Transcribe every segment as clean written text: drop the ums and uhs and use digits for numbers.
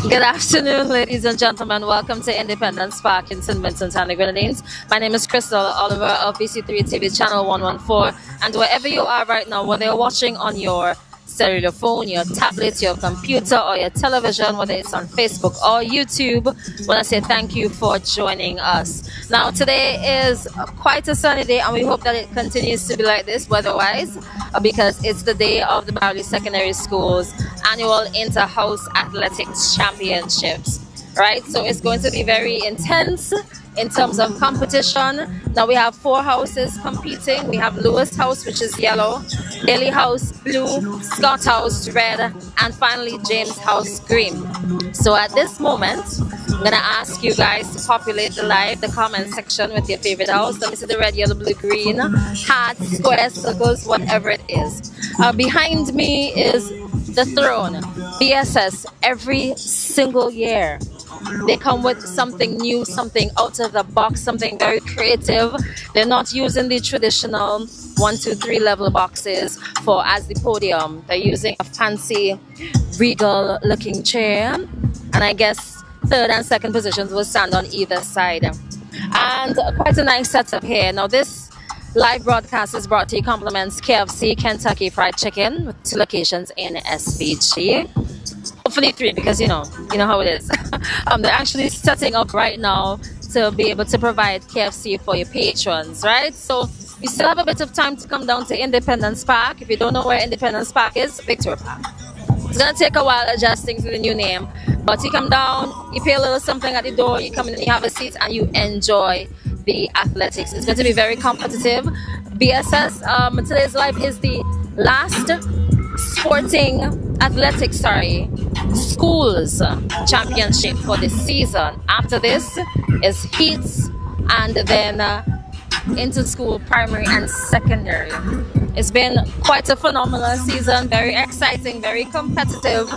Good afternoon, ladies and gentlemen. Welcome to Independence Park in St. Vincent and the Grenadines. My name is Crystal Oliver of BC3 TV channel 114. And wherever you are right now, whether you're watching on your cellular phone, your tablet, your computer, or your television, whether it's on Facebook or YouTube, I want to say thank you for joining us. Now, today is quite a sunny day, and we hope that it continues to be like this weather-wise, because it's the day of the Barrouallie Secondary School's annual Inter-House Athletics Championships. Right, so it's going to be very intense in terms of competition. Now we have 4 houses competing. We have Lewis House, which is yellow, Daly House blue, Scott House red, and finally James House green. So at this moment, I'm gonna ask you guys to populate the comment section with your favorite house. Let me see the red, yellow, blue, green, hearts, squares, circles, whatever it is. Behind me is the throne. BSS every single year. They come with something new, something out of the box, something very creative. They're not using the traditional 1, 2, 3 level boxes for as the podium. They're using a fancy, regal looking chair. And I guess third and second positions will stand on either side. And quite a nice setup here. Now this live broadcast is brought to you compliments KFC, Kentucky Fried Chicken, with 2 locations in SPG. Hopefully 3, because you know how it is. They're actually setting up right now to be able to provide KFC for your patrons, right? So you still have a bit of time to come down to Independence Park. If you don't know where Independence Park is, Victoria Park. It's gonna take a while adjusting to the new name, but you come down, you pay a little something at the door, you come in and you have a seat and you enjoy the athletics. It's going to be very competitive. BSS, today's live is the last sporting athletics, schools championship for this season. After this is heats and then inter-school primary and secondary. It's been quite a phenomenal season, very exciting, very competitive,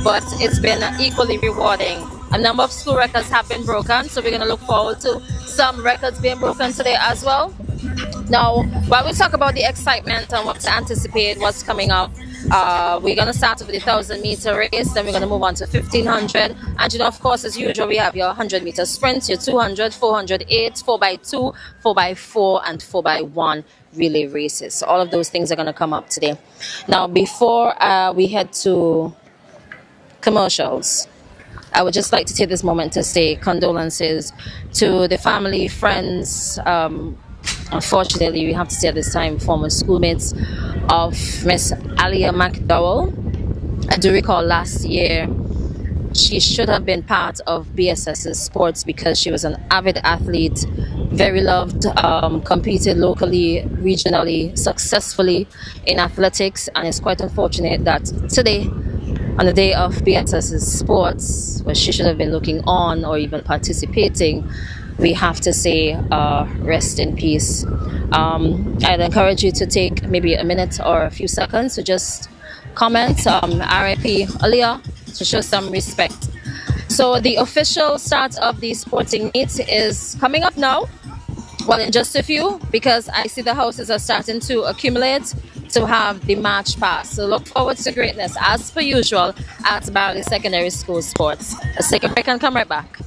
but it's been equally rewarding. A number of school records have been broken, so we're going to look forward to some records being broken today as well. Now, while we talk about the excitement and what to anticipate, what's coming up, we're going to start with the 1,000-meter race, then we're going to move on to 1,500. And of course, as usual, we have your 100-meter sprint, your 200, 400, 8, 4x2, 4x4, and 4x1 relay races. So all of those things are going to come up today. Now, before we head to commercials, I would just like to take this moment to say condolences to the family, friends. Unfortunately, we have to say at this time, former schoolmates of Miss Alia McDowell. I do recall last year she should have been part of BSS's sports because she was an avid athlete, very loved, competed locally, regionally, successfully in athletics, and it's quite unfortunate that today, on the day of BSS's sports, where she should have been looking on or even participating, we have to say rest in peace. I'd encourage you to take maybe a minute or a few seconds to just comment RIP Alia, to show some respect. So the official start of the sporting meet is coming up now. Well, in just a few, because I see the houses are starting to accumulate to have the match pass. So look forward to greatness as per usual at Barrouallie Secondary School Sports. Let's take a break and come right back.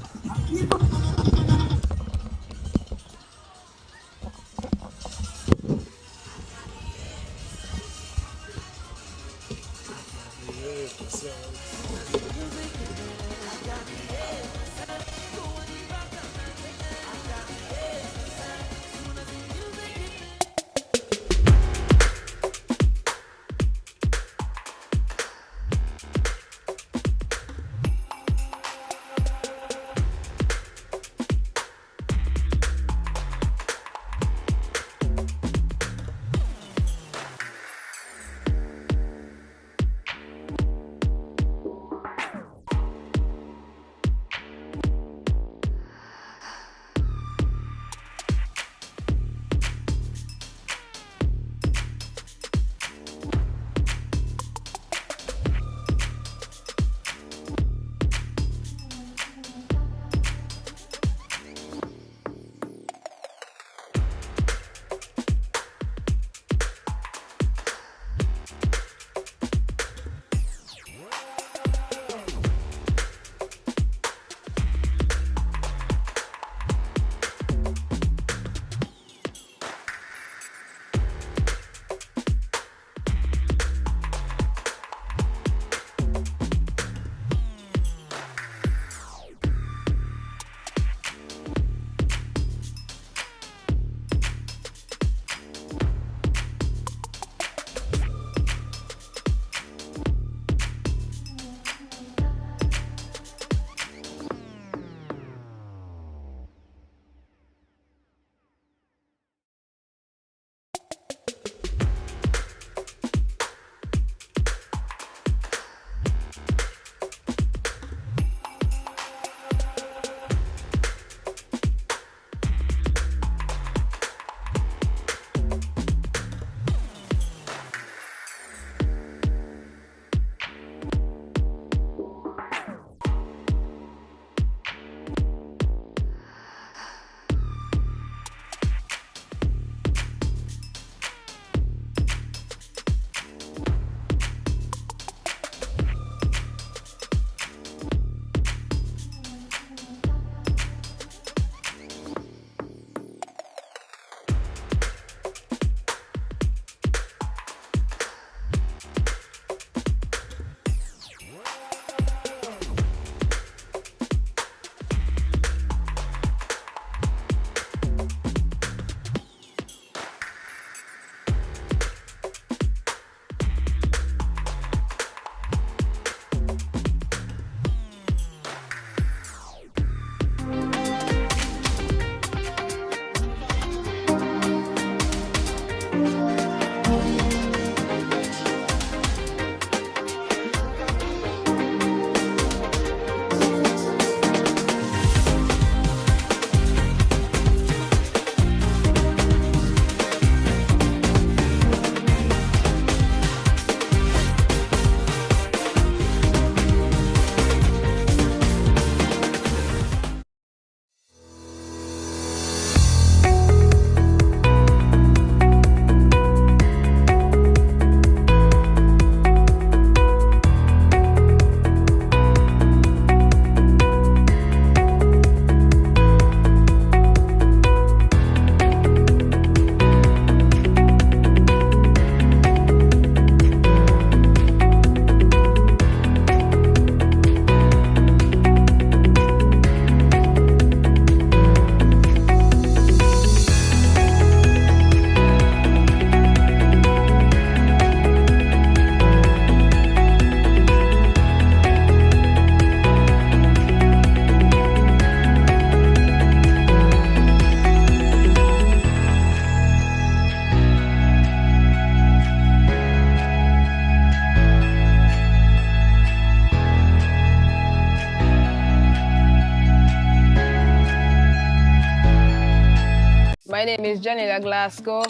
My name is Janela Glasgow.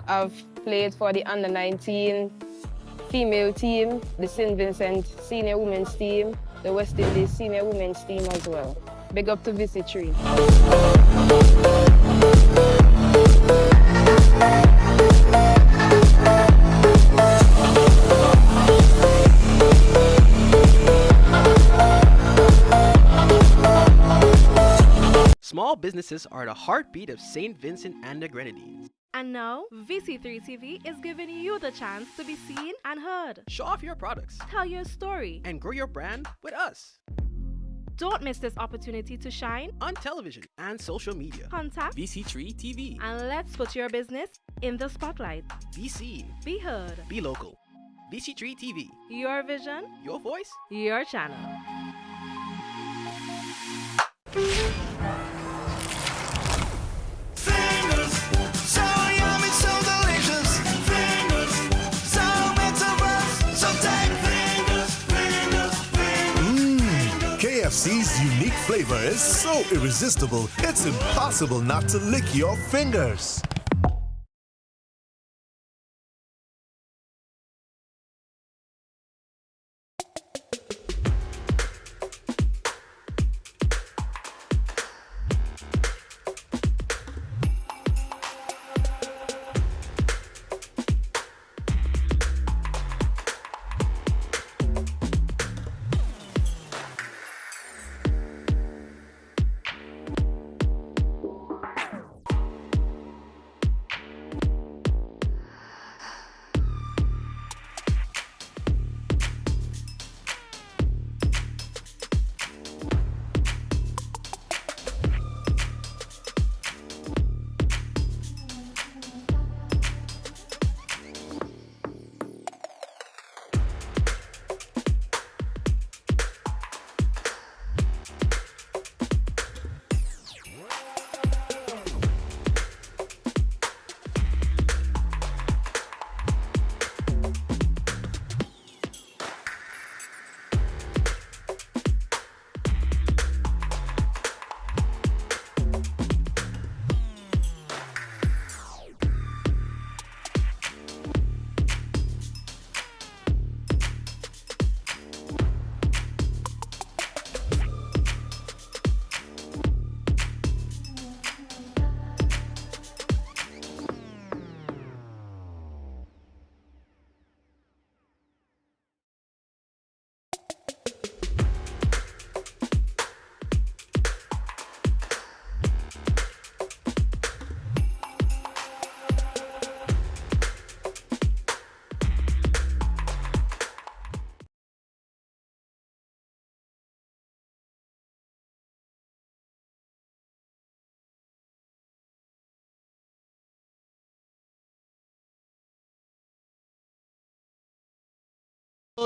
I've played for the under-19 female team, the St. Vincent senior women's team, the West Indies senior women's team as well. Big up to VC3. Small businesses are the heartbeat of St. Vincent and the Grenadines. And now, VC3 TV is giving you the chance to be seen and heard. Show off your products. Tell your story. And grow your brand with us. Don't miss this opportunity to shine on television and social media. Contact VC3 TV. And let's put your business in the spotlight. Be seen. Be heard. Be local. VC3 TV. Your vision. Your voice. Your channel. KFC's unique flavor is so irresistible, it's impossible not to lick your fingers.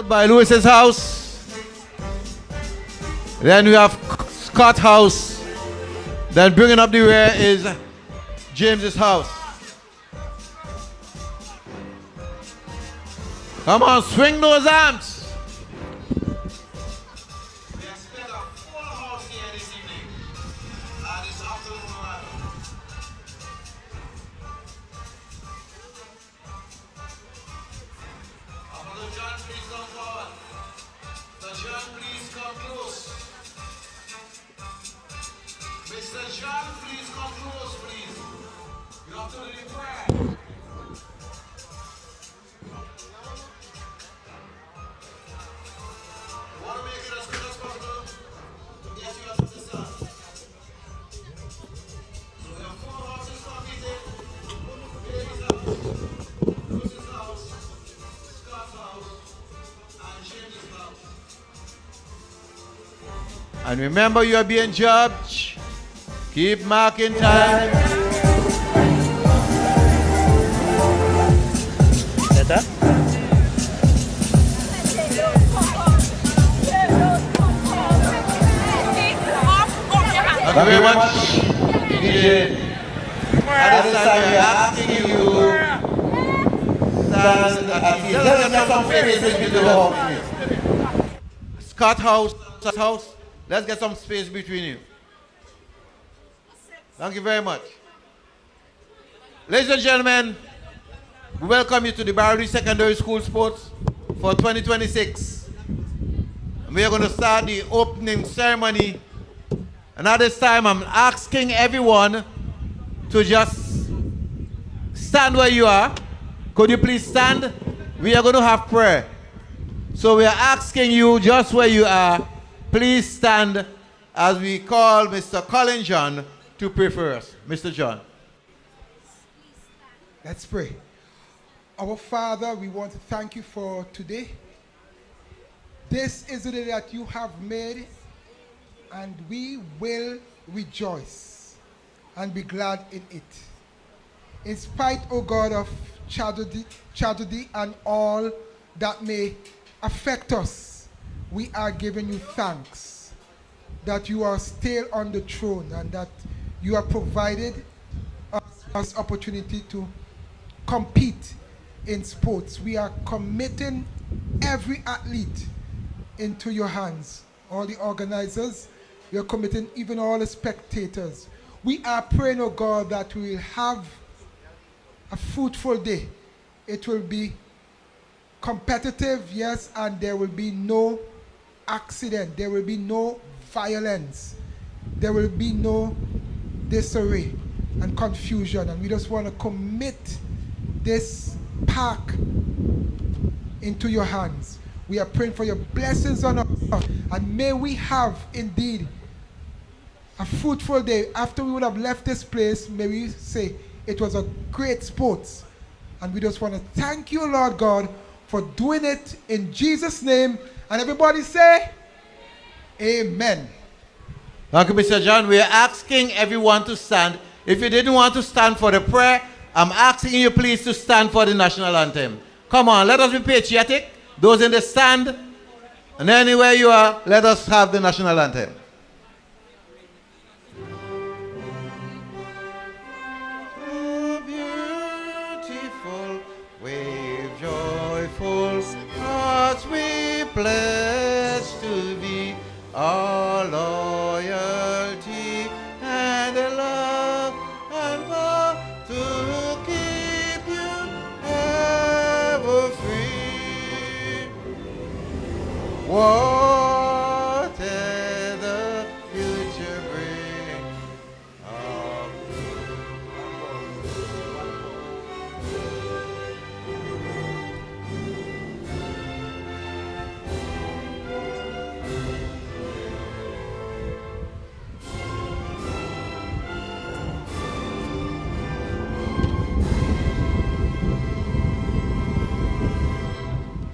By Lewis's house. Then we have Scott house. Then bringing up the rear is James's house. Come on, swing those arms. And remember, you are being judged. Keep marking time. Better? Thank you very much. At this time, we are asking you to stand at the let's get some space between the hall. Scott house, let's get some space between you. Thank you very much. Ladies and gentlemen, we welcome you to the Barrouallie Secondary School Sports for 2026. And we are going to start the opening ceremony. And at this time, I'm asking everyone to just stand where you are. Could you please stand? We are going to have prayer. So we are asking you just where you are, please stand as we call Mr. Colin John to pray for us. Mr. John. Let's pray. Our Father, we want to thank you for today. This is the day that you have made, and we will rejoice and be glad in it. In spite, O God, of tragedy and all that may affect us, we are giving you thanks that you are still on the throne and that you have provided us opportunity to compete in sports. We are committing every athlete into your hands. All the organizers, we are committing even all the spectators. We are praying, oh God, that we will have a fruitful day. It will be competitive, yes, and there will be no accident. There will be no violence. There will be no disarray and confusion. And we just want to commit this park into your hands. We are praying for your blessings on us, and may we have indeed a fruitful day. After we would have left this place, may we say it was a great sports. And we just want to thank you, Lord God, for doing it in Jesus' name. And everybody say, amen. Thank you, Mr. John. We are asking everyone to stand. If you didn't want to stand for the prayer, I'm asking you please to stand for the national anthem. Come on, let us be patriotic. Those in the stand, and anywhere you are, let us have the national anthem. Oh, beautiful, wave joyful, hearts we pledge to thee, our loyalty and love and power to keep you ever free. Whatever the future brings.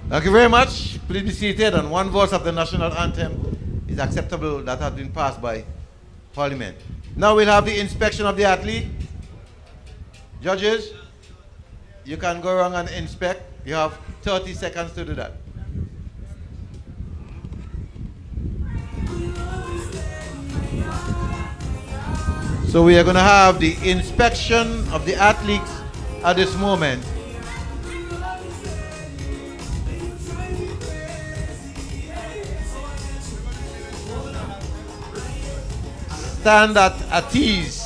Thank you very much. Please be seated, and one verse of the national anthem is acceptable that has been passed by Parliament. Now we'll have the inspection of the athlete. Judges, you can go around and inspect. You have 30 seconds to do that. So we are going to have the inspection of the athletes at this moment. Stand at ease.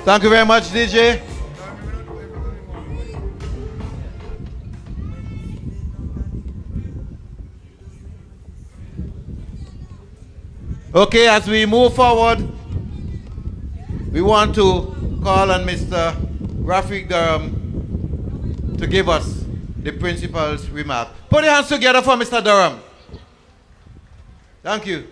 Thank you very much, DJ. Okay, as we move forward, we want to call on Mr. Rafiq Durham to give us the principal's remark. Put your hands together for Mr. Durham. Thank you.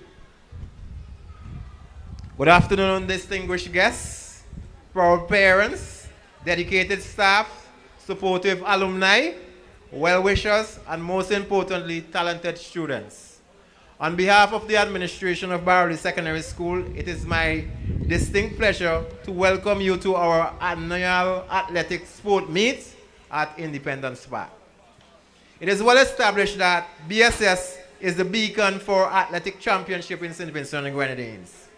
Good afternoon, distinguished guests, proud parents, dedicated staff, supportive alumni, well-wishers, and most importantly, talented students. On behalf of the administration of Barrouallie Secondary School, it is my distinct pleasure to welcome you to our annual athletic sport meet at Independence Park. It is well established that BSS is the beacon for athletic championship in St. Vincent and Grenadines.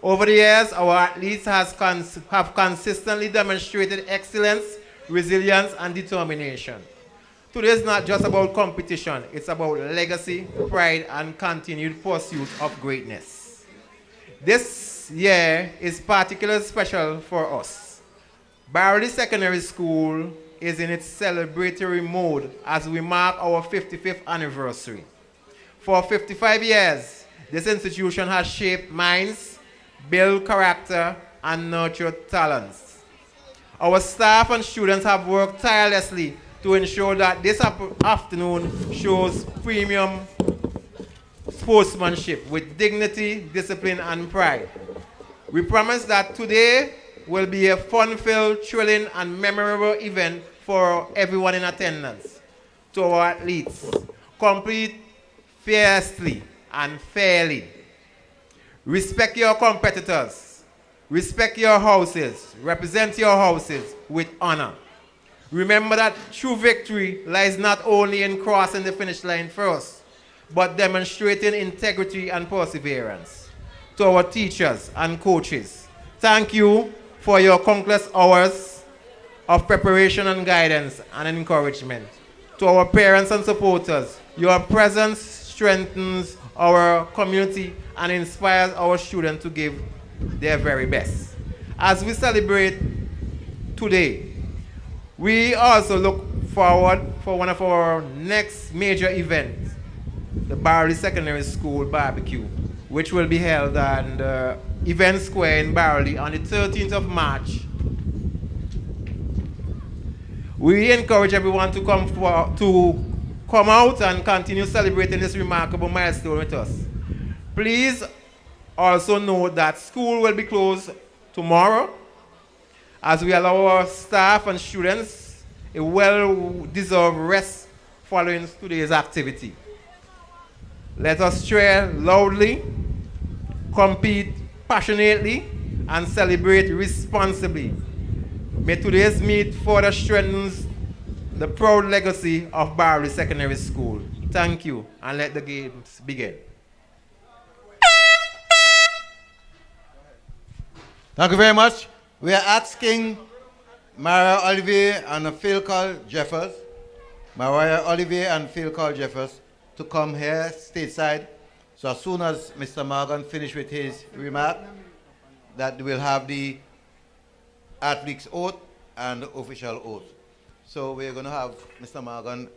Over the years, our athletes have consistently demonstrated excellence, resilience, and determination. Today is not just about competition, it's about legacy, pride, and continued pursuit of greatness. This year is particularly special for us. Barrouallie Secondary School is in its celebratory mode as we mark our 55th anniversary. For 55 years, this institution has shaped minds, built character, and nurtured talents. Our staff and students have worked tirelessly to ensure that this afternoon shows premium sportsmanship with dignity, discipline, and pride. We promise that today will be a fun-filled, thrilling, and memorable event for everyone in attendance. To our athletes, compete fiercely and fairly. Respect your competitors. Respect your houses. Represent your houses with honor. Remember that true victory lies not only in crossing the finish line first, but demonstrating integrity and perseverance. To our teachers and coaches, thank you for your countless hours of preparation and guidance and encouragement. To our parents and supporters, your presence strengthens our community and inspires our students to give their very best. As we celebrate today, we also look forward for one of our next major events, the Barrouallie Secondary School Barbecue, which will be held on the Event Square in Barrouallie on the 13th of March. We encourage everyone to come out and continue celebrating this remarkable milestone with us. Please also note that school will be closed tomorrow as we allow our staff and students a well-deserved rest following today's activity. Let us cheer loudly, compete passionately, and celebrate responsibly. May today's meet further strengthens the proud legacy of Barrouallie Secondary School. Thank you, and let the games begin. Thank you very much. We are asking Mariah Olivier and 𝘱𝑒𝑙𝑢𝑐𝑠, Mariah Olivier and 𝘱𝑒𝑙𝑢𝑐𝑠 to come here stateside. So as soon as Mr. Morgan finishes with his remark, that we'll have the athlete's oath and the official oath. So we're going to have Mr. Morgan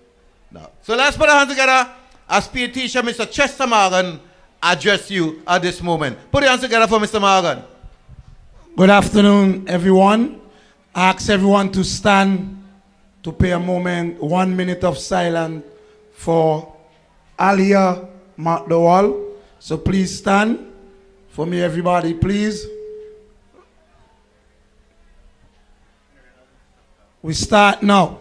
now. So let's put our hands together as PE teacher Mr. Chester Morgan address you at this moment. Put your hands together for Mr. Morgan. Good afternoon, everyone. I ask everyone to stand to pay a moment, 1 minute of silence for Aliyah McDowell. So please stand for me, everybody, please. We start now.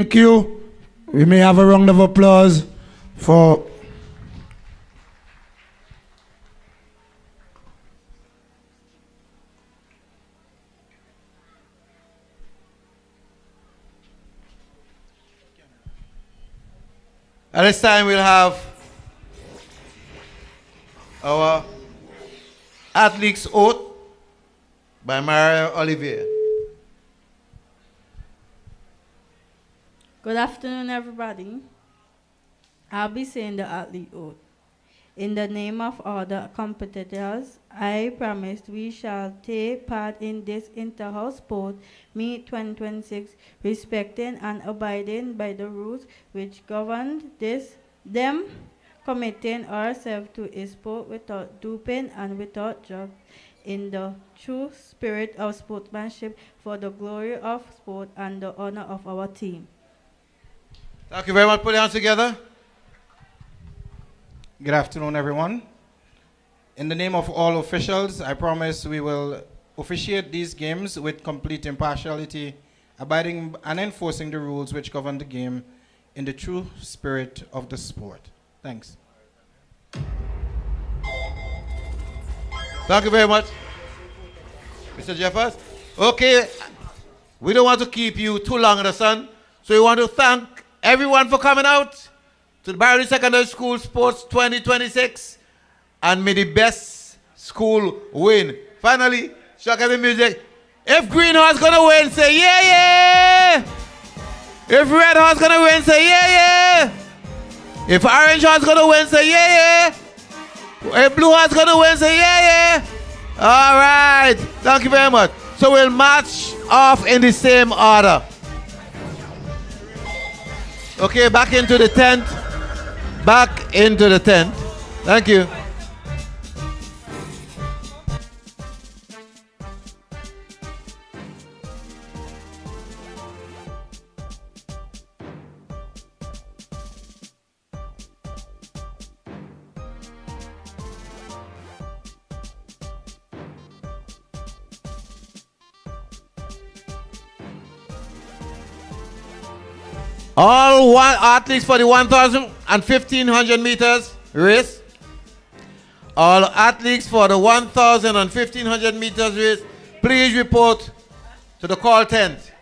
Thank you. We may have a round of applause for At this time, we'll have our Athlete's Oath by Maria Olivier. Good afternoon, everybody. I'll be saying the athlete oath. In the name of all the competitors, I promise we shall take part in this inter-house sport meet 2026, respecting and abiding by the rules which govern them, committing ourselves to a sport without doping and without drugs, in the true spirit of sportsmanship, for the glory of sport and the honor of our team. Thank you very much. Put your hands together. Good afternoon, everyone. In the name of all officials, I promise we will officiate these games with complete impartiality, abiding and enforcing the rules which govern the game in the true spirit of the sport. Thanks. Thank you very much, Mr. Jeffers. Okay, we don't want to keep you too long in the sun, so we want to thank everyone for coming out to the Barrouallie Secondary School Sports 2026, and may the best school win. Finally, shock every music. If Green Horse gonna win, say yeah, yeah. If Red Horse gonna win, say yeah, yeah. If Orange Horse gonna win, say yeah, yeah. If Blue Horse gonna win, say yeah, yeah. All right, thank you very much. So we'll march off in the same order. Okay, back into the tent. Back into the tent. Thank you. All athletes for the 1,000 and 1,500 meters race. All athletes for the 1,000 and 1,500 meters race, please report to the call tent.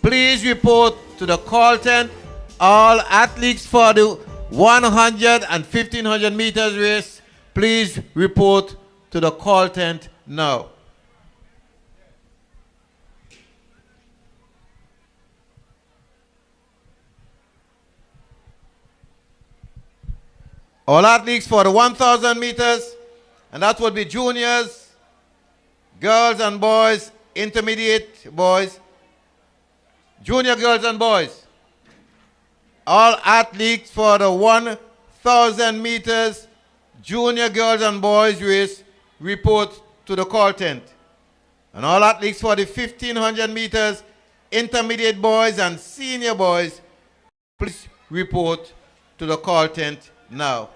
Please report to the call tent. All athletes for the 100 and 1,500 meters race, please report to the call tent now. All athletes for the 1,000 meters, and that would be juniors, girls and boys, intermediate boys, junior girls and boys. All athletes for the 1,000 meters, junior girls and boys race, report to the call tent. And all athletes for the 1,500 meters, intermediate boys and senior boys, please report to the call tent now.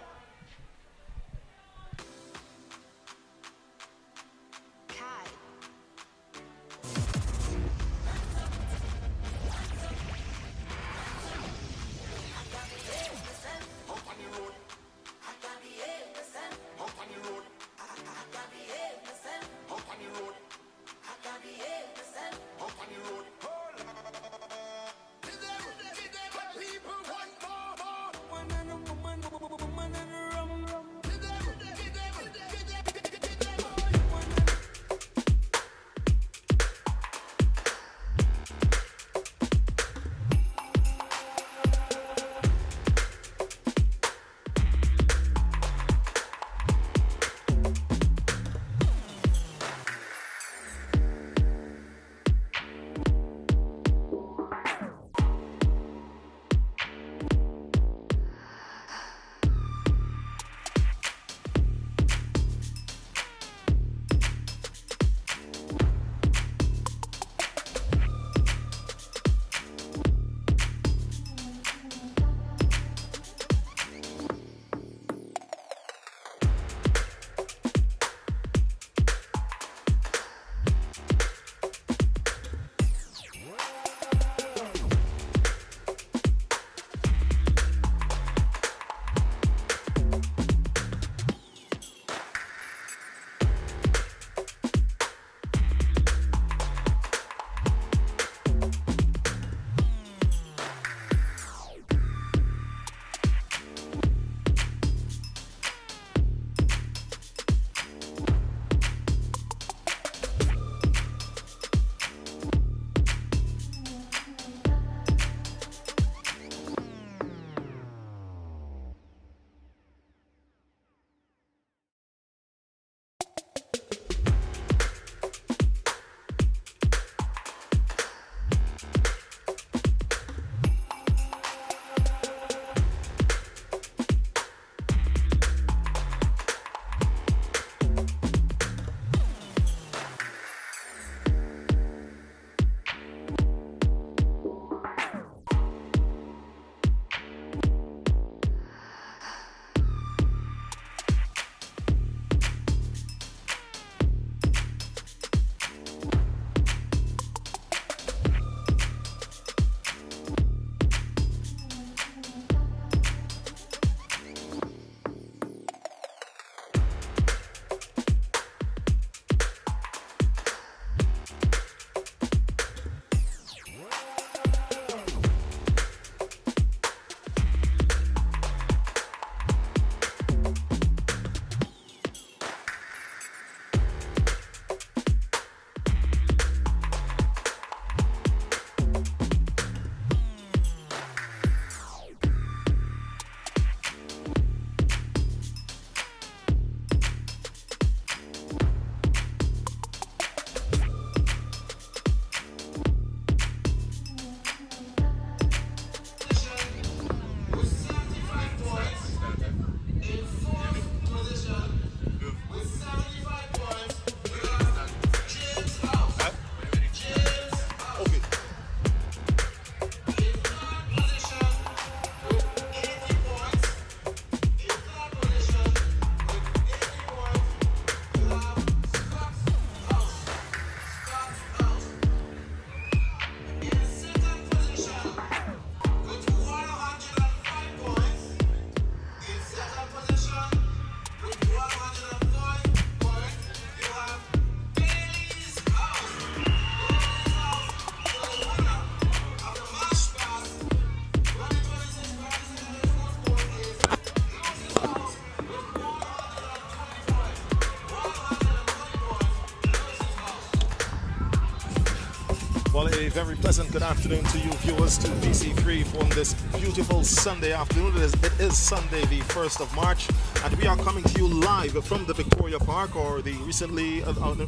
Well, a very pleasant good afternoon to you viewers to VC3 on this beautiful Sunday afternoon. It is Sunday the 1st of March, and we are coming to you live from the Victoria Park, or the recently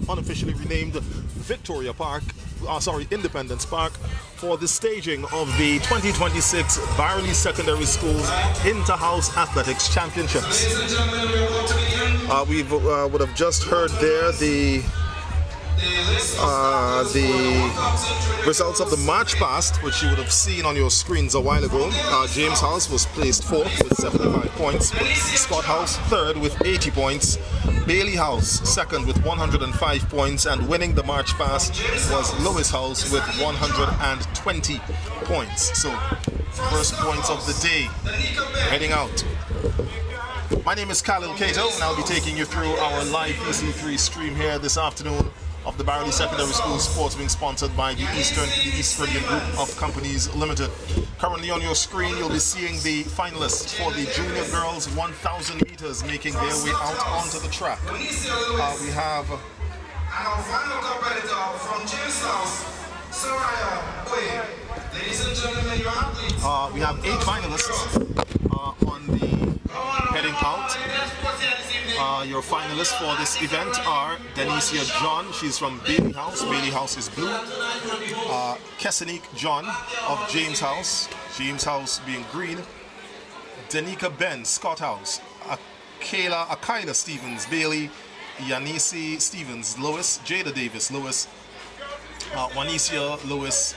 unofficially renamed Victoria Park, Independence Park, for the staging of the 2026 Barrouallie Secondary Schools Inter-House Athletics Championships. We would have just heard there the results of the March past, which you would have seen on your screens a while ago. James House was placed 4th with 75 points, Scott House 3rd with 80 points, Bailey House 2nd with 105 points, and winning the March past was Lewis House with 120 points. So, first points of the day heading out. My name is 𝘁𝑖𝑟𝑟, and I'll be taking you through our live VC3 stream here this afternoon of the Barrouallie Secondary School Sports, being sponsored by the East Caribbean Group of Companies Limited. Currently on your screen, you'll be seeing the finalists for the junior girls 1,000 meters making their way out onto the track. We have our final competitor from Jamestown, 𝘭𝑒𝘥. Ladies and gentlemen, your athletes. We have 8 finalists on the heading out. Your finalists for this event are Denicia John, she's from Bailey House. Bailey House is blue. 𝑘𝑒𝑠𝑖𝑛𝑖que John of James House, James House being green. Danica Ben, Scott House. Akayla Stevens, Bailey. Yanisi Stevens, Lewis. Jada Davis, Lewis. Wanicia Lewis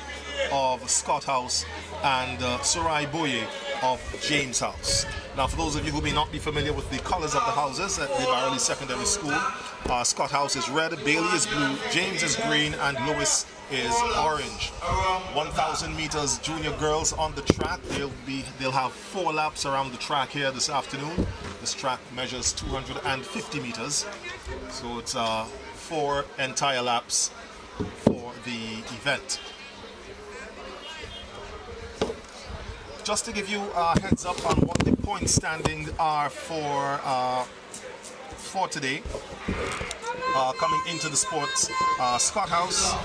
of Scott House, and 𝑠𝑦𝑟𝑟𝑖 𝑏𝑜𝑦𝑒 of James House. Now, for those of you who may not be familiar with the colors of the houses at the Barrouallie Secondary School, Scott House is red, Bailey is blue, James is green, and Lewis is orange. 1,000 meters junior girls on the track. They'll have 4 laps around the track here this afternoon. This track measures 250 meters, so it's 4 entire laps for the event. Just to give you a heads up on what the point standings are for today, coming into the sports, Scott House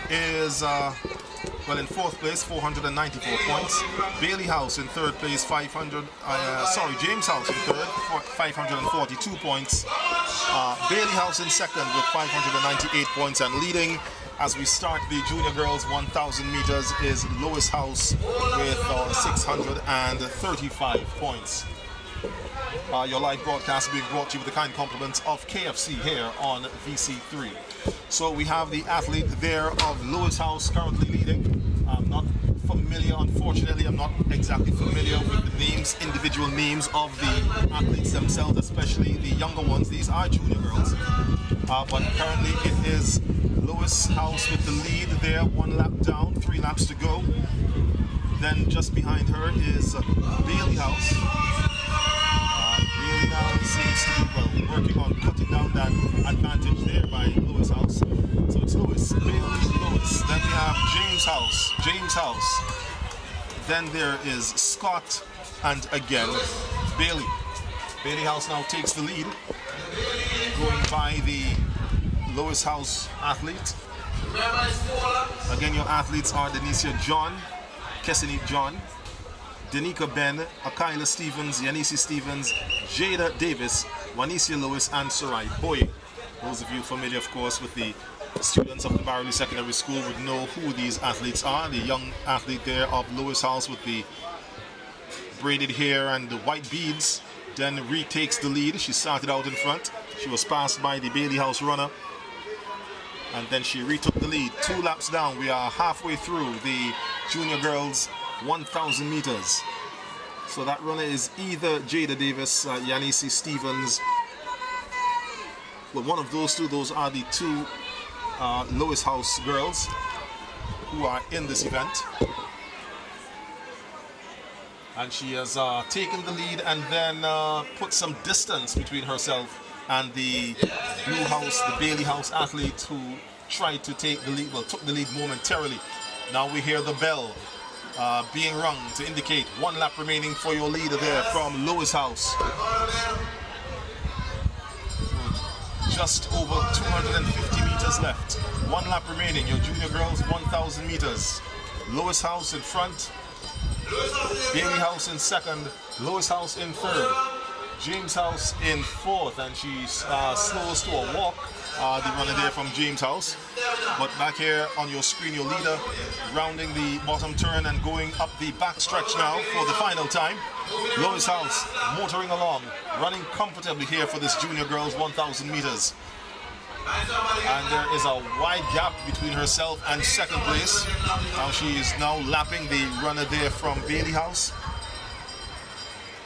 is in 4th place, 494 points. Bailey House in 3rd place, James House in 3rd, 542 points. Bailey House in 2nd with 598 points, and leading as we start the junior girls 1,000 meters is Lewis House with 635 points. Your live broadcast being brought to you with the kind compliments of KFC here on VC3. So we have the athlete there of Lewis House currently leading. I'm not familiar, unfortunately, I'm not exactly familiar with the names, individual names of the athletes themselves, especially the younger ones. These are junior girls. But currently it is Lewis House with the lead there, 1 lap down, 3 laps to go. Then just behind her is Bailey House. Bailey now seems to be working on cutting down that advantage there by Lewis House. So it's Lewis, Bailey, Lewis. Then we have James House. Then there is Scott, and again Bailey. Bailey House now takes the lead, going by the Lewis House athlete. Again, your athletes are Denicia John, 𝑘𝑒𝑠𝑖𝑛𝑖que John, Danica Ben, Akayla Stevens, Yanisi Stevens, Jada Davis, Wanicia Lewis, and 𝑠𝑦𝑟𝑟𝑖 𝑏𝑜𝑦𝑒. Those of you familiar, of course, with the students of the Barrouallie Secondary School would know who these athletes are. The young athlete there of Lewis House with the braided hair and the white beads then retakes the lead. She started out in front. She was passed by the Bailey House runner, and then she retook the lead. 2 laps down, we are halfway through the junior girls 1,000 meters. So that runner is either Jada Davis, Yanisi Stevens. Well, one of those two. Those are the 2 Lewis House girls who are in this event. And she has taken the lead and then put some distance between herself and the Blue House, the Bailey House athlete who tried to take the lead, took the lead momentarily. Now we hear the bell being rung to indicate 1 lap remaining for your leader there from Lewis House. Just over 250 meters meters left. 1 lap remaining. Your junior girls, 1,000 meters. Lois House in front. Bailey House in second. Lois House in third. James House in fourth, and she slows to a walk. The runner there from James House. But back here on your screen, your leader rounding the bottom turn and going up the back stretch now for the final time. Lois House motoring along, running comfortably here for this junior girls 1,000 meters. And there is a wide gap between herself and second place. Now she is now lapping the runner there from Bailey House.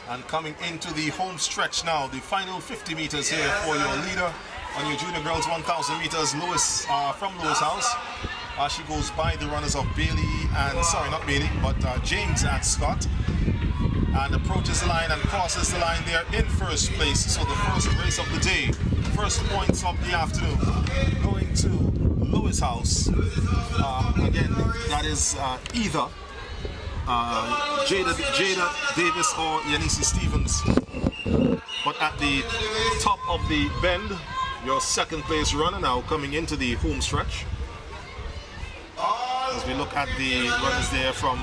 And coming into the home stretch now, the final 50 meters here for your leader on your junior girls 1,000 meters, Lois from Lois House. She goes by the runners of Bailey and, sorry, not Bailey, but James and Scott. And approaches the line and crosses the line there in first place. So the first race of the day, first points of the afternoon, going to Lois House. Again, that is either Jada Davis or Yanisi Stevens. But at the top of the bend, your second place runner now coming into the home stretch. As we look at the runners there from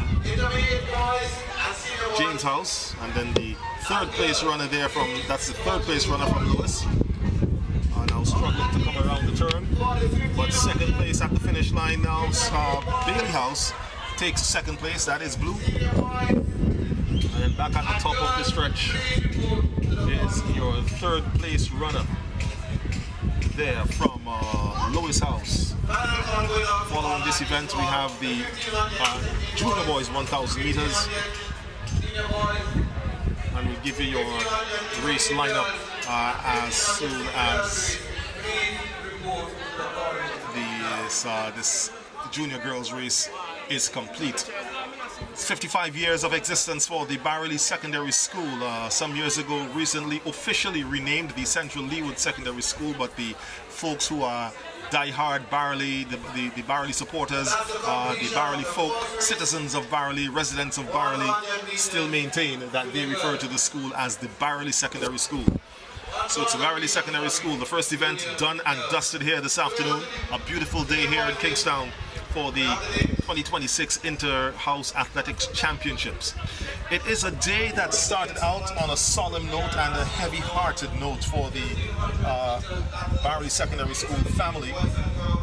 James House, and then the third place runner there from, that's the third place runner from Lewis. Now struggling to come around the turn, but second place at the finish line now, Bailey House takes second place, that is blue. And then back at the top of the stretch is your third place runner there from Lois House. Following this event, we have the junior boys 1,000 meters. And we'll give you your race lineup as soon as this junior girls race is complete. It's 55 years of existence for the Barrouallie Secondary School. Some years ago, recently officially renamed the Central Leawood Secondary School, but the folks who are die-hard Barrouallie, the Barrouallie supporters, the Barrouallie folk, citizens of Barrouallie, residents of Barrouallie, still maintain that they refer to the school as the Barrouallie Secondary School. So it's a Barrouallie Secondary School. The first event done and dusted here this afternoon. A beautiful day here in Kingstown for the 2026 Inter-House Athletics Championships. It is a day that started out on a solemn note and a heavy-hearted note for the Barrouallie Secondary School family.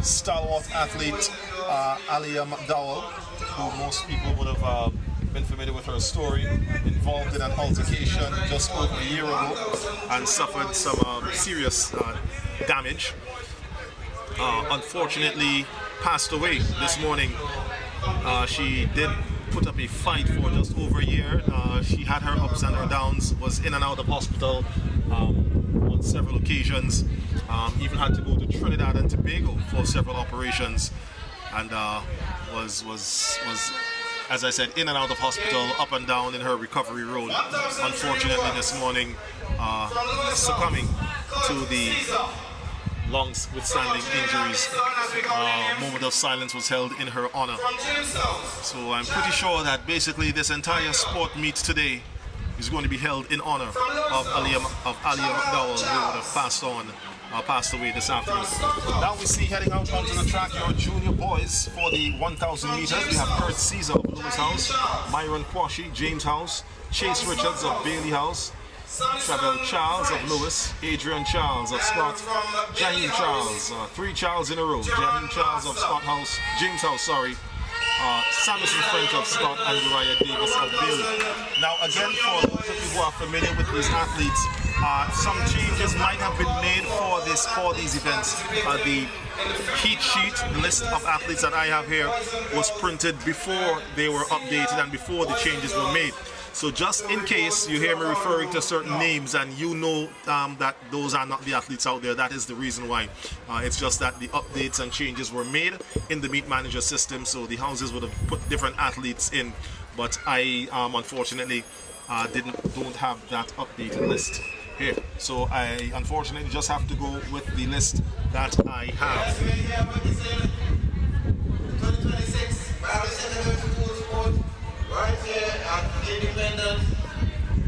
Stalwart athlete Aliyah McDowell, who most people would have been familiar with her story, involved in an altercation just over a year ago and suffered some serious damage. Unfortunately, passed away this morning. She did put up a fight for just over a year. She had her ups and her downs, was in and out of hospital on several occasions, even had to go to Trinidad and Tobago for several operations, and was as I said, in and out of hospital, up and down in her recovery road. Unfortunately this morning, succumbing to the long-withstanding injuries. Moment of silence was held in her honor. So I'm pretty sure that basically this entire sport meet today is going to be held in honor of Aliyah McDowell, who would have passed away this afternoon. Now we see heading out onto the track your junior boys for the 1,000 meters. We have Kurt Caesar of Lewis House, Myron Quashie, James House, Chase Richards of Bailey House, Travel Charles of Lewis, Adrian Charles of Scott, Jaheim Charles, 3 Charles in a row, Jaheim Charles of Scott House, James House, sorry, Samson French of Scott, and Uriah Davis of Bailey. Now again, for those of you who are familiar with these athletes, some changes might have been made for these events. The heat sheet, the list of athletes that I have here, was printed before they were updated and before the changes were made. So just in case you hear me referring to certain names and you know that those are not the athletes out there, that is the reason why. It's just that the updates and changes were made in the meet manager system, so the houses would have put different athletes in, but I unfortunately don't have that updated list here. So I unfortunately just have to go with the list that I have. 2026 Barrouallie Secondary School Sport, right here at Independence.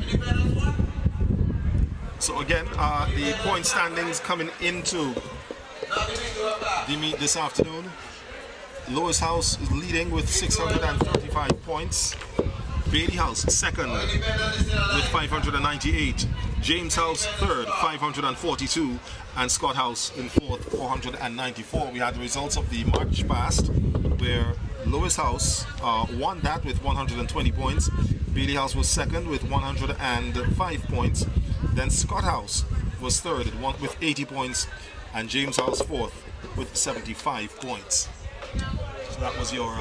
Independence 1. So again, the point standings coming into the meet this afternoon. Lois House is leading with 635 points. Bailey House second with 598. James House third, 542. And Scott House in fourth, 494. We had the results of the March past, where Lois House won that with 120 points. Bailey House was second with 105 points. Then Scott House was third with 80 points. And James House fourth with 75 points. So that was your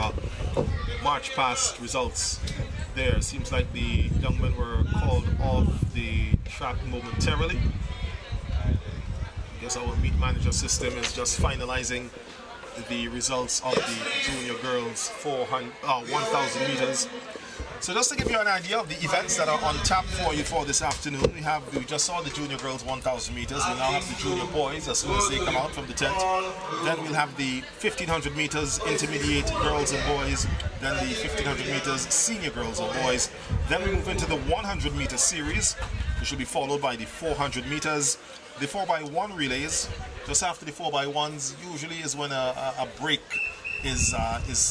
March past results there. Seems like the young men were called off the track momentarily. I guess our meet manager system is just finalizing the results of the junior girls 1,000 meters. So just to give you an idea of the events that are on tap for you for this afternoon, we just saw the junior girls 1,000 meters. We now have the junior boys as soon as they come out from the tent. Then we'll have the 1,500 meters intermediate girls and boys. Then the 1,500 meters senior girls and boys. Then we move into the 100 meter series, which will be followed by the 400 meters. The 4x1 relays, just after the 4x1s, usually is when a break is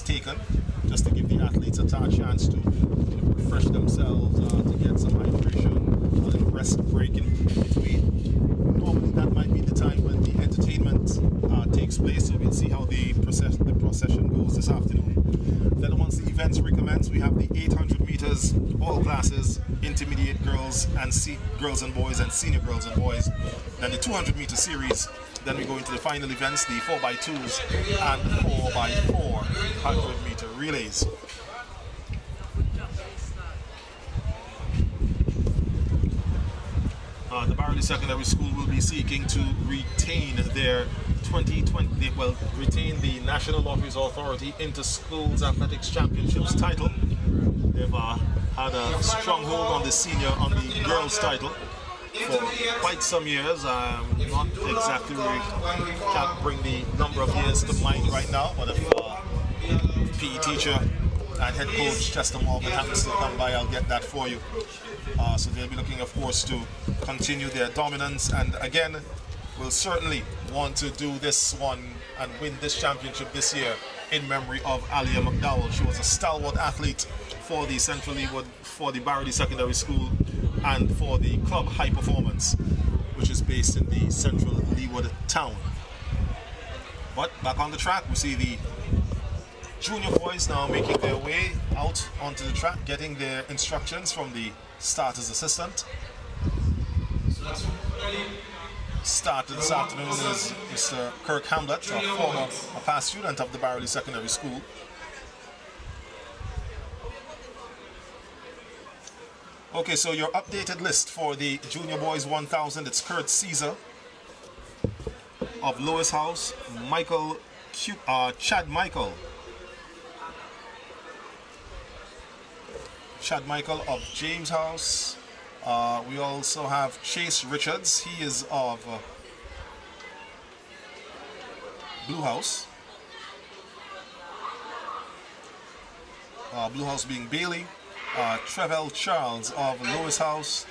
taken, just to give the athletes a chance to refresh themselves, to get some hydration, a little rest break in between. Normally that might be the time when the entertainment takes place, so we'll see how the procession goes this afternoon. Then once the events recommence, we have the 800 meters, all classes, intermediate girls and boys and senior girls and boys. Then the 200 meter series. Then we go into the final events, the 4x2s and the 4x4 100 meter relays. The Barrouallie Secondary School will be seeking to retain their retain the National Lotteries Authority Inter-Schools Athletics Championships title. They've had a strong hold on the girls title for quite some years. Not exactly, can't bring the number of years to mind right now, but if PE teacher and head coach Chester Morgan happens to come by, I'll get that for you. So they'll be looking, of course, to continue their dominance, and again, will certainly want to do this one and win this championship this year in memory of Alia McDowell. She was a stalwart athlete for the Central Leeward, for the Barrouallie Secondary School, and for the club High Performance, which is based in the Central Leeward town. But back on the track, we see the junior boys now making their way out onto the track, getting their instructions from the starter's assistant. Starter this afternoon is Mr. Kirk Hamlet, a past student of the Barrouallie Secondary School. Okay, so your updated list for the Junior Boys 1000, it's Kurt Caesar of Lois House, Chad Michael of James House. We also have Chase Richards. He is of Blue House. Blue House being Bailey. Trevel Charles of Lois House.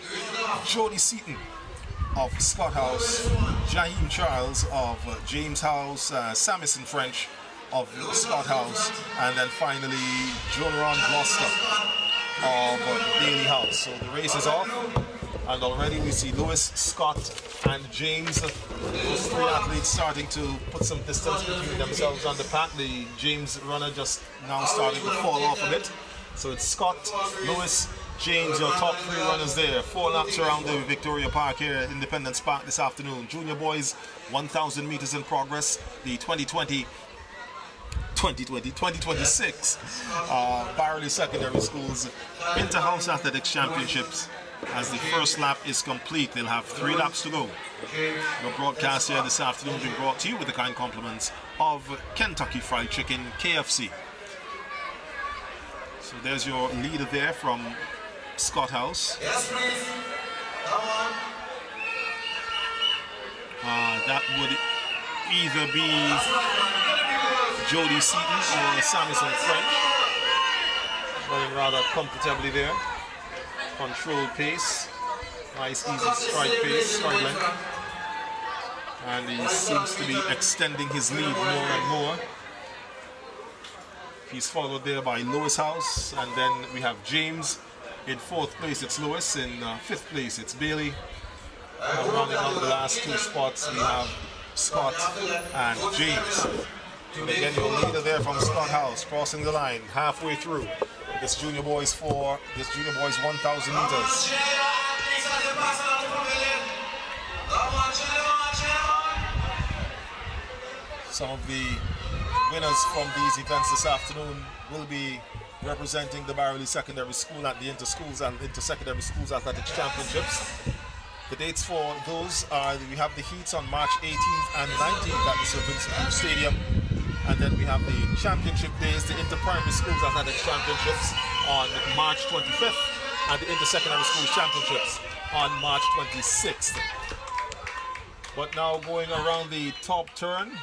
Jody Seaton of Scott House. Jaheim Charles of James House. Samison French of Scott House. And then finally, John Ron Gloucester of Bailey House. So the race is off, and already we see Lewis, Scott, and James, those three athletes starting to put some distance between themselves on the pack. The James runner just now starting to fall off a bit. So it's Scott, Lewis, James, your top three runners there. 4 laps around the Victoria Park here at Independence Park this afternoon. Junior boys, 1,000 meters in progress. The 2026 Barrouallie Secondary Schools Inter-House Athletics Championships. As the first lap is complete, they'll have 3 laps to go. Your broadcast here this afternoon being brought to you with the kind compliments of Kentucky Fried Chicken, KFC. So there's your leader there from Scott House. Yes, please. Come on. That would either be Jody Seaton or Samison French. Running rather comfortably there. Controlled pace. Nice, easy stride pace, stride length. And he seems to be extending his lead more and more. He's followed there by 𝘠𝑒𝑠, and then we have James. In 4th place, it's Lewis. In 5th place, it's Bailey. And rounding out the last 2 spots, we have Scott and James. And again, your leader there from Scott House, crossing the line halfway through this junior boys 1,000 meters. Some of the winners from these events this afternoon will be representing the Barrouallie Secondary School at the Inter-Schools and Inter-Secondary Schools Athletics Championships. The dates for those are, we have the heats on March 18th and 19th at the Sir Vincent Stadium. And then we have the championship days, the Inter-Primary Schools Athletics Championships on March 25th and the Inter-Secondary Schools Championships on March 26th. But now going around the top turn,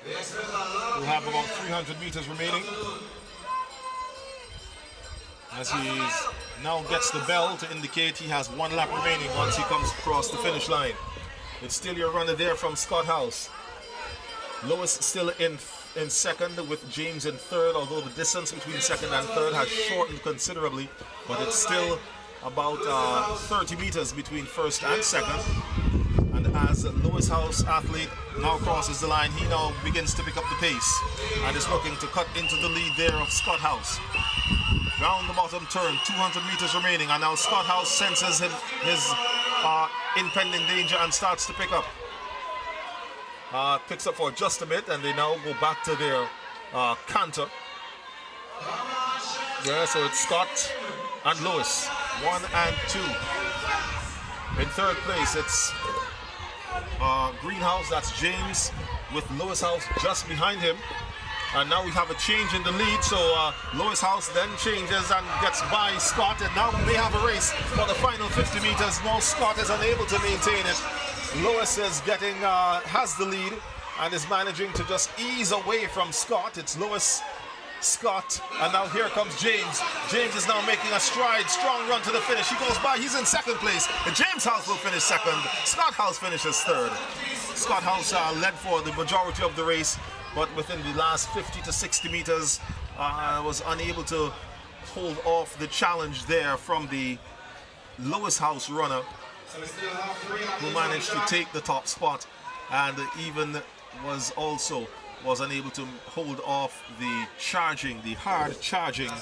we'll have about 300 meters remaining. As he now gets the bell to indicate he has 1 lap remaining once he comes across the finish line. It's still your runner there from Scott House. Lewis still in second with James in third, although the distance between second and third has shortened considerably, but it's still about 30 meters between first and second. And as 𝘠𝑒𝑠 athlete now crosses the line, he now begins to pick up the pace and is looking to cut into the lead there of Scott House. Round the bottom turn, 200 meters remaining, and now Scott House senses his impending danger and starts to pick up. Picks up for just a bit, and they now go back to their canter. Yeah, so it's Scott and Lewis, 1 and 2. In third place, it's Greenhouse, that's James, with 𝘠𝑒𝑠 just behind him. And now we have a change in the lead, so 𝘠𝑒𝑠 then changes and gets by Scott, and now we may have a race for the final 50 meters. No, Scott is unable to maintain it. Lewis is has the lead and is managing to just ease away from Scott. It's Lewis, Scott, and now here comes James. James is now making a strong run to the finish. He goes by, he's in second place. And James House will finish second. Scott House finishes third. Scott House led for the majority of the race, but within the last 50 to 60 meters, was unable to hold off the challenge there from the 𝘠𝑒𝑠 runner, who managed to take the top spot and even was unable to hold off the hard charging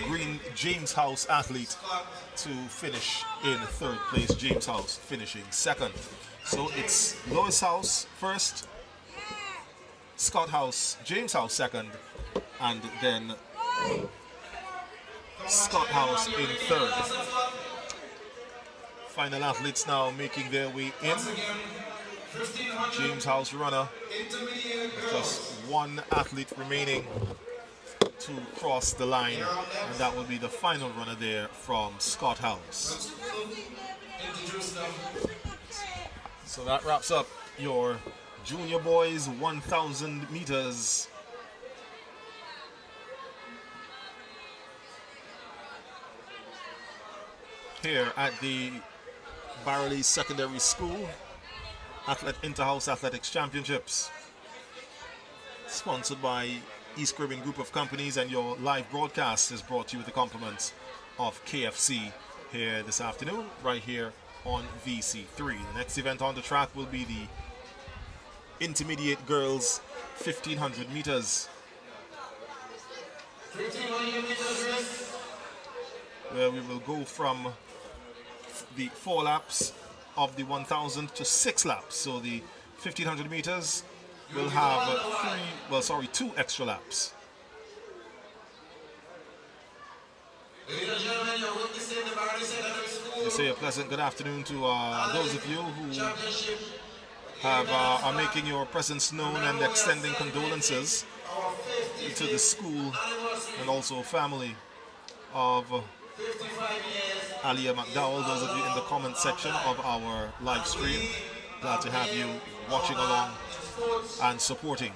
green James House athlete to finish in third place. James House finishing second. So it's 𝘠𝑒𝑠 first, Scott House, James House second, and then Scott House in third. Final athletes now making their way in. James House runner, just 1 athlete remaining to cross the line, and that will be the final runner there from Scott House. So that wraps up your junior boys 1,000 meters. Here at the Barrouallie Secondary School Inter-House Athletics Championships, sponsored by East Caribbean Group of Companies, and your live broadcast is brought to you with the compliments of KFC here this afternoon, right here on VC3. The next event on the track will be the intermediate girls 1,500 meters, where we will go from the 4 laps of the 1,000 to 6 laps. So the 1,500 meters will have 2 extra laps. I say a pleasant good afternoon to those of you who are making your presence known and extending condolences to the school and also family of Aliyah McDowell. Those of you in the comment section of our live stream, glad to have you watching along and supporting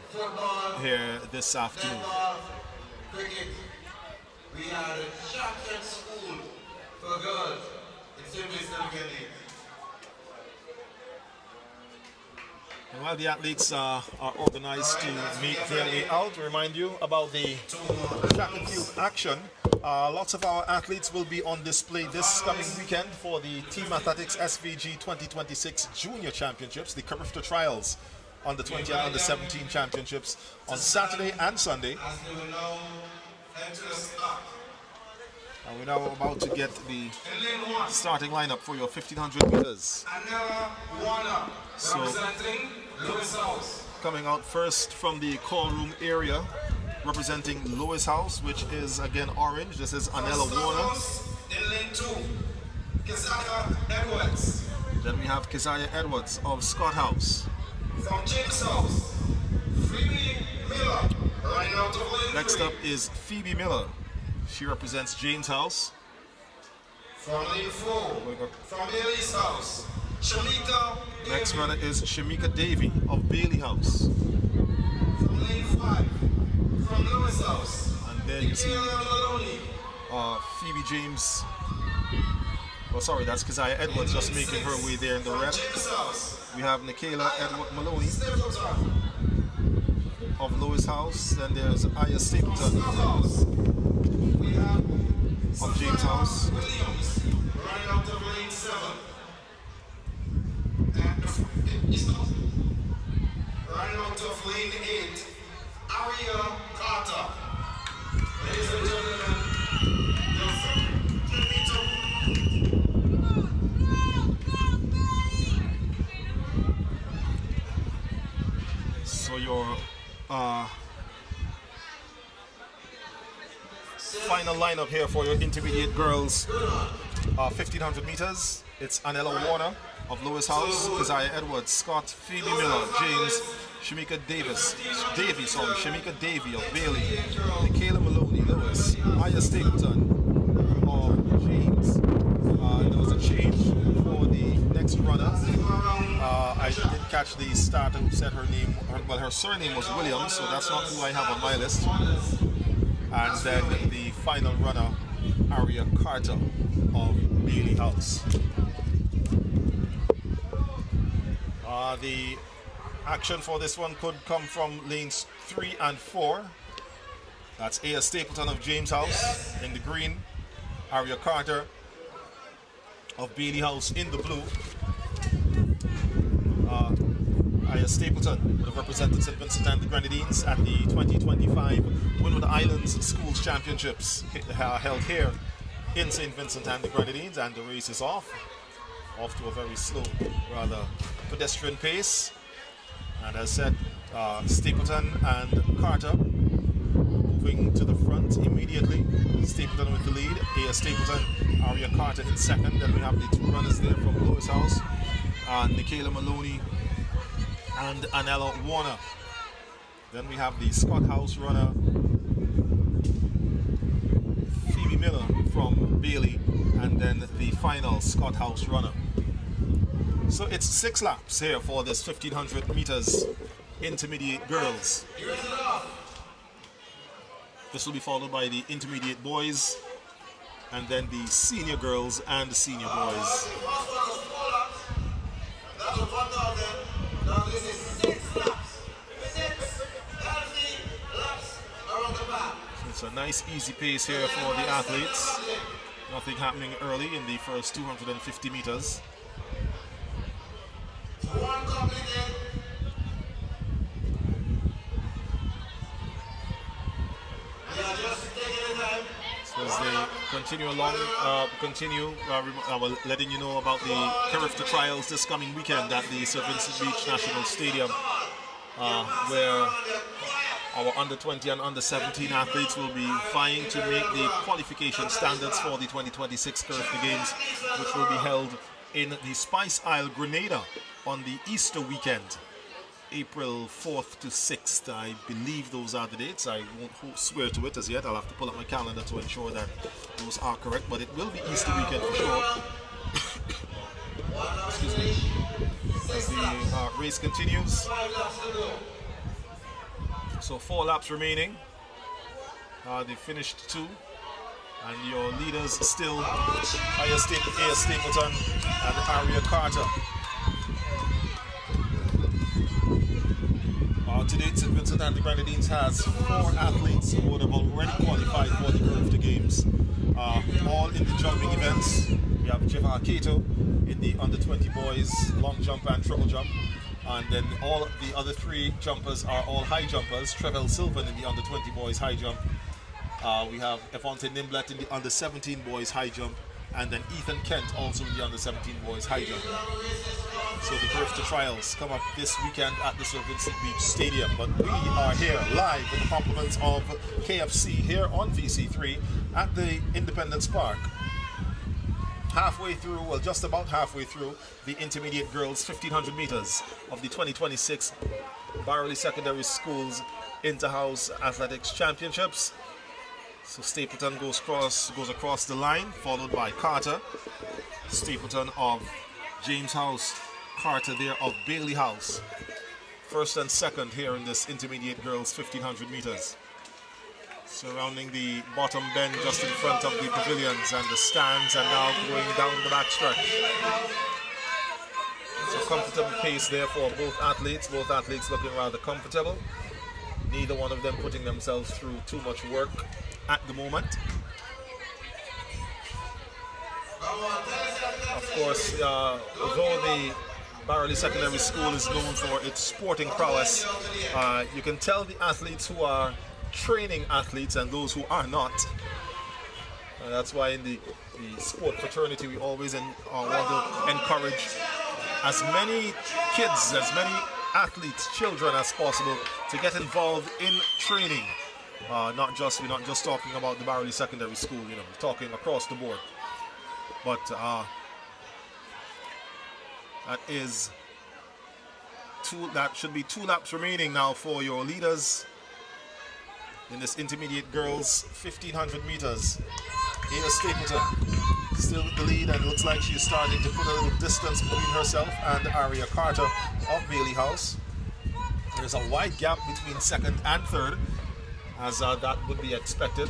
here this afternoon. We had a champion school for girls in St. Vincent. And while the athletes are organized to make their way out, to remind you about the track and field action. Lots of our athletes will be on display this coming weekend for the Team Athletics SVG 2026 Junior Championships, the 𝐶𝑰𝑚 Trials under 20 and under 17 championships on Saturday and Sunday. And we're now about to get the starting lineup for your 1500 meters. So, coming out first from the call room area, representing Lewis House, which is again orange. This is Anela Warner. Then we have Keziah Edwards of Scott House. From James House, Phoebe Miller, running out of lane. Next up is Phoebe Miller. She represents James House. From lane 4, from Bailey's House, Shamika. Next runner is Shamika Davey of Bailey House. From lane 5, from Lewis House. And there you see Phoebe James. Oh, sorry, that's Keziah Edwards just making her way there in the rep. We have Nicaila Edward Maloney of Lewis House. Then there's Aya Stapleton of James House. Running out of lane 7. Running out of lane 8, Aria Carter. Ladies and gentlemen, so your final lineup here for your intermediate girls 1500 meters. It's Anela Warner of Lewis House, Keziah Edwards, Scott, Phoebe Miller, James, Shamika Shamika Davey of Bailey, Nicaila Maloney, Lewis, Aya Stapleton of James. There was a change for the next runner. I didn't catch the starter who said her name, well, her surname was Williams, so that's not who I have on my list. And then the final runner, Aria Carter of Bailey House. The action for this one could come from lanes 3 and 4. That's Aya Stapleton of James House in the green, Aria Carter of Bailey House in the blue. Aya Stapleton would have represented St. Vincent and the Grenadines at the 2025 Windward Islands Schools Championships held here in St. Vincent and the Grenadines, and the race is off to a very slow, rather pedestrian pace. And as said, Stapleton and Carter moving to the front immediately. Stapleton with the lead, Aya Stapleton, Aria Carter in second. Then we have the two runners there from Lewis House, Nicaila Maloney and Anela Warner. Then we have the Scott House runner, Phoebe Miller from Bailey, and then the final Scott House runner. So it's 6 laps here for this 1500 meters intermediate girls. This will be followed by the intermediate boys, and then the senior girls and the senior boys. It's a nice easy pace here for the athletes. Nothing happening early in the first 250 meters. So as they continue along, letting you know about the 𝐶𝑰𝑚 Trials this coming weekend at the St. Vincent Beach National Stadium, where our under 20 and under 17 athletes will be vying to make the qualification standards for the 2026 𝐶𝑰𝑚 Games, which will be held in the Spice Isle, Grenada on the Easter weekend, April 4th to 6th. I believe those are the dates. I won't swear to it as yet. I'll have to pull up my calendar to ensure that those are correct, but it will be Easter weekend for sure. Excuse me. As the race continues. So 4 laps remaining. They finished 2. And your leaders still Aya Stapleton and Aria Carter. To date, St. Vincent and the Grenadines has 4 athletes who would have already qualified for the 𝐵𝑟𝑜𝑡 Games, all in the jumping events. We have 𝑗ivahar Keto in the under-20 boys long jump and triple jump, and then all the other 3 jumpers are all high jumpers. Trevel Sylvan in the under-20 boys high jump. We have 𝘊𝑒𝑖𝑛𝑡 Nimblett in the under-17 boys high jump, and then Ethan Kent also in the under-17 boys high jump. So the 𝐵𝑟𝑜𝑡 trials come up this weekend at the St. Vincent Beach Stadium. But we are here live with the compliments of KFC here on VC3 at the Independence Park. Halfway through, well, just about halfway through, the intermediate girls 1500 meters of the 2026 Barrouallie Secondary Schools Inter-House Athletics Championships. So Stapleton goes across the line, followed by Carter. Stapleton of James House, Carter there of Bailey House. First and second here in this intermediate girls 1500 meters. Surrounding the bottom bend just in front of the pavilions and the stands, and now going down the backstretch. So comfortable pace there for both athletes looking rather comfortable. Neither one of them putting themselves through too much work at the moment. Of course, although the Barrouallie Secondary School is known for its sporting prowess, you can tell the athletes who are training athletes and those who are not. That's why in the sport fraternity we always want to encourage as many kids, as many athletes, children as possible to get involved in training. We're not just talking about the Barrouallie Secondary School, we're talking across the board. But that should be 2 laps remaining now for your leaders in this intermediate girls 1500 meters. Ada Stapleton still with the lead, and looks like she's starting to put a little distance between herself and Aria Carter of Bailey House. There's a wide gap between second and third, as that would be expected.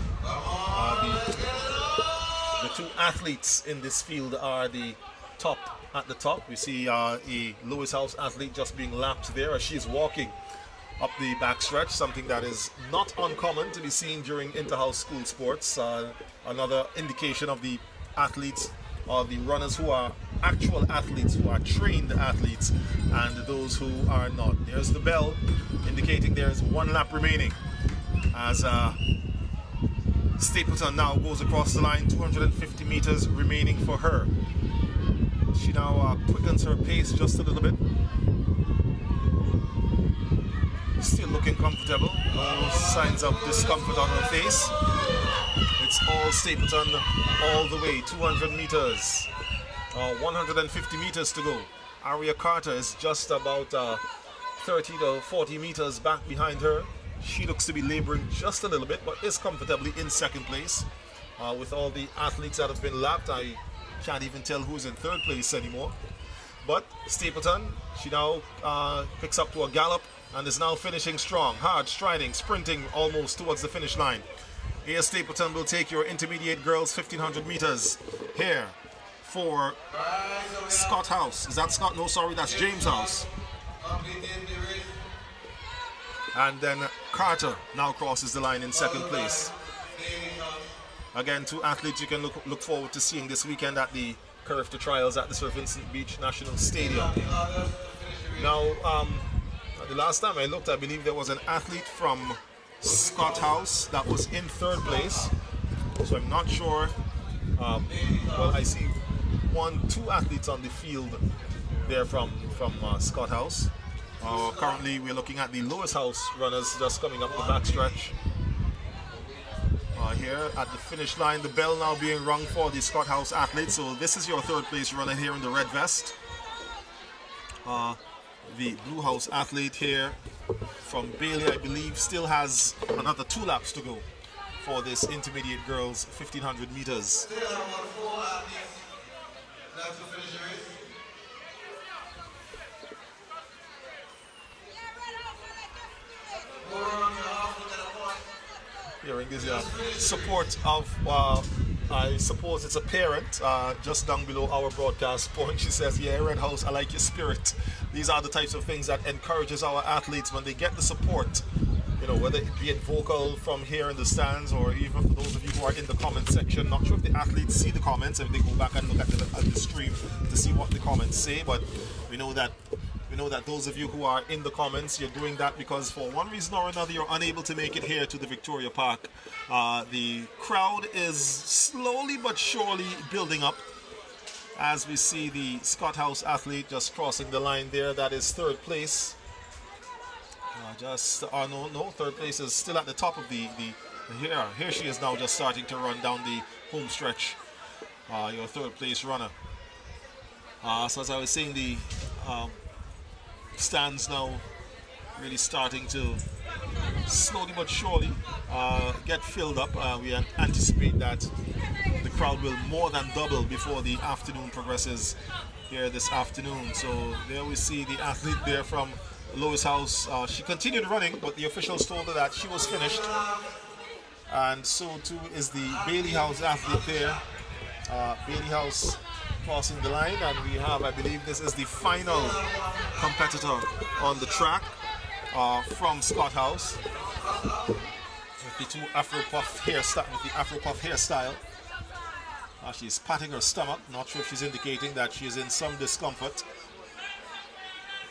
The 2 athletes in this field are at the top. We see a Lewis House athlete just being lapped there as she's walking up the backstretch, something that is not uncommon to be seen during inter-house school sports. Another indication of the athletes or the runners who are actual athletes, who are trained athletes, and those who are not. There's the bell indicating there is 1 lap remaining as Stapleton now goes across the line. 250 meters remaining for her. She now quickens her pace just a little bit. Still looking comfortable. No signs of discomfort on her face. It's all Stapleton all the way. 200 meters. 150 meters to go. Aria Carter is just about 30 to 40 meters back behind her. She looks to be laboring just a little bit, but is comfortably in second place. With all the athletes that have been lapped, I can't even tell who's in third place anymore. But Stapleton, she now picks up to a gallop and is now finishing strong, hard, striding, sprinting almost towards the finish line. Ada Stapleton will take your intermediate girls 1500 meters here for Scott House. Is that Scott? No, sorry, that's James House. And then Carter now crosses the line in second place. Again, 2 athletes you can look forward to seeing this weekend at the 𝐵𝑟𝑜𝑡 trials at the St. Vincent Beach National Stadium. Now, the last time I looked, I believe there was an athlete from Scott House that was in third place. So I'm not sure. Well, I see 2 athletes on the field there from Scott House. Currently, we're looking at the Lewis House runners just coming up the backstretch. Here at the finish line, the bell now being rung for the Scott House athletes. So this is your third place runner here in the red vest. The Blue House athlete here from Bailey, I believe, still has another 2 laps to go for this intermediate girls 1500 meters. Hearing this support of I suppose it's a parent just down below our broadcast point. She says, yeah, Red House, I like your spirit. These are the types of things that encourages our athletes when they get the support, you know, whether it be it vocal from here in the stands or even for those of you who are in the comment section. Not sure if the athletes see the comments, if they go back and look at the stream to see what the comments say, but we know that those of you who are in the comments, you're doing that because for one reason or another you're unable to make it here to the Victoria Park. The crowd is slowly but surely building up as we see the Scott House athlete just crossing the line there. That is third place. Third place is still at the top of the here she is now, just starting to run down the home stretch. Your third place runner. So as I was saying, the stands now really starting to slowly but surely get filled up. We anticipate that the crowd will more than double before the afternoon progresses here this afternoon. So there we see the athlete there from Lois House. She continued running, but the officials told her that she was finished, and so too is the Bailey House athlete there. Bailey House crossing the line, and we have, I believe this is the final competitor on the track from Scott House with the Afro puff hairstyle. She's patting her stomach, not sure if she's indicating that she is in some discomfort.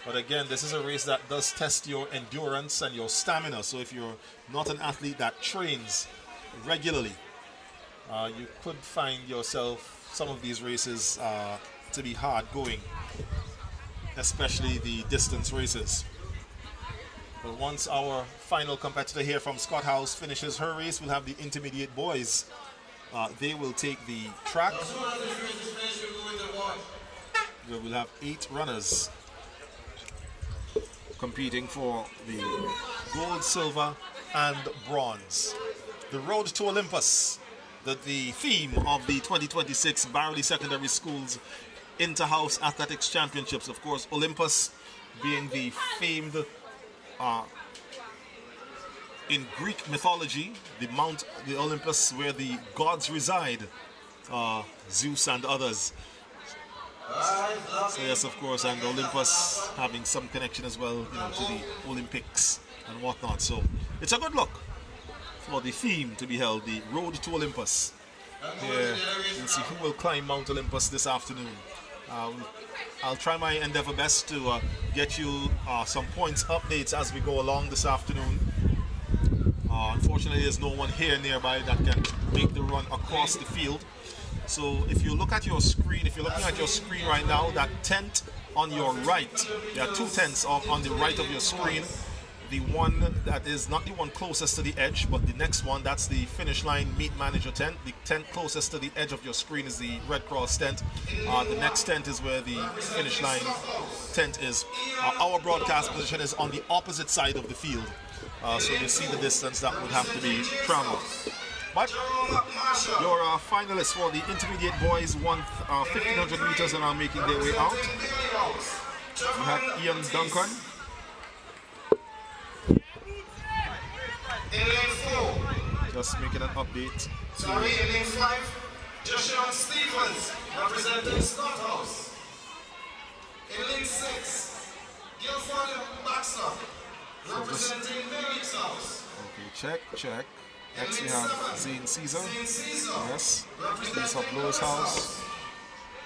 But again, this is a race that does test your endurance and your stamina. So if you're not an athlete that trains regularly, you could find yourself some of these races to be hard going, especially the distance races. But once our final competitor here from Scott House finishes her race, we'll have the intermediate boys. They will take the track, where we'll have 8 runners competing for the gold, silver, and bronze. The road to Olympus, the theme of the 2026 Barrouallie Secondary Schools Inter-House Athletics Championships. Of course, Olympus being the famed, in Greek mythology, the Olympus where the gods reside, Zeus and others. So yes, of course, and Olympus having some connection as well, you know, to the Olympics and whatnot. So it's a good look for the theme to be held, the road to Olympus. Here we'll see who will climb Mount Olympus this afternoon. I'll try my endeavor best to get you some points updates as we go along this afternoon. Unfortunately, there's no one here nearby that can make the run across the field. So if you look at your screen, if you're looking at your screen right now, that tent on your right, there are 2 tents on the right of your screen. The one that is not the one closest to the edge, but the next one, that's the finish line meet manager tent. The tent closest to the edge of your screen is the Red Cross tent. The next tent is where the finish line tent is. Our broadcast position is on the opposite side of the field. So you see the distance that would have to be traveled. But your finalists for the intermediate boys won 1,500 meters and are making their way out. We have Ian Duncan. In lane 4. Just making an update. Sorry, in lane 5, Joshua Stevens, representing Scott House. In lane 6, Guilford Baxter, representing Felix House. Okay, check. Next we have Zane Caesar. Yes, he's of Lois House.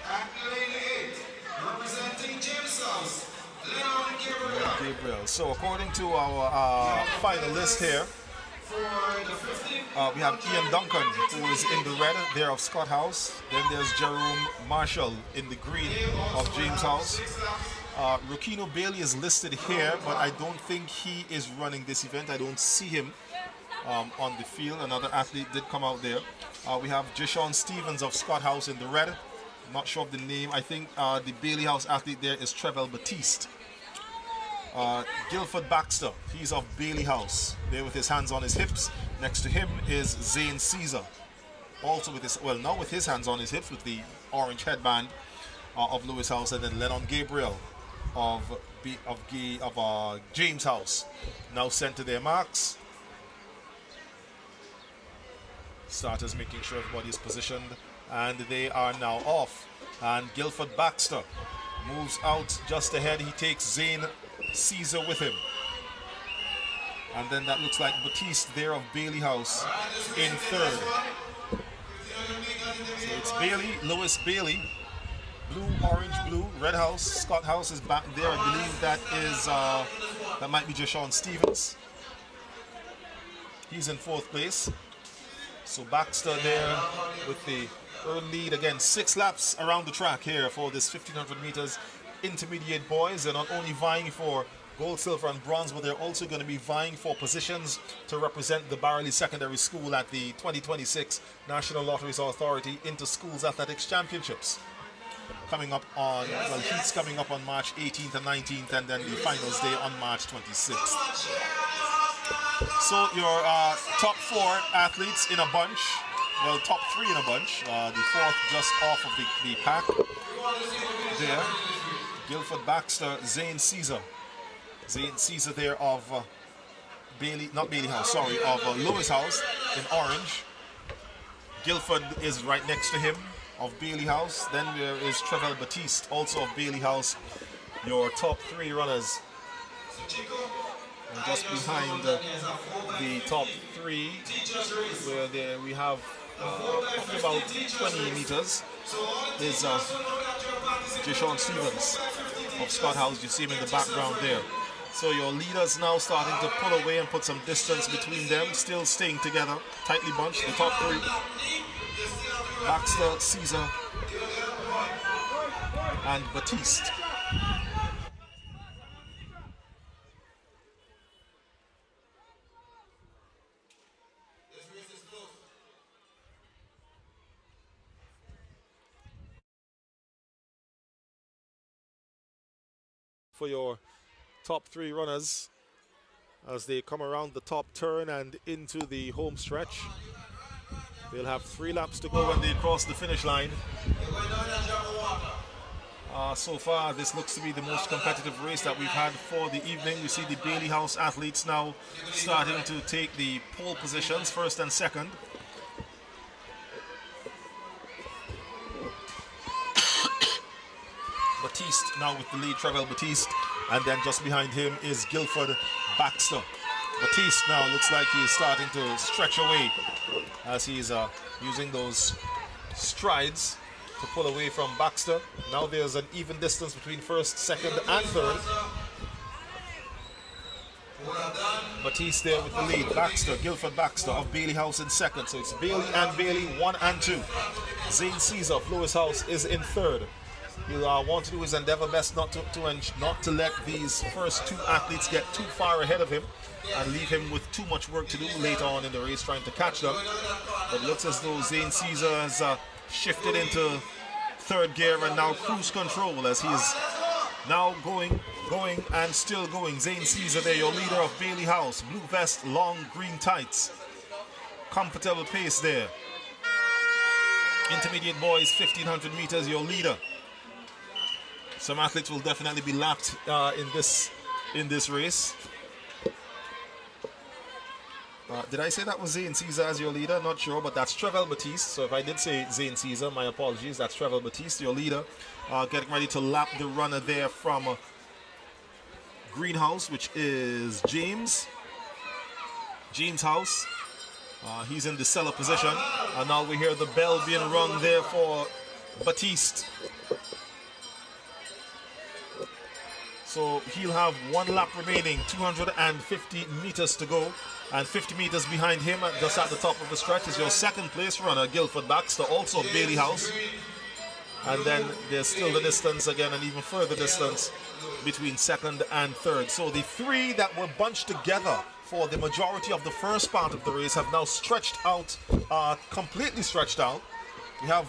At lane 8, representing James House, Leon Gabriel. So according to our final list here, we have Ian Duncan, who is in the red there of Scott House. Then there's Jerome Marshall in the green of James House. Rukino Bailey is listed here, but I don't think he is running this event. I don't see him on the field. Another athlete did come out there. We have Jishon Stevens of Scott House in the red. I'm not sure of the name. I think the Bailey House athlete there is Trevel Batiste. Guilford Baxter, he's of Bailey House, there with his hands on his hips. Next to him is Zane Caesar, also with his, well, now with his hands on his hips with the orange headband of Lewis House, and then Lennon Gabriel of James House, now sent to their marks. Starters making sure everybody is positioned, and they are now off. And 𝘰𝑟𝑟 moves out just ahead. He takes 𝐶𝘰𝑚𝑡 with him. And then that looks like Batiste there of Barrouallie House in third. So it's Lewis Bailey, blue, orange, blue, red house. Scott House is back there. I believe that is, that might be Jashawn Stevens. He's in fourth place. So Baxter there with the early lead. Again, 6 laps around the track here for this 1500 meters intermediate boys. They're not only vying for gold, silver, and bronze, but they're also going to be vying for positions to represent the Barrouallie Secondary School at the 2026 National Lotteries Authority Inter-Schools Athletics Championships. Coming up on, well, heats coming up on March 18th and 19th, and then the finals day on March 26th. So your top 4 athletes in a bunch, well, top 3 in a bunch, the 4th just off of the pack there. Guilford Baxter, 𝐶𝘰𝑚𝑡 there of Barrouallie House, sorry, of Lewis House in orange. Guilford is right next to him of Barrouallie House. Then there is Trevell Batiste, also of Barrouallie House. Your top 3 runners. And just behind the top 3, where there we have about 20 meters, is Jashawn Stevens of Scott House. You see him in the background there. So your leaders now starting to pull away and put some distance between them, still staying together, tightly bunched, the top 3. Baxter, 𝐶𝘰𝑚𝑡, and Batiste. For your top 3 runners as they come around the top turn and into the home stretch. They'll have 3 laps to go when they cross the finish line. So far, this looks to be the most competitive race that we've had for the evening. We see the Barrouallie House athletes now starting to take the pole positions, first and second. Batiste now with the lead, Trevell Batiste, and then just behind him is Guilford Baxter. Batiste now looks like he's starting to stretch away as he's using those strides to pull away from Baxter. Now there's an even distance between first, second, and third. Batiste there with the lead. Baxter, Guilford Baxter of Barrouallie House in second. So it's Barrouallie and Barrouallie, 1 and 2. 𝐶𝘰𝑚𝑡 of Lewis House is in third. He'll want to do his endeavor best not to let these first 2 athletes get too far ahead of him and leave him with too much work to do later on in the race trying to catch them. But it looks as though 𝐶𝘰𝑚𝑡 has shifted into third gear and now cruise control as he's now going and still going. 𝐶𝘰𝑚𝑡 there, your leader of Barrouallie House. Blue vest, long green tights. Comfortable pace there. Intermediate boys, 1500 meters, your leader. Some athletes will definitely be lapped in this race. Did I say that was 𝐶𝘰𝑚𝑡 as your leader? Not sure, but that's Trevell Batiste. So if I did say 𝐶𝘰𝑚𝑡, my apologies. That's Trevell Batiste, your leader. Getting ready to lap the runner there from Greenhouse, which is James House. He's in the cellar position. And now we hear the bell being rung there for Batiste. So he'll have 1 lap remaining, 250 meters to go. And 50 meters behind him, just at the top of the stretch, is your second place runner, Guilford Baxter, also of Barrouallie House. And then there's still the distance again, and even further distance between second and third. So the 3 that were bunched together for the majority of the first part of the race have now stretched out, completely stretched out. We have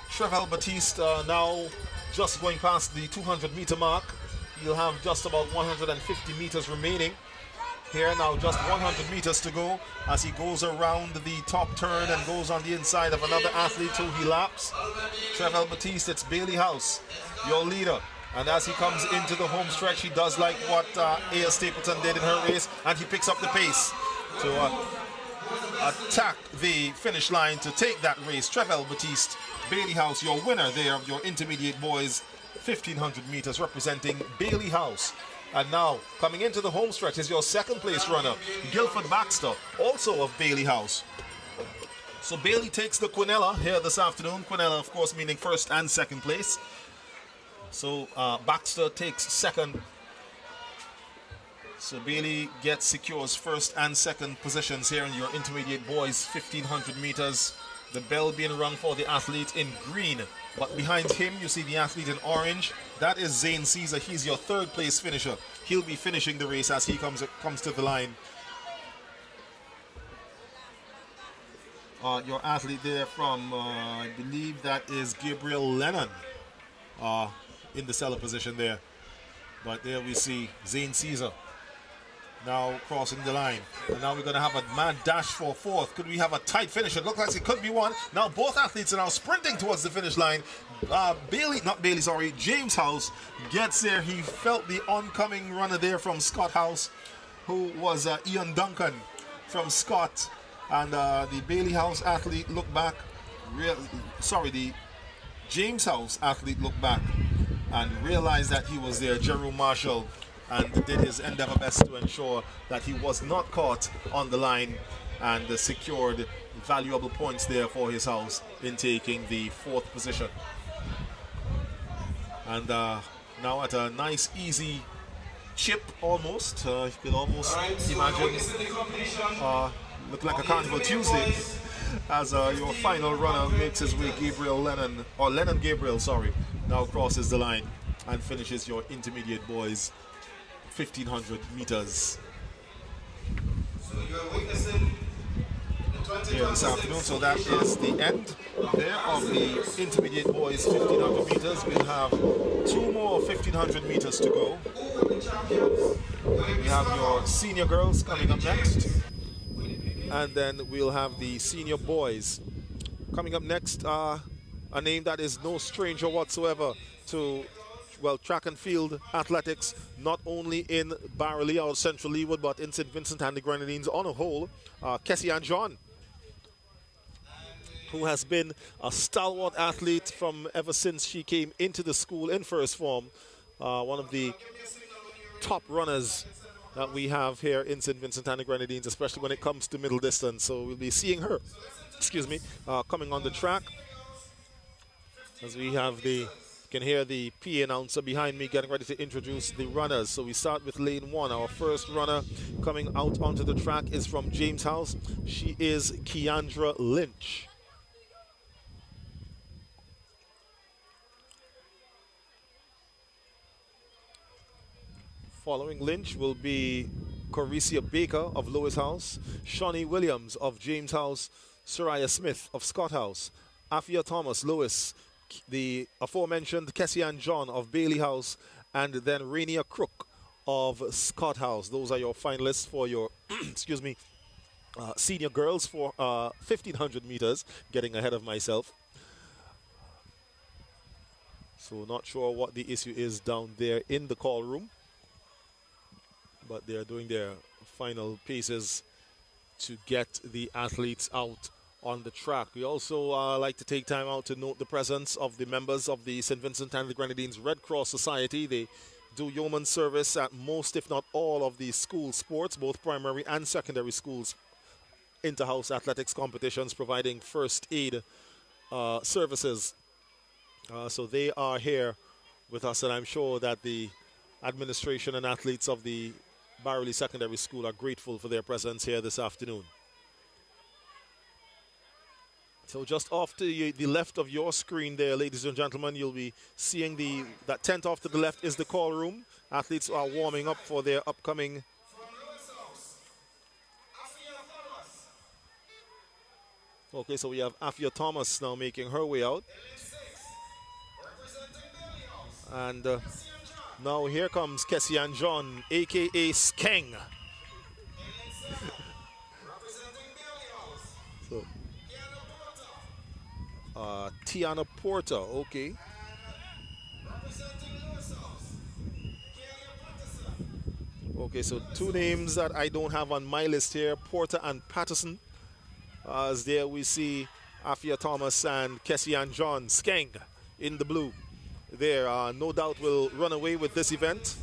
Trevell Batiste now just going past the 200-meter mark. He'll have just about 150 meters remaining. Here now, just 100 meters to go as he goes around the top turn and goes on the inside of another athlete who he laps. Trevell Batiste, it's Barrouallie House, your leader. And as he comes into the home stretch, he does like what A.S. Stapleton did in her race, and he picks up the pace. So attack the finish line to take that race. 𝘱𝑒𝑣𝑒𝑙-Baptiste, Bailey House, your winner there of your intermediate boys 1500 meters, representing Bailey House. And now, coming into the home stretch is your second place runner, Guilford Baxter, also of Bailey House. So Bailey takes the quinella here this afternoon. Quinella, of course, meaning first and second place. So Baxter takes second. So Bailey secures first and second positions here in your intermediate boys 1500 meters. The bell being rung for the athlete in green. But behind him, you see the athlete in orange. That is Zane Caesar. He's your third place finisher. He'll be finishing the race as he comes to the line. Your athlete there from, I believe that is Gabriel Lennon in the cellar position there. But there we see Zane Caesar now crossing the line. And now we're going to have a mad dash for fourth. Could we have a tight finish? It looks like it could be one. Now both athletes are now sprinting towards the finish line. James House gets there. He felt the oncoming runner there from Scott House, who was Ian Duncan from Scott. And the Bailey House athlete looked back. The James House athlete looked back and realized that he was there, Jerome Marshall, and did his endeavor best to ensure that he was not caught on the line, and secured valuable points there for his house in taking the fourth position. And now at a nice easy chip almost, you can almost imagine look like a Carnival Tuesday as your final runner makes his way. Lennon Gabriel, now crosses the line and finishes your intermediate boys 1500 meters here this afternoon. So that is the end there of the intermediate boys 1500 meters. We'll have two more 1500 meters to go. We have your senior girls coming up next, and then we'll have the senior boys coming up next. A name that is no stranger whatsoever to, well, track and field athletics, not only in Barrouallie or Central Leeward, but in St. Vincent and the Grenadines on a whole. 𝑘𝑒𝑠𝑖-Ann John, who has been a stalwart athlete from ever since she came into the school in first form. One of the top runners that we have here in St. Vincent and the Grenadines, especially when it comes to middle distance. So we'll be seeing her, coming on the track. As we have you can hear the PA announcer behind me getting ready to introduce the runners. So we start with lane one. Our first runner coming out onto the track is from James House. She is Keandra Lynch. Following Lynch will be Corecia Baker of Lewis House, Shawnee Williams of James House, Soraya Smith of Scott House, Afia Thomas Lewis, the aforementioned 𝑘𝑒𝑠𝑖-Ann John of Bailey House, and then Rainier Crook of Scott House. Those are your finalists for your senior girls for 1500 meters. Getting ahead of myself. So not sure what the issue is down there in the call room, but they're doing their final paces to get the athletes out on the track. We also like to take time out to note the presence of the members of the St. Vincent and the Grenadines Red Cross Society. They do yeoman service at most, if not all, of the school sports, both primary and secondary schools, inter-house athletics competitions, providing first aid services. So they are here with us, and I'm sure that the administration and athletes of the Barrouallie Secondary School are grateful for their presence here this afternoon. So just off to the left of your screen there, ladies and gentlemen, you'll be seeing that tent off to the left is the call room. Athletes are warming up for their upcoming Okay, so we have Afia Thomas now making her way out. And now here comes 𝑘𝑒𝑠𝑖-Ann John, a.k.a. Skeng. So, Tiana Porter, okay. Okay, so two names that I don't have on my list here, Porter and Patterson. As there we see Afia Thomas and Kessian John Skeng in the blue. There, no doubt will run away with this event.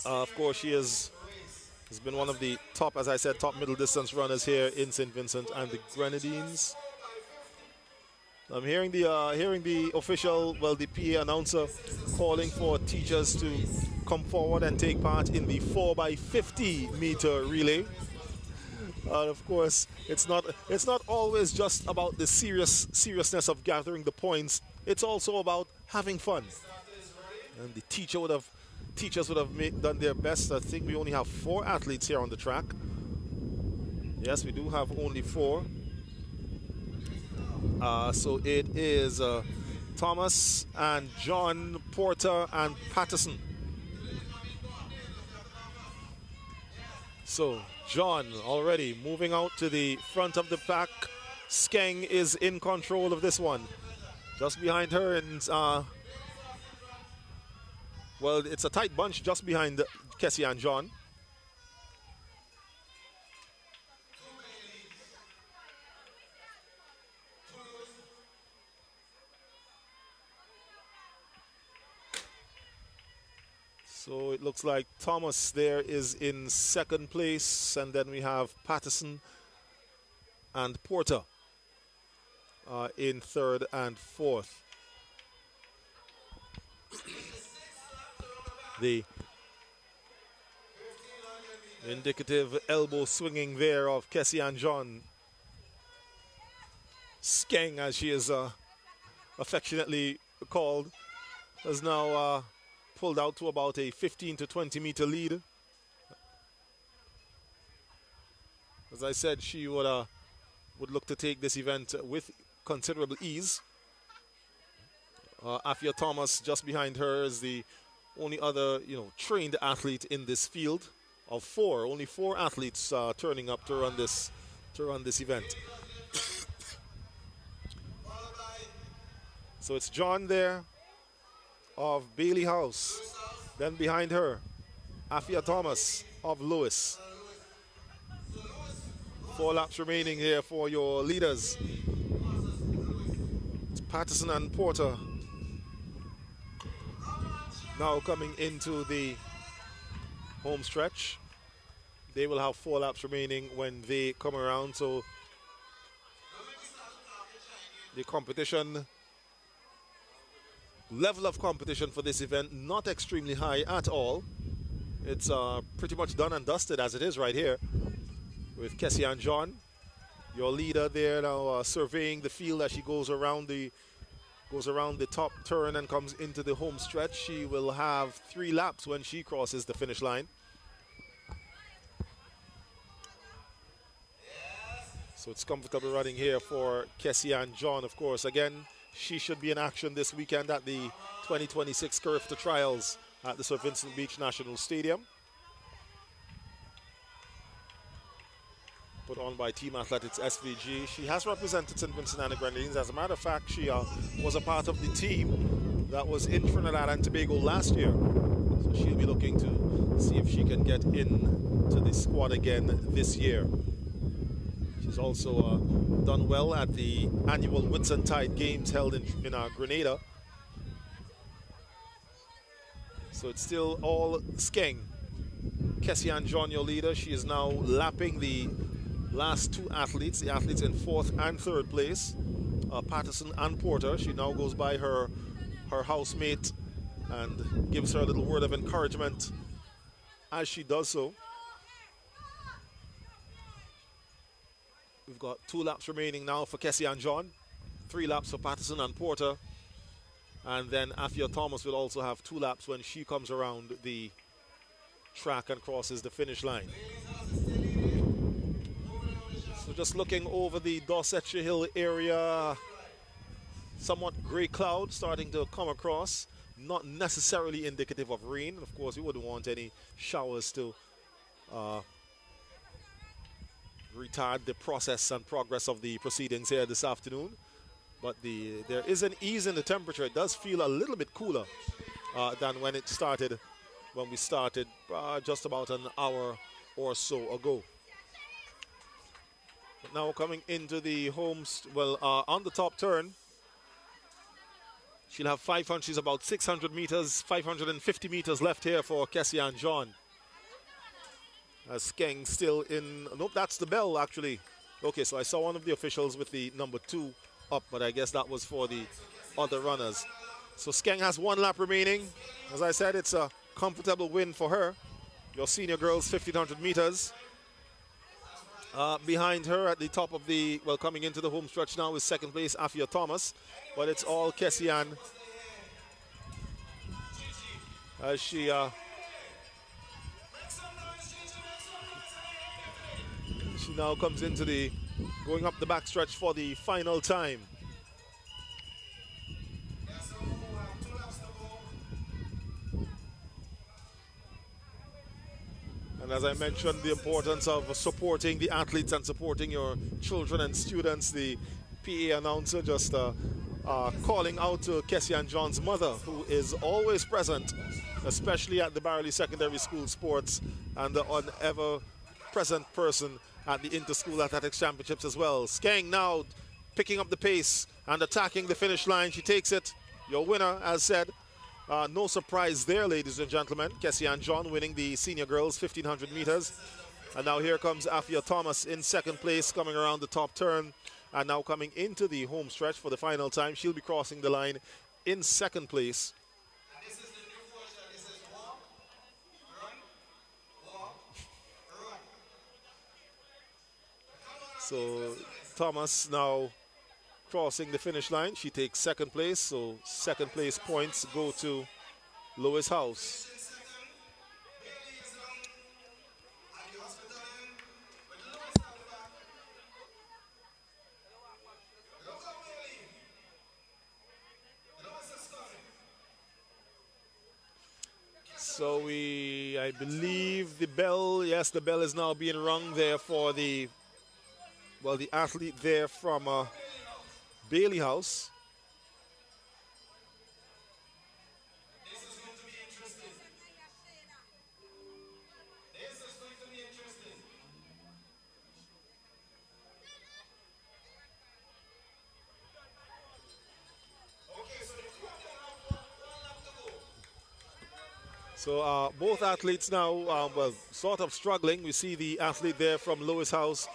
Of course, she has been one of the top, as I said, top middle distance runners here in St. Vincent and the Grenadines. I'm hearing the official, well, the PA announcer calling for teachers to come forward and take part in the 4x50 meter relay. And of course, it's not always just about the seriousness of gathering the points. It's also about having fun. And the teachers would have done their best. I think we only have 4 athletes here on the track. Yes, we do have only 4. So it is Thomas and John, Porter and Patterson. So John already moving out to the front of the pack. Skeng is in control of this one. Just behind her, and well, it's a tight bunch just behind Kessie and John. So it looks like Thomas there is in second place, and then we have Patterson and Porter in third and fourth. The indicative elbow swinging there of Kessie and John. Skeng, as she is affectionately called, has now pulled out to about a 15 to 20 meter lead. As I said, she would look to take this event with considerable ease. Afia Thomas just behind her is the only other, trained athlete in this field of 4. Only 4 athletes turning up to run this event. So it's John there of Bailey House. Then behind her, Afia Thomas of Lewis. 4 laps remaining here for your leaders. It's Patterson and Porter now coming into the home stretch. They will have 4 laps remaining when they come around. So the competition, level of competition for this event, not extremely high at all. It's pretty much done and dusted as it is right here with Kessie and John, your leader there now surveying the field as she goes around the top turn and comes into the home stretch. She will have 3 laps when she crosses the finish line. So it's comfortable running here for Kessie and John, of course. Again, she should be in action this weekend at the 2026 𝐶𝑰𝑑𝑝𝘺 Trials at the St. Vincent Beach National Stadium. Put on by Team Athletics SVG. She has represented St. Vincent and the Grenadines. As a matter of fact, she was a part of the team that was in Trinidad and Tobago last year. So she'll be looking to see if she can get into the squad again this year. She's also done well at the annual Whitsuntide Games held in Grenada. So it's still all Skeng. Kessie and John, your leader. She is now lapping the last 2 athletes, the athletes in 4th and 3rd place, Patterson and Porter. She now goes by her housemate and gives her a little word of encouragement as she does so. We've got 2 laps remaining now for Kessie and John, 3 laps for Patterson and Porter, and then Afia Thomas will also have 2 laps when she comes around the track and crosses the finish line. So just looking over the Dorsetshire Hill area, somewhat grey cloud starting to come across, not necessarily indicative of rain. Of course, we wouldn't want any showers to retard the process and progress of the proceedings here this afternoon. But there is an ease in the temperature. It does feel a little bit cooler than when we started just about an hour or so ago. Now coming into the on the top turn, she'll have 500. She's about 600 meters, 550 meters left here for Kessian John. Skeng still in. Nope, that's the bell actually. Okay, so I saw one of the officials with the number 2 up, but I guess that was for the other runners. So Skeng has 1 lap remaining. As I said, it's a comfortable win for her. Your senior girls, 1,500 meters. Behind her at the top of the, coming into the home stretch now is second place, Afia Thomas. But it's all Kessian as she now comes into the, going up the backstretch for the final time. And as I mentioned, the importance of supporting the athletes and supporting your children and students, the PA announcer just calling out to Kessian John's mother, who is always present, especially at the Barrouallie Secondary School Sports, and an ever-present person at the Inter-School Athletics Championships as well. Skeng now picking up the pace and attacking the finish line. She takes it. Your winner, as said, no surprise there, ladies and gentlemen. Kessian John winning the senior girls 1,500 meters. And now here comes Afia Thomas in second place, coming around the top turn. And now coming into the home stretch for the final time. She'll be crossing the line in second place. So Thomas now crossing the finish line. She takes second place, so second place points go to Lois House. So I believe the bell, yes, the bell is now being rung there for the athlete there from Bailey House. So both athletes now, sort of struggling. We see the athlete there from Lois House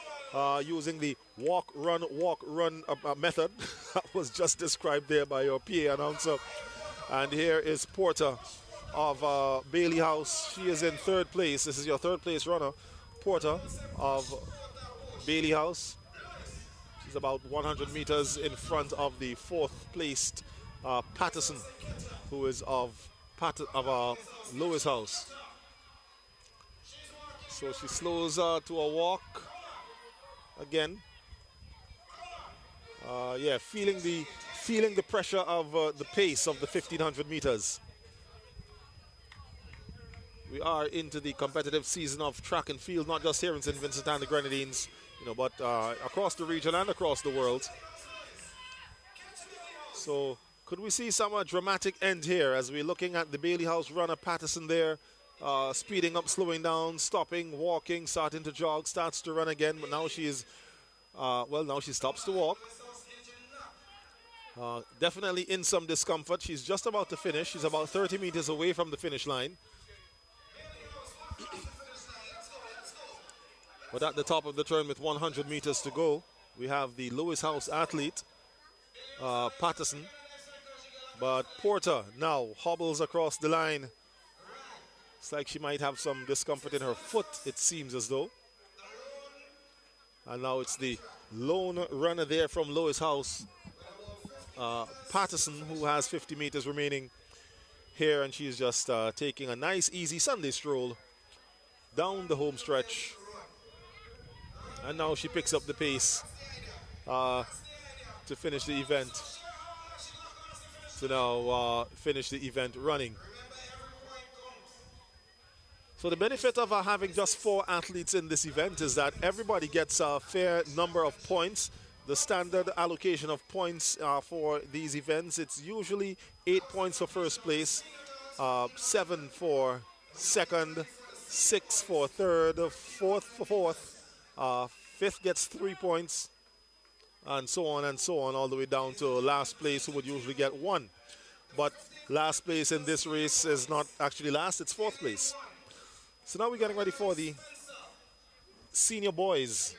using the walk, run method that was just described there by your PA announcer. And here is Porter of Bailey House. She is in third place. This is your third place runner, Porter of Bailey House. She's about 100 meters in front of the fourth placed Patterson, who is of Lois House. So she slows to a walk again. Feeling the pressure of the pace of the 1,500 meters. We are into the competitive season of track and field, not just here in St. Vincent and the Grenadines, but across the region and across the world. So could we see some dramatic end here as we're looking at the Bailey House runner Patterson there, speeding up, slowing down, stopping, walking, starting to jog, starts to run again, but now she is, now she stops to walk. Definitely in some discomfort. She's just about to finish. She's about 30 meters away from the finish line. But at the top of the turn with 100 meters to go, we have the Lois House athlete, Patterson. But Porter now hobbles across the line. It's like she might have some discomfort in her foot, it seems as though. And now it's the lone runner there from Lois House, Patterson, who has 50 meters remaining here, and she's just taking a nice, easy Sunday stroll down the home stretch. And now she picks up the pace to finish the event. To now finish the event running. So the benefit of having just 4 athletes in this event is that everybody gets a fair number of points. The standard allocation of points for these events, it's usually 8 points for first place, 7 for second, 6 for third, 4th for fourth, Fifth gets 3 points, and so on, all the way down to last place, who would usually get 1. But last place in this race is not actually last, it's 4th place. So now we're getting ready for the senior boys.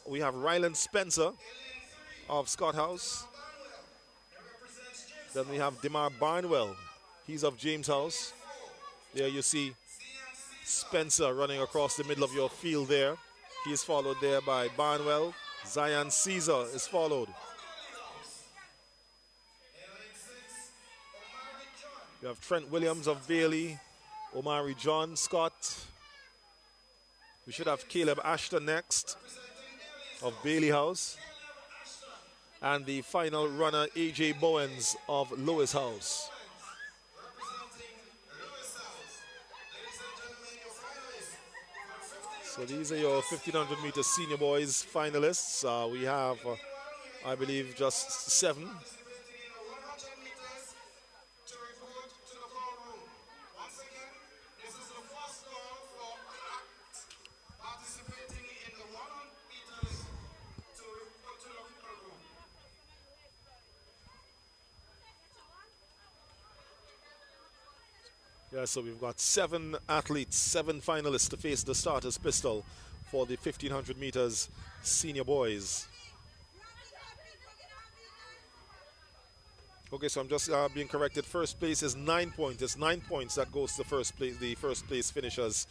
We have Ryland Spencer of Scott House. Then we have Demar Barnwell. He's of James House. There you see Spencer running across the middle of your field there. He is followed there by Barnwell. Zion Caesar is followed. You have Trent Williams of Bailey, Omari John Scott. We should have Caleb Ashton next of Bailey House. And the final runner, A.J. Bowens of Lewis House. So these are your 1500 meter senior boys finalists. We have, I believe, just 7. Yeah, so we've got 7 athletes, 7 finalists to face the starter's pistol for the 1500 meters senior boys. Okay, so I'm just being corrected. First place is 9 points. It's 9 points that goes to first place, the first place finishers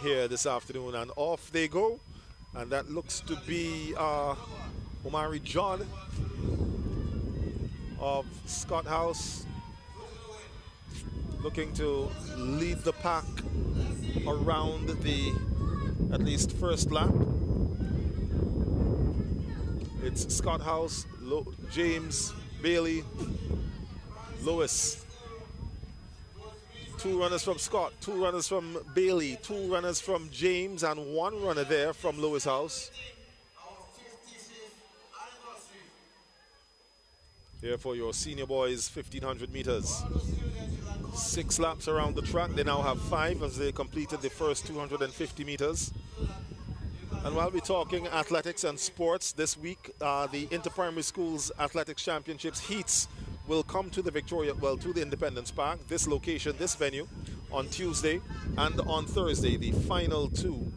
here this afternoon. And off they go. And that looks to be Omari John of Scott House, looking to lead the pack around the at least first lap. It's Scott House, James, Bailey, Lewis. 2 runners from Scott, 2 runners from Bailey, 2 runners from James, and 1 runner there from Lewis House. Here for your senior boys 1500 meters. 6 laps around the track. They now have 5 as they completed the first 250 meters. And while we're talking athletics and sports, this week the Inter-Primary Schools Athletics Championships heats will come to the to the Independence Park, this location, this venue, on Tuesday and on Thursday, the final 2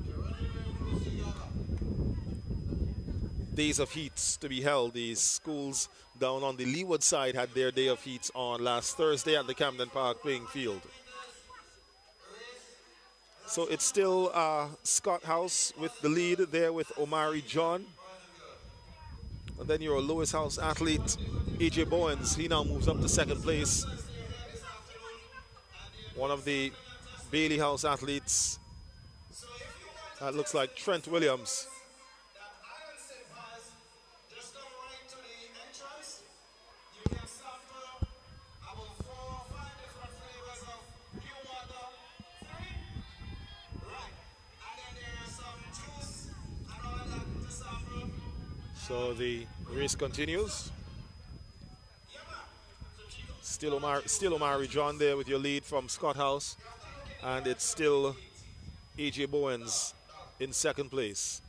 days of heats to be held. The schools down on the Leeward side had their day of heats on last Thursday at the Camden Park playing field. So it's still Scott House with the lead there with Omari John. And then your Lewis House athlete, A.J. Bowens, he now moves up to 2nd place. One of the Bailey House athletes, that looks like Trent Williams. So the race continues. Still Omari John there with your lead from Scott House. And it's still A.J. Bowens in 2nd place.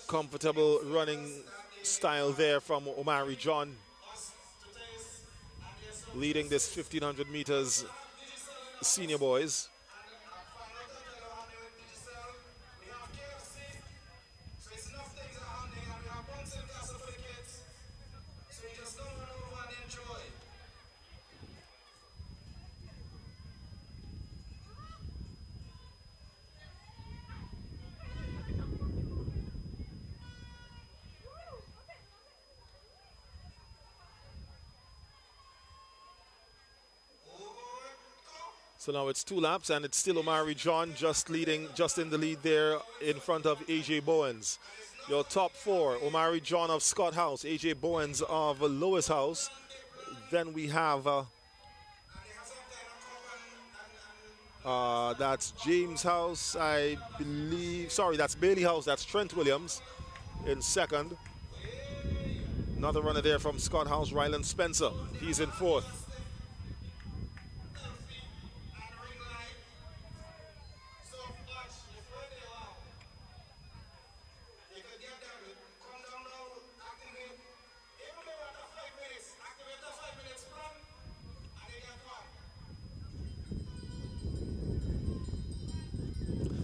Comfortable running style there from Omari John, leading this 1500 meters senior boys. So now it's 2 laps, and it's still Omari John just in the lead there in front of A.J. Bowens. Your top 4, Omari John of Scott House, A.J. Bowens of Lewis House. Then we have that's James House, I believe. Sorry, that's Bailey House. That's Trent Williams in second. Another runner there from Scott House, Ryland Spencer. He's in fourth.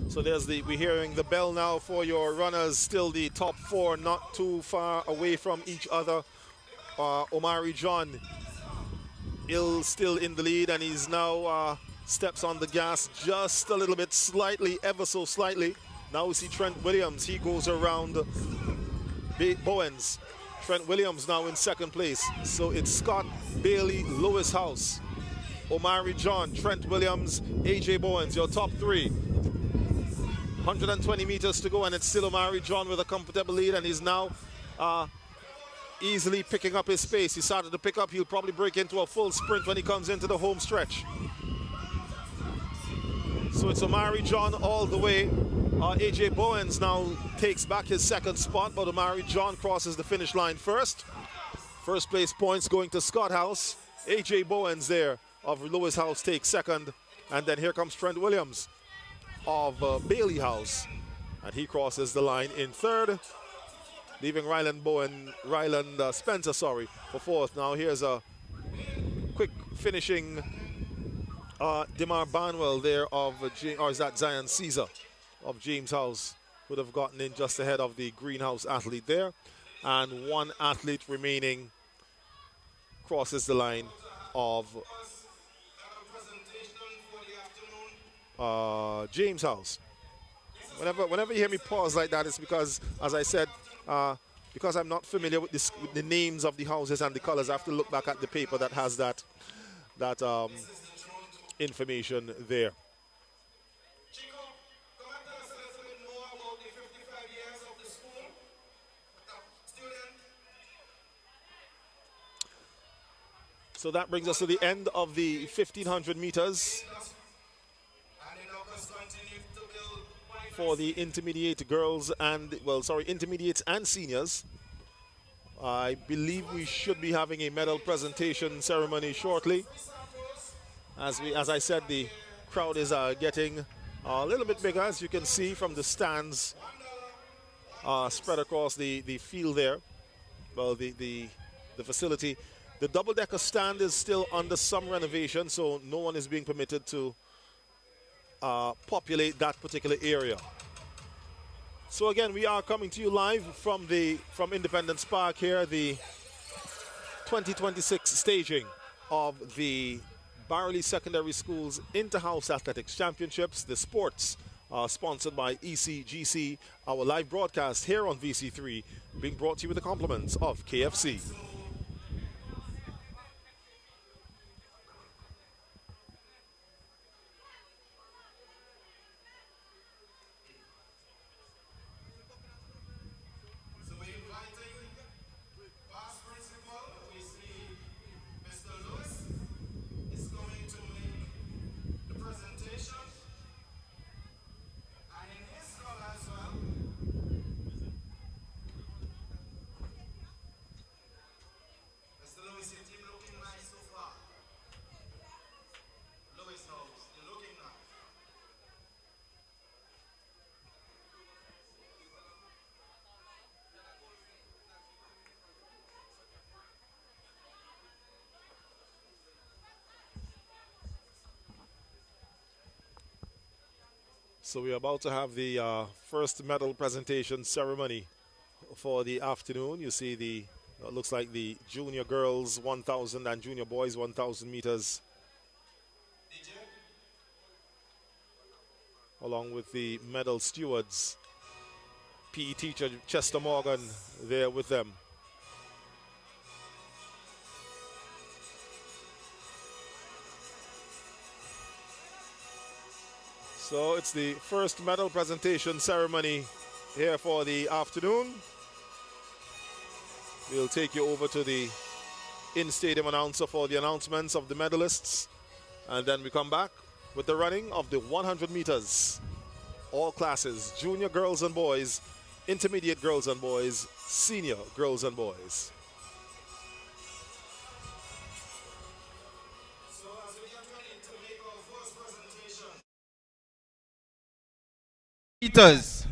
So we're hearing the bell now for your runners. Still the top four, not too far away from each other. Omari John still in the lead, and he's now steps on the gas just a little bit, slightly, ever so slightly. Now we see Trent Williams. He goes around Bowens. Trent Williams now in second place. So it's Scott, Bailey, Lewis House, Omari John, Trent Williams, AJ Bowens, your top three. 120 meters to go, and it's still Omari John with a comfortable lead, and he's now easily picking up his pace. He started to pick up. He'll probably break into a full sprint when he comes into the home stretch. So it's Omari John all the way. AJ Bowens now takes back his second spot, but Omari John crosses the finish line first. First place points going to Scott House. AJ Bowens there of Lewis House takes second, and then here comes Trent Williams of Bailey House, and he crosses the line in third, leaving Ryland Spencer, for fourth. Now here's a quick finishing Demar Barnwell there of, or is that Zion Caesar of James House, would have gotten in just ahead of the greenhouse athlete there, and one athlete remaining crosses the line of James House. Whenever you hear me pause like that, it's because, as I said, because I'm not familiar with the names of the houses and the colors. I have to look back at the paper that has that information there. So that brings us to the end of the 1500 meters. For the intermediate girls and, intermediates and seniors. I believe we should be having a medal presentation ceremony shortly. As I said, the crowd is getting a little bit bigger, as you can see from the stands spread across the field there. Well, the facility. The double-decker stand is still under some renovation, so no one is being permitted to populate that particular area. So again, we are coming to you live from Independence Park here, the 2026 staging of the Barrouallie Secondary Schools Inter-House Athletics Championships. The sports are sponsored by ECGC. Our live broadcast here on VC3 being brought to you with the compliments of KFC. So we're about to have the first medal presentation ceremony for the afternoon. You see the, looks like the junior girls 1,000 and junior boys 1,000 meters. Along with the medal stewards, PE teacher Chester Morgan there with them. So it's the first medal presentation ceremony here for the afternoon. We'll take you over to the in-stadium announcer for the announcements of the medalists. And then we come back with the running of the 100 meters. All classes, junior girls and boys, intermediate girls and boys, senior girls and boys. Meters.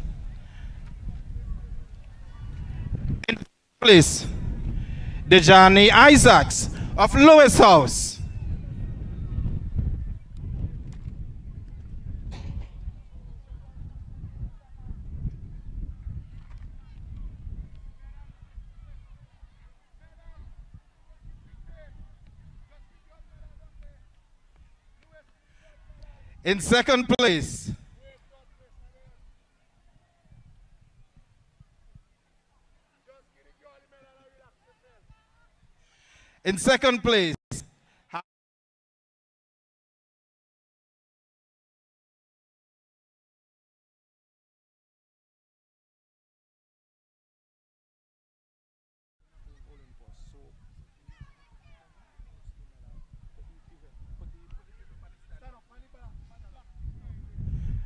In place, Dejani Isaacs of Lewis House. In second place,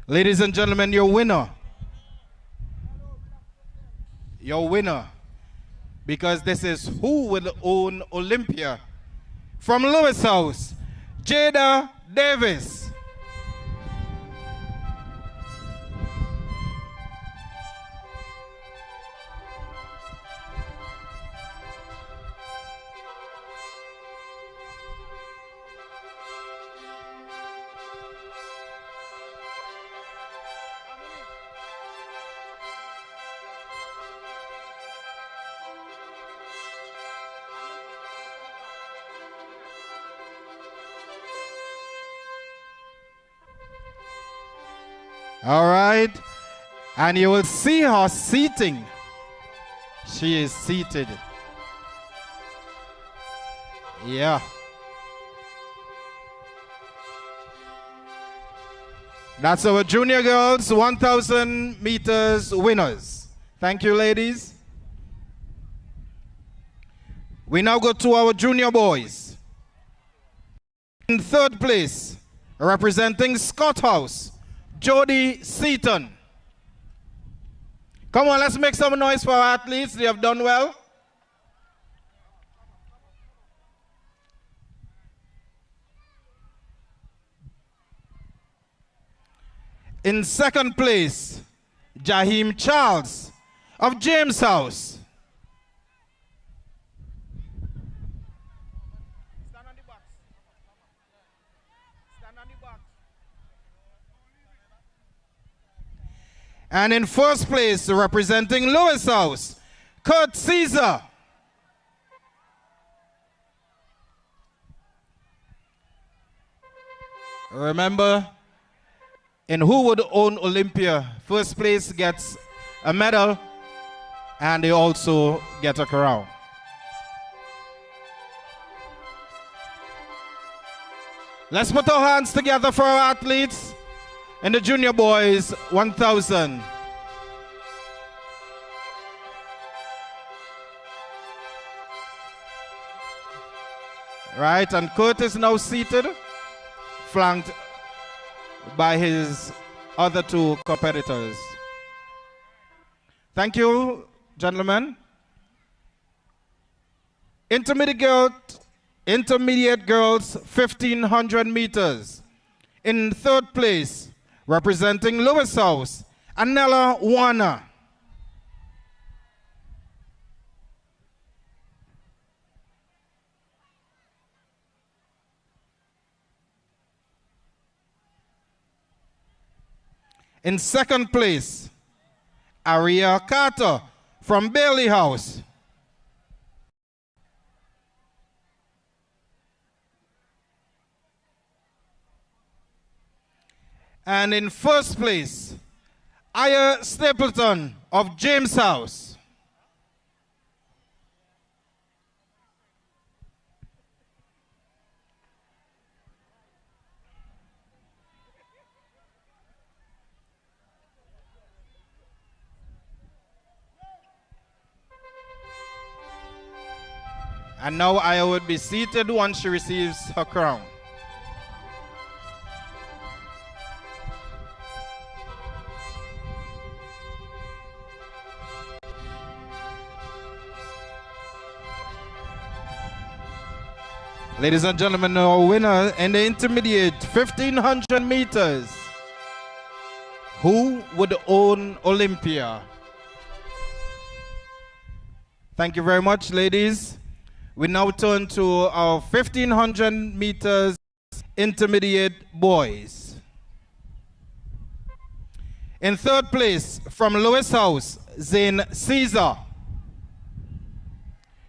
ladies and gentlemen, your winner. Your winner. Because this is who will own Olympia. From Lewis House, Jada Davis. All right. And you will see her seating. She is seated. Yeah. That's our junior girls 1,000 meters winners. Thank you, ladies. We now go to our junior boys. In third place, representing Scott House, Jody Seaton. Come on, let's make some noise for our athletes. They have done well. In second place, Jaheim Charles of James House. And in first place, representing Lewis House, Kurt Caesar. Remember, in who would own Olympia, first place gets a medal and they also get a crown. Let's put our hands together for our athletes. And the junior boys, 1,000. Right, and Kurt is now seated, flanked by his other two competitors. Thank you, gentlemen. Intermediate girls, 1,500 meters. In third place, representing Lewis House, Anella Warner. In second place, Aria Carter from Bailey House. And in first place, Aya Stapleton of James House. And now I would be seated once she receives her crown. Ladies and gentlemen, our winner in the intermediate 1500 meters. Who would own Olympia? Thank you very much, ladies. We now turn to our 1500 meters intermediate boys. In third place, from Lewis House, Zane Caesar.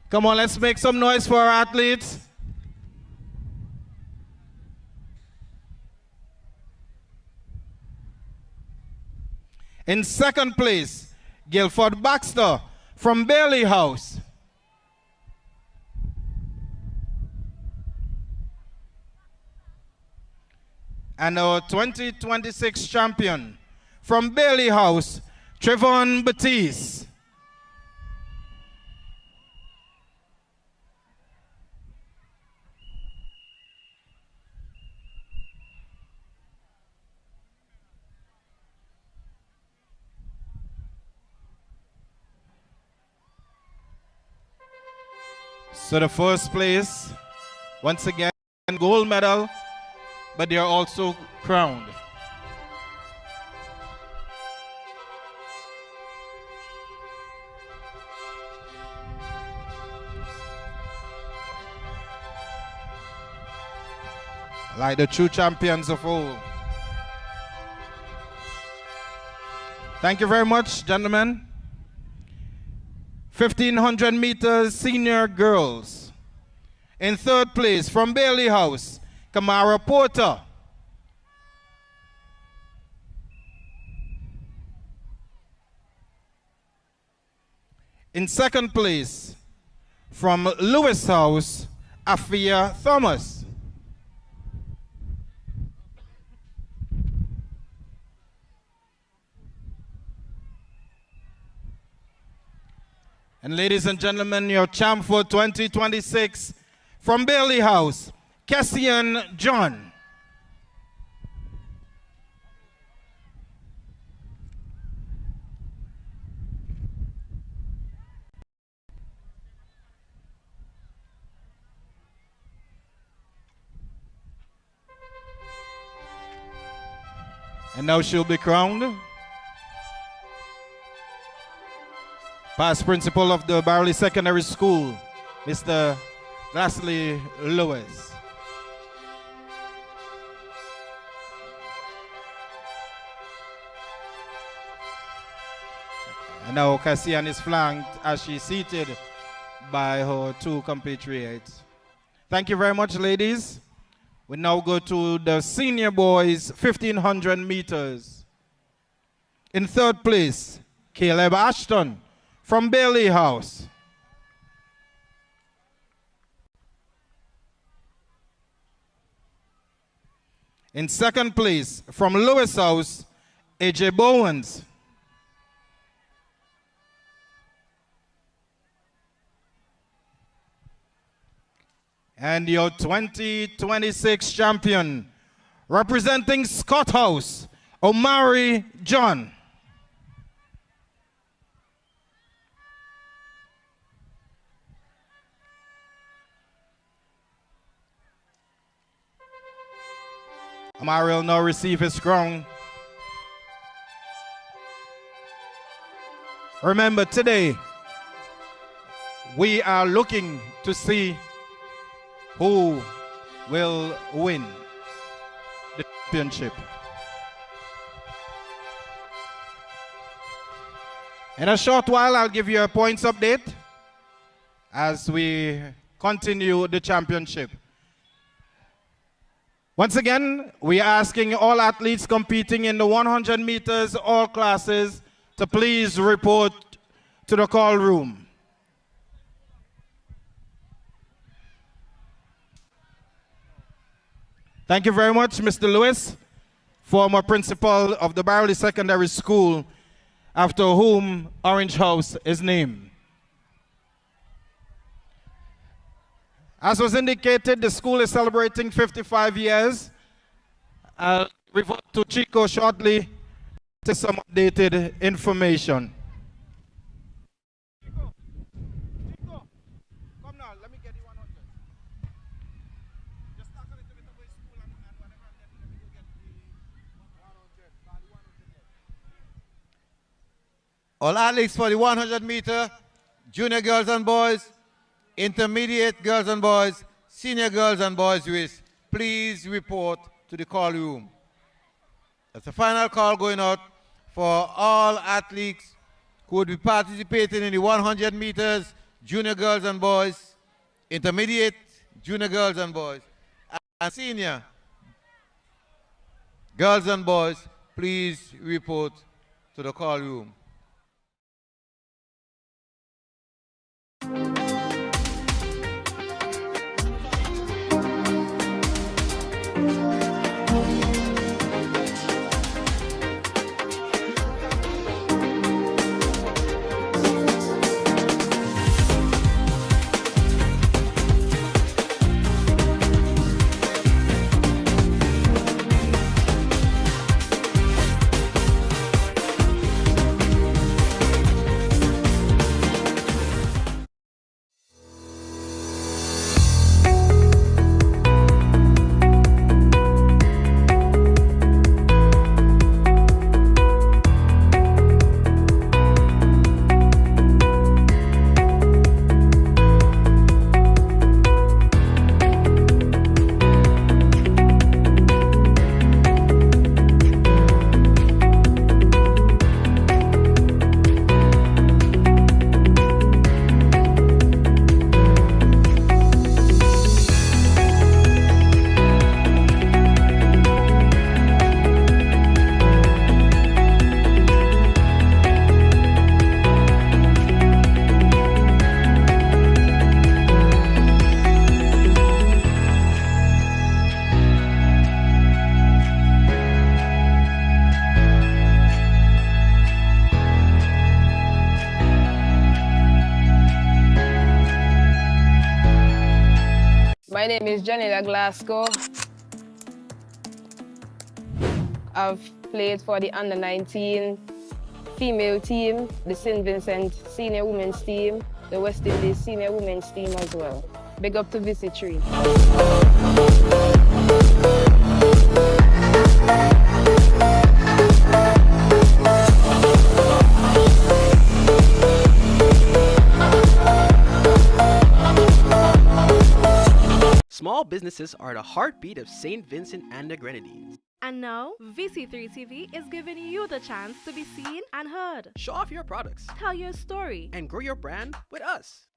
Come on, let's make some noise for our athletes. In second place, Guilford Baxter from Barrouallie House. And our 2026 champion from Barrouallie House, Trevon Batiste. So the first place, once again, gold medal, but they are also crowned. Like the true champions of old. Thank you very much, gentlemen. 1500 meters senior girls. In third place, from Barrouallie House, Kamara Porter. In second place, from Lewis House, Afia Thomas. And ladies and gentlemen, your champ for 2026 from Barrouallie House, Cassian John. And now she'll be crowned. Past principal of the Barrouallie Secondary School, Mr. Leslie Lewis. And now Cassian is flanked as she's seated by her two compatriots. Thank you very much, ladies. We now go to the senior boys, 1500 meters. In third place, Caleb Ashton from Barrouallie House. In second place, from Lewis House, AJ Bowens. And your 2026 champion, representing Scott House, Omari John. Omari will now receive his crown. Remember, today, we are looking to see who will win the championship. In a short while, I'll give you a points update as we continue the championship. Once again, we are asking all athletes competing in the 100 meters, all classes, to please report to the call room. Thank you very much, Mr. Lewis, former principal of the Barrouallie Secondary School, after whom Orange House is named. As was indicated, the school is celebrating 55 years. I'll revert to Chico shortly to some updated information. Chico, come now, let me get you 100. Just talk a little bit about school and whatever, and then let me go get the 100. All athletes for the 100 meter, junior girls and boys, intermediate girls and boys, senior girls and boys race, please report to the call room. That's a final call going out for all athletes who would be participating in the 100 meters, junior girls and boys, intermediate junior girls and boys, and senior girls and boys, please report to the call room. My name is Janila Glasgow. I've played for the under-19 female team, the St. Vincent senior women's team, the West Indies senior women's team as well. Big up to VC3. Small businesses are the heartbeat of St. Vincent and the Grenadines. And now, VC3 TV is giving you the chance to be seen and heard. Show off your products. Tell your story. And grow your brand with us.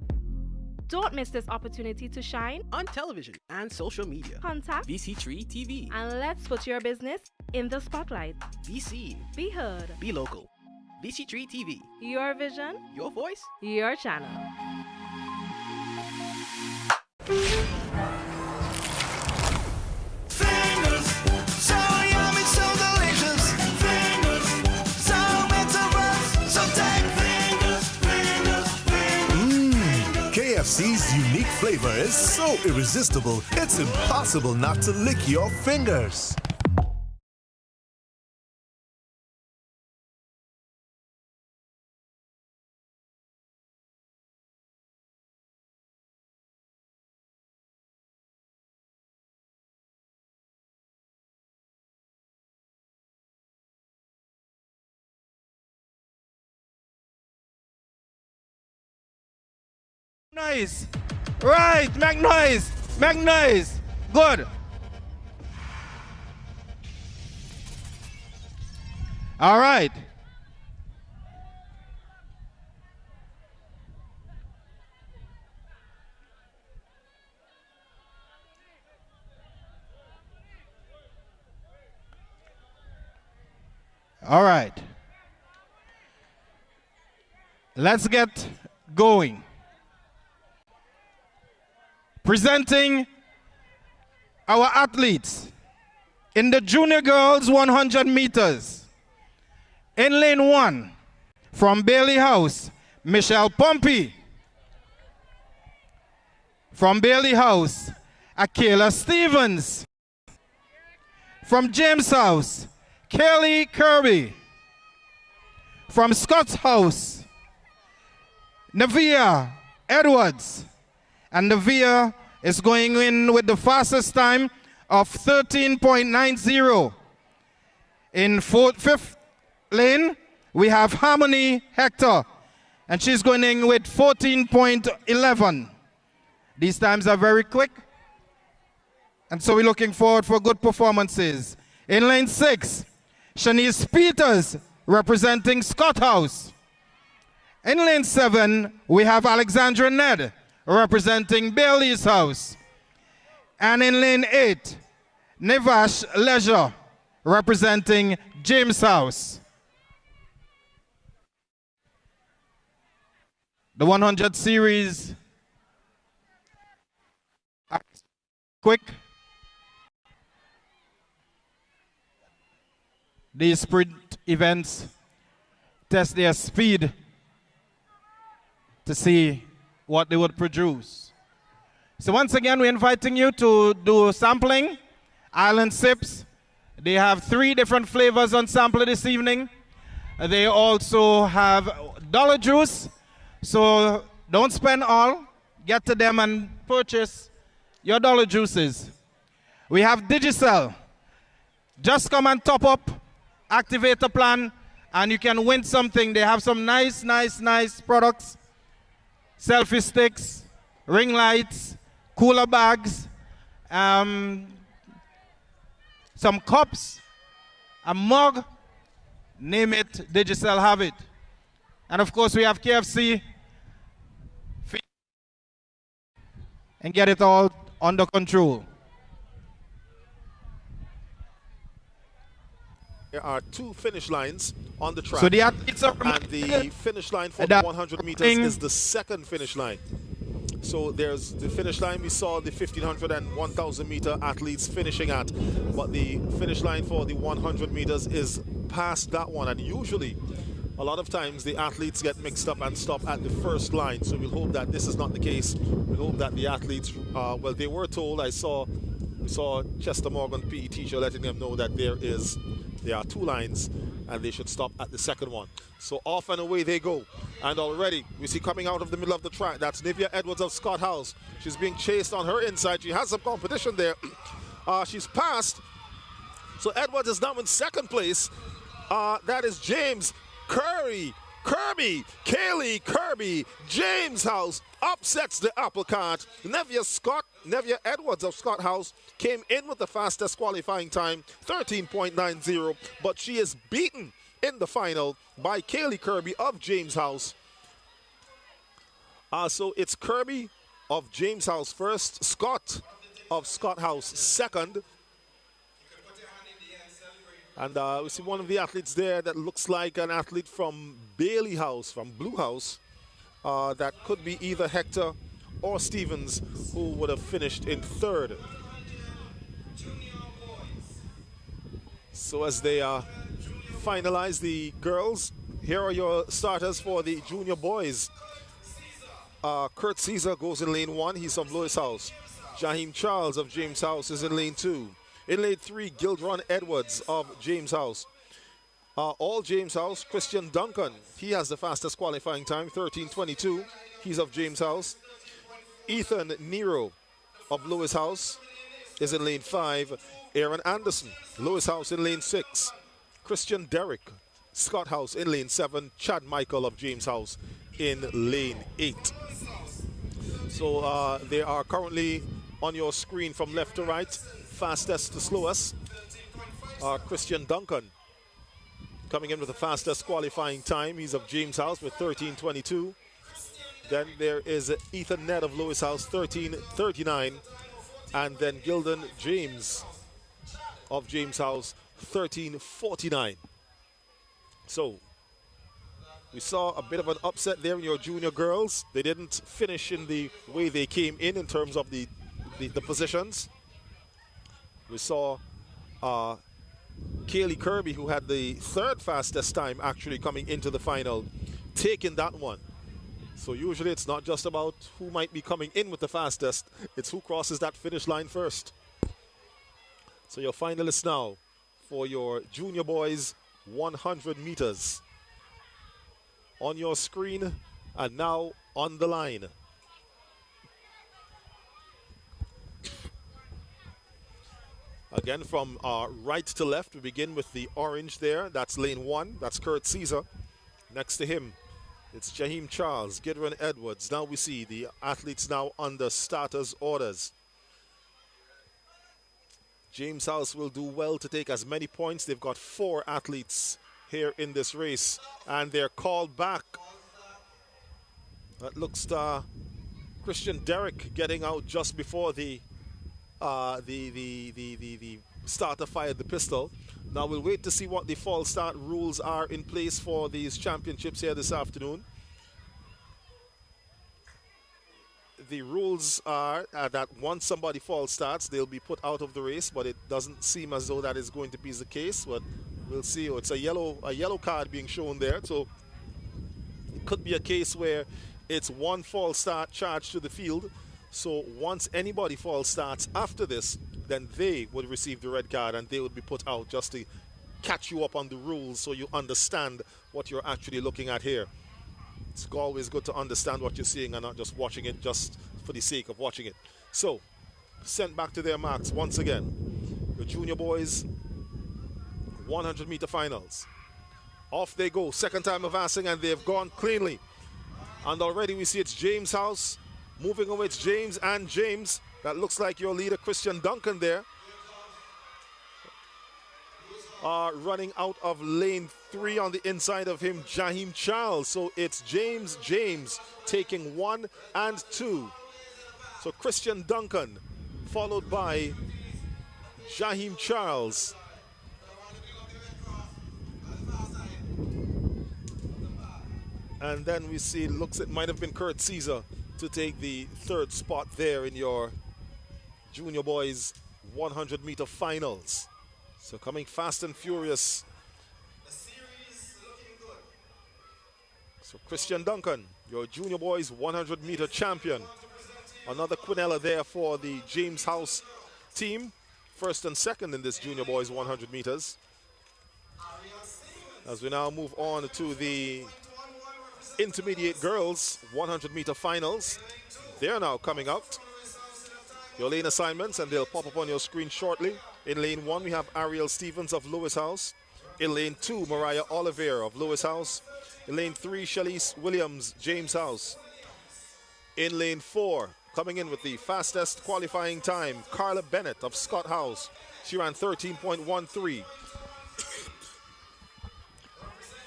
Don't miss this opportunity to shine on television and social media. Contact VC3 TV. And let's put your business in the spotlight. Be seen. Be heard. Be local. VC3 TV. Your vision. Your voice. Your channel. KFC's unique flavor is so irresistible, it's impossible not to lick your fingers. Noise. Right, make noise. Make noise. Good. All right. All right. Let's get going. Presenting our athletes in the junior girls 100 meters. In lane 1, from Bailey House, Michelle Pompey. From Bailey House, Akela Stevens. From James House, Kelly Kirby. From Scott's House, Navia Edwards. And Navia is going in with the fastest time of 13.90. In fifth lane, we have Harmony Hector, and she's going in with 14.11. These times are very quick, and so we're looking forward for good performances. In lane 6, Shanice Peters representing Scott House. In lane 7, we have Alexandra Ned representing Bailey's House. And in lane 8, Nivash Leisure representing James House. The 100 series, quick. These sprint events test their speed to see what they would produce. So once again, we're inviting you to do sampling, Island Sips. They have 3 different flavors on sample this evening. They also have dollar juice, so don't spend all. Get to them and purchase your dollar juices. We have Digicel. Just come and top up, activate a plan, and you can win something. They have some nice products. Selfie sticks, ring lights, cooler bags, some cups, a mug, name it, Digicel have it. And of course we have KFC, and get it all under control. There are 2 finish lines on the track. So the athletes are, and the finish line for the 100 meters is the second finish line. So there's the finish line we saw the 1500 and 1000 meter athletes finishing at, but the finish line for the 100 meters is past that one, and usually a lot of times the athletes get mixed up and stop at the first line. So we'll hope that this is not the case. We hope that the athletes, well, they were told, we saw Chester Morgan PE teacher letting them know that there are 2 lines and they should stop at the second one. So off and away they go. And already we see coming out of the middle of the track, that's Nivea Edwards of Scott House. She's being chased on her inside. She has some competition there. She's passed. So Edwards is now in second place. That is James Kirby, Kaylee Kirby, James House upsets the apple cart. Nevia Edwards of Scott House came in with the fastest qualifying time, 13.90, but she is beaten in the final by Kaylee Kirby of James House. So it's Kirby of James House first, Scott of Scott House second. And we see one of the athletes there that looks like an athlete from Bailey House, from Blue House. That could be either Hector or Stevens, who would have finished in third. So as they finalize the girls, here are your starters for the junior boys. Kurt Caesar goes in lane 1. He's from Lewis House. Jaheim Charles of James House is in lane 2. In lane 3, Gildron Edwards of James House. All James House, Christian Duncan. He has the fastest qualifying time, 13:22. He's of James House. Ethan Nero of Lewis House is in lane 5. Aaron Anderson, Lewis House in lane 6. Christian Derrick, Scott House in lane 7. Chad Michael of James House in lane 8. So they are currently on your screen from left to right, fastest to slowest. Christian Duncan coming in with the fastest qualifying time. He's of James House with 13:22. Then there is Ethan Ned of Lewis House, 13:39. And then Gildon James of James House, 13:49. So we saw a bit of an upset there in your junior girls. They didn't finish in the way they came in terms of the positions. We saw Kaylee Kirby, who had the third fastest time actually coming into the final, taking that one. So usually it's not just about who might be coming in with the fastest, it's who crosses that finish line first. So your finalists now for your junior boys 100 meters. On your screen and now on the line. Again, from right to left, we begin with the orange there. That's lane 1. That's Kurt Caesar. Next to him, it's Jaheim Charles, Gideon Edwards. Now we see the athletes now under starters' orders. James House will do well to take as many points. They've got 4 athletes here in this race, and they're called back. That looks Christian Derrick getting out just before the starter fired the pistol. Now we'll wait to see what the false start rules are in place for these championships here this afternoon. The rules are that once somebody false starts, they'll be put out of the race, but it doesn't seem as though that is going to be the case. But we'll see. Oh, it's a yellow card being shown there, so it could be a case where it's one false start charged to the field. So once anybody false starts after this, then they would receive the red card and they would be put out, just to catch you up on the rules so you understand what you're actually looking at here. It's always good to understand what you're seeing and not just watching it just for the sake of watching it. So, sent back to their marks once again. The junior boys 100-meter finals. Off they go, second time advancing, and they've gone cleanly. And already we see it's James House moving away. It's James and James. That looks like your leader, Christian Duncan, there. Running out of lane 3 on the inside of him, Jaheim Charles. So it's James taking 1 and 2. So Christian Duncan, followed by Jaheim Charles. And then we see, it might have been Kurt Caesar to take the 3rd spot there in your junior boys 100-meter finals. So coming fast and furious. So Christian Duncan, your junior boys 100-meter champion. Another quinella there for the James House team. 1st and 2nd in this junior boys 100 meters. As we now move on to the intermediate girls 100-meter finals. They're now coming out. Your lane assignments, and they'll pop up on your screen shortly. In lane 1, we have Ariel Stevens of Lewis House. In lane 2, Mariah Oliver of Lewis House. In lane 3, Shalise Williams, James House. In lane 4, coming in with the fastest qualifying time, Carla Bennett of Scott House. She ran 13.13.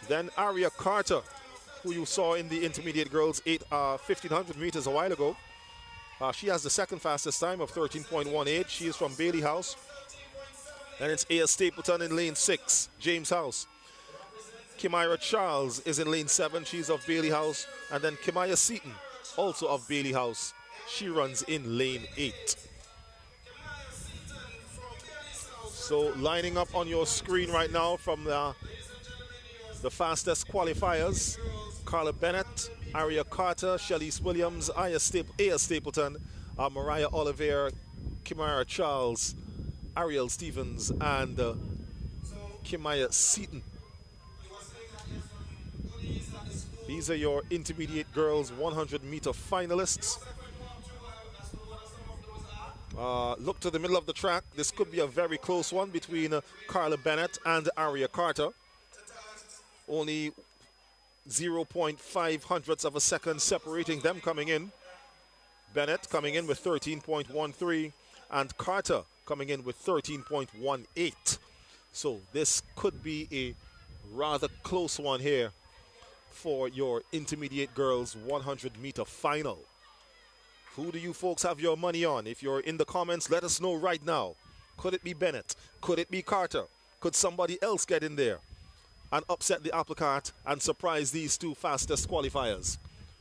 Then Aria Carter, who you saw in the intermediate girls 1500 meters a while ago. She has the 2nd fastest time of 13.18. She is from Bailey House. And it's Aya Stapleton in lane 6, James House. Kimira Charles is in lane 7. She's of Bailey House. And then Kimaya Seaton, also of Bailey House. She runs in lane 8. So lining up on your screen right now from the fastest qualifiers: Carla Bennett, Aria Carter, Shalise Williams, Aya Stapleton, Mariah Oliver, Kimira Charles, Ariel Stevens, and Kimaya Seaton. These are your intermediate girls 100-meter finalists. Look to the middle of the track. This could be a very close one between Carla Bennett and Aria Carter. Only 0.5 hundredths of a second separating them coming in. Bennett coming in with 13.13 and Carter coming in with 13.18. So this could be a rather close one here for your intermediate girls 100-meter final. Who do you folks have your money on? If you're in the comments, let us know right now. Could it be Bennett? Could it be Carter? Could somebody else get in there and upset the apple cart and surprise these 2 fastest qualifiers?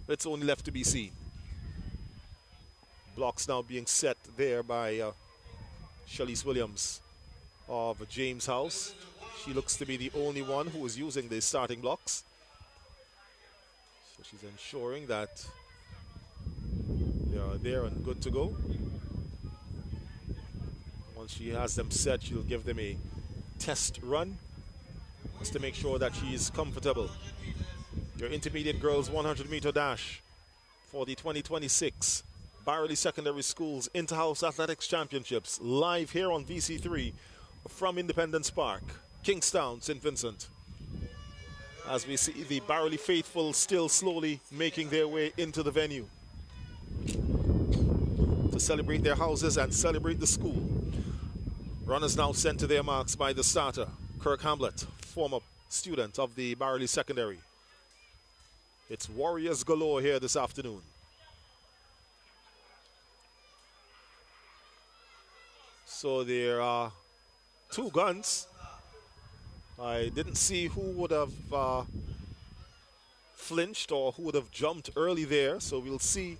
It's only left to be seen. Blocks now being set there by Shalise Williams of James House. She looks to be the only one who is using the starting blocks. So she's ensuring that they are there and good to go. Once she has them set, she'll give them a test run just to make sure that she's comfortable. Your intermediate girls 100-meter dash for the 2026 Barrouallie Secondary Schools Inter-House Athletics Championships, live here on VC3 from Independence Park, Kingstown, St. Vincent. As we see the Barrouallie faithful still slowly making their way into the venue to celebrate their houses and celebrate the school. Runners now sent to their marks by the starter, Kirk Hamlet, former student of the Barrouallie Secondary. It's warriors galore here this afternoon. So there are two guns. I didn't see who would have flinched or who would have jumped early there. So we'll see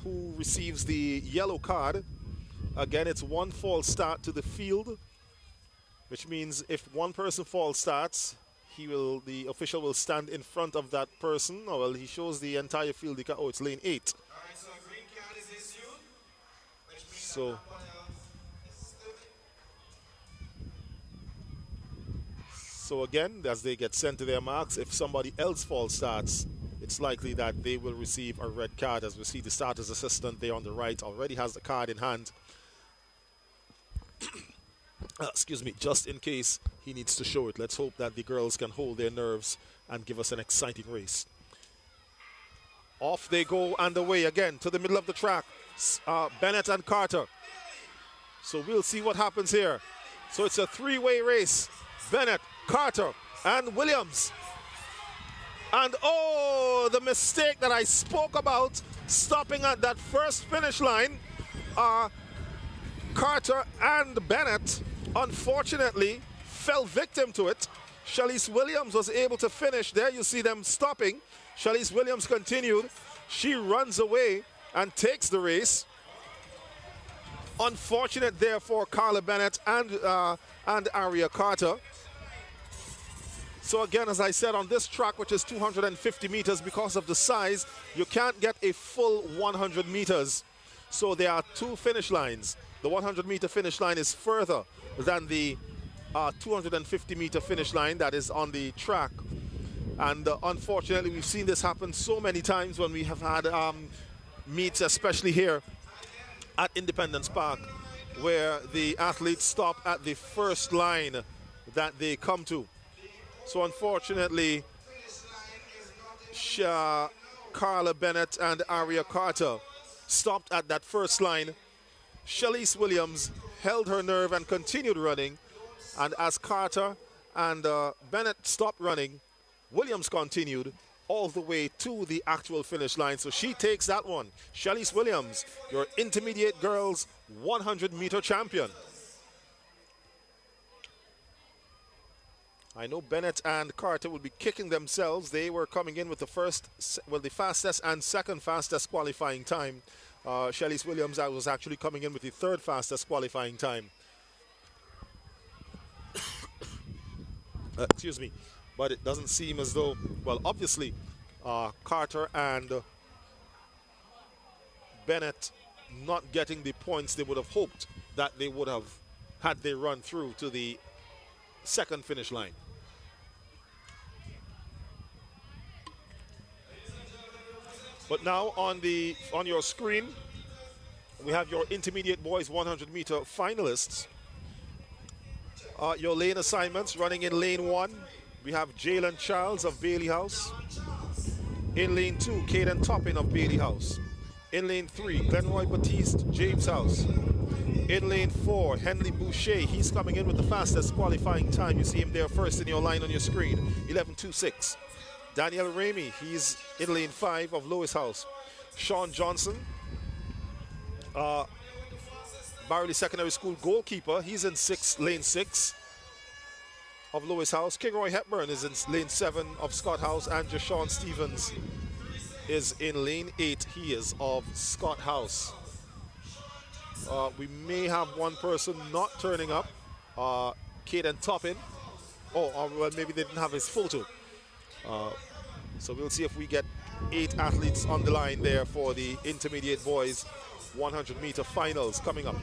who receives the yellow card. Again, it's one false start to the field, which means if one person false starts, the official will stand in front of that person. Oh, well, he shows the entire field. Oh, it's lane 8. So again, as they get sent to their marks, if somebody else false starts, it's likely that they will receive a red card. As we see, the starter's assistant there on the right already has the card in hand. Excuse me, just in case he needs to show it. Let's hope that the girls can hold their nerves and give us an exciting race. Off they go and away again to the middle of the track. Bennett and Carter. So we'll see what happens here. So it's a three-way race. Bennett, Carter, and Williams. And oh, the mistake that I spoke about, stopping at that first finish line. Carter and Bennett, unfortunately, fell victim to it. Shalise Williams was able to finish. There you see them stopping. Shalise Williams continued. She runs away and takes the race. Unfortunate there for Carla Bennett and Aria Carter. So again, as I said, on this track, which is 250 meters, because of the size, you can't get a full 100 meters. So there are two finish lines. The 100-meter finish line is further than the 250-meter finish line that is on the track. And unfortunately, we've seen this happen so many times when we have had meets, especially here at Independence Park, where the athletes stop at the first line that they come to. So unfortunately, Carla Bennett and Aria Carter stopped at that first line. Shalise Williams held her nerve and continued running. And as Carter and Bennett stopped running, Williams continued all the way to the actual finish line. So she takes that one. Shalise Williams, your intermediate girls 100-meter champion. I know Bennett and Carter will be kicking themselves. They were coming in with the fastest and second fastest qualifying time. Shalise Williams was actually coming in with the third fastest qualifying time. Excuse me. But it doesn't seem as though, well, obviously, Carter and Bennett not getting the points they would have hoped that they would have had they run through to the second finish line. But now on your screen, we have your intermediate boys 100-meter finalists. Your lane assignments running in lane 1. We have Jalen Charles of Bailey House. In lane 2, Caden Toppin of Bailey House. In lane 3, Glenroy Batiste, James House. In lane 4, Henley Boucher. He's coming in with the fastest qualifying time. You see him there first in your line on your screen, 11:26. Daniel Ramey, he's in lane 5 of Lewis House. Sean Johnson, Barrouallie Secondary School goalkeeper. He's in lane 6 of Lewis House. Kingroy Hepburn is in lane 7 of Scott House. And Jashawn Stevens is in lane 8. He is of Scott House. We may have one person not turning up. Caden Toppin. Oh, well, maybe they didn't have his photo. So we'll see if we get 8 athletes on the line there for the intermediate boys 100-meter finals coming up.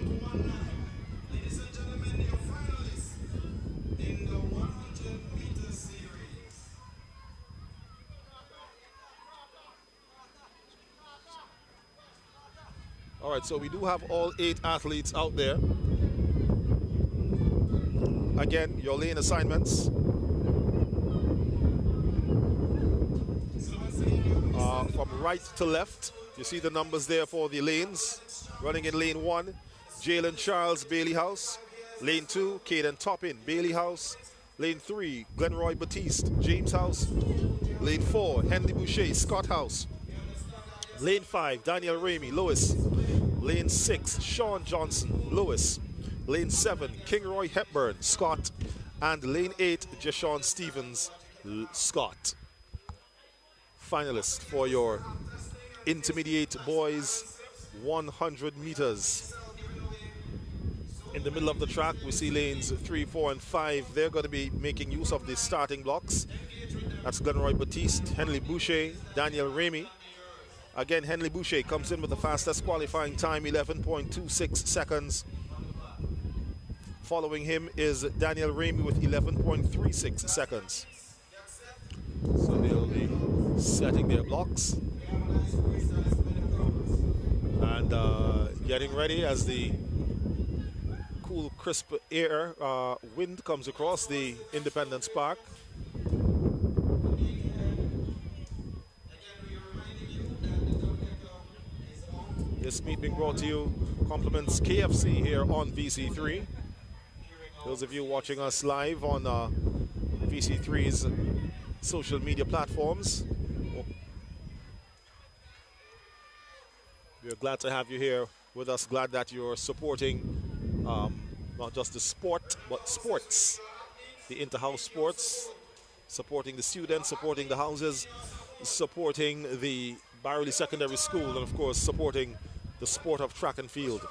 All right, so we do have all 8 athletes out there. Again, your lane assignments. From right to left, you see the numbers there for the lanes. Running in lane 1, Jalen Charles, Bailey House. Lane 2, Caden Toppin, Bailey House. Lane 3, Glenroy Batiste, James House. Lane 4, Henry Boucher, Scott House. Lane 5, Daniel Ramey, Lewis. Lane 6, Sean Johnson, Lewis. Lane 7, Kingroy Hepburn, Scott. And lane 8, Jashawn Stevens, Scott. Finalists for your intermediate boys 100 meters. In the middle of the track, we see lanes 3, 4, and 5. They're going to be making use of the starting blocks. That's Glenroy Batiste, Henley Boucher, Daniel Ramey. Again, Henley Boucher comes in with the fastest qualifying time, 11.26 seconds. Following him is Daniel Ramey with 11.36 seconds. So they'll be setting their blocks and getting ready as the cool, crisp air wind comes across the Independence Park. This meet being brought to you compliments KFC here on VC3. Those of you watching us live on VC3's social media platforms, we're glad to have you here with us. Glad that you're supporting not just the sport, but sports, the inter-house sports, supporting the students, supporting the houses, supporting the Barrouallie Secondary School, and of course supporting the sport of track and field.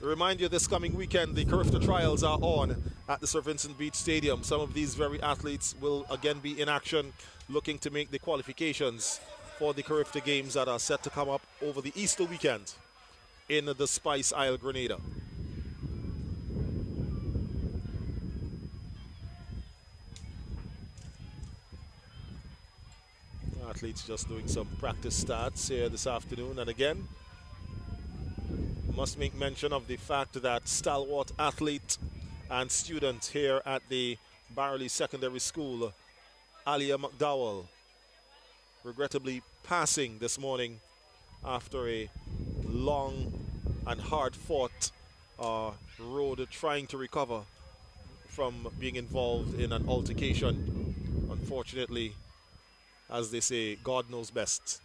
To remind you, this coming weekend, the Carifta Trials are on at the Sir Vincent Beach Stadium. Some of these very athletes will again be in action, looking to make the qualifications for the Carifta Games that are set to come up over the Easter weekend in the Spice Isle, Grenada. Athletes just doing some practice stats here this afternoon, and again, must make mention of the fact that stalwart athlete and student here at the Barrouallie Secondary School, Alia McDowell, regrettably passing this morning after a long and hard-fought road trying to recover from being involved in an altercation. Unfortunately, as they say, God knows best.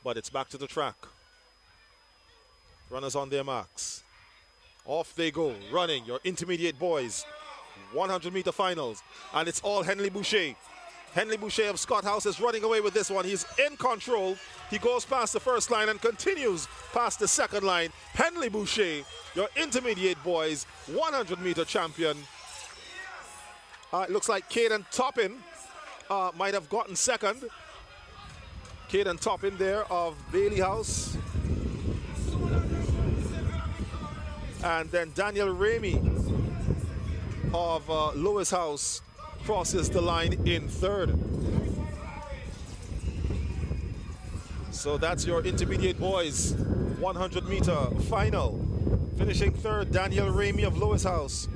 But it's back to the track. Runners on their marks. Off they go, running your intermediate boys. 100-meter finals. And it's all Henley Boucher. Henley Boucher of Scott House is running away with this one. He's in control. He goes past the first line and continues past the second line. Henley Boucher, your intermediate boys, 100-meter champion. It looks like Caden Toppin might have gotten second. Caden Toppin there of Bailey House. And then Daniel Ramey of Lewis House crosses the line in third. So that's your intermediate boys 100-meter final. Finishing third, Daniel Ramey of Lewis House.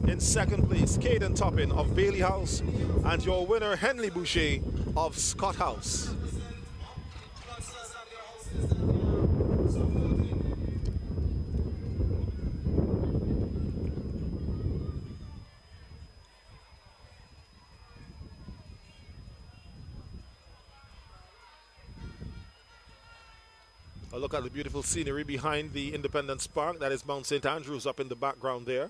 In second place, Caden Toppin of Bailey House. And your winner, Henley Boucher of Scott House. A look at the beautiful scenery behind the Independence Park. That is Mount St. Andrews up in the background there.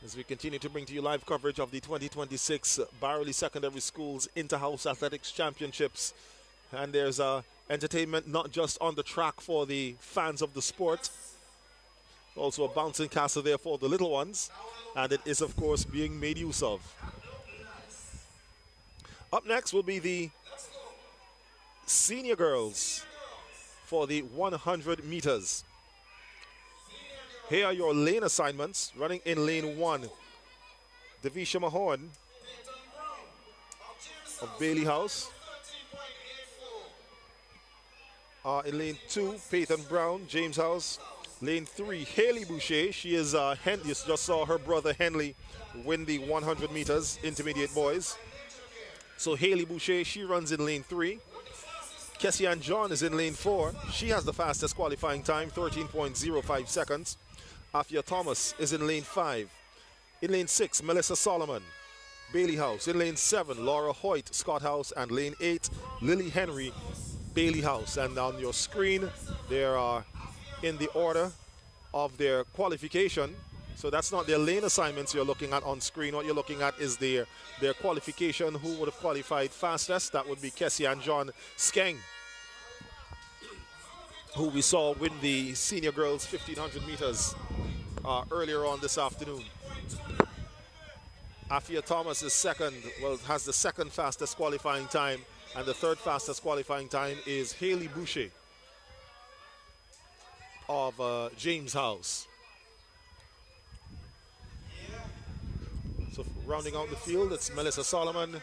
As we continue to bring to you live coverage of the 2026 Barrouallie Secondary Schools Inter-House Athletics Championships. And there's entertainment not just on the track for the fans of the sport, also a bouncing castle there for the little ones. And it is, of course, being made use of. Up next will be the senior girls for the 100 meters. Here are your lane assignments. Running in lane 1, Davisha Mahorn of Bailey House. In lane 2, Peyton Brown, James House. Lane 3, Haley Boucher. She is you just saw her brother Henley win the 100 meters intermediate boys. So Haley Boucher, she runs in lane 3. Kessian John is in lane 4. She has the fastest qualifying time, 13.05 seconds. Afia Thomas is in lane 5. In lane 6, Melissa Solomon, Bailey House. In lane 7, Laura Hoyt, Scott House. And lane 8, Lily Henry, Bailey House. And on your screen, they are in the order of their qualification. So that's not their lane assignments you're looking at on screen. What you're looking at is their qualification, who would have qualified fastest. That would be Kessian John Skeng, who we saw win the senior girls 1500 meters earlier on this afternoon. Afia Thomas is second, has the second fastest qualifying time, and the third fastest qualifying time is Haley Boucher of James House. So rounding out the field, it's Melissa Solomon,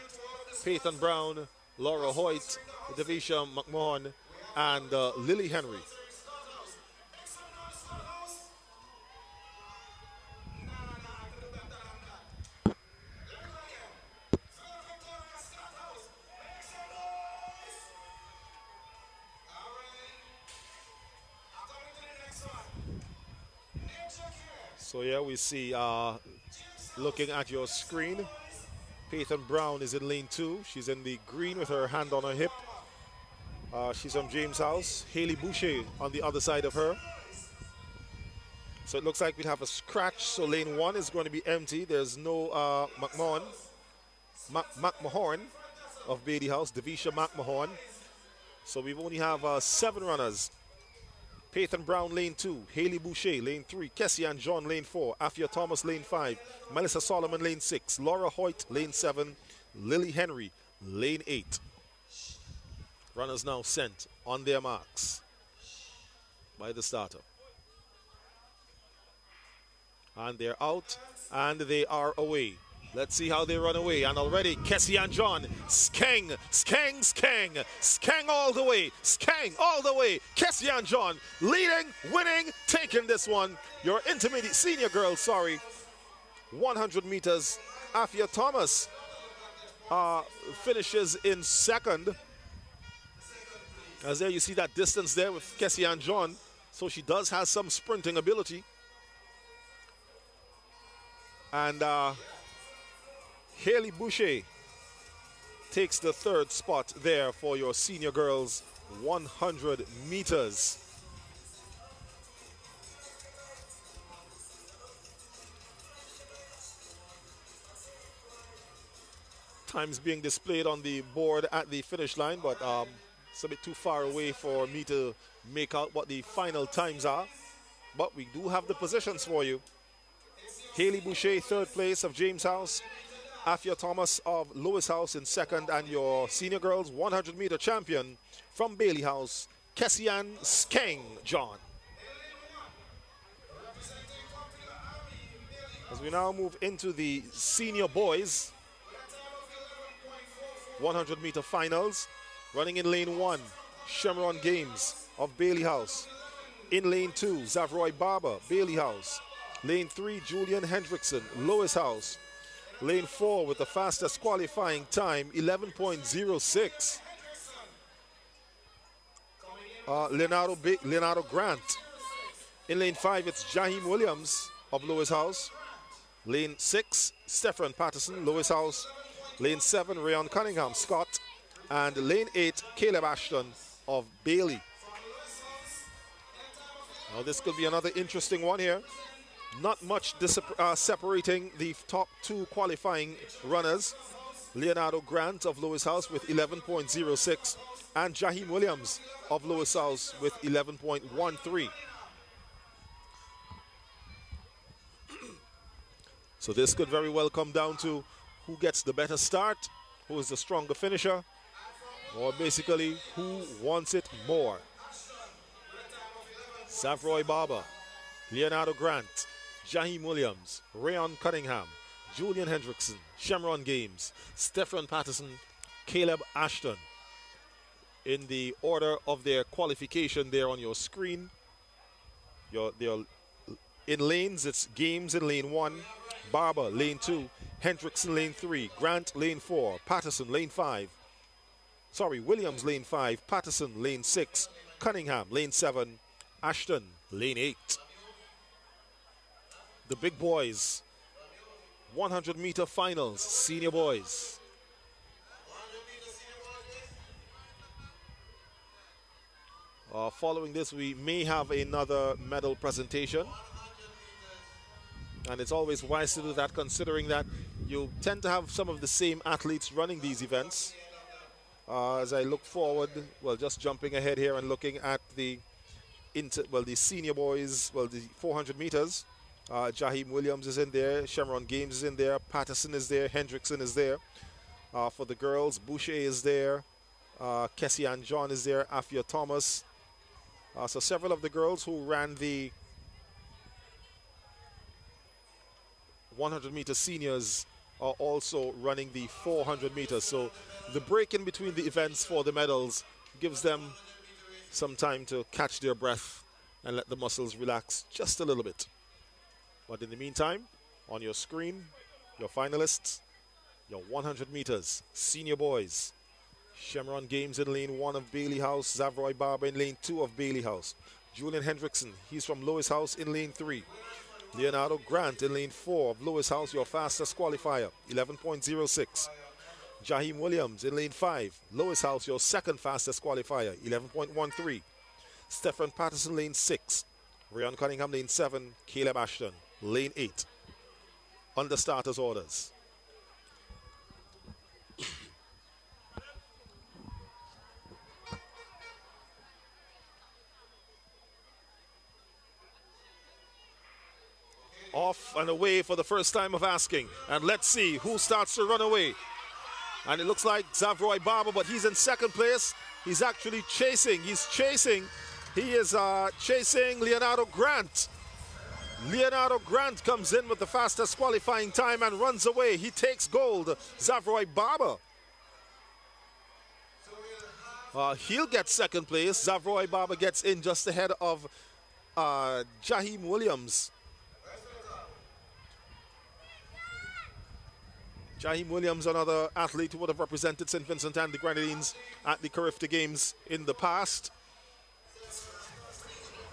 Peyton Brown, Laura Hoyt, Davisha McMahon, and Lily Henry. So yeah, we see, looking at your screen, Peyton Brown is in lane 2. She's in the green with her hand on her hip. She's from James House. Haley Boucher on the other side of her. So it looks like we have a scratch. So lane 1 is going to be empty. There's no McMahon of Bailey House, Davisha McMahon. So we only have 7 runners. Peyton Brown, lane 2. Haley Boucher, lane 3. Kessian John, lane 4. Afia Thomas, lane 5. Melissa Solomon, lane 6. Laura Hoyt, lane 7. Lily Henry, lane 8. Runners now sent on their marks by the starter. And they're out, and they are away. Let's see how they run away. And already, Kessian John, Skeng all the way, Kessian John, leading, winning, taking this one. Your intermediate, senior girls, 100 meters. Afia Thomas finishes in second. As there you see that distance there with Kessian John. So she does have some sprinting ability. And Haley Boucher takes the third spot there for your senior girls 100 meters. Times being displayed on the board at the finish line, but it's a bit too far away for me to make out what the final times are. But we do have the positions for you. Haley Boucher, third place of James House. Afia Thomas of Lewis House in second, and your senior girls 100-meter champion from Bailey House, Kessian Skeng John. As we now move into the senior boys 100-meter finals, running in lane 1, Shamron Games of Bailey House. In lane 2, Zavroy Barber, Bailey House. Lane 3, Julian Hendrickson, Lewis House. Lane 4 with the fastest qualifying time, 11.06. Leonardo Grant. In lane 5, it's Jaheim Williams of Lewis House. Lane 6, Stephen Patterson, Lewis House. Lane 7, Rayon Cunningham, Scott. And lane 8, Caleb Ashton of Bailey. Now this could be another interesting one here. Not much separating the top 2 qualifying runners. Leonardo Grant of Lewis House with 11.06 and Jaheim Williams of Lewis House with 11.13. So this could very well come down to who gets the better start, who is the stronger finisher, or basically who wants it more. Zavroy Barber, Leonardo Grant, Jaheim Williams, Rayon Cunningham, Julian Hendrickson, Shamron Games, Stephen Patterson, Caleb Ashton. In the order of their qualification there on your screen, in lanes, it's Games in lane 1, Barber lane 2, Hendrickson lane 3, Grant lane 4, Patterson lane 5. Williams lane 5, Patterson lane 6, Cunningham lane 7, Ashton lane 8. The big boys, 100-meter finals, senior boys. Following this, we may have another medal presentation. And it's always wise to do that, considering that you tend to have some of the same athletes running these events. As I look forward, well, just jumping ahead here and looking at the senior boys, the 400 meters. Jaheim Williams is in there, Shamron Games is in there, Patterson is there, Hendrickson is there. For the girls, Boucher is there, Kessie Ann John is there, Afia Thomas. So several of the girls who ran the 100-meter seniors are also running the 400 meters. So the break in between the events for the medals gives them some time to catch their breath and let the muscles relax just a little bit. But in the meantime, on your screen, your finalists, your 100 meters senior boys. Shamron Games in lane 1 of Bailey House, Zavroy Barber in lane 2 of Bailey House. Julian Hendrickson, he's from Lois House in lane 3. Leonardo Grant in lane 4 of Lois House, your fastest qualifier, 11.06. Jaheim Williams in lane 5, Lois House, your second fastest qualifier, 11.13. Stephen Patterson lane 6, Rayon Cunningham lane 7, Caleb Ashton lane 8. Under starters orders. Off and away for the first time of asking. And let's see who starts to run away. And it looks like Zavroy Barber, but he's in second place. He's actually chasing. He's chasing. He is chasing Leonardo Grant. Leonardo Grant comes in with the fastest qualifying time and runs away. He takes gold. Zavroy Barber. He'll get second place. Zavroy Barber gets in just ahead of Jaheim Williams. Jaheim Williams, another athlete who would have represented St. Vincent and the Grenadines at the 𝐶𝑰𝑚 Games in the past.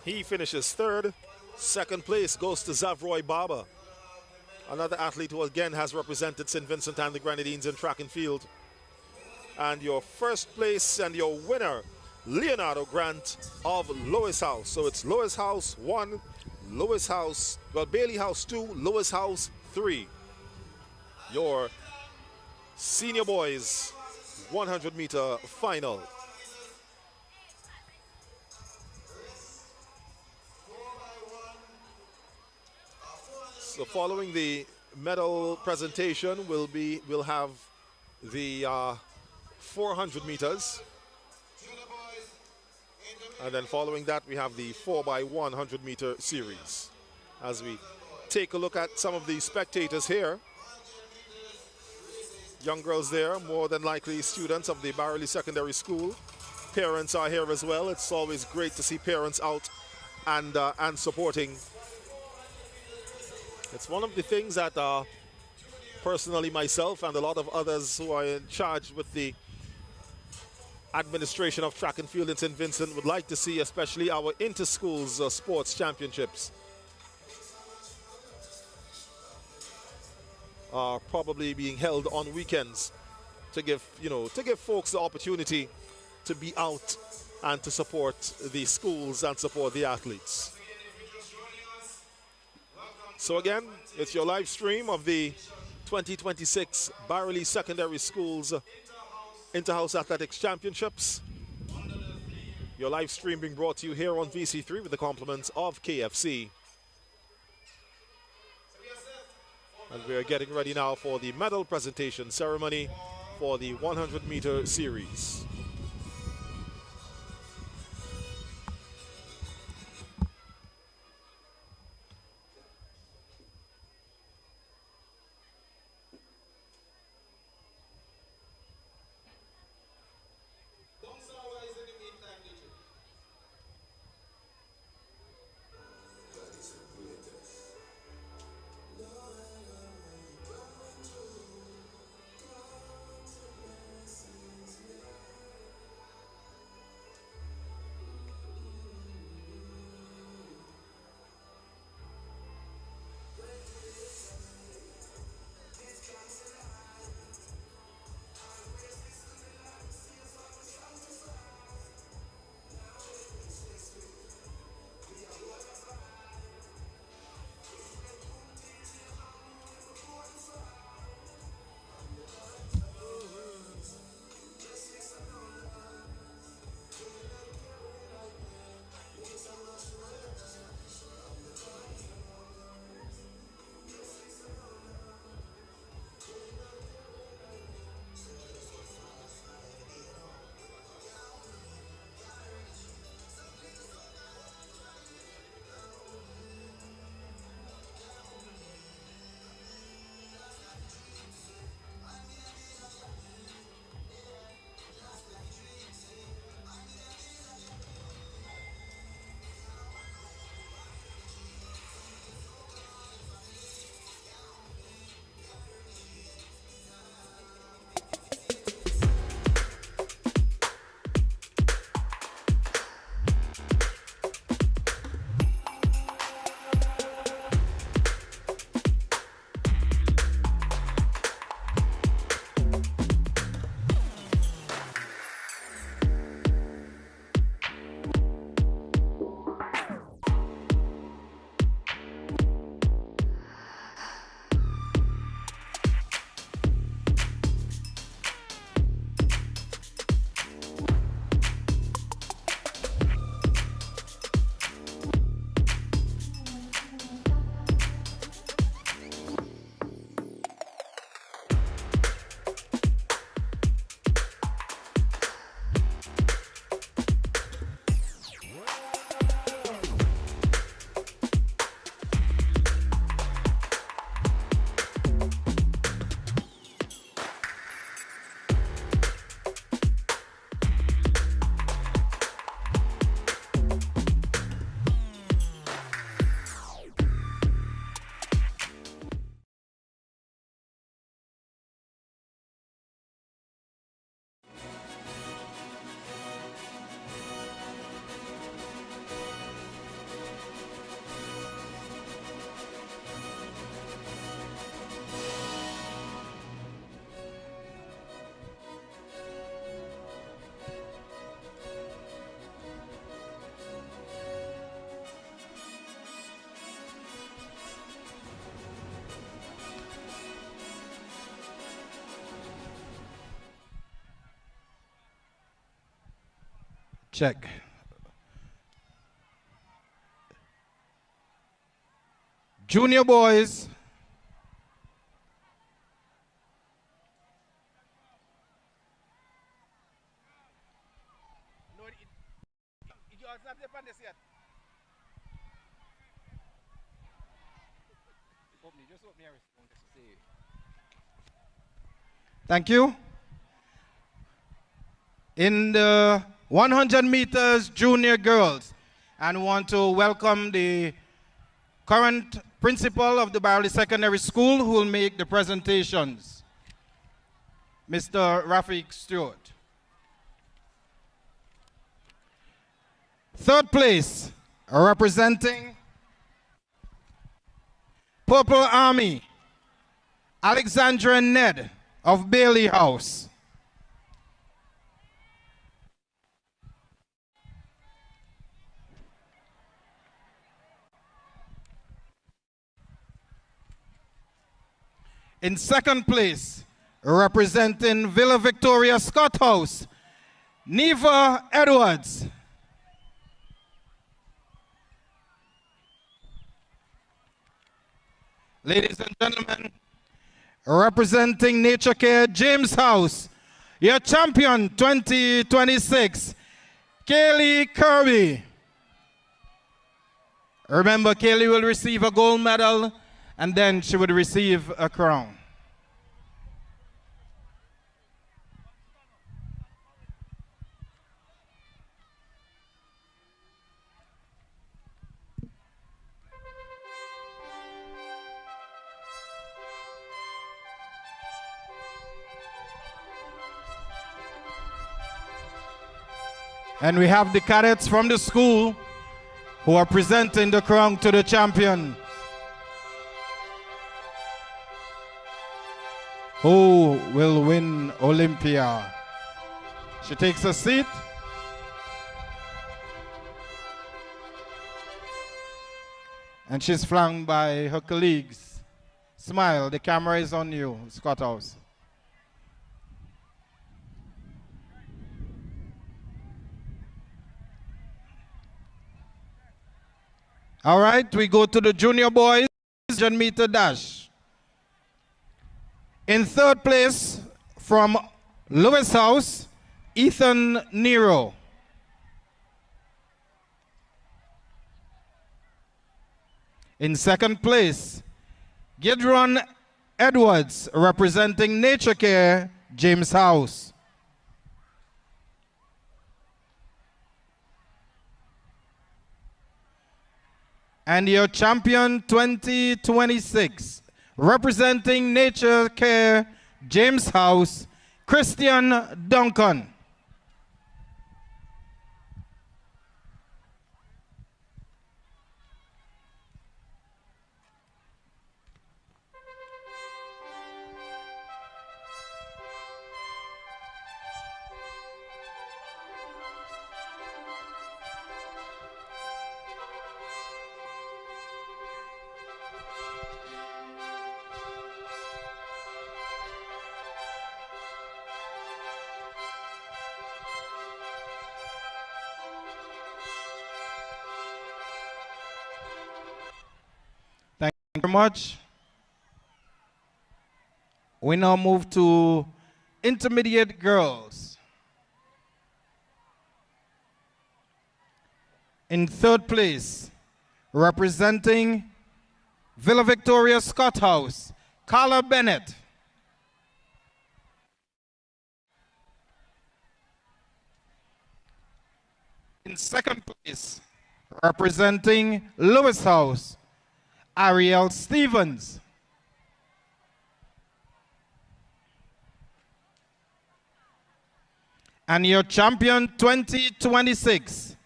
He finishes third. Second place goes to Zavroy Barber, another athlete who again has represented St. Vincent and the Grenadines in track and field. And your first place and your winner, Leonardo Grant of Lois House. So it's Lois House 1, Lois House, Bailey House 2, Lois House 3. Your senior boys 100-meter final. So following the medal presentation, we'll have the 400 meters. And then following that, we have the 4x100 meter series. As we take a look at some of the spectators here. Young girls there, more than likely students of the Barrouallie Secondary School. Parents are here as well. It's always great to see parents out and supporting. It's one of the things that personally myself and a lot of others who are in charge with the administration of track and field in St. Vincent would like to see, especially our inter-schools sports championships. Are probably being held on weekends to give folks the opportunity to be out and to support the schools and support the athletes. So again, it's your live stream of the 2026 Barrouallie Secondary Schools Inter-House Athletics Championships. Your live stream being brought to you here on VC3 with the compliments of KFC. And we are getting ready now for the medal presentation ceremony for the 100-meter series. Check. Junior boys. Thank you. In the 100 meters junior girls, and want to welcome the current principal of the Barrouallie Secondary School who will make the presentations, Mr. Rafik Stewart. Third place, representing Purple Army, Alexandra Ned of Bailey House. In second place, representing Villa Victoria Scott House, Neva Edwards. Ladies and gentlemen, representing Nature Care James House, your champion 2026, Kaylee Kirby. Remember, Kaylee will receive a gold medal and then she would receive a crown. And we have the cadets from the school who are presenting the crown to the champion. Who will win Olympia? She takes a seat. And she's flanked by her colleagues. Smile, the camera is on you, Scott House. All right, we go to the junior boys, 100-meter dash. In third place from Lewis House, Ethan Nero. In second place, Gideon Edwards, representing Nature Care, James House. And your champion 2026, representing Nature Care, James House, Christian Duncan. Thank you very much. We now move to intermediate girls. In third place, representing Villa Victoria Scott House, Carla Bennett. In second place, representing Lewis House, Ariel Stevens. And your champion 2026,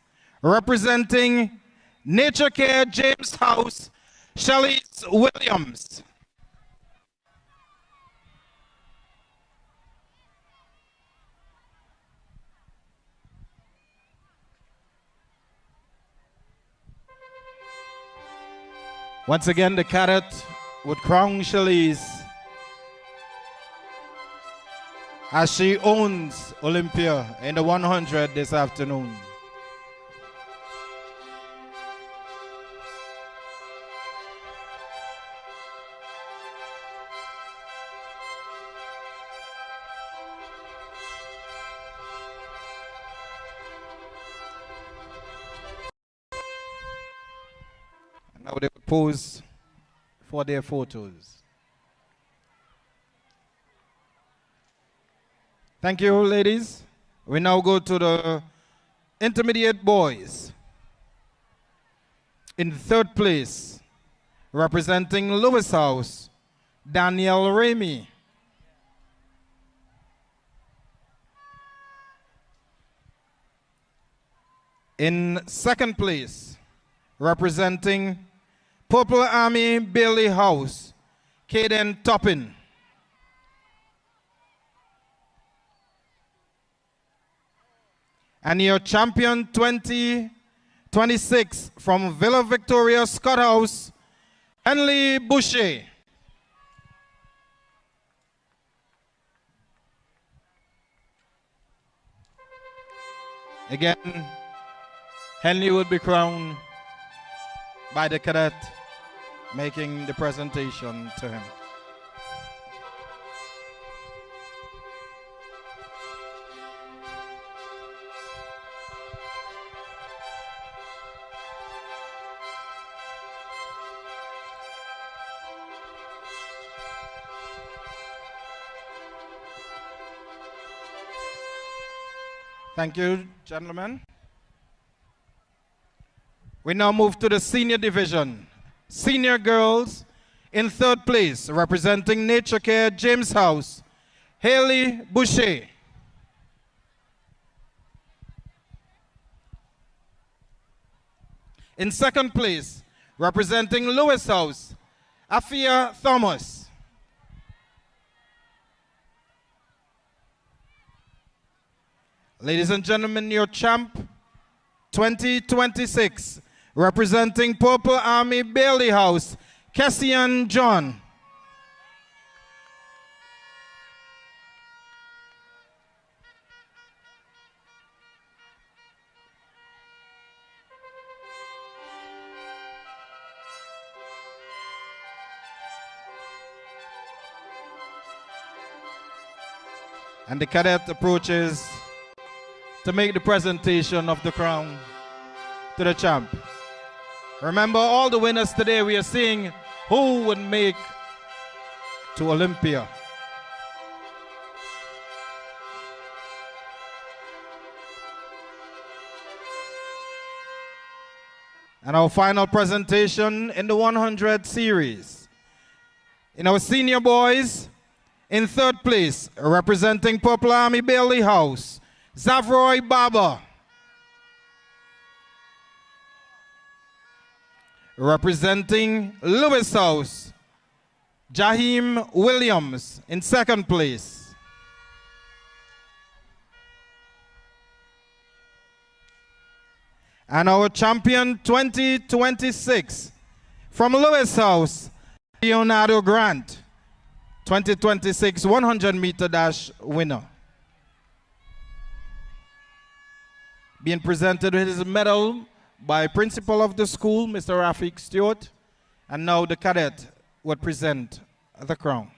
representing Nature Care James House, Shelley's Williams. Once again, the cadet would crown Shelley's as she owns Olympia in the 100 this afternoon. Now they will pose for their photos. Thank you, ladies. We now go to the intermediate boys. In third place, representing Lewis House, Daniel Ramey. In second place, representing Purple Army Bailey House, Caden Toppin. And your champion 2026 from Villa Victoria Scott House, Henley Boucher. Again, Henley will be crowned by the cadet making the presentation to him. Thank you, gentlemen. We now move to the senior division. Senior girls in third place, representing Nature Care James House, Haley Boucher. In second place, representing Lewis House, Afia Thomas. Ladies and gentlemen, your champ 2026, representing Purple Army Bailey House, Cassian John. And the cadet approaches to make the presentation of the crown to the champ. Remember, all the winners today, we are seeing who would make to Olympia. And our final presentation in the 100 series. In our senior boys, in third place, representing Purple Army Bailey House, Zavroy Baba. Representing Lewis House, Jaheim Williams in second place. And our champion 2026 from Lewis House, Leonardo Grant, 2026 100-meter dash winner. Being presented with his medal by principal of the school, Mr. Rafik Stewart, and now the cadet would present the crown.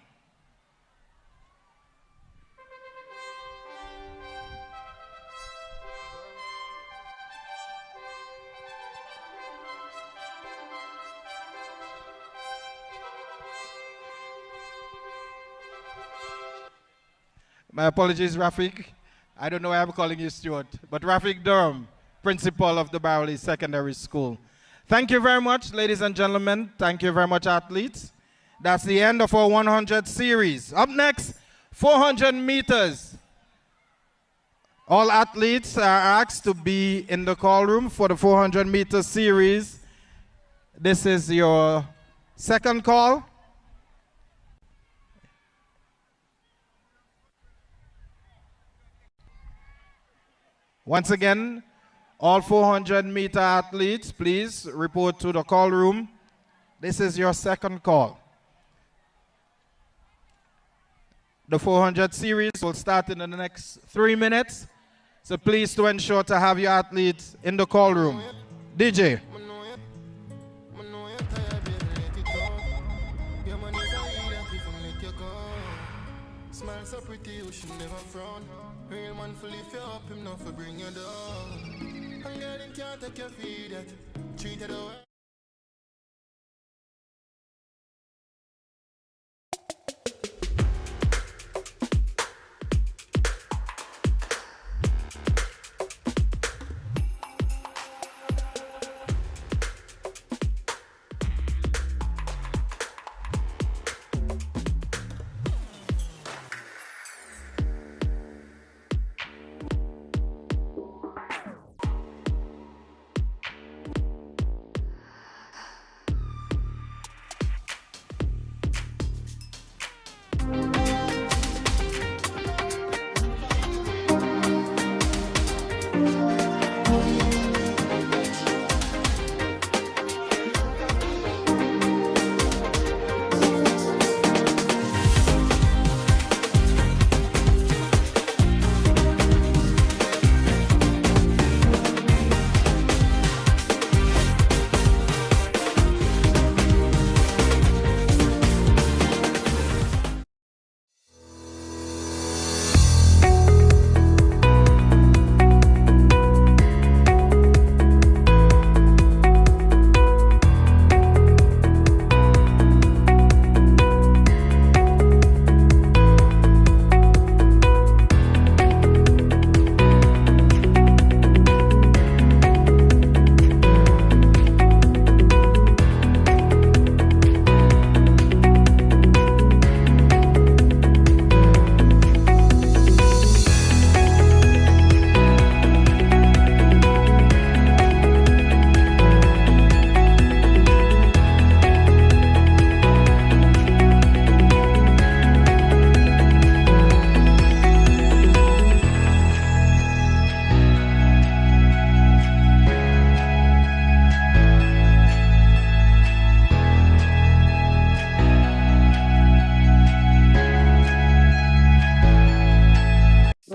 My apologies, Rafik. I don't know why I'm calling you Stuart, but Rafik Durham, principal of the Barrouallie Secondary School. Thank you very much, ladies and gentlemen. Thank you very much, athletes. That's the end of our 100 series. Up next, 400 meters. All athletes are asked to be in the call room for the 400-meter series. This is your second call. Once again, all 400-meter athletes, please report to the call room. This is your second call. The 400 series will start in the next 3 minutes, so please to ensure to have your athletes in the call room. DJ. Smile so pretty, you should never frown. Real man fully lift you up, him not for bring you down. And girl, him can't take your feet yet. Treated away.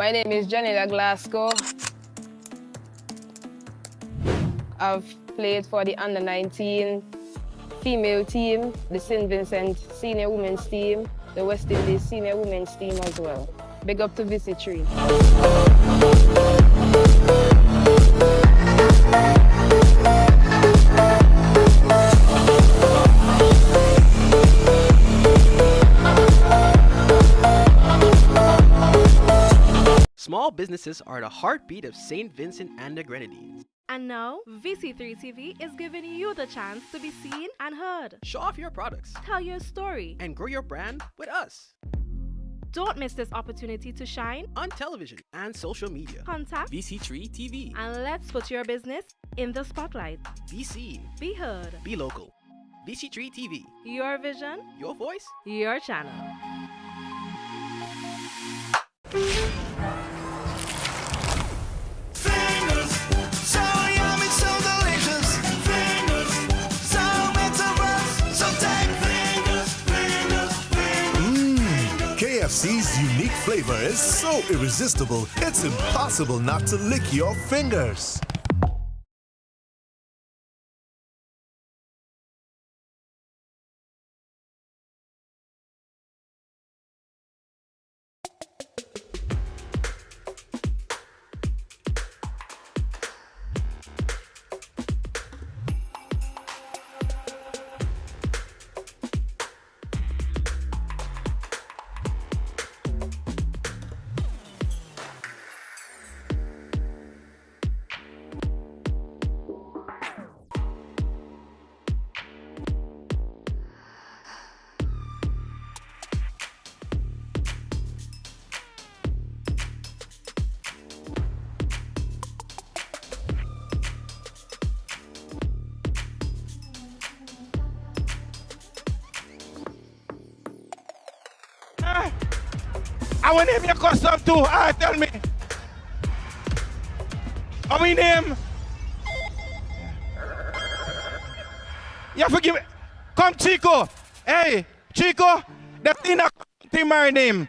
My name is Janila Glasgow. I've played for the under-19 female team, the St. Vincent senior women's team, the West Indies senior women's team as well. Big up to VC3. Small businesses are the heartbeat of St. Vincent and the Grenadines. And now, VC3 TV is giving you the chance to be seen and heard. Show off your products. Tell your story. And grow your brand with us. Don't miss this opportunity to shine on television and social media. Contact VC3 TV. And let's put your business in the spotlight. Be seen. Be heard. Be local. VC3 TV. Your vision. Your voice. Your channel. KFC's unique flavor is so irresistible, it's impossible not to lick your fingers. I want to name your custom too. Tell me. How we name? You forgive me. Come Chico. Hey, Chico, that's in a team my name.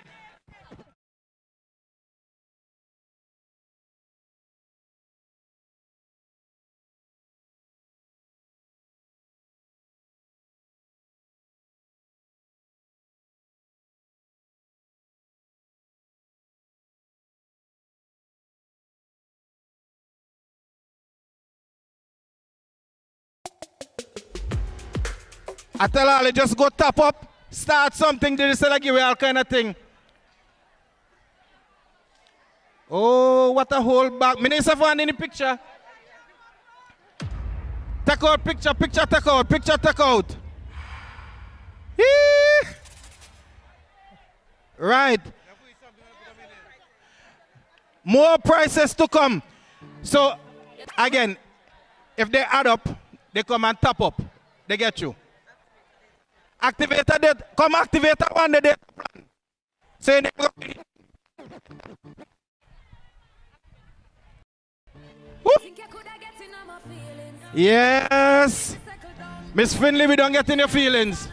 I tell all, just go tap up, start something, they just give you all kind of thing. Oh, what a whole bag. Minister found in the picture. Take out picture, picture take out, picture take out. Eee! Right. More prices to come. So, again, if they add up, they come and tap up. They get you. Activator that come activator one the data plan. Say yes. Miss Finley, we don't get in your feelings.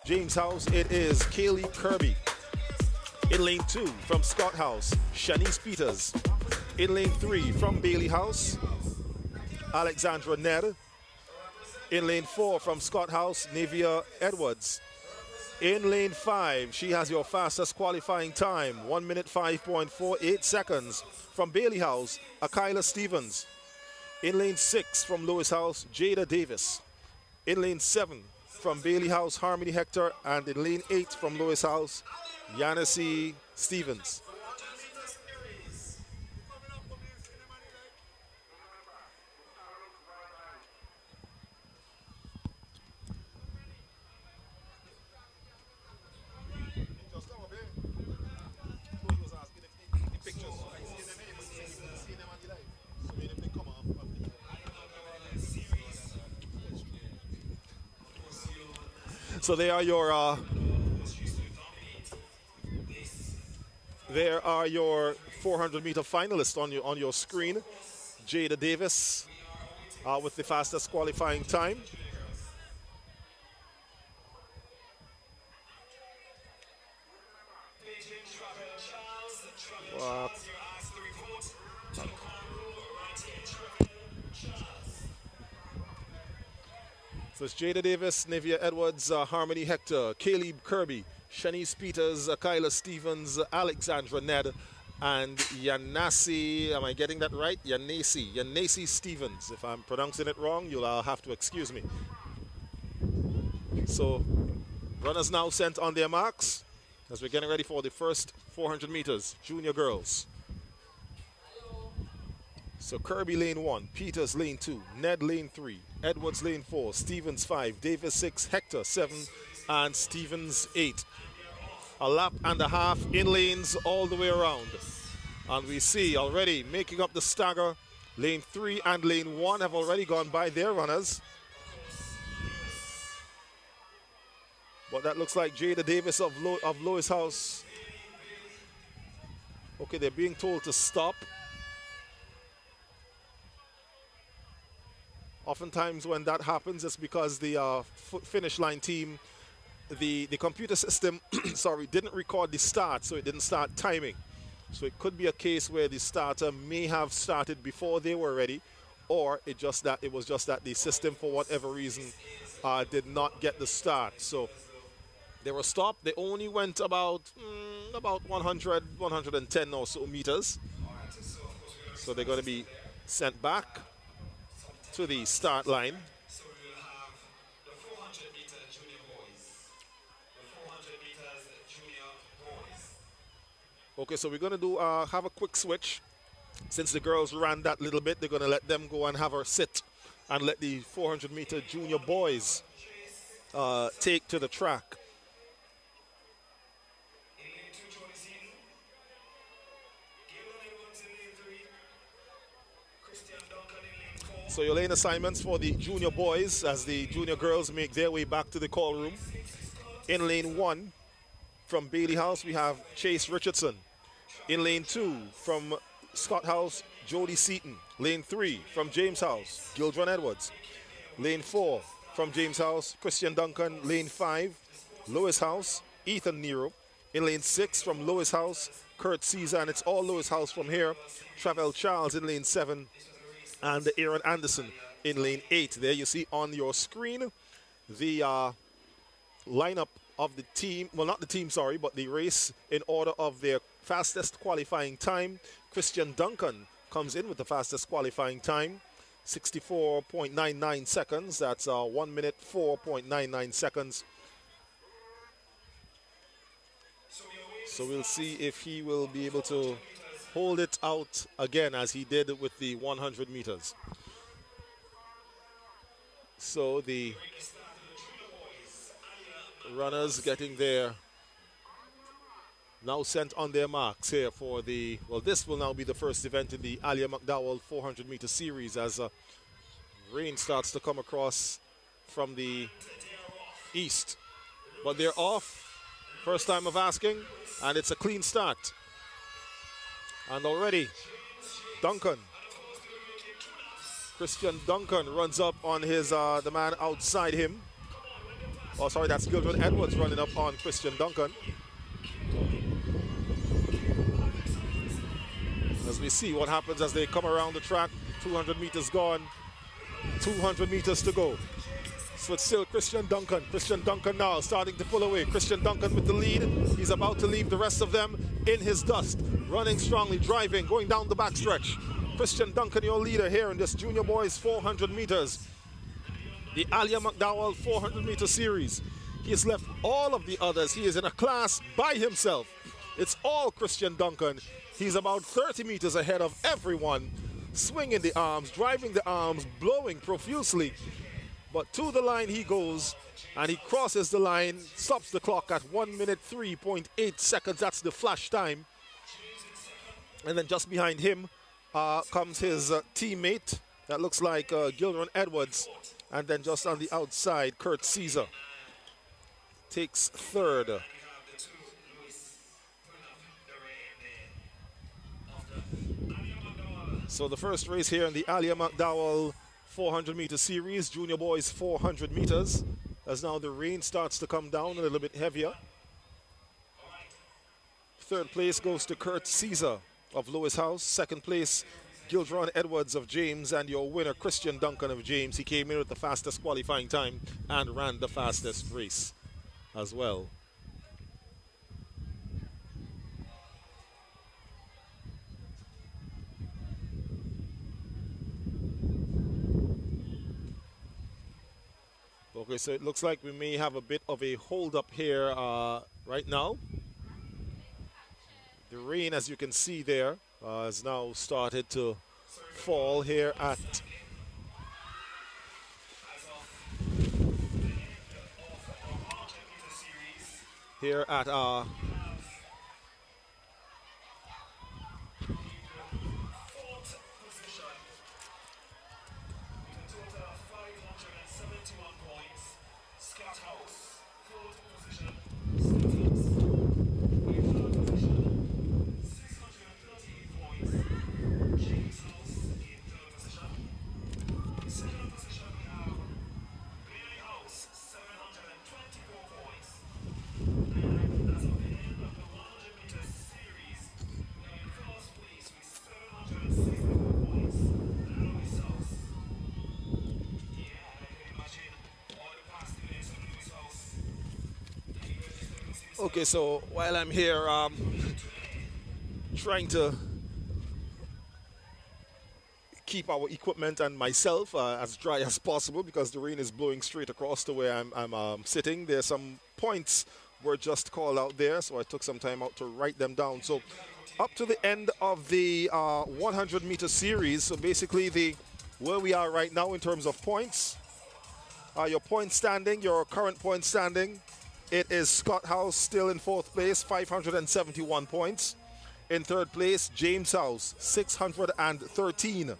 James House, it is Kaylee Kirby. In lane 2 from Scott House, Shanice Peters. In lane 3 from Bailey House, Alexandra Ned. In lane 4 from Scott House, Navia Edwards. In lane 5, she has your fastest qualifying time, 1 minute 5.48 seconds. From Bailey House, Akila Stevens. In lane 6 from Lewis House, Jada Davis. In lane 7 from Bailey House, Harmony Hector. And in lane 8 from Lewis House, Yancy Stevens. So there are your 400-meter finalists on your screen. Jada Davis with the fastest qualifying time. So it's Jada Davis, Navia Edwards, Harmony Hector, Kaylee Kirby, Shanice Peters, Akila Stevens, Alexandra Ned, and Yancy, am I getting that right? Yancy Stevens. If I'm pronouncing it wrong, you'll have to excuse me. So runners now sent on their marks as we're getting ready for the first 400 meters, junior girls. So Kirby lane 1, Peters lane 2, Ned lane 3, Edwards lane 4, Stevens 5, Davis 6, Hector 7, and Stevens 8. A lap and a half in lanes all the way around. And we see already making up the stagger, lane 3 and lane 1 have already gone by their runners. But that looks like Jada Davis of Lewis House. Okay, they're being told to stop. Oftentimes when that happens, it's because the finish line team, the computer system, sorry, didn't record the start, so it didn't start timing. So it could be a case where the starter may have started before they were ready, or it was just that the system, for whatever reason, did not get the start. So they were stopped. They only went about 100, 110 or so meters. So they're going to be sent back to the start line. So we will have the 400-meter junior boys. The 400 meters junior boys. Okay, so we're going to do have a quick switch. Since the girls ran that little bit, they're going to let them go and have her sit and let the 400-meter junior boys take to the track. So your lane assignments for the junior boys as the junior girls make their way back to the call room. In lane 1 from Bailey House, we have Chase Richardson. In lane 2 from Scott House, Jody Seaton. Lane 3 from James House, Gildron Edwards. Lane 4 from James House, Christian Duncan. Lane 5, Lewis House, Ethan Nero. In lane 6 from Lewis House, Kurt Caesar, and it's all Lewis House from here. Travell Charles in lane 7. And Aaron Anderson in lane 8. There you see on your screen the lineup of the team. Well, not the team, sorry, but the race in order of their fastest qualifying time. Christian Duncan comes in with the fastest qualifying time, 64.99 seconds. That's 1 minute 4.99 seconds. So we'll see if he will be able to hold it out again as he did with the 100 meters. So the runners getting there, now sent on their marks here for the, well, this will now be the first event in the Alia McDowell 400 meter series as rain starts to come across from the east. But they're off, first time of asking, and it's a clean start. And already, Christian Duncan runs up on his the man outside him. Oh, sorry, that's Gildren Edwards running up on Christian Duncan. As we see what happens as they come around the track. 200 meters gone, 200 meters to go. So it's still Christian Duncan. Christian Duncan now starting to pull away. Christian Duncan with the lead. He's about to leave the rest of them in his dust. Running strongly, driving, going down the backstretch. Christian Duncan, your leader here in this junior boys 400 meters. The Alia McDowell 400 meter series. He has left all of the others. He is in a class by himself. It's all Christian Duncan. He's about 30 meters ahead of everyone. Swinging the arms, driving the arms, blowing profusely. But to the line he goes, and he crosses the line, stops the clock at 1 minute 3.8 seconds. That's the flash time. And then just behind him comes his teammate. That looks like Gildren Edwards. And then just on the outside, 𝘚𝑟𝑡 takes third. So the first race here in the Alia McDowell 400 meter series, junior boys 400 meters. As now the rain starts to come down a little bit heavier. Third place goes to 𝘚𝑟𝑡 of Lewis House. Second place, Gildren Edwards of James, and your winner, Christian Duncan of James. He came in with the fastest qualifying time and ran the fastest race as well. Okay, so it looks like we may have a bit of a hold up here right now. The rain, as you can see there, has now started to fall here at Okay, so while I'm here trying to keep our equipment and myself as dry as possible because the rain is blowing straight across to where I'm sitting, there's some points were just called out there, so I took some time out to write them down. So up to the end of the 100 meter series, so basically where we are right now in terms of points, your point standing, your current point standing, it is Scott House still in fourth place, 571 points. In third place, James House, 613.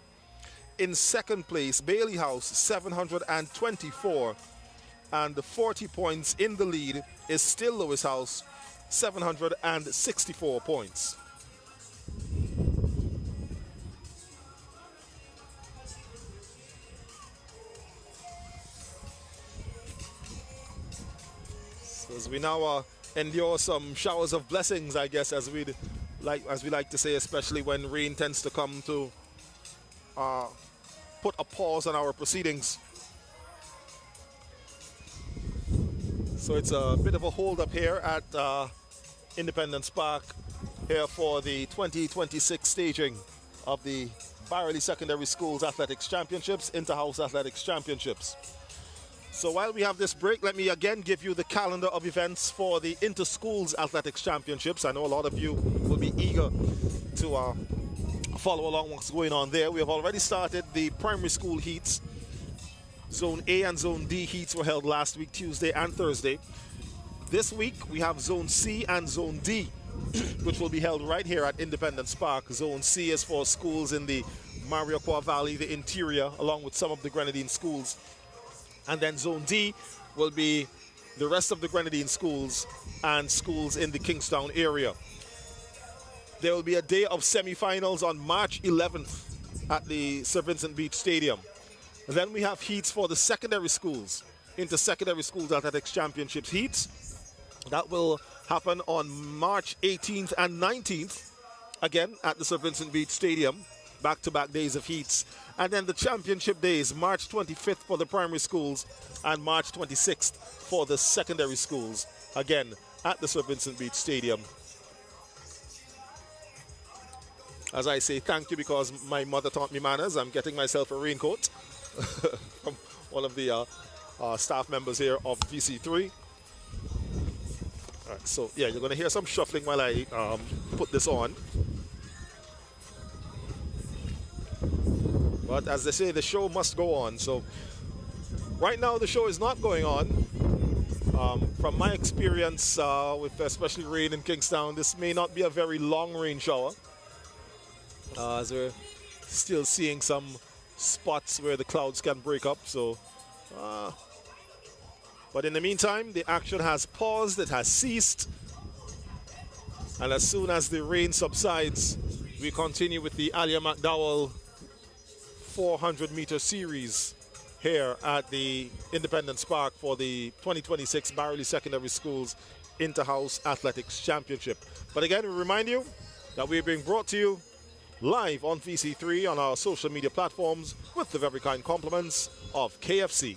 In second place, Bailey House, 724. And the 40 points in the lead is still Lewis House, 764 points. As we now endure some showers of blessings, I guess, as we like to say, especially when rain tends to come to put a pause on our proceedings. So it's a bit of a hold up here at Independence Park here for the 2026 staging of the Barrouallie Secondary Schools Athletics Championships, Inter-House Athletics Championships. So while we have this break, let me again give you the calendar of events for the Inter-Schools Athletics Championships. I know a lot of you will be eager to follow along what's going on there. We have already started the primary school heats. Zone A and Zone D heats were held last week, Tuesday and Thursday. This week, we have Zone C and Zone D, which will be held right here at Independence Park. Zone C is for schools in the Mariquoa Valley, the interior, along with some of the Grenadine schools. And then Zone D will be the rest of the Grenadine schools and schools in the Kingstown area. There will be a day of semifinals on March 11th at the Sir Vincent Beach Stadium. And then we have heats for the secondary schools. Inter-Secondary Schools Athletics Championships heats. That will happen on March 18th and 19th, again at the Sir Vincent Beach Stadium. Back-to-back days of heats. And then the championship days, March 25th for the primary schools and March 26th for the secondary schools, again at the Sir Vincent Beach Stadium. As I say, thank you because my mother taught me manners. I'm getting myself a raincoat from one of the staff members here of VC3. All right, so yeah, you're going to hear some shuffling while I put this on. But as they say, the show must go on. So right now the show is not going on. From my experience with especially rain in Kingstown, this may not be a very long rain shower. As we're still seeing some spots where the clouds can break up. So, but in the meantime, the action has paused, it has ceased. And as soon as the rain subsides, we continue with the Alia McDowell 400-meter series here at the Independence Park for the 2026 Barrouallie Secondary Schools Inter-House Athletics Championship. But again, we remind you that we're being brought to you live on VC3 on our social media platforms with the very kind compliments of KFC.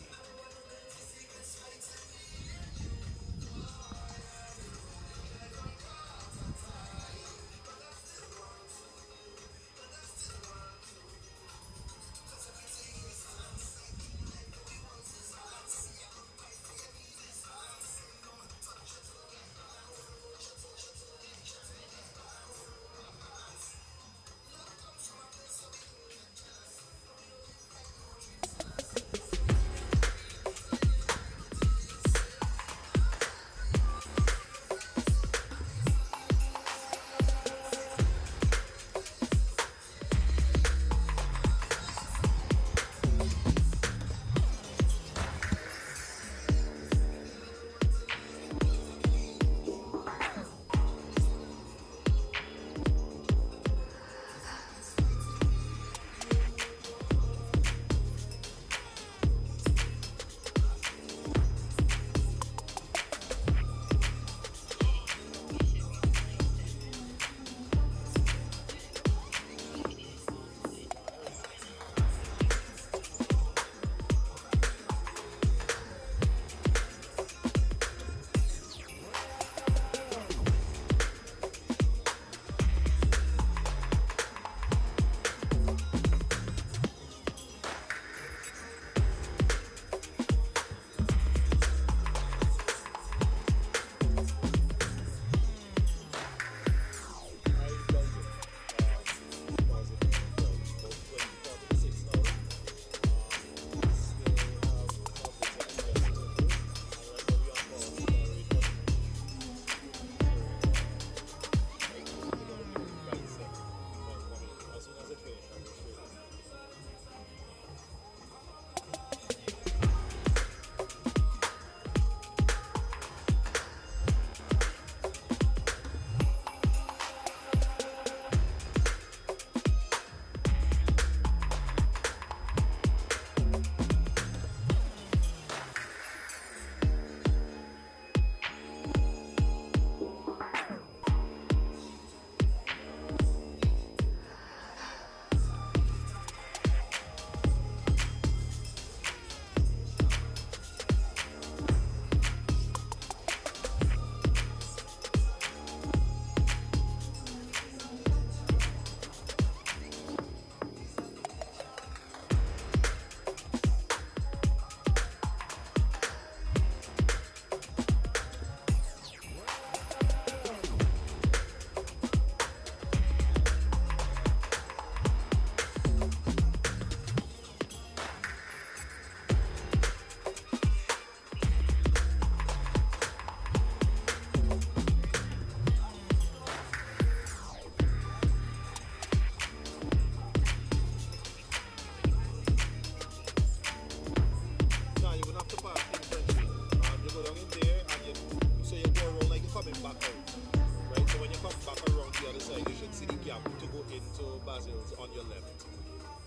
Basils on your left.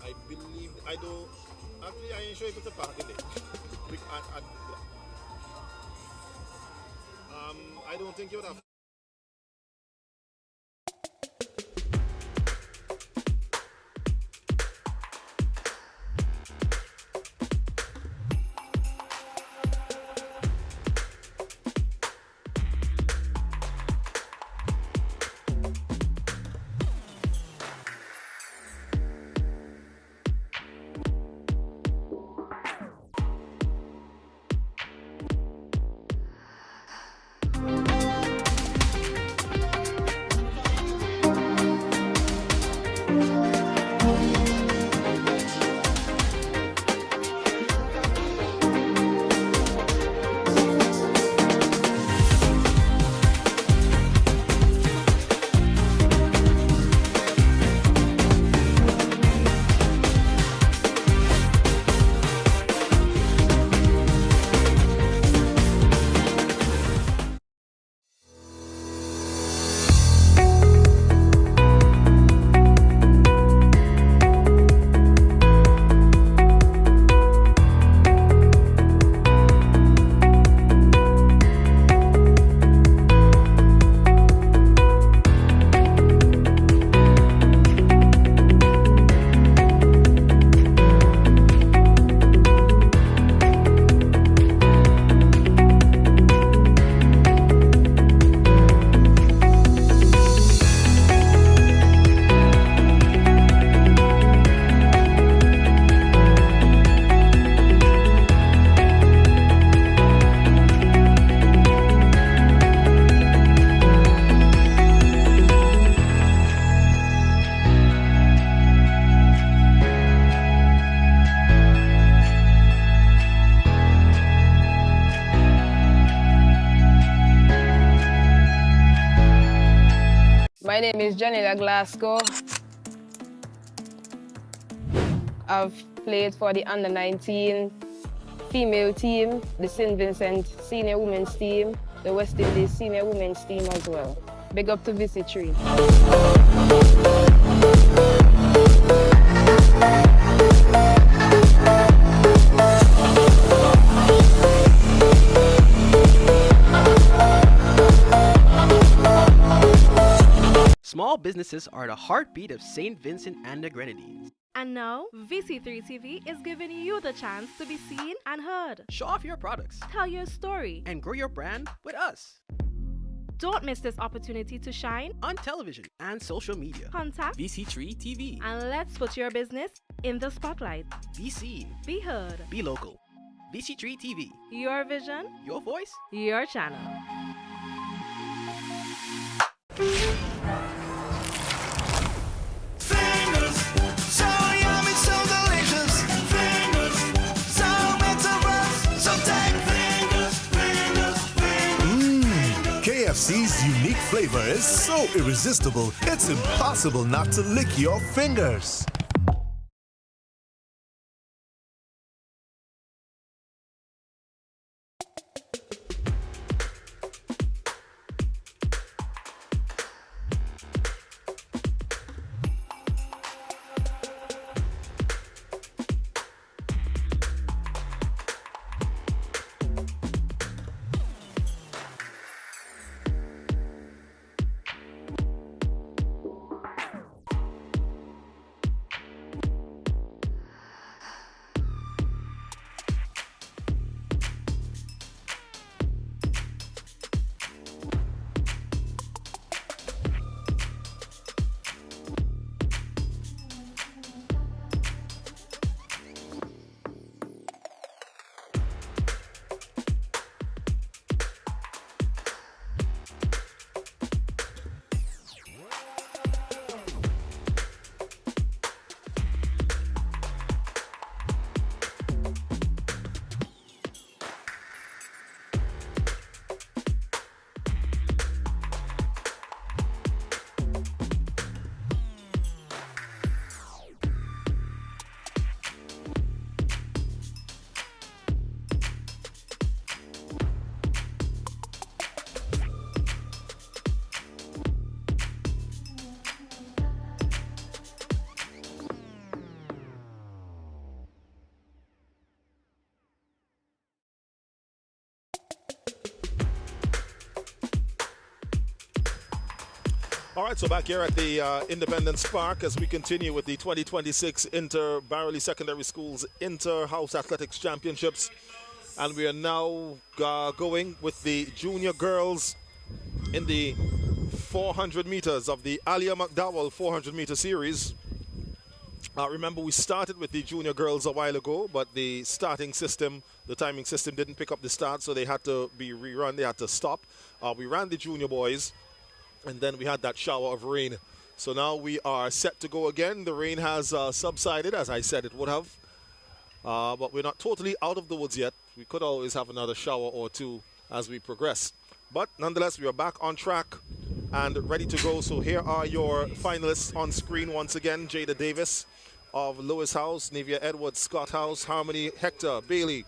I believe, I don't, actually I ain't sure if it's a parking there. I don't think you would have. My name is Janila Glasgow. I've played for the under-19 female team, the St. Vincent senior women's team, the West Indies senior women's team as well. Big up to VC3. Small businesses are the heartbeat of St. Vincent and the Grenadines. And now, VC3 TV is giving you the chance to be seen and heard. Show off your products. Tell your story. And grow your brand with us. Don't miss this opportunity to shine on television and social media. Contact VC3 TV. And let's put your business in the spotlight. Be seen. Be heard. Be local. VC3 TV. Your vision. Your voice. Your channel. KFC's unique flavor is so irresistible, it's impossible not to lick your fingers. All right, so back here at the Independence Park as we continue with the 2026 Barrouallie Secondary Schools Inter-House Athletics Championships. And we are now going with the junior girls in the 400 meters of the Alia McDowell 400 meter series. Remember, we started with the junior girls a while ago, but the starting system, the timing system didn't pick up the start, so they had to be rerun. They had to stop. We ran the junior boys, and then we had that shower of rain. So now we are set to go again. The rain has subsided, as I said it would have. But we're not totally out of the woods yet. We could always have another shower or two as we progress. But nonetheless, we are back on track and ready to go. So here are your finalists on screen once again. Jada Davis of Lewis House, Nivea Edwards, Scott House, Harmony Hector, Bailey,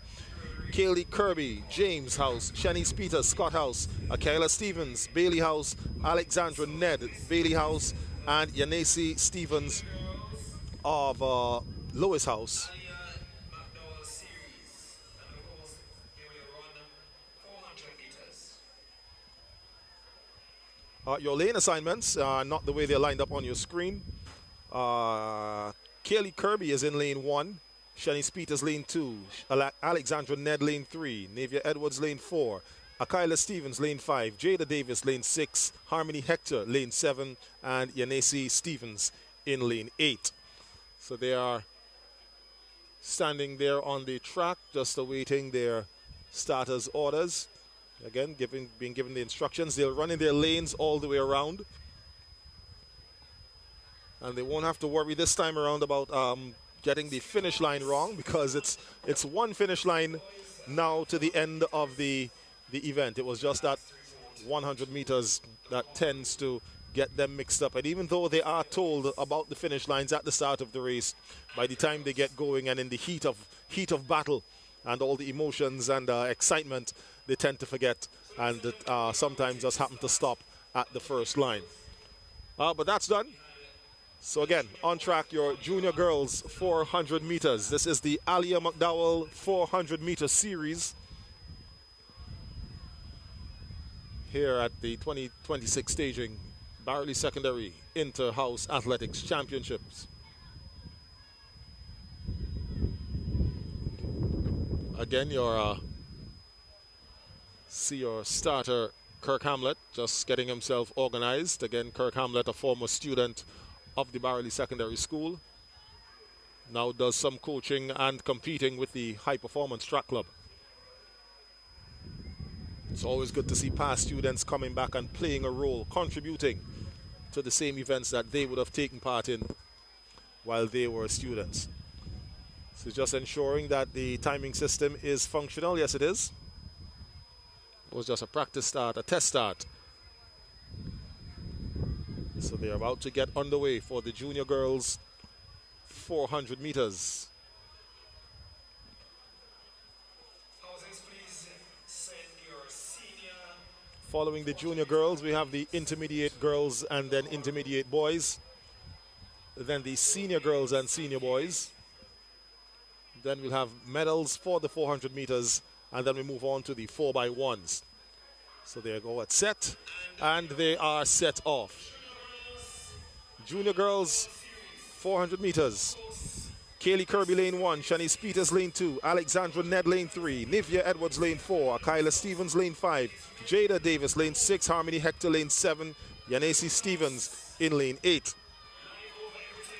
Kaylee Kirby, James House, Shanice Peters, Scott House, Akayla Stevens, Bailey House, Alexandra Ned, Bailey House, and Yanesi Stevens of Lewis House. Your lane assignments are not the way they're lined up on your screen. Kaylee Kirby is in lane 1. Shanice Peters lane 2. Alexandra Ned lane 3. Navia Edwards lane 4. Akayla Stevens lane 5. Jada Davis lane 6. Harmony Hector lane 7. And Yanesi Stevens in lane 8. So they are standing there on the track just awaiting their starters' orders. Again, being given the instructions. They'll run in their lanes all the way around. And they won't have to worry this time around about getting the finish line wrong, because it's one finish line now to the end of the event. It was just that 100 meters that tends to get them mixed up. And even though they are told about the finish lines at the start of the race, by the time they get going and in the heat of battle and all the emotions and excitement, they tend to forget and sometimes just happen to stop at the first line. But that's done. So again, on track, your junior girls 400 meters. This is the Alia McDowell 400 meter series here at the 2026 staging Barrouallie Secondary Inter-House Athletics Championships. Again, see your starter, Kirk Hamlet, just getting himself organized. Again, Kirk Hamlet, a former student of the Barrouallie Secondary School, now does some coaching and competing with the High Performance Track Club. It's always good to see past students coming back and playing a role, contributing to the same events that they would have taken part in while they were students. So just ensuring that the timing system is functional. Yes, it is. It was just a practice start, a test start. So they're about to get underway for the junior girls 400 meters. Following the junior girls, we have the intermediate girls and then intermediate boys. Then the senior girls and senior boys. Then we'll have medals for the 400 meters, and then we move on to the 4x1s. So there you go at set, and they are set off. Junior girls, 400 meters. Kaylee Kirby lane 1, Shanice Peters lane 2, Alexandra Ned lane 3, Nivea Edwards lane 4, Akayla Stevens lane 5, Jada Davis lane 6, Harmony Hector lane 7, Yanesi Stevens in lane 8.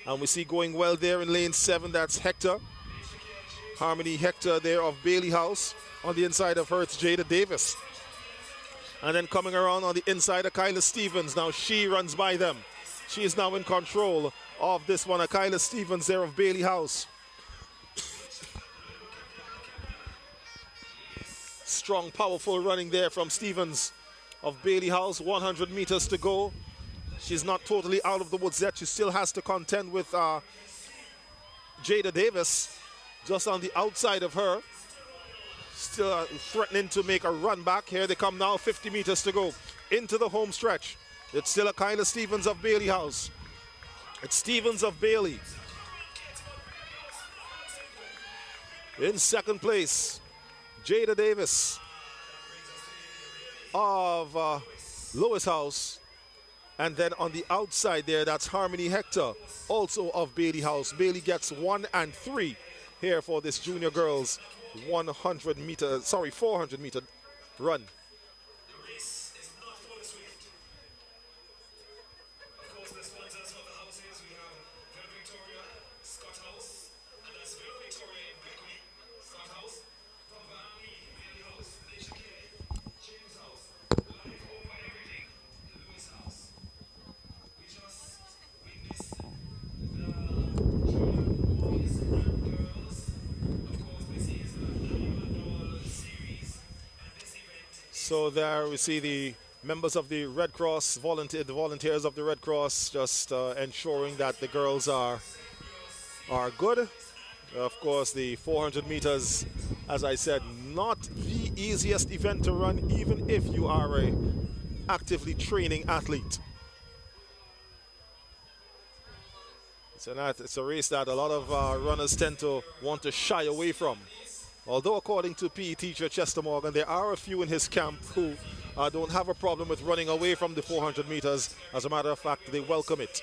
And we see going well there in lane 7, that's Hector. Harmony Hector there of Bailey House. On the inside of her, it's Jada Davis. And then coming around on the inside, Akayla Stevens. Now she runs by them. She is now in control of this one. Akayla Stevens there of Bailey House. Strong, powerful running there from Stevens of Bailey House. 100 meters to go. She's not totally out of the woods yet. She still has to contend with Jada Davis just on the outside of her. Still threatening to make a run back. Here they come now, 50 meters to go into the home stretch. It's still Akayla Stevens of Bailey House. It's Stevens of Bailey. In second place, Jada Davis of Lewis House. And then on the outside there, that's Harmony Hector, also of Bailey House. Bailey gets 1 and 3 here for this junior girls 400 meter run. So there we see the members of the Red Cross, the volunteers of the Red Cross, just ensuring that the girls are good. Of course, the 400 meters, as I said, not the easiest event to run, even if you are a actively training athlete. It's a race that a lot of runners tend to want to shy away from. Although according to PE teacher Chester Morgan, there are a few in his camp who don't have a problem with running away from the 400 meters. As a matter of fact, they welcome it.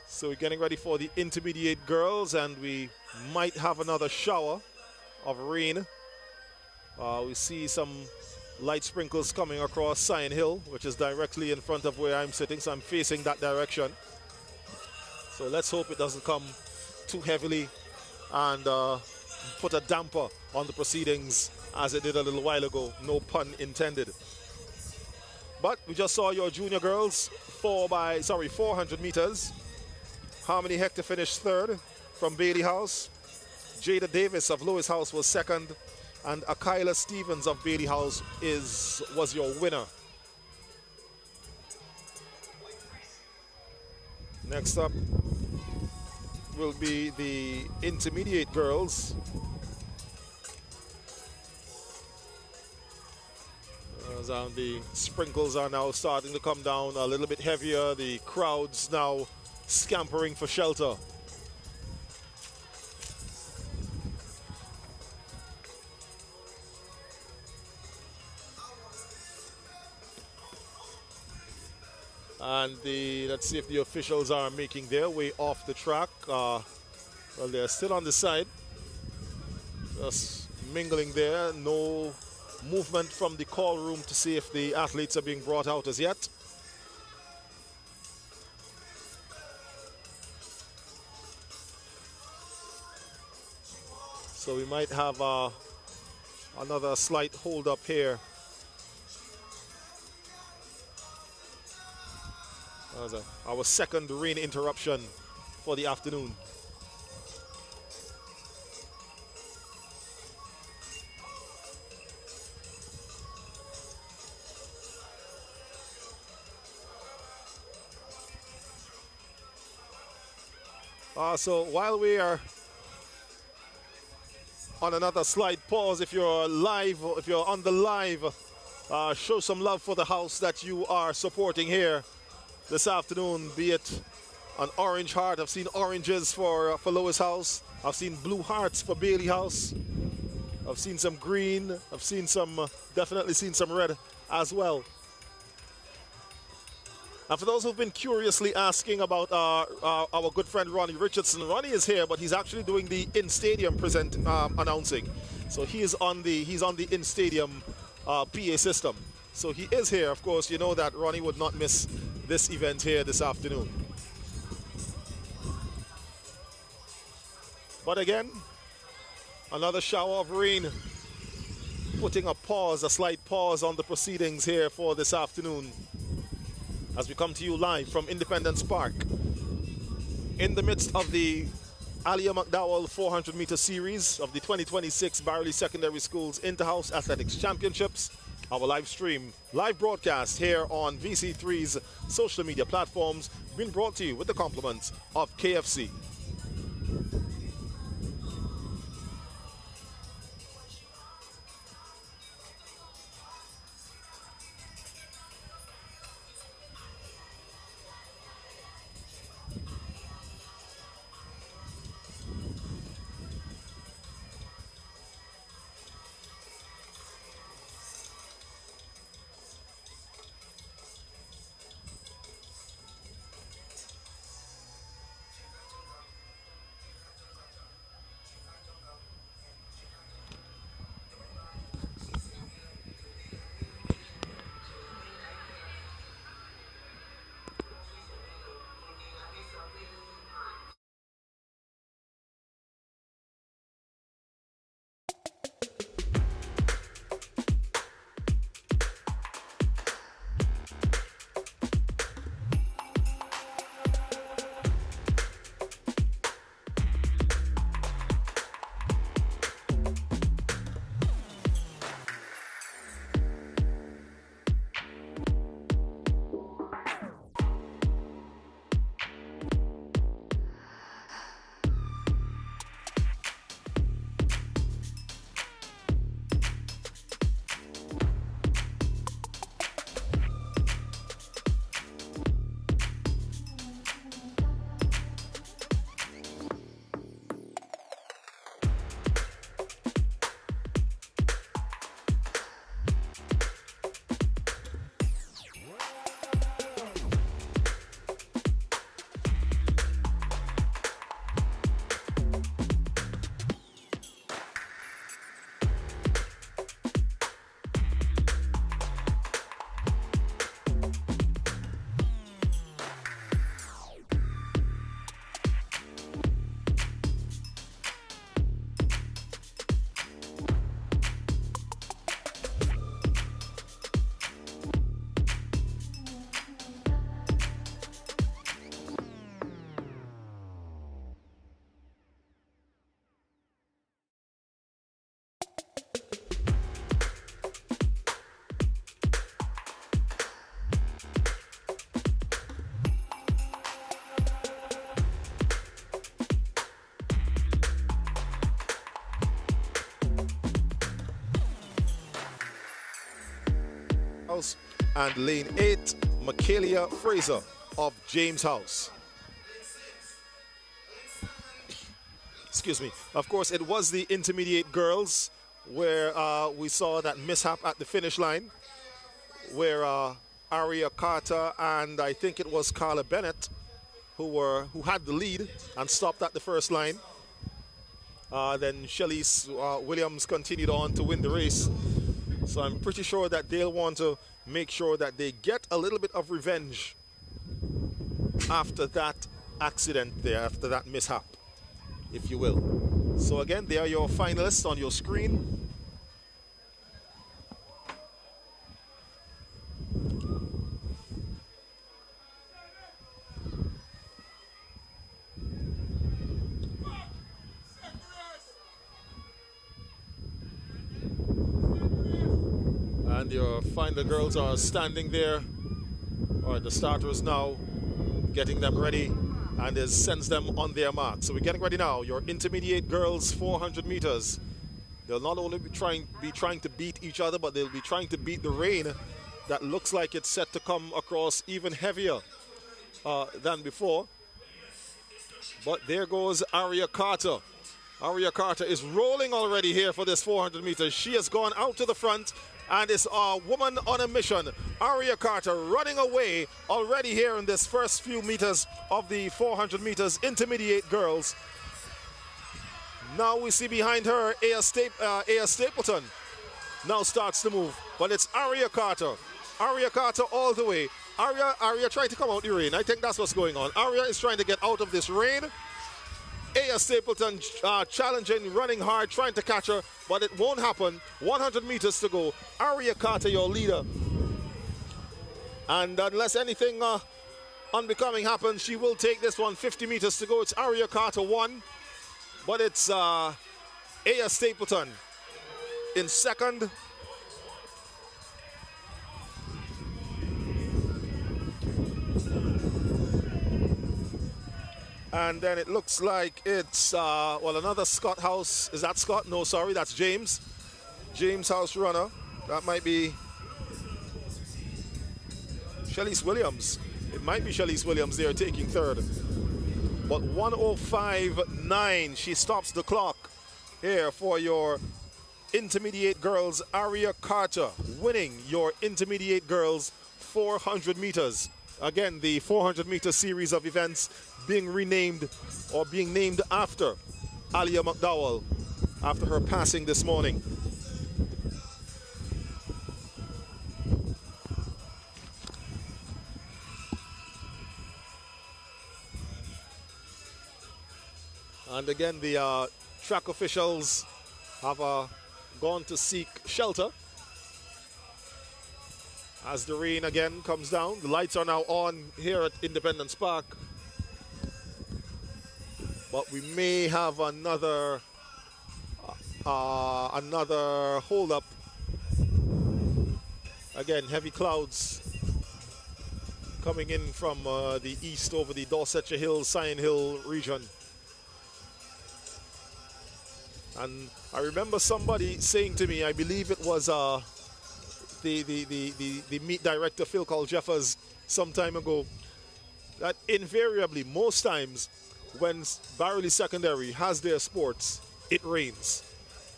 So we're getting ready for the intermediate girls, and we might have another shower of rain. We see some light sprinkles coming across Sion Hill, which is directly in front of where I'm sitting, so I'm facing that direction. So let's hope it doesn't come too heavily and put a damper on the proceedings as it did a little while ago, no pun intended. But we just saw your junior girls 400 meters. Harmony Hector finished third from Bailey House. Jada Davis of Lewis House was second, and Akila Stevens of Bailey House was your winner. Next up will be the intermediate girls. As the sprinkles are now starting to come down a little bit heavier, the crowds now scampering for shelter. And let's see if the officials are making their way off the track. Well, they're still on the side, just mingling there. No movement from the call room to see if the athletes are being brought out as yet. So we might have another slight hold up here. Our second rain interruption for the afternoon. So while we are on another slight pause, if you're live, if you're on the live, show some love for the house that you are supporting here this afternoon, be it an orange heart. I've seen oranges for Lois House. I've seen blue hearts for Bailey House. I've seen some green. I've seen some, definitely seen some red as well. And for those who've been curiously asking about our good friend Ronnie Richardson, Ronnie is here, but he's actually doing the in-stadium announcing. So he's on the in-stadium PA system. So he is here. Of course, you know that Ronnie would not miss this event here this afternoon. But again, another shower of rain putting a slight pause on the proceedings here for this afternoon as we come to you live from Independence Park in the midst of the Alia McDowell 400 meter series of the 2026 Barrouallie Secondary Schools Inter-House Athletics Championships. Our live broadcast here on VC3's social media platforms, been brought to you with the compliments of KFC. House, and lane 8, Michaela Fraser of James House. Excuse me. Of course, it was the intermediate girls where we saw that mishap at the finish line, where Aria Carter and I think it was Carla Bennett who had the lead and stopped at the first line. Then Shelly's Williams continued on to win the race. So I'm pretty sure that they'll want to make sure that they get a little bit of revenge after that accident there, after that mishap, if you will. So again, they are your finalists on your screen. And your final girls are standing there, or the starters now, getting them ready, and it sends them on their mark. So we're getting ready now. Your intermediate girls 400 meters. They'll not only be trying to beat each other, but they'll be trying to beat the rain that looks like it's set to come across even heavier than before. But there goes Aria Carter. Aria Carter is rolling already here for this 400 meters. She has gone out to the front and is a woman on a mission. Aria Carter running away already here in this first few meters of the 400 meters intermediate girls. Now we see behind her Aya Stapleton now starts to move, but it's Aria Carter. Aria Carter all the way. Aria trying to come out the rain. I think that's what's going on. Aria is trying to get out of this rain. Aya Stapleton challenging, running hard, trying to catch her, but it won't happen. 100 meters to go. Aria Carter, your leader. And unless anything unbecoming happens, she will take this one. 50 meters to go. It's Aria Carter 1, but it's Aya Stapleton in second. And then it looks like it's, well, another Scott House. Is that Scott? No, sorry, that's James. James House runner. That might be Shelly's Williams. It might be Shelly's Williams there taking third. But 1:05.9, she stops the clock here for your intermediate girls. Aria Carter winning your intermediate girls 400 meters. Again, the 400 meter series of events being renamed or being named after Alia McDowell after her passing this morning. And again, the track officials have gone to seek shelter as the rain again comes down. The lights are now on here at Independence Park. But we may have another hold-up. Again, heavy clouds coming in from the east over the Dorsetshire Hills, Sion Hill region. And I remember somebody saying to me, I believe it was the meet director, Phil Jeffers, some time ago, that invariably, most times, when Barrouallie Secondary has their sports, it rains.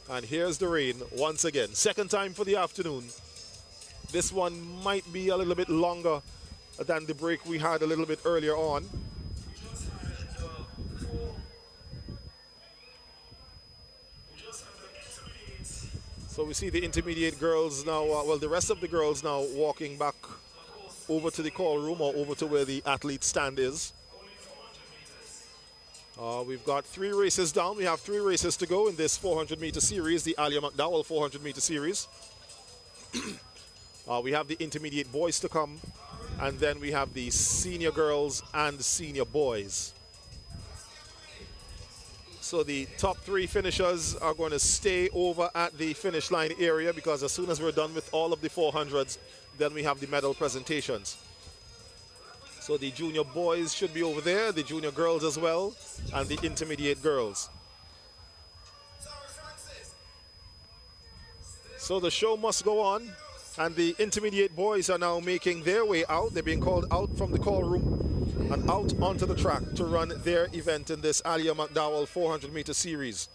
And here's the rain once again. Second time for the afternoon. This one might be a little bit longer than the break we had a little bit earlier on. So we see the intermediate girls now, well, the rest of the girls now walking back over to the call room or over to where the athlete stand is. We've got 3 races down. We have 3 races to go in this 400 meter series, the Alia McDowell 400 meter series. We have the intermediate boys to come, and then we have the senior girls and senior boys. So the top 3 finishers are going to stay over at the finish line area, because as soon as we're done with all of the 400s, then we have the medal presentations. So the junior boys should be over there, the junior girls as well, and the intermediate girls. So the show must go on. And the intermediate boys are now making their way out. They're being called out from the call room and out onto the track to run their event in this Aliyah McDowell 400-meter series.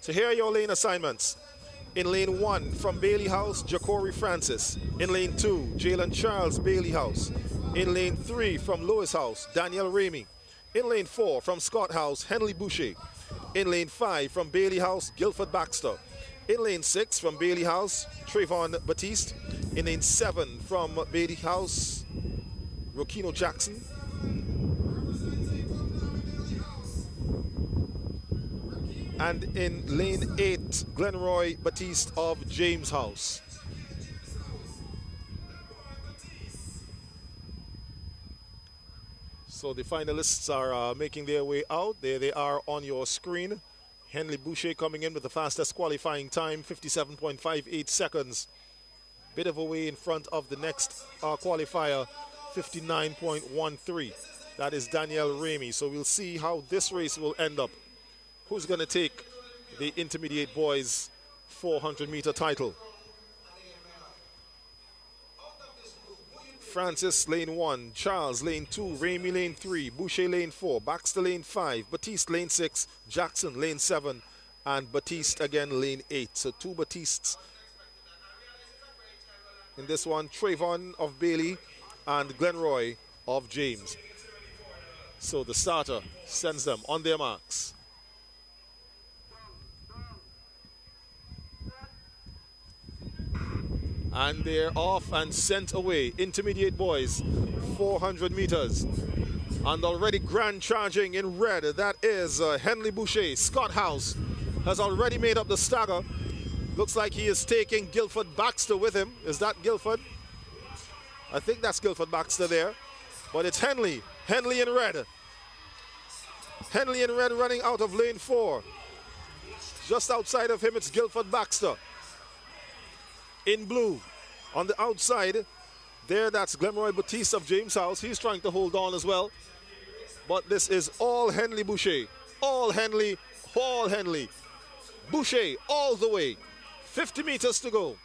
So here are your lane assignments. In lane 1, from Bailey House, Ja'Cory Francis. In lane 2, Jalen Charles, Bailey House. In lane 3, from Lewis House, Daniel Ramey. In lane 4, from Scott House, Henley Boucher. In lane 5, from Bailey House, Guilford Baxter. In lane 6, from Bailey House, Trayvon Batiste. In lane 7, from Bailey House, Rokino Jackson. And in lane 8, Glenroy Batiste of James House. So the finalists are making their way out. There they are on your screen. Henley Boucher coming in with the fastest qualifying time, 57.58 seconds. Bit of a way in front of the next qualifier, 59.13. That is Daniel Ramey. So we'll see how this race will end up. Who's going to take the intermediate boys 400-meter title? Francis, lane 1. Charles, lane 2. Ramey, lane 3. Boucher, lane 4. Baxter, lane 5. Batiste, lane 6. Jackson, lane 7. And Batiste, again, lane 8. So 2 Batistes in this one. Trayvon of Bailey and Glenroy of James. So the starter sends them on their marks. And they're off and sent away. Intermediate boys, 400 meters. And already grand charging in red, that is Henley Boucher. Scott House has already made up the stagger. Looks like he is taking Guilford Baxter with him. Is that Guilford? I think that's Guilford Baxter there. But it's Henley. Henley in red. Henley in red running out of lane 4. Just outside of him, it's Guilford Baxter. In blue, on the outside, there that's Glenroy Batiste of James House. He's trying to hold on as well. But this is all Henley Boucher. All Henley, all Henley. Boucher all the way. 50 meters to go.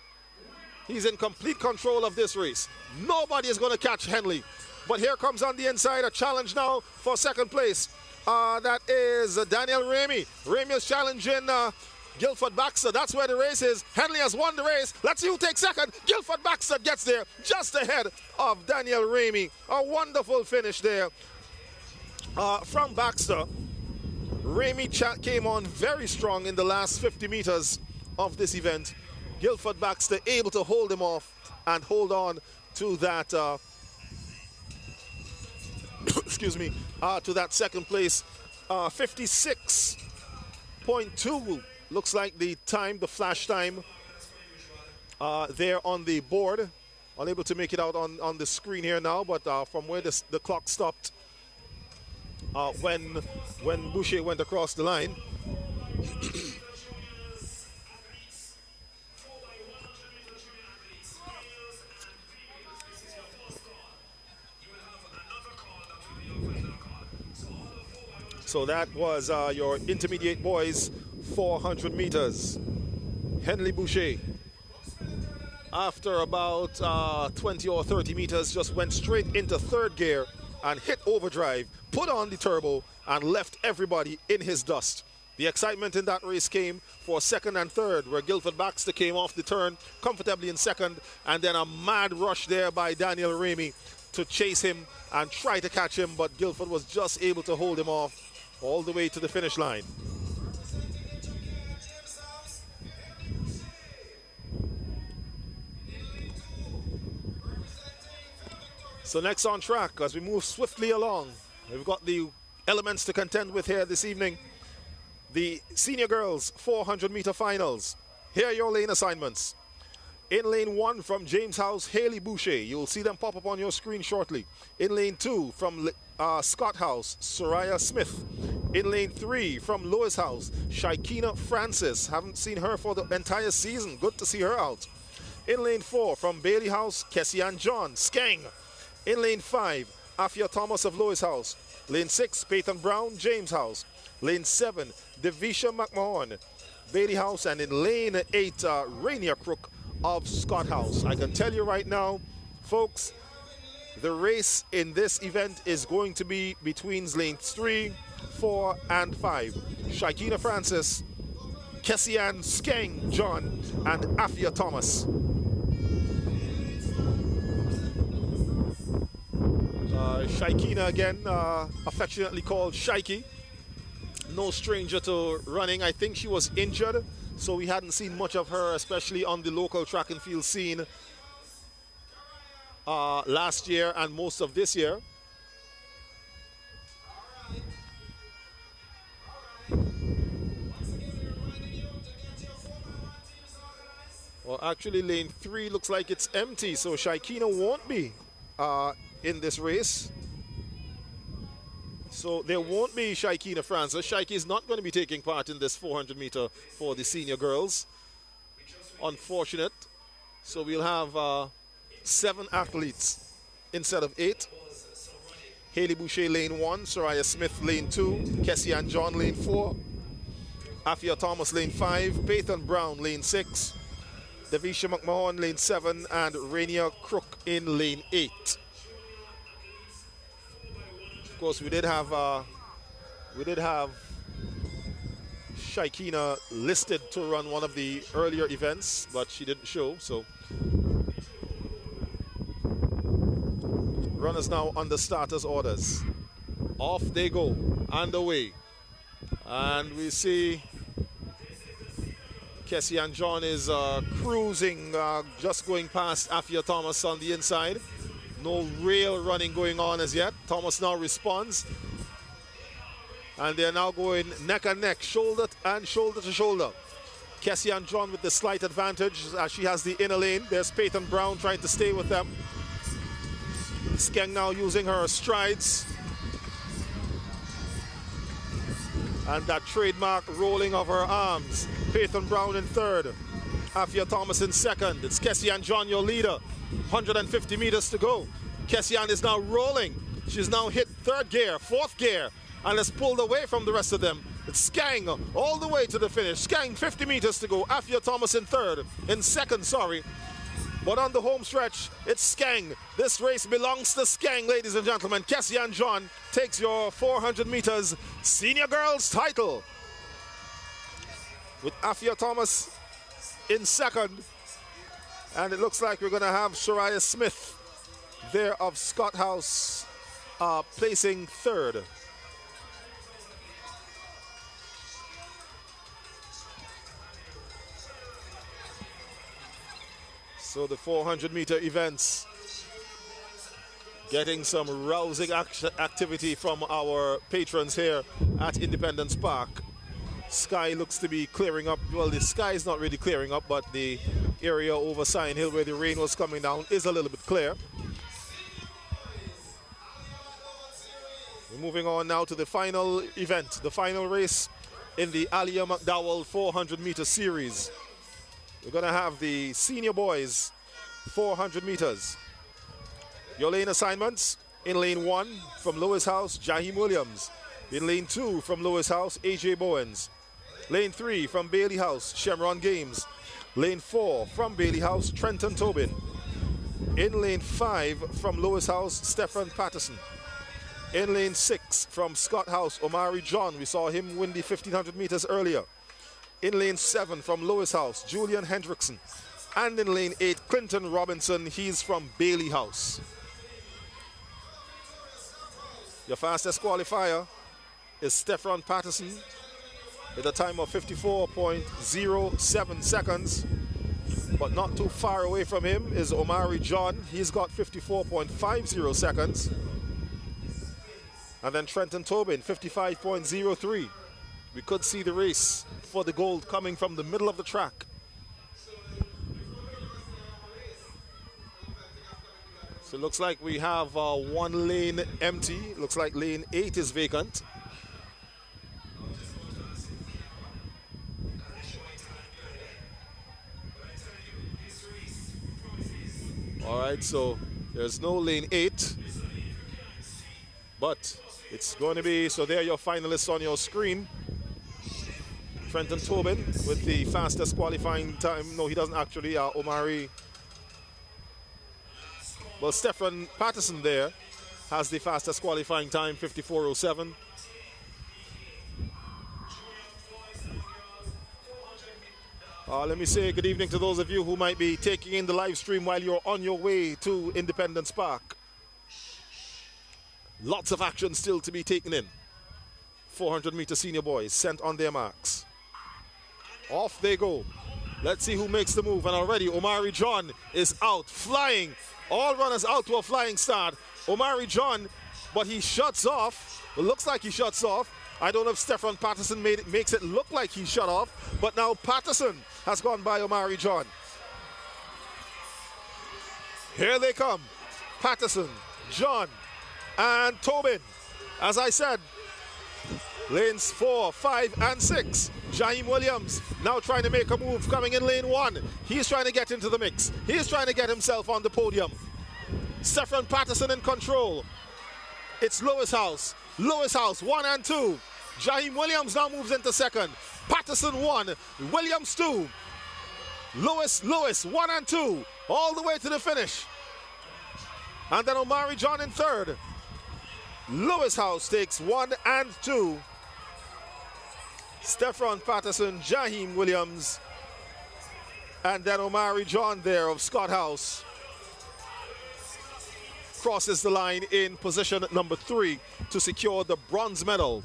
He's in complete control of this race. Nobody is going to catch Henley. But here comes on the inside a challenge now for second place. That is Daniel Ramey. Ramey is challenging Guilford Baxter. That's where the race is. Henley has won the race. Let's see who takes second. Guilford Baxter gets there just ahead of Daniel Ramey. A wonderful finish there from Baxter. Ramey came on very strong in the last 50 meters of this event. Guilford Baxter able to hold him off and hold on to that excuse me, to that second place. 56.2 looks like the time, the flash time there on the board. Unable to make it out on the screen here now, but from where the clock stopped when Boucher went across the line. So that was your intermediate boys 400 meters. Henley Boucher, after about 20 or 30 meters, just went straight into third gear and hit overdrive, put on the turbo, and left everybody in his dust. The excitement in that race came for second and third, where Guilford Baxter came off the turn comfortably in second, and then a mad rush there by Daniel Ramey to chase him and try to catch him, but Guilford was just able to hold him off all the way to the finish line. So next on track, as we move swiftly along, we've got the elements to contend with here this evening. The senior girls 400-meter finals. Here are your lane assignments. In lane 1 from James House, Haley Boucher. You'll see them pop up on your screen shortly. In lane 2 from Scott House, Soraya Smith. In lane 3 from Lewis House, Shaikina Francis. Haven't seen her for the entire season. Good to see her out. In lane 4 from Bailey House, Kessian John, Skeng. In lane 5, Afia Thomas of Lewis House. Lane 6, Peyton Brown, James House. Lane 7, Devisha McMahon, Bailey House. And in lane 8, Rainier Crook of Scott House. I can tell you right now, folks, the race in this event is going to be between lanes 3, 4, and 5. 𝐶𝘰𝑚𝑡 Francis, 𝑘𝑒𝑠𝑖𝑎𝑛 John, and 𝑎𝑓𝑖𝑎 Thomas. 𝐶𝘰𝑚𝑡 again, affectionately called Shaiki. No stranger to running. I think she was injured, so we hadn't seen much of her, especially on the local track and field scene last year and most of this year. Well, actually, lane 3 looks like it's empty, so 𝐶𝘰𝑚𝑡 won't be in this race. So there won't be 𝐶𝘰𝑚𝑡 Francis. Shaiki is not going to be taking part in this 400 meter for the senior girls. Unfortunate. So we'll have 7 athletes instead of 8. Hailey Boucher lane 1, Soraya Smith lane 2, 𝑘𝑒𝑠𝑖𝑎𝑛 John lane 4, 𝑎𝑓𝑖𝑎 Thomas lane 5, Peyton Brown lane 6, Davisha McMahon lane 7, and Rainier Crook in lane 8. Of course, we did have 𝐶𝘰𝑚𝑡 listed to run one of the earlier events, but she didn't show. So runners now under starters orders. Off they go, underway, and we see 𝑘𝑒𝑠𝑖𝑎𝑛 John is cruising, just going past 𝑎𝑓𝑖𝑎 Thomas on the inside. No real running going on as yet. Thomas now responds. And they're now going neck and neck, shoulder and shoulder to shoulder. 𝑘𝑒𝑠𝑖𝑎𝑛 John with the slight advantage as she has the inner lane. There's Peyton Brown trying to stay with them. Skeng now using her strides. And that trademark rolling of her arms. Peyton Brown in third. 𝑎𝑓𝑖𝑎 Thomas in second. It's 𝑘𝑒𝑠𝑖𝑎𝑛 John, your leader. 150 meters to go. 𝑘𝑒𝑠𝑖𝑎𝑛 is now rolling. She's now hit third gear, fourth gear, and has pulled away from the rest of them. It's Skeng all the way to the finish. Skeng 50 meters to go. 𝑎𝑓𝑖𝑎 Thomas in second, sorry. But on the home stretch, it's Skeng. This race belongs to Skeng, ladies and gentlemen. 𝑘𝑒𝑠𝑖𝑎𝑛 John takes your 400 meters senior girls title. With 𝑎𝑓𝑖𝑎 Thomas in second. And it looks like we're going to have Soraya Smith there of Scott House placing third. So the 400 meter events getting some rousing activity from our patrons here at Independence Park. Sky looks to be clearing up. Well, the sky is not really clearing up, but the area over Sion Hill where the rain was coming down is a little bit clear. We're moving on now to the final event, the final race in the Aliyah McDowell 400 meter series. We're going to have the senior boys 400 meters. Your lane assignments: in lane 1 from Lewis House, Jaheim Williams. In lane 2 from Lewis House, AJ Bowens. Lane 3 from Bailey House, Shamron Games. Lane 4 from Bailey House, Trenton Tobin. In lane 5 from Lewis House, Stephen Patterson. In lane 6 from Scott House, Omari John. We saw him win the 1500 meters earlier. In lane 7 from Lewis House, Julian Hendrickson. And in lane 8, Clinton Robinson. He's from Bailey House. Your fastest qualifier is Stephen Patterson with a time of 54.07 seconds. But not too far away from him is Omari John. He's got 54.50 seconds. And then Trenton Tobin, 55.03. We could see the race for the gold coming from the middle of the track. So it looks like we have one lane empty. Looks like lane 8 is vacant. All right, so there's no lane 8. But it's going to be, so there are your finalists on your screen. Trenton Tobin with the fastest qualifying time. No, he doesn't actually. Omari. Well, Stephen Patterson there has the fastest qualifying time, 54:07. Let me say good evening to those of you who might be taking in the live stream while you're on your way to Independence Park. Lots of action still to be taken in. 400-meter senior boys sent on their marks. Off they go. Let's see who makes the move. And already Omari John is out, flying. All runners out to a flying start. Omari John, but he shuts off. It looks like he shuts off. I don't know if Stephen Patterson makes it look like he shut off, but now Patterson has gone by Omari John. Here they come. Patterson, John, and Tobin. As I said, lanes 4, 5, and 6. Jaheim Williams now trying to make a move, coming in lane 1. He's trying to get into the mix. He's trying to get himself on the podium. Stephen Patterson in control. It's Lewis House. Lewis House, 1 and 2. Jaheim Williams now moves into second. Patterson 1, Williams 2. Lewis, 1 and 2. All the way to the finish. And then Omari John in third. Lewis House takes 1 and 2. Stephen Patterson, Jaheim Williams, and then Omari John there of Scott House crosses the line in position number 3 to secure the bronze medal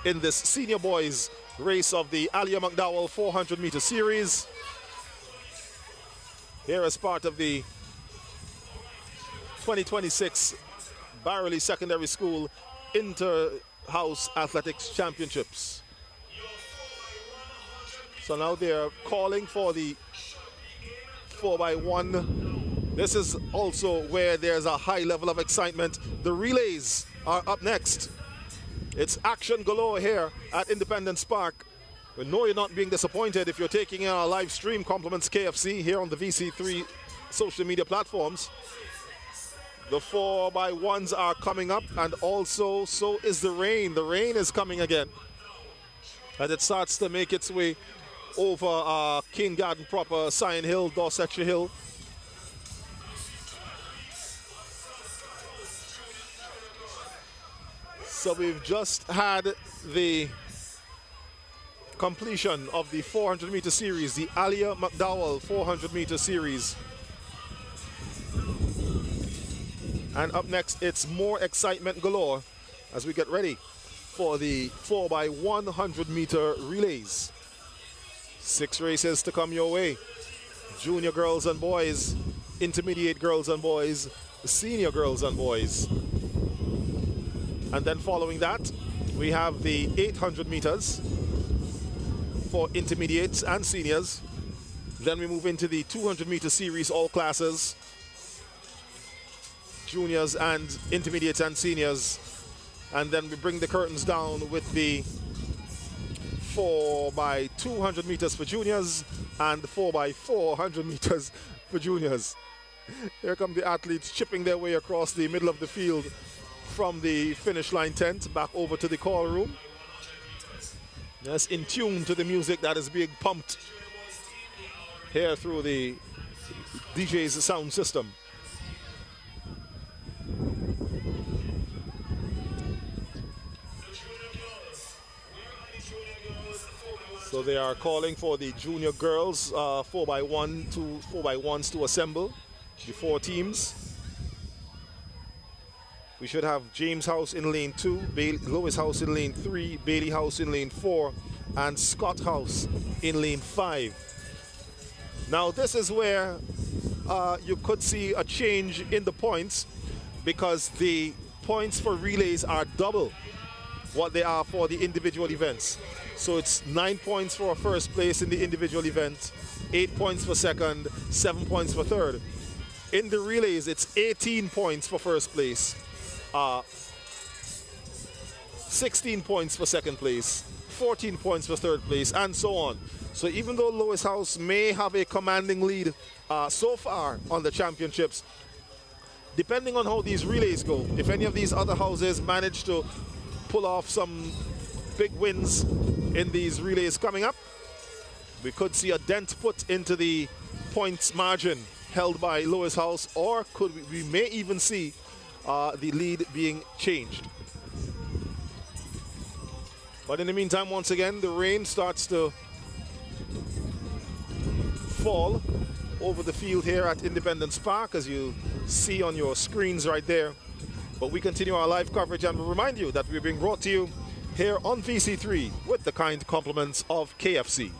in this senior boys race of the Alia McDowell 400-meter series. Here as part of the 2026 Barrouallie Secondary School Inter-House Athletics Championships. So now they're calling for the 4x1. This is also where there's a high level of excitement. The relays are up next. It's action galore here at Independence Park. We know you're not being disappointed if you're taking in our live stream. Compliments KFC here on the VC3 social media platforms. The 4x1s are coming up, and also so is the rain. The rain is coming again as it starts to make its way over King Garden proper, Sion Hill, Dorsetshire Hill. So we've just had the completion of the 400-meter series, the Alia McDowell 400-meter series. And up next, it's more excitement galore as we get ready for the 4x100-meter relays. 6 races to come your way. Junior girls and boys, intermediate girls and boys, senior girls and boys. And then following that, we have the 800 meters for intermediates and seniors. Then we move into the 200-meter series, all classes, juniors and intermediates and seniors. And then we bring the curtains down with the 4x200 meters for juniors and 4x400 meters for juniors. Here come the athletes chipping their way across the middle of the field from the finish line tent back over to the call room. Yes, in tune to the music that is being pumped here through the DJ's sound system. So they are calling for the junior girls 4x1s to assemble, the 4 teams. We should have James House in lane 2, Lewis House in lane 3, Bailey House in lane 4, and Scott House in lane 5. Now this is where you could see a change in the points, because the points for relays are double what they are for the individual events. So it's 9 points for first place in the individual event, 8 points for second, 7 points for third. In the relays, it's 18 points for first place, 16 points for second place, 14 points for third place, and so on. So even though Lewis House may have a commanding lead so far on the championships, depending on how these relays go, if any of these other houses manage to pull off some big wins in these relays coming up. We could see a dent put into the points margin held by Lois House, or we may even see the lead being changed. But in the meantime, once again, the rain starts to fall over the field here at Independence Park, as you see on your screens right there. But we continue our live coverage, and we remind you that we're being brought to you here on VC3 with the kind compliments of KFC.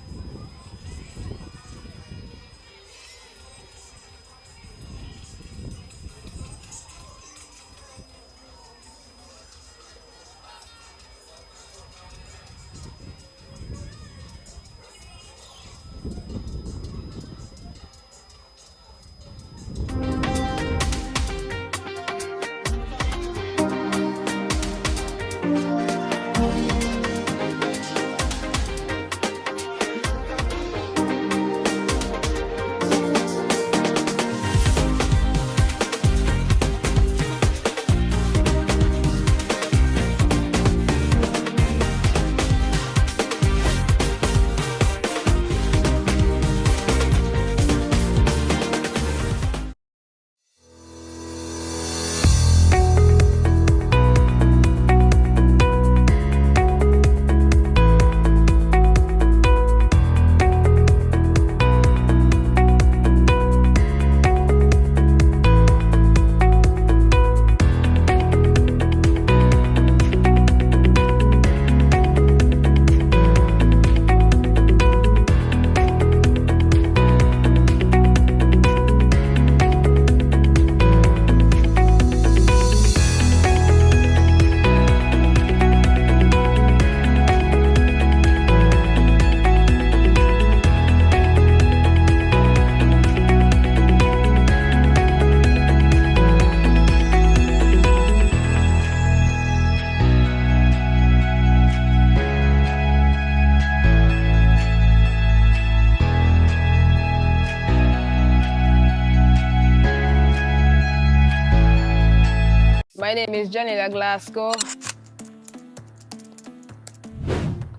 My name is Janela Glasgow.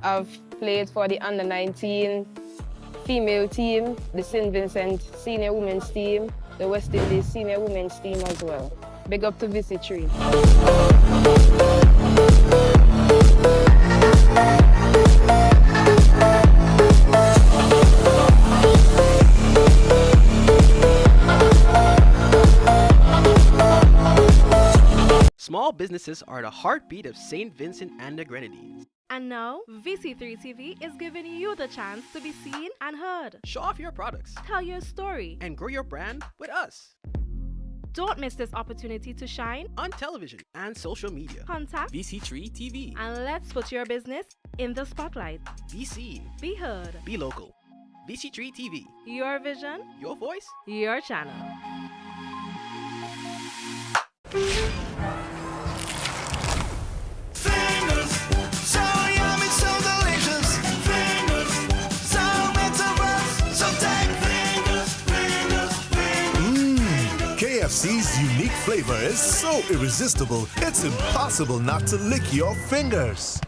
I've played for the under-19 female team, the St. Vincent senior women's team, the West Indies senior women's team as well. Big up to VC3. Small businesses are the heartbeat of St. Vincent and the Grenadines. And now, VC3 TV is giving you the chance to be seen and heard. Show off your products. Tell your story. And grow your brand with us. Don't miss this opportunity to shine on television and social media. Contact VC3 TV. And let's put your business in the spotlight. Be seen. Be heard. Be local. VC3 TV. Your vision. Your voice. Your channel. KFC's unique flavor is so irresistible, it's impossible not to lick your fingers.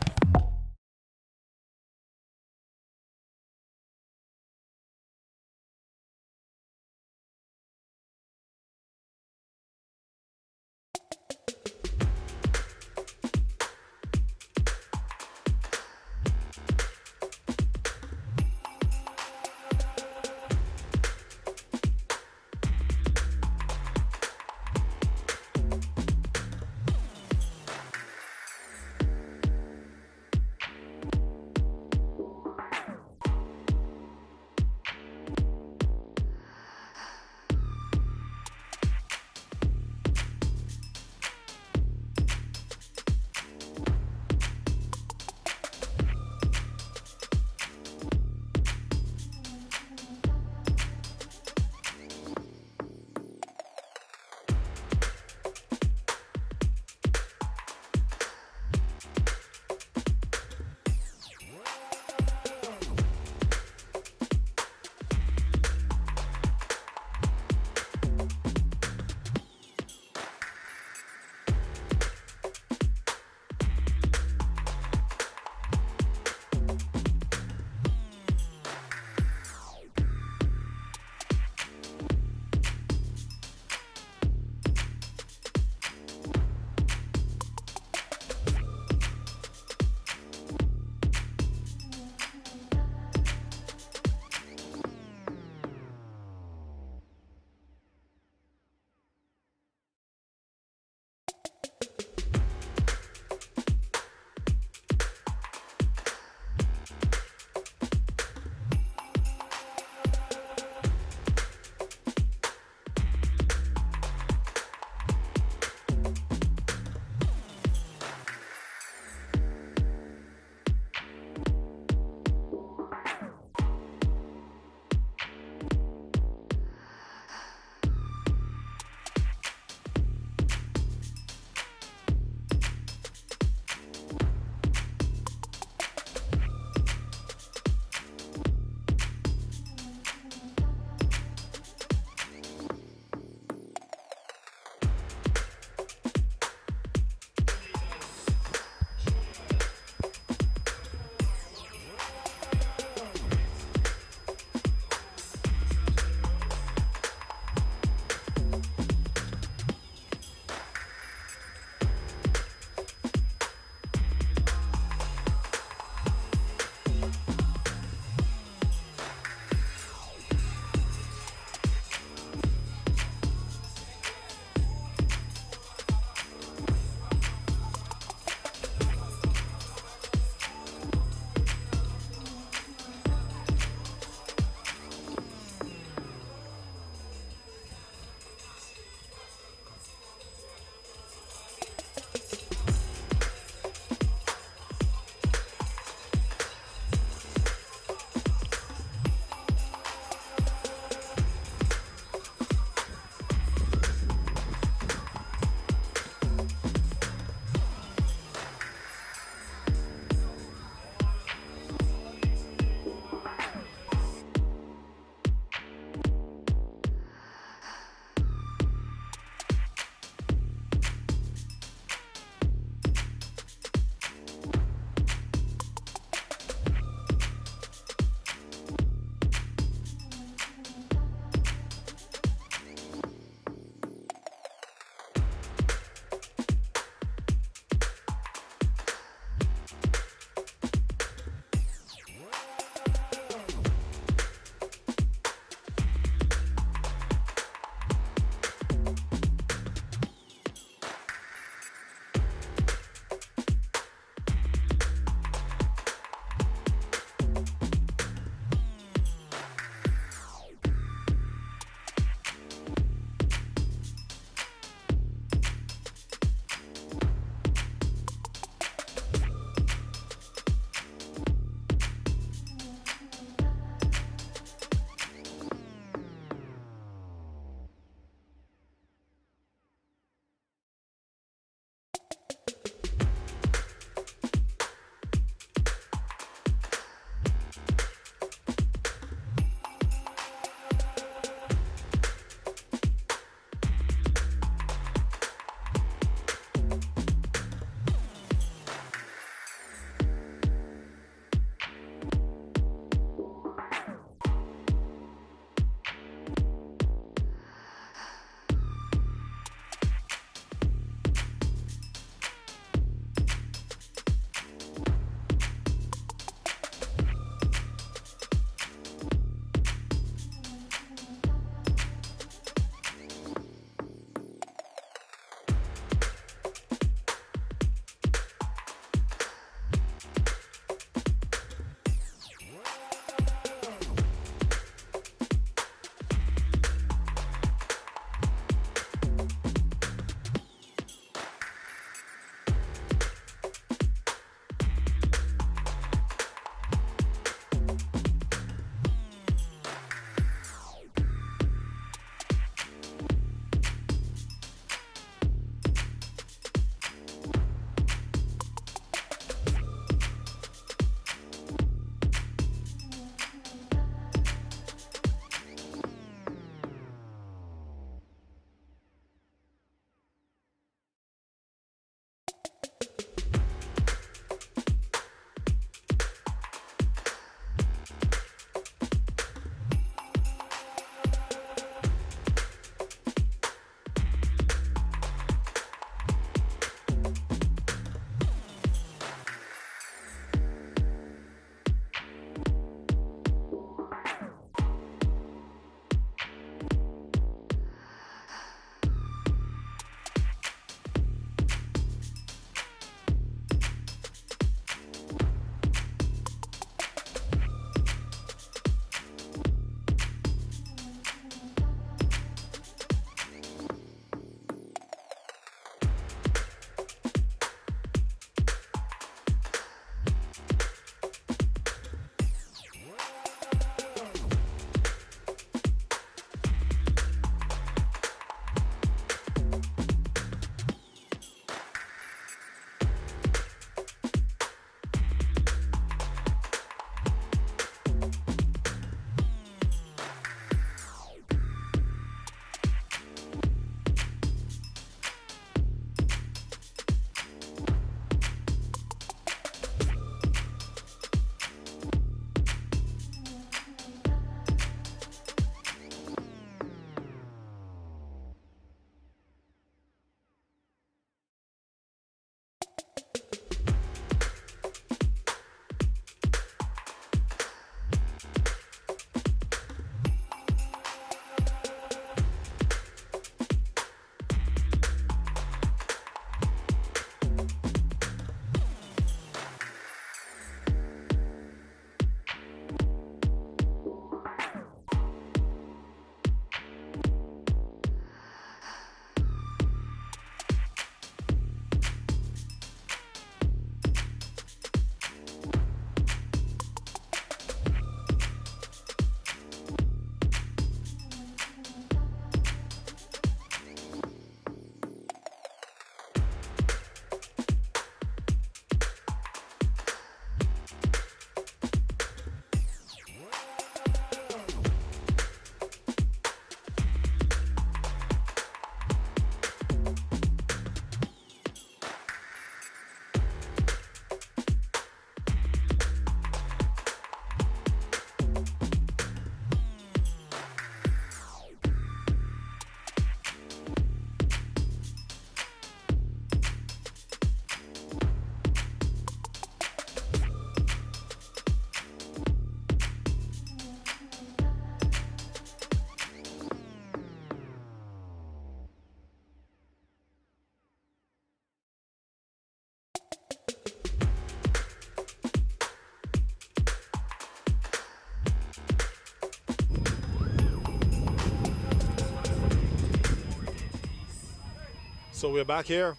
So we're back here,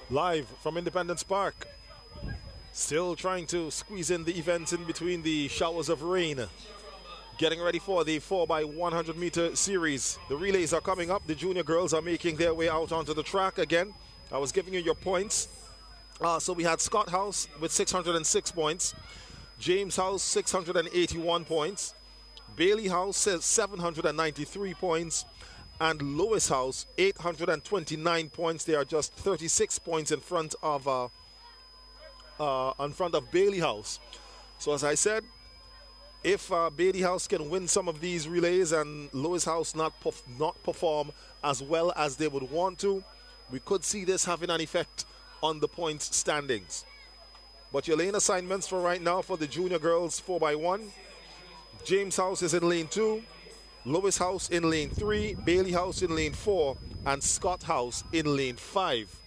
live from Independence Park. Still trying to squeeze in the events in between the showers of rain. Getting ready for the 4x100 meter series. The relays are coming up. The junior girls are making their way out onto the track again. I was giving you your points. So we had Scott House with 606 points. James House, 681 points. Bailey House says 793 points. And Lewis House, 829 points. They are just 36 points in front of Bailey House. So as I said, if Bailey House can win some of these relays and Lewis House not perform as well as they would want to, we could see this having an effect on the points standings. But your lane assignments for right now for the junior girls 4x1. James House is in lane 2, Lewis House in lane 3, Bailey House in lane 4, and Scott House in lane 5.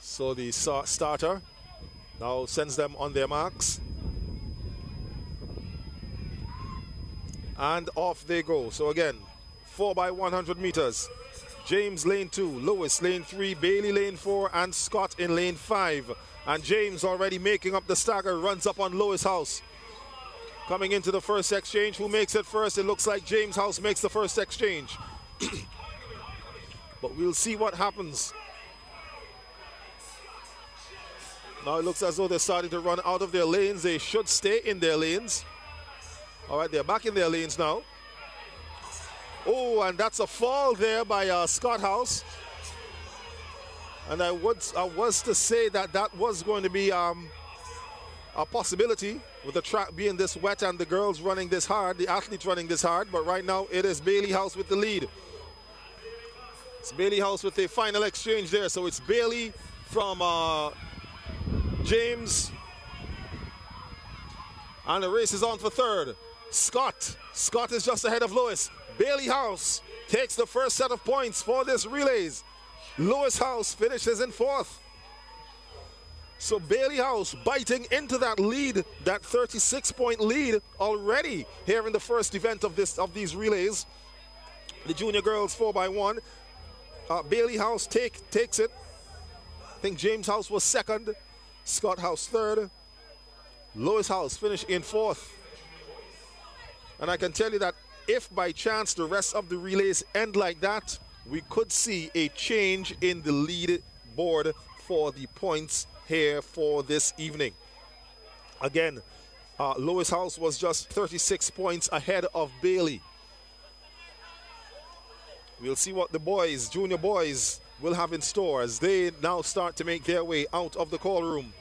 So the starter now sends them on their marks. And off they go. So again, 4x100 meters. James lane 2, Lewis lane 3, Bailey lane 4, and Scott in lane 5. And James already making up the stagger, runs up on Lewis House. Coming into the first exchange, who makes it first? It looks like James House makes the first exchange. But we'll see what happens. Now it looks as though they're starting to run out of their lanes. They should stay in their lanes. All right, they're back in their lanes now. Oh, and that's a fall there by Scott House. And I was to say that that was going to be a possibility with the track being this wet and the girls running this hard, the athletes running this hard. But right now it is Bailey House with the lead. It's Bailey House with the final exchange there. So it's Bailey from James. And the race is on for third. Scott is just ahead of Lewis. Bailey House takes the first set of points for this relays. Lewis House finishes in fourth. So Bailey House biting into that lead, that 36-point lead already here in the first event of these relays. The junior girls 4x1. Bailey House takes it. I think James House was second. Scott House third. Lewis House finished in fourth. And I can tell you that if by chance the rest of the relays end like that, we could see a change in the lead board for the points here for this evening. Again, Lewis House was just 36 points ahead of Bailey. We'll see what the boys, junior boys, will have in store as they now start to make their way out of the call room.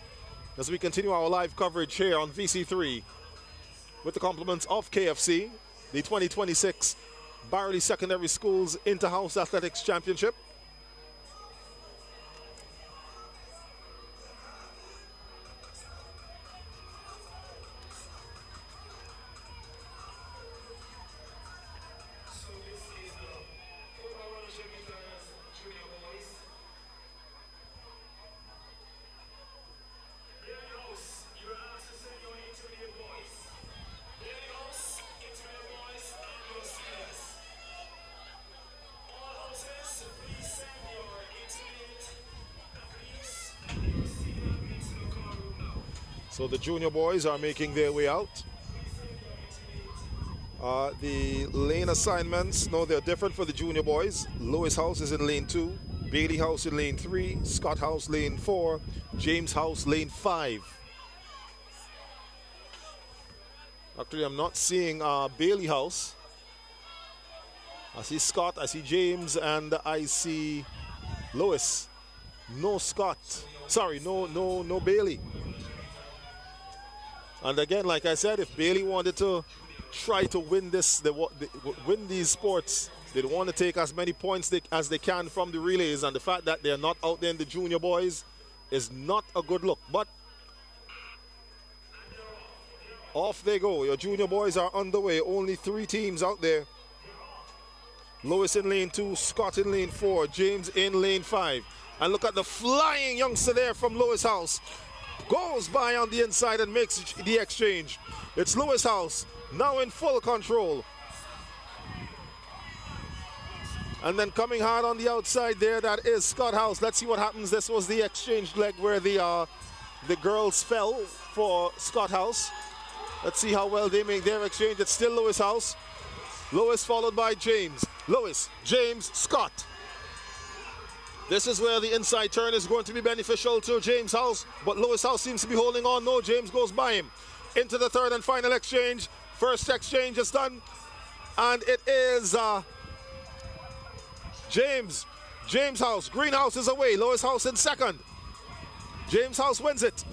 As we continue our live coverage here on VC3 with the compliments of KFC, the 2026 Barrouallie Secondary Schools Inter-House Athletics Championship. So the junior boys are making their way out. The lane assignments, no, they're different for the junior boys. Lewis House is in lane 2, Bailey House in lane 3, Scott House lane 4, James House lane 5. Actually, I'm not seeing Bailey House. I see Scott, I see James, and I see Lewis. No Scott. Sorry, no Bailey. And again, like I said, if Bailey wanted to try to win win these sports, they want to take as many points as they can from the relays, and the fact that they're not out there in the junior boys is not a good look. But off they go. Your junior boys are underway. Only 3 teams out there Lewis in lane 2, Scott in lane 4, James in lane 5. And look at the flying youngster there from Lewis House. Goes by on the inside and makes the exchange. It's Lewis House now in full control. And then coming hard on the outside there, that is Scott House. Let's see what happens. This was the exchange leg where the girls fell for Scott House. Let's see how well they make their exchange. It's still Lewis House. Lewis followed by James. Lewis, James, Scott. This is where the inside turn is going to be beneficial to James House, but Lewis House seems to be holding on. No, James goes by him. Into the third and final exchange. First exchange is done, and it is James House. Greenhouse is away. Lewis House in second. James House wins it.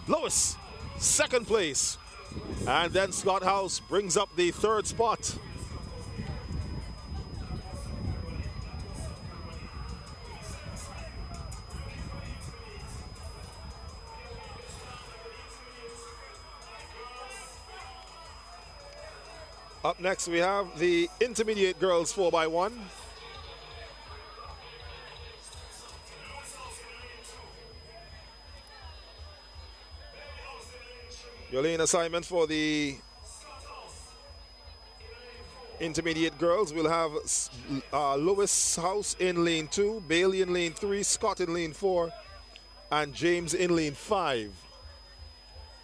Lewis, second place. And then Scott House brings up the third spot. Up next, we have the intermediate girls 4x1. Your lane assignment for the intermediate girls, we'll have Lewis House in lane 2, Bailey in lane 3, Scott in lane 4, and James in lane 5.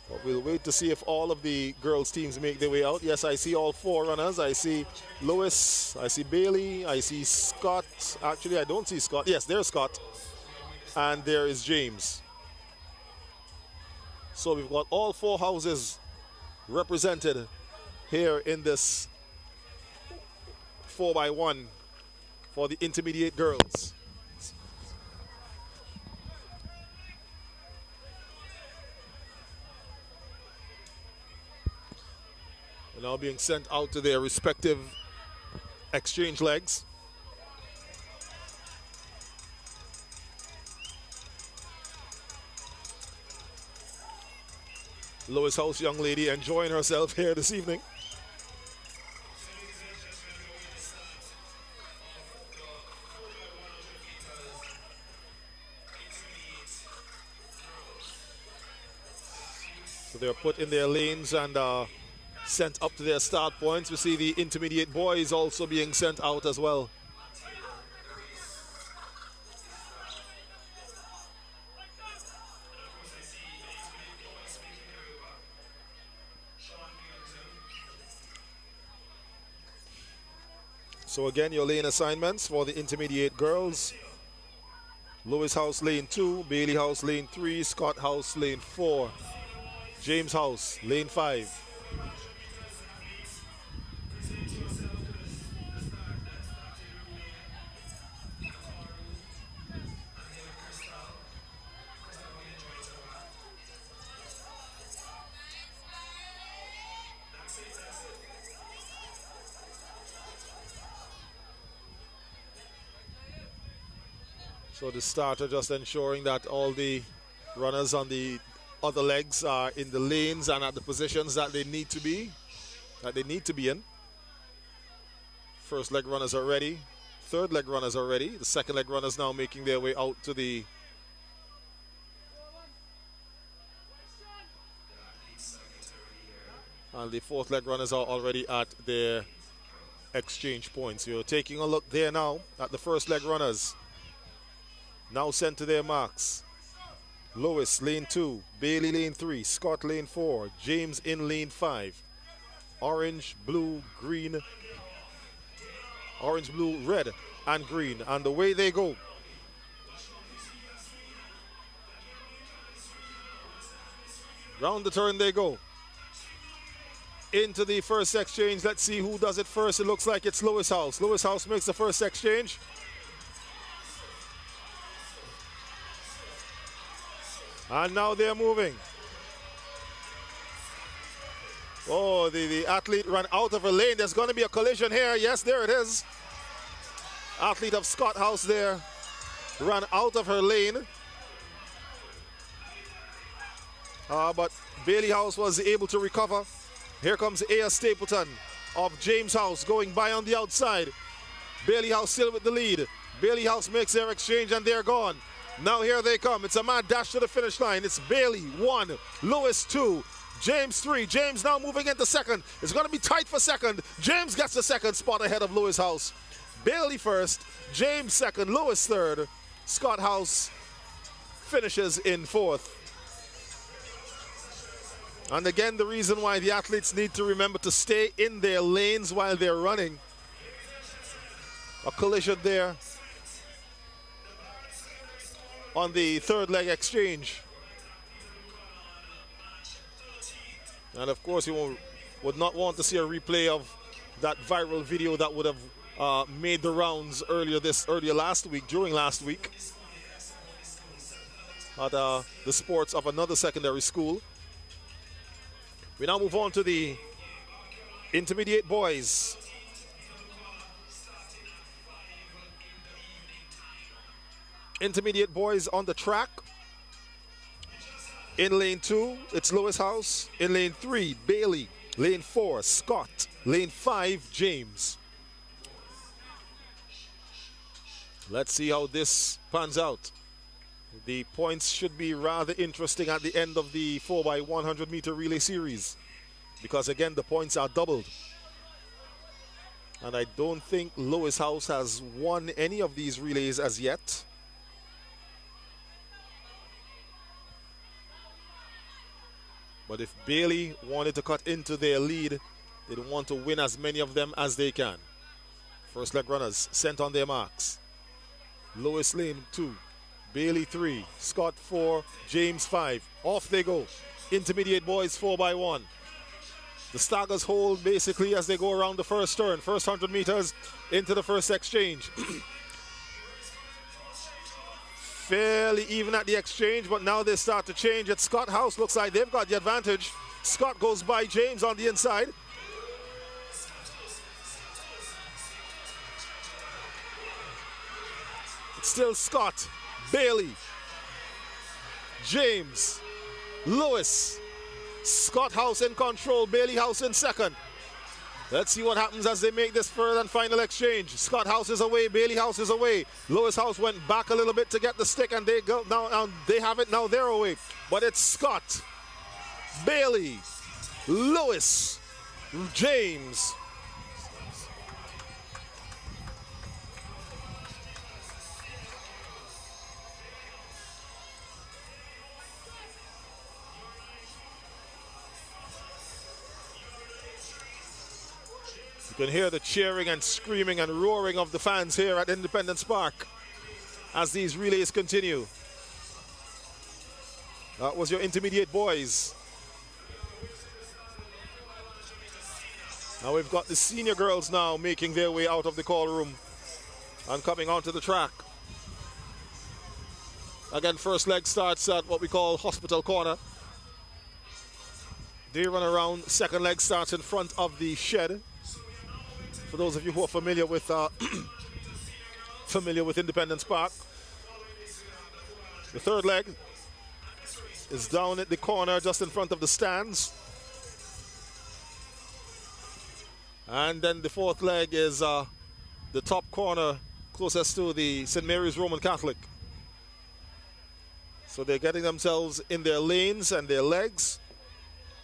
But we'll wait to see if all of the girls' teams make their way out. Yes, I see all 4 runners. I see Lewis, I see Bailey, I see Scott. Actually, I don't see Scott. Yes, there's Scott. And there is James. So we've got all 4 houses represented here in this 4x1 for the intermediate girls. Now being sent out to their respective exchange legs. Lewis House young lady enjoying herself here this evening. So they're put in their lanes and sent up to their start points. We see the intermediate boys also being sent out as well. So again, your lane assignments for the intermediate girls. Lewis House lane 2, Bailey House lane 3, Scott House lane 4, James House lane 5. So the starter just ensuring that all the runners on the other legs are in the lanes and at the positions that they need to be, in. First leg runners are ready. Third leg runners are ready. The second leg runners now making their way out to the and the fourth leg runners are already at their exchange points. You're taking a look there now at the first leg runners. Now sent to their marks. Lewis lane 2, Bailey lane 3, Scott lane 4, James in lane 5. Orange, blue, green, orange, blue, red, and green. And away they go. Round the turn they go. Into the first exchange. Let's see who does it first. It looks like it's Lewis House. Lewis House makes the first exchange. And now they're moving. Oh, the athlete ran out of her lane. There's going to be a collision here. Yes, there it is. Athlete of Scott House there ran out of her lane. But Bailey House was able to recover. Here comes Aya Stapleton of James House going by on the outside. Bailey House still with the lead. Bailey House makes their exchange and they're gone. Now here they come. It's a mad dash to the finish line. It's Bailey 1, Lewis 2, James 3. James now moving into second. It's going to be tight for second. James gets the second spot ahead of Lewis House. Bailey first, James second, Lewis third. Scott House finishes in fourth. And again, the reason why the athletes need to remember to stay in their lanes while they're running. A collision there on the third leg exchange. And of course, you would not want to see a replay of that viral video that would have made the rounds during last week at the sports of another secondary school. We now move on to the intermediate boys. Intermediate boys on the track. In lane 2, it's Lewis House. In lane 3, Bailey. Lane 4, Scott. Lane 5, James. Let's see how this pans out. The points should be rather interesting at the end of the 4x100 meter relay series, because again the points are doubled. And I don't think Lewis House has won any of these relays as yet. But if Bailey wanted to cut into their lead, they want to win as many of them as they can. First leg runners sent on their marks. Lewis lane 2, Bailey 3, Scott 4, James 5. Off they go. Intermediate boys 4x1. The staggers hold basically as they go around the first turn. First 100 meters into the first exchange. Fairly even at the exchange, but now they start to change. It's Scott House, looks like they've got the advantage. Scott goes by James on the inside. It's still Scott, Bailey, James, Lewis, Scott House in control, Bailey House in second. Let's see what happens as they make this third and final exchange. Scott House is away, Bailey House is away. Lewis House went back a little bit to get the stick, and they go now. They have it now. They're away, but it's Scott, Bailey, Lewis, James. You can hear the cheering and screaming and roaring of the fans here at Independence Park as these relays continue. That was your intermediate boys. Now we've got the senior girls now making their way out of the call room and coming onto the track. Again, first leg starts at what we call Hospital Corner. They run around. Second leg starts in front of the shed. For those of you who are familiar with Independence Park. The third leg is down at the corner just in front of the stands. And then the fourth leg is the top corner closest to the St. Mary's Roman Catholic. So they're getting themselves in their lanes and their legs.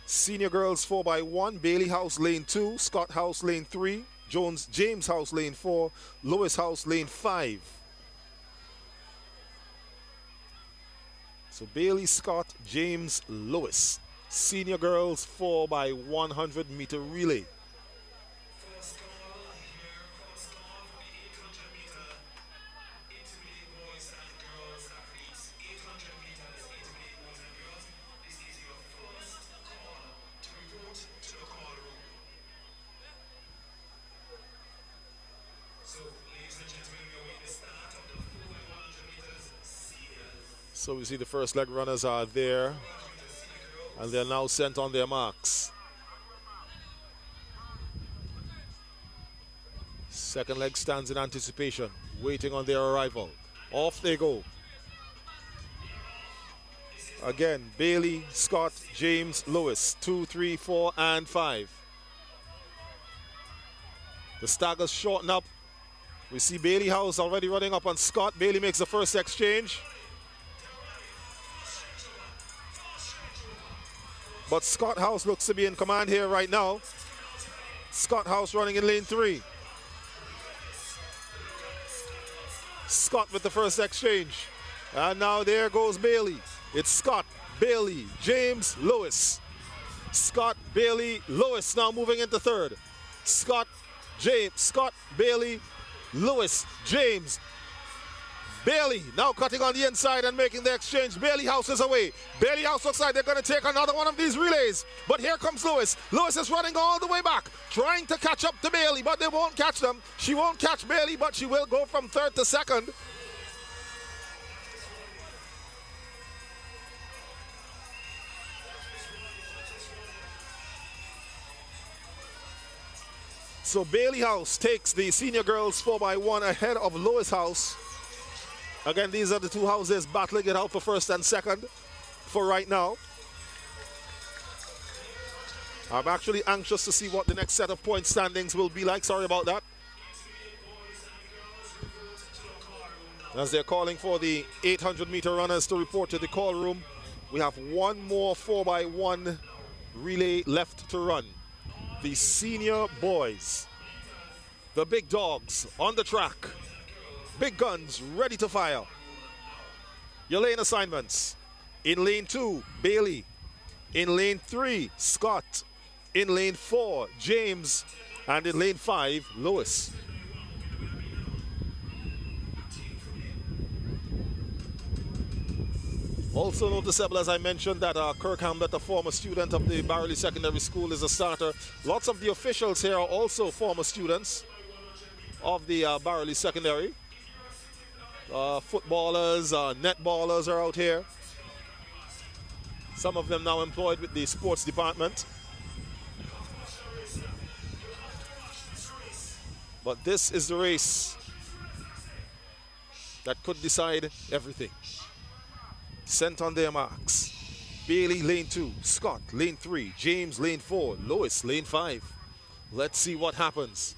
Senior girls 4x1, Bailey House lane 2, Scott House lane 3, James House lane 4, Lewis House lane 5. So Bailey, Scott, James, Lewis. Senior girls 4x100 meter relay. So we see the first leg runners are there, and they're now sent on their marks. Second leg stands in anticipation, waiting on their arrival. Off they go. Again, Bailey, Scott, James, Lewis, 2, 3, 4, and 5. The staggers shorten up We see Bailey House already running up on Scott. Bailey makes the first exchange. But Scott House looks to be in command here right now. Scott House running in lane 3. Scott with the first exchange. And now there goes Bailey. It's Scott, Bailey, James, Lewis. Scott, Bailey, Lewis now moving into third. Scott, James, Scott, Bailey, Lewis, James. Bailey now cutting on the inside and making the exchange. Bailey House is away. Bailey House looks like they're going to take another one of these relays. But here comes Lewis. Lewis is running all the way back, trying to catch up to Bailey, but they won't catch them. She won't catch Bailey, but she will go from third to second. So Bailey House takes the senior girls 4x1 ahead of Lewis House. Again, these are the two houses battling it out for first and second for right now. I'm actually anxious to see what the next set of point standings will be like. Sorry about that. As they're calling for the 800-meter runners to report to the call room, we have one more 4x1 relay left to run. The senior boys, the big dogs on the track. Big guns ready to fire. Your lane assignments. In lane 2, Bailey. In lane 3, Scott. In lane 4, James. And in lane 5, Lewis. Also noticeable, as I mentioned, that Kirk Hamlet, a former student of the Barrouallie Secondary School, is a starter. Lots of the officials here are also former students of the Barrouallie Secondary. Footballers, netballers are out here. Some of them now employed with the sports department. But this is the race that could decide everything. Sent on their marks. Bailey, lane 2. Scott, lane 3. James, lane 4. Lewis, lane 5. Let's see what happens.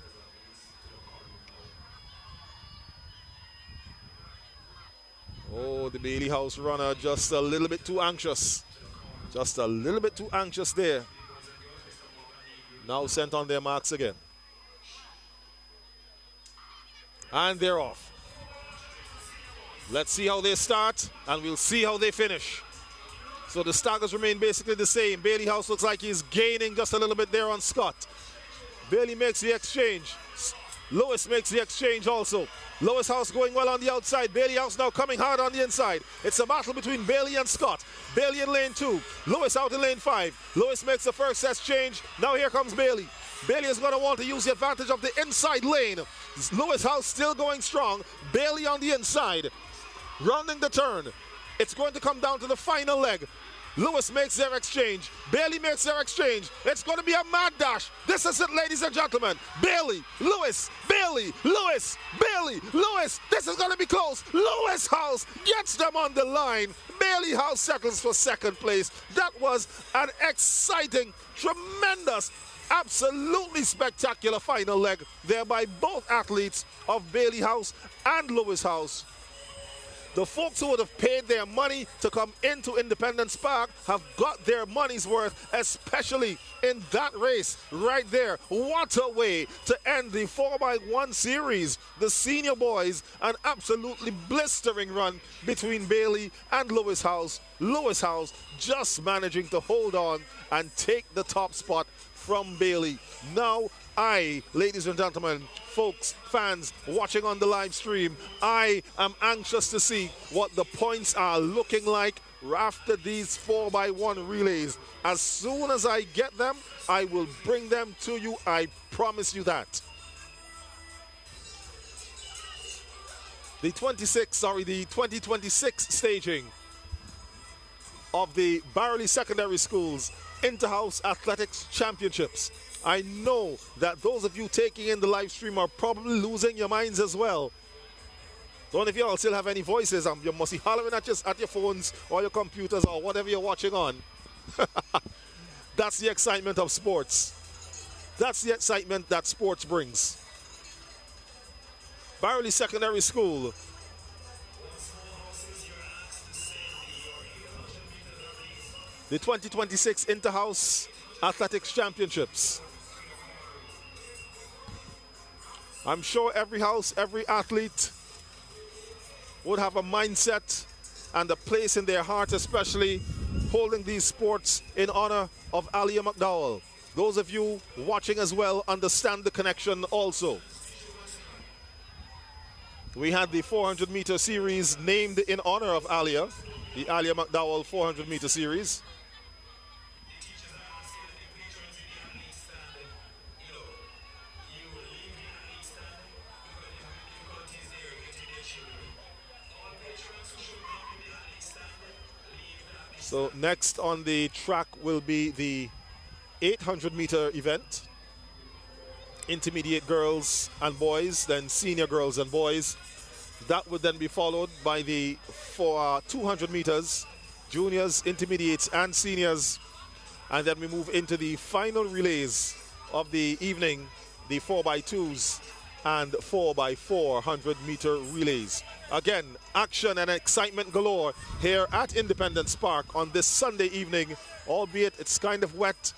Oh, the Bailey House runner just a little bit too anxious. Just a little bit too anxious there. Now sent on their marks again. And they're off. Let's see how they start, and we'll see how they finish. So the staggers remain basically the same. Bailey House looks like he's gaining just a little bit there on Scott. Bailey makes the exchange. Lewis makes the exchange also. Lewis House going well on the outside. Bailey House now coming hard on the inside. It's a battle between Bailey and Scott. Bailey in lane 2. Lewis out in lane 5. Lewis makes the first exchange. Now here comes Bailey. Bailey is going to want to use the advantage of the inside lane. Lewis House still going strong. Bailey on the inside. Rounding the turn. It's going to come down to the final leg. Lewis makes their exchange. Bailey makes their exchange. It's going to be a mad dash. This is it, ladies and gentlemen. Bailey, Lewis, Bailey, Lewis, Bailey, Lewis. This is going to be close. Lewis House gets them on the line. Bailey House settles for second place. That was an exciting, tremendous, absolutely spectacular final leg there by both athletes of Bailey House and Lewis House. The folks who would have paid their money to come into Independence Park have got their money's worth, especially in that race right there. What a way to end the 4x1 series. The senior boys, an absolutely blistering run between Bailey and Lewis House. Lewis House just managing to hold on and take the top spot from Bailey. Now, ladies and gentlemen, folks, fans watching on the live stream, I am anxious to see what the points are looking like after these 4x1 relays. As soon as I get them, I will bring them to you. I promise you that. The 2026 staging of the Barrouallie Secondary Schools Inter-House Athletics Championships. I know that those of you taking in the live stream are probably losing your minds as well. Don't if you all still have any voices, you must be hollering at your phones or your computers or whatever you're watching on. That's the excitement of sports. That's the excitement that sports brings. Barrouallie Secondary School. The 2026 Inter-House Athletics Championships. I'm sure every house, every athlete would have a mindset and a place in their heart, especially holding these sports in honor of Aliyah McDowell. Those of you watching as well understand the connection also. We had the 400-meter series named in honor of Aliyah, the Aliyah McDowell 400-meter series. So next on the track will be the 800-meter event. Intermediate girls and boys, then senior girls and boys. That would then be followed by the 200 meters, juniors, intermediates, and seniors. And then we move into the final relays of the evening, the 4x2s and 4x4 100-meter relays. Again, action and excitement galore here at Independence Park on this Sunday evening, albeit it's kind of wet.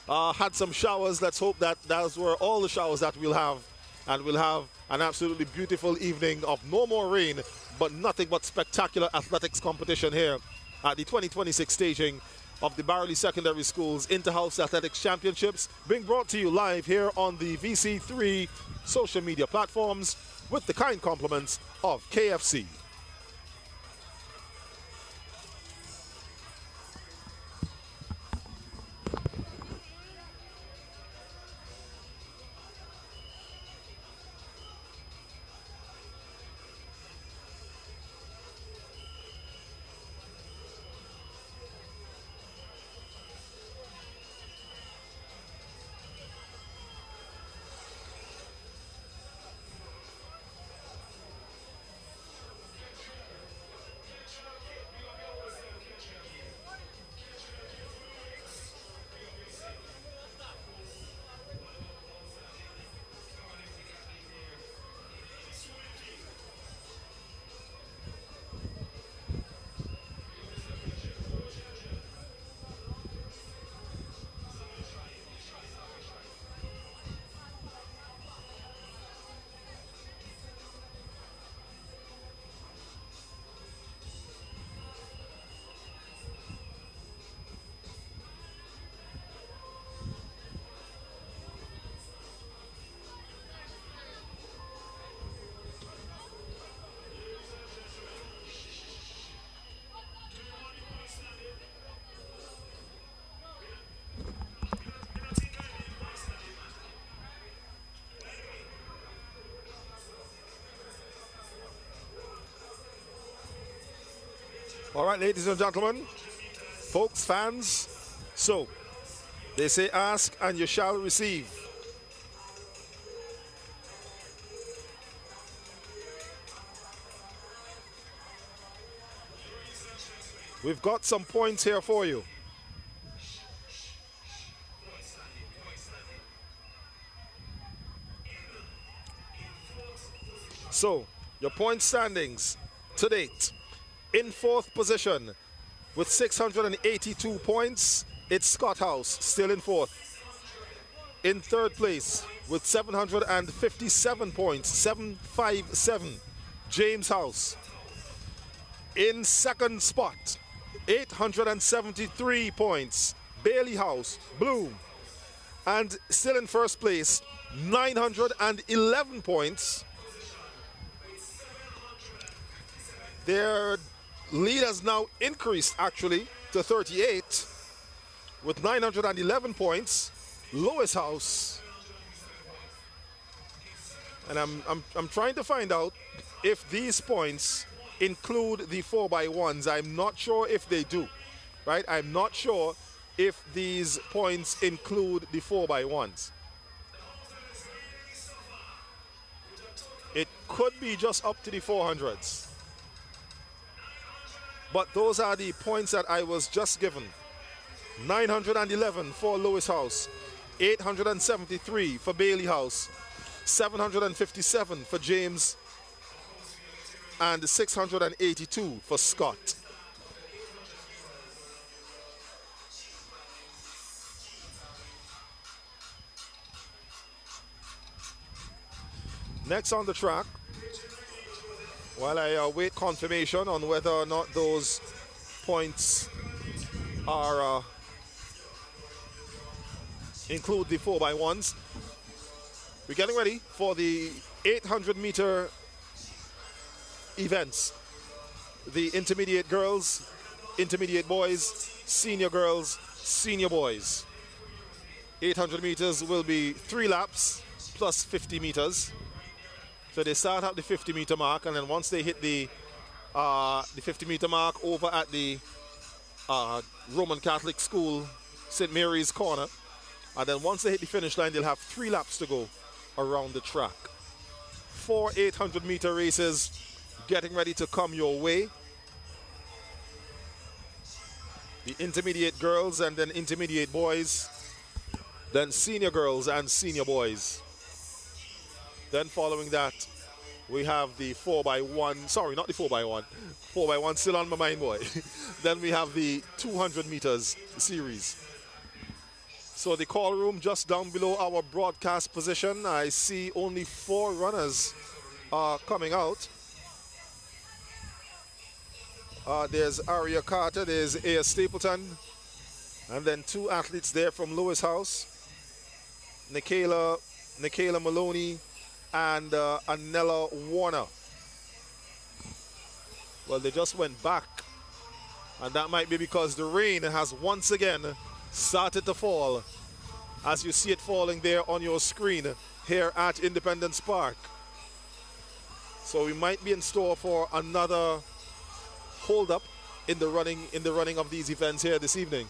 Had some showers. Let's hope that those were all the showers that we'll have, and we'll have an absolutely beautiful evening of no more rain, but nothing but spectacular athletics competition here at the 2026 staging of the Barrouallie Secondary School's Inter-House Athletics Championships, being brought to you live here on the VC3 social media platforms with the kind compliments of KFC. All right, ladies and gentlemen, folks, fans, so they say ask and you shall receive. We've got some points here for you. So, your point standings to date. In fourth position with 682 points, it's Scott House, still in fourth. In third place with 757 points, 757, James House. In second spot, 873 points, Bailey House, Bloom. And still in first place, 911 points. Their lead has now increased actually to 38 with 911 points. Lewis House, and I'm trying to find out if these points include the 4x1s. I'm not sure if they do, right? I'm not sure if these points include the 4x1s. It could be just up to the 400s. But those are the points that I was just given. 911 for Lewis House, 873 for Bailey House, 757 for James and 682 for Scott. Next on the track, while I await confirmation on whether or not those points are include the 4x1s, we're getting ready for the 800-meter events. The intermediate girls, intermediate boys, senior girls, senior boys. 800 meters will be 3 laps plus 50 meters. So they start at the 50-meter mark, and then once they hit the 50-meter mark over at the Roman Catholic School, St. Mary's Corner, and then once they hit the finish line, they'll have 3 laps to go around the track. 4 800-meter races getting ready to come your way. The intermediate girls and then intermediate boys, then senior girls and senior boys. Then following that, we have the 4x1, sorry, not the 4x1, 4x1 still on my mind, boy. Then we have the 200 meters series. So the call room just down below our broadcast position, I see only 4 runners coming out. There's Aria Carter, there's A.S. Stapleton, and then 2 athletes there from Lewis House, Nikayla Maloney and Anella Warner. Well, they just went back, and that might be because the rain has once again started to fall, as you see it falling there on your screen here at Independence Park. So we might be in store for another hold up in the running of these events here this evening.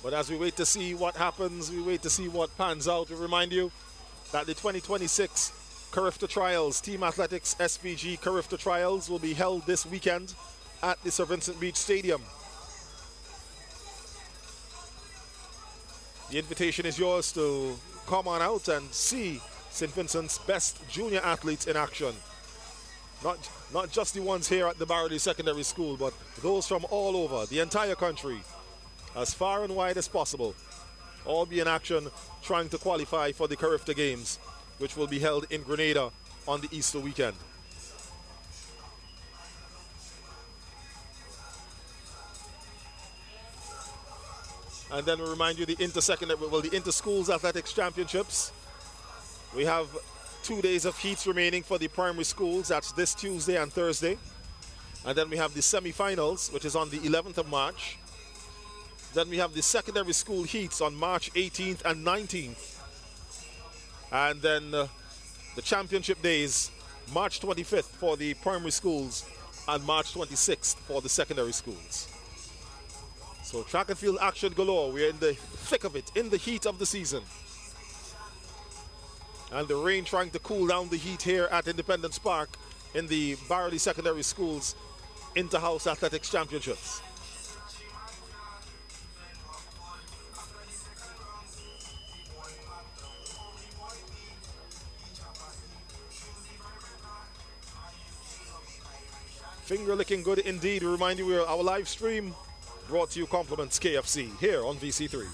But as we wait to see what happens, we wait to see what pans out, we remind you that the 2026 Carifta Trials, Team Athletics SPG Carifta Trials, will be held this weekend at the Sir Vincent Beach Stadium. The invitation is yours to come on out and see St. Vincent's best junior athletes in action. Not just the ones here at the Barrouallie Secondary School, but those from all over the entire country, as far and wide as possible, all be in action trying to qualify for the Carifta Games, which will be held in Grenada on the Easter weekend. And then we remind you the Inter-Schools Athletics Championships. We have 2 days of heats remaining for the primary schools. That's this Tuesday and Thursday. And then we have the semi-finals, which is on the 11th of March. Then we have the secondary school heats on March 18th and 19th. And then the championship days, March 25th for the primary schools and March 26th for the secondary schools. So track and field action galore. We're in the thick of it, in the heat of the season. And the rain trying to cool down the heat here at Independence Park in the Barrouallie Secondary Schools Inter-House Athletics Championships. Finger licking good indeed. We remind you, our live stream brought to you compliments KFC here on VC3.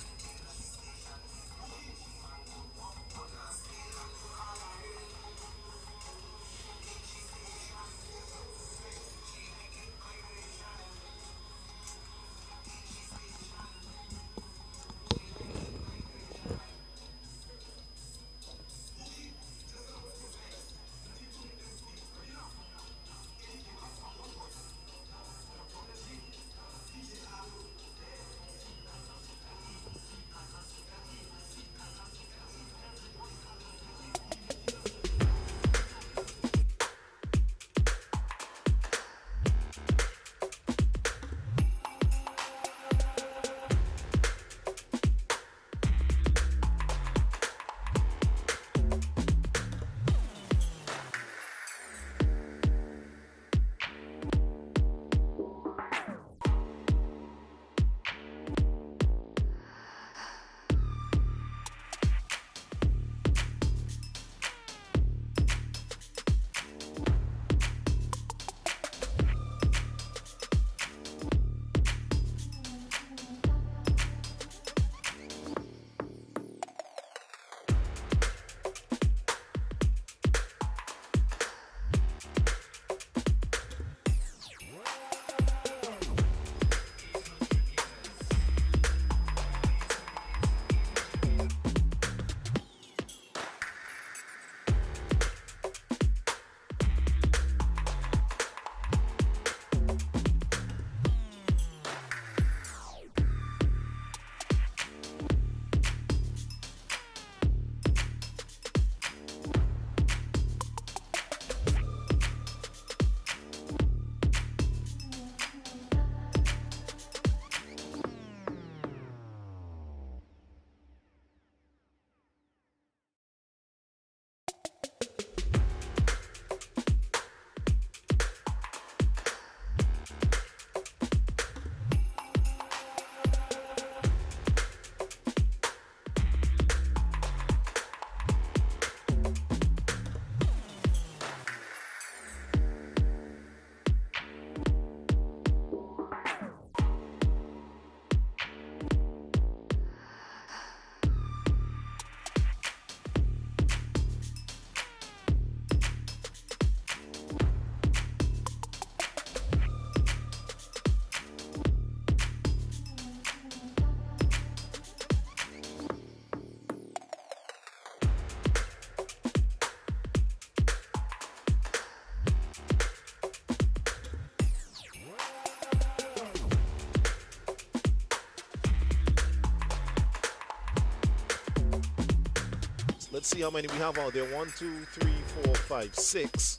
Let's see how many we have out there. 1, 2, 3, 4, 5, 6.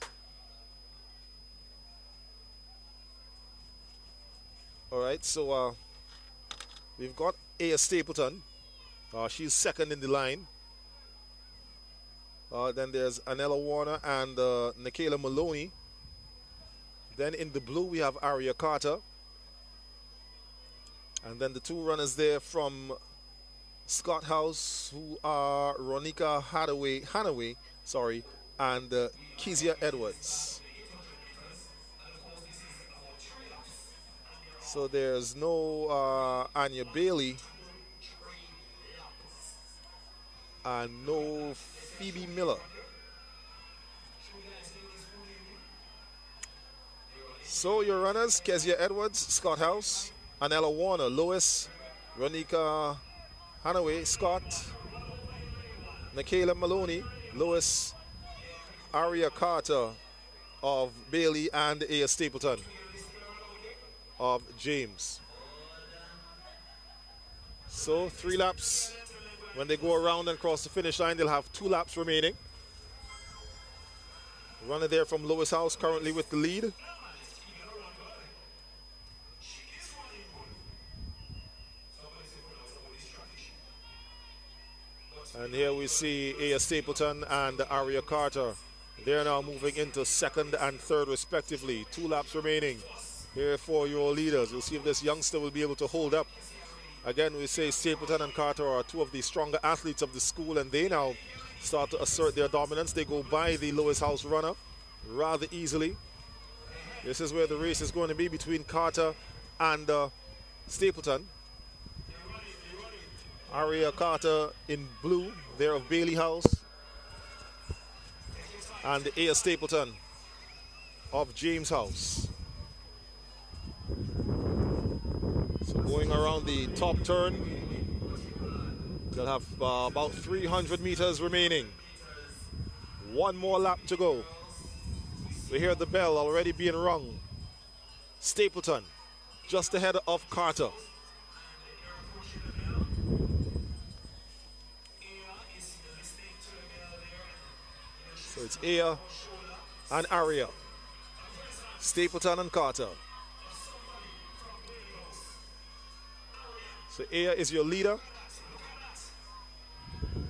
All right, so we've got Aya Stapleton. She's second in the line. Then there's Anella Warner and Nikayla Maloney. Then in the blue we have Aria Carter. And then the two runners there from Scott House, who are Ronika Hanaway, and Kezia Edwards. So there's no Anya Bailey and no Phoebe Miller. So your runners: Kezia Edwards, Scott House, Anella Warner, Lois, Ronika Hanaway, Scott, Nikayla Maloney, Lois, Aria Carter of Bailey, and Aya Stapleton of James. So 3 laps. When they go around and cross the finish line, they'll have 2 laps remaining. Runner there from Lois House currently with the lead. And here we see Aya Stapleton and Aria Carter. They're now moving into second and third respectively. 2 laps remaining here for your leaders. We'll see if this youngster will be able to hold up. Again, we say Stapleton and Carter are 2 of the stronger athletes of the school, and they now start to assert their dominance. They go by the Lois House runner rather easily. This is where the race is going to be between Carter and Stapleton. Aria Carter in blue, there of Bailey House, and Aya Stapleton of James House. So going around the top turn, they'll have about 300 meters remaining. 1 more lap to go. We hear the bell already being rung. Stapleton just ahead of Carter. So it's Aya and Aria, Stapleton and Carter. So Aya is your leader.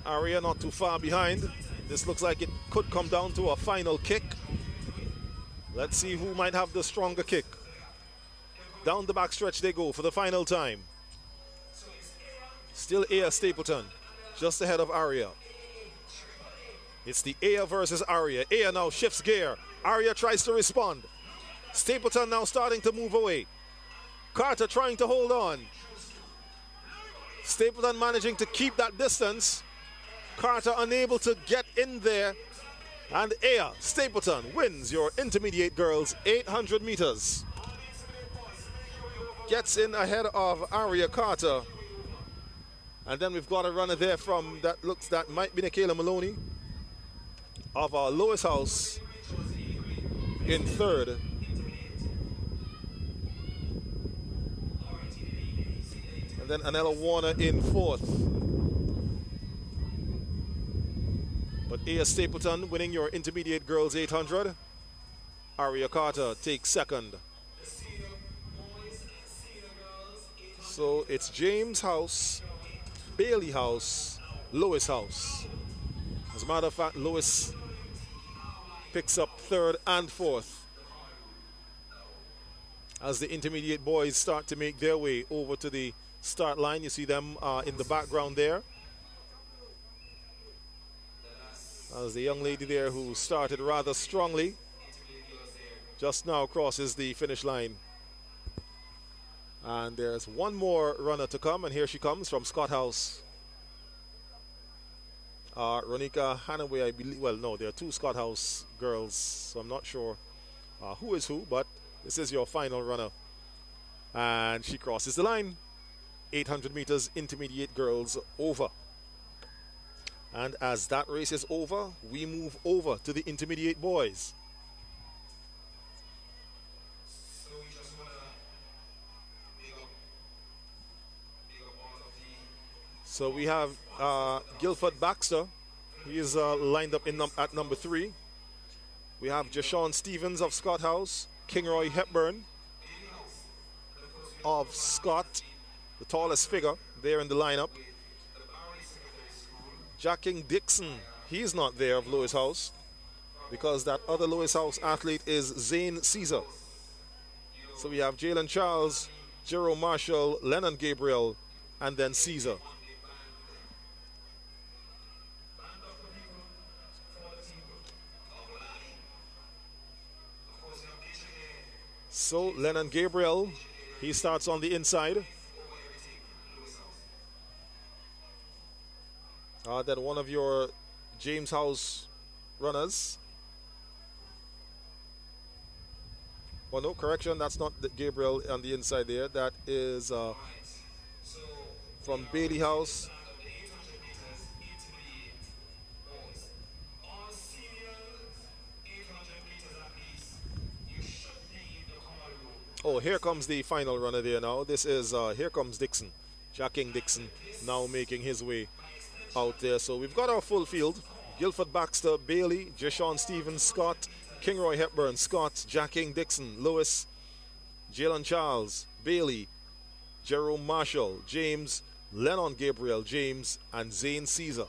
Aria not too far behind. This looks like it could come down to a final kick. Let's see who might have the stronger kick. Down the backstretch they go for the final time. Still Aya Stapleton, just ahead of Aria. It's the Aya versus Aria. Aya now shifts gear. Aria tries to respond. Stapleton now starting to move away. Carter trying to hold on. Stapleton managing to keep that distance. Carter unable to get in there. And Aya Stapleton wins your intermediate girls 800 meters. Gets in ahead of Aria Carter. And then we've got a runner there from that might be Nikayla Maloney of our Lois House in third. And then Anella Warner in fourth. But Aya Stapleton winning your intermediate girls 800. Aria Carter takes second. So it's James House, Bailey House, Lois House. As a matter of fact, Lois picks up third and fourth as the intermediate boys start to make their way over to the start line. You see them in the background there. As the young lady there who started rather strongly just now crosses the finish line. And there's one more runner to come, and here she comes from Scott House. Ronika Hanaway, I believe. Well, no, there are 2 Scott House girls, so I'm not sure who is who, but this is your final runner. And she crosses the line. 800 meters intermediate girls over. And as that race is over, we move over to the intermediate boys. So we have Guilford Baxter He is lined up at number 3. We have Jashawn Stevens of Scott House, Kingroy Hepburn of Scott, the tallest figure there in the lineup. Jacking Dixon, he's not there of Lewis House because that other Lewis House athlete is Zane 𝐶𝘰𝑟. So we have Jalen Charles, Jerome Marshall, Lennon Gabriel, and then 𝐶𝘰𝑟. So Lennon Gabriel, he starts on the inside. Then one of your James House runners. Well, no, correction, that's not Gabriel on the inside there. That is from Bailey House. Oh, here comes the final runner there now. This is, here comes Dixon. Jacking Dixon now making his way out there. So we've got our full field. Guilford Baxter, Bailey, Jashawn Stevens, Scott, Kingroy Hepburn, Scott, Jacking Dixon, Lewis, Jalen Charles, Bailey, Jerome Marshall, James, Lennon Gabriel, James, and Zane 𝐶𝘰𝑟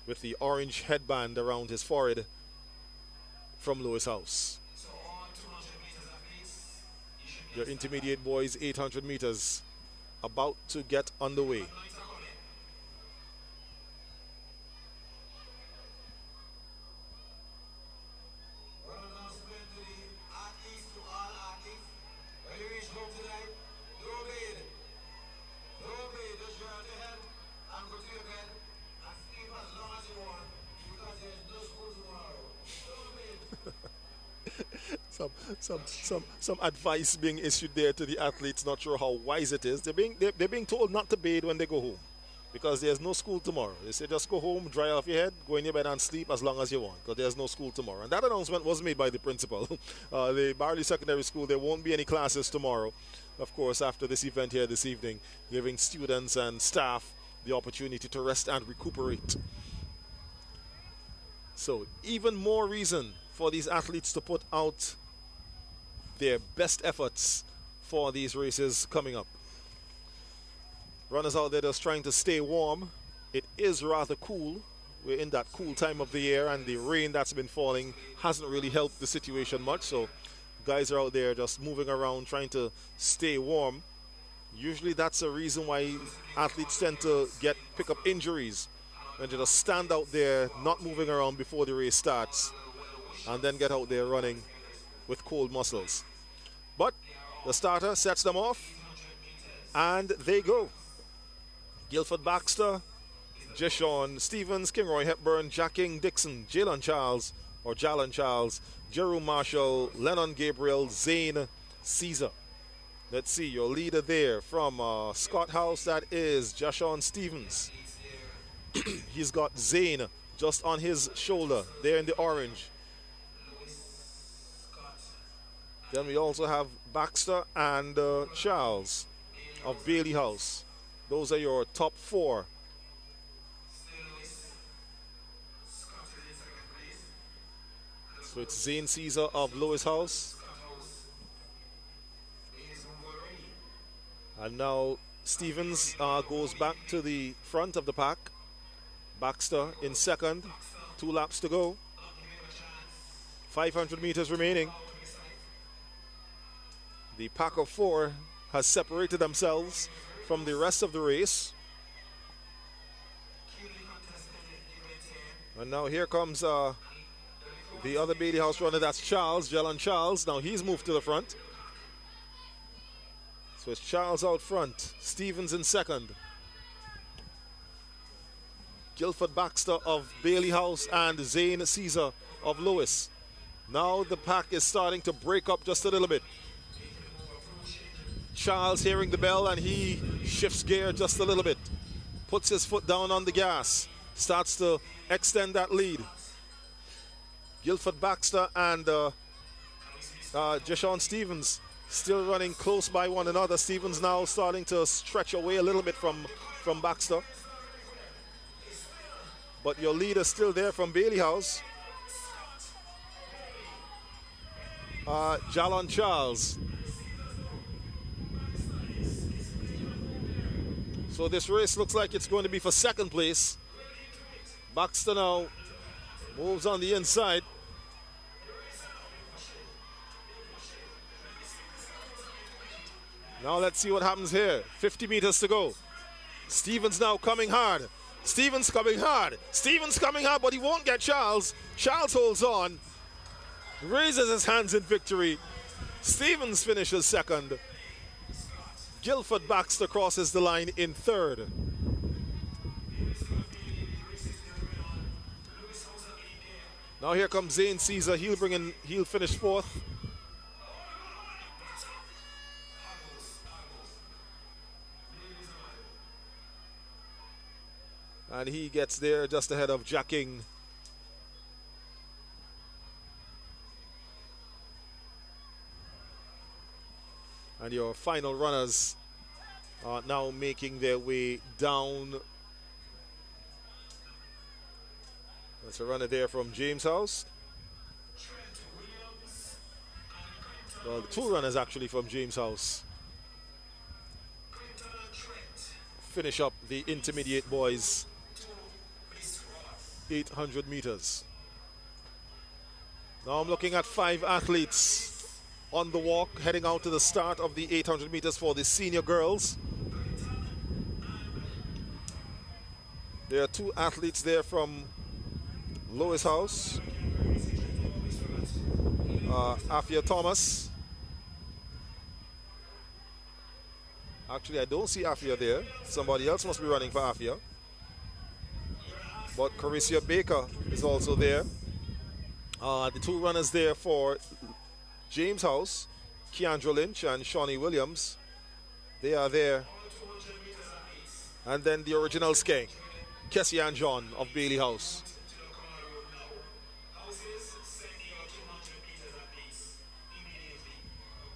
with the orange headband around his forehead from Lewis House. Your intermediate boys 800 meters about to get underway. Some advice being issued there to the athletes. Not sure how wise it is. They're being told not to bathe when they go home because there's no school tomorrow. They say just go home, dry off your head, go in your bed and sleep as long as you want because there's no school tomorrow. And that announcement was made by the principal. The Barrouallie Secondary School, there won't be any classes tomorrow. Of course, after this event here this evening, giving students and staff the opportunity to rest and recuperate. So even more reason for these athletes to put out their best efforts for these races coming up. Runners out there just trying to stay warm. It is rather cool. We're in that cool time of the year and the rain that's been falling hasn't really helped the situation much. So guys are out there just moving around trying to stay warm. Usually that's a reason why athletes tend to pick up injuries when they just stand out there not moving around before the race starts and then get out there running with cold muscles. But the starter sets them off and they go. Guilford Baxter, Jashawn Stevens, Kingroy Hepburn, Jacking Dixon, Jalen Charles, Jerome Marshall, Lennon Gabriel, Zane 𝐶𝘰𝑟. Let's see, your leader there from Scott House, that is Jashawn Stevens. He's got Zane just on his shoulder there in the orange. Then we also have Baxter and Charles of Bailey House. Those are your top 4. So it's Zane 𝐶𝘰𝑟 of Lewis House. And now Stevens goes back to the front of the pack. Baxter in second. 2 laps to go. 500 meters remaining. The pack of 4 has separated themselves from the rest of the race. And now here comes the other Bailey House runner, that's Charles, Jalen Charles. Now he's moved to the front. So it's Charles out front, Stevens in second. Guilford Baxter of Bailey House and Zane 𝐶𝘰𝑟 of Lewis. Now the pack is starting to break up just a little bit. Charles hearing the bell and he shifts gear just a little bit. Puts his foot down on the gas. Starts to extend that lead. Guilford Baxter and Jashawn Stevens still running close by one another. Stevens now starting to stretch away a little bit from Baxter. but your lead is still there from Bailey House. Jalon Charles. So this race looks like it's going to be for second place. Baxter now moves on the inside. Now let's see what happens here. 50 meters to go. Stevens now coming hard. Stevens coming hard. Stevens coming hard, but he won't get Charles. Charles holds on. Raises his hands in victory. Stevens finishes second. Guilford Baxter crosses the line in third. Now here comes Zane Caesar. He'll finish fourth. And he gets there just ahead of Jacking. And your final runners are now making their way down. That's a runner there from James House. Well, the two runners actually from James House finish up the intermediate boys 800 meters. Now I'm looking at 5 athletes on the walk, heading out to the start of the 800 meters for the senior girls. There are 2 athletes there from Lois House. Afia Thomas. Actually, I don't see Afia there. Somebody else must be running for Afia. But Caricia Baker is also there. The 2 runners there for James House, Keandra Lynch and Shawnee Williams, they are there. And then the original skeng, Kessie Ann John of Bailey House.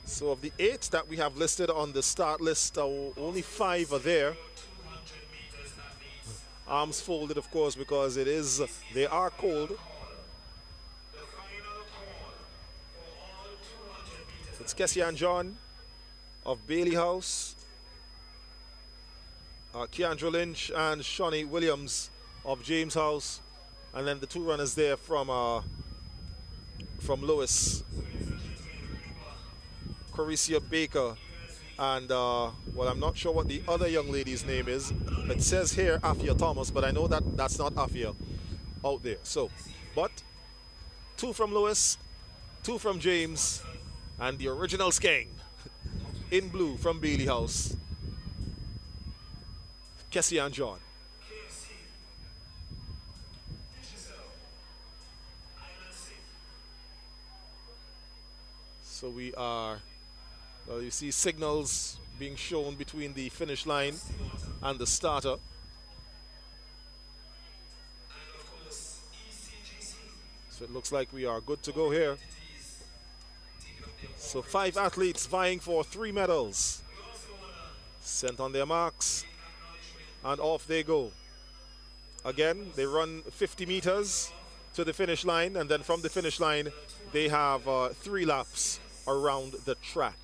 So of the 8 that we have listed on the start list, only 5 are there. Arms folded, of course, because they are cold. It's Kessie Ann John of Bailey House, Keandra Lynch and Shawnee Williams of James House, and then the 2 runners there from Lewis, Caricia Baker, and well, I'm not sure what the other young lady's name is. It says here Afia Thomas, but I know that that's not Afia out there. So, but 2 from Lewis, 2 from James, and the original skeng in blue from Bailey House, Kessie Ann John. So we are, well, you see signals being shown between the finish line and the starter. So it looks like we are good to go here. So 5 athletes vying for 3 medals. Sent on their marks, and off they go. Again, they run 50 meters to the finish line, and then from the finish line, they have 3 laps around the track.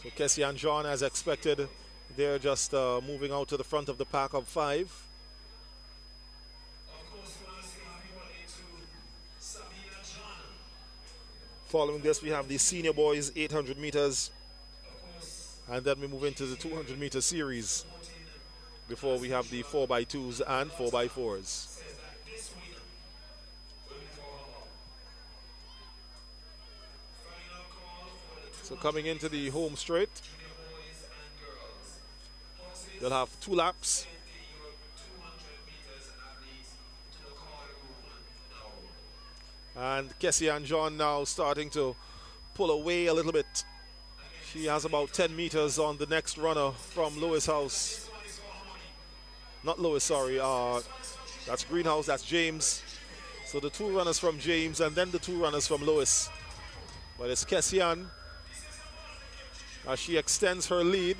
So Kessie Ann John, as expected, they're just moving out to the front of the pack of 5. Following this, we have the senior boys 800 meters, and then we move into the 200 meter series before we have the 4x2s and 4x4s. So coming into the home straight, they'll have 2 laps. And Kessie Ann John now starting to pull away a little bit. She has about 10 meters on the next runner from Lewis House. Not Lewis, sorry. That's Greenhouse, that's James. So the two runners from James and then the two runners from Lois. But it's Kessian as she extends her lead.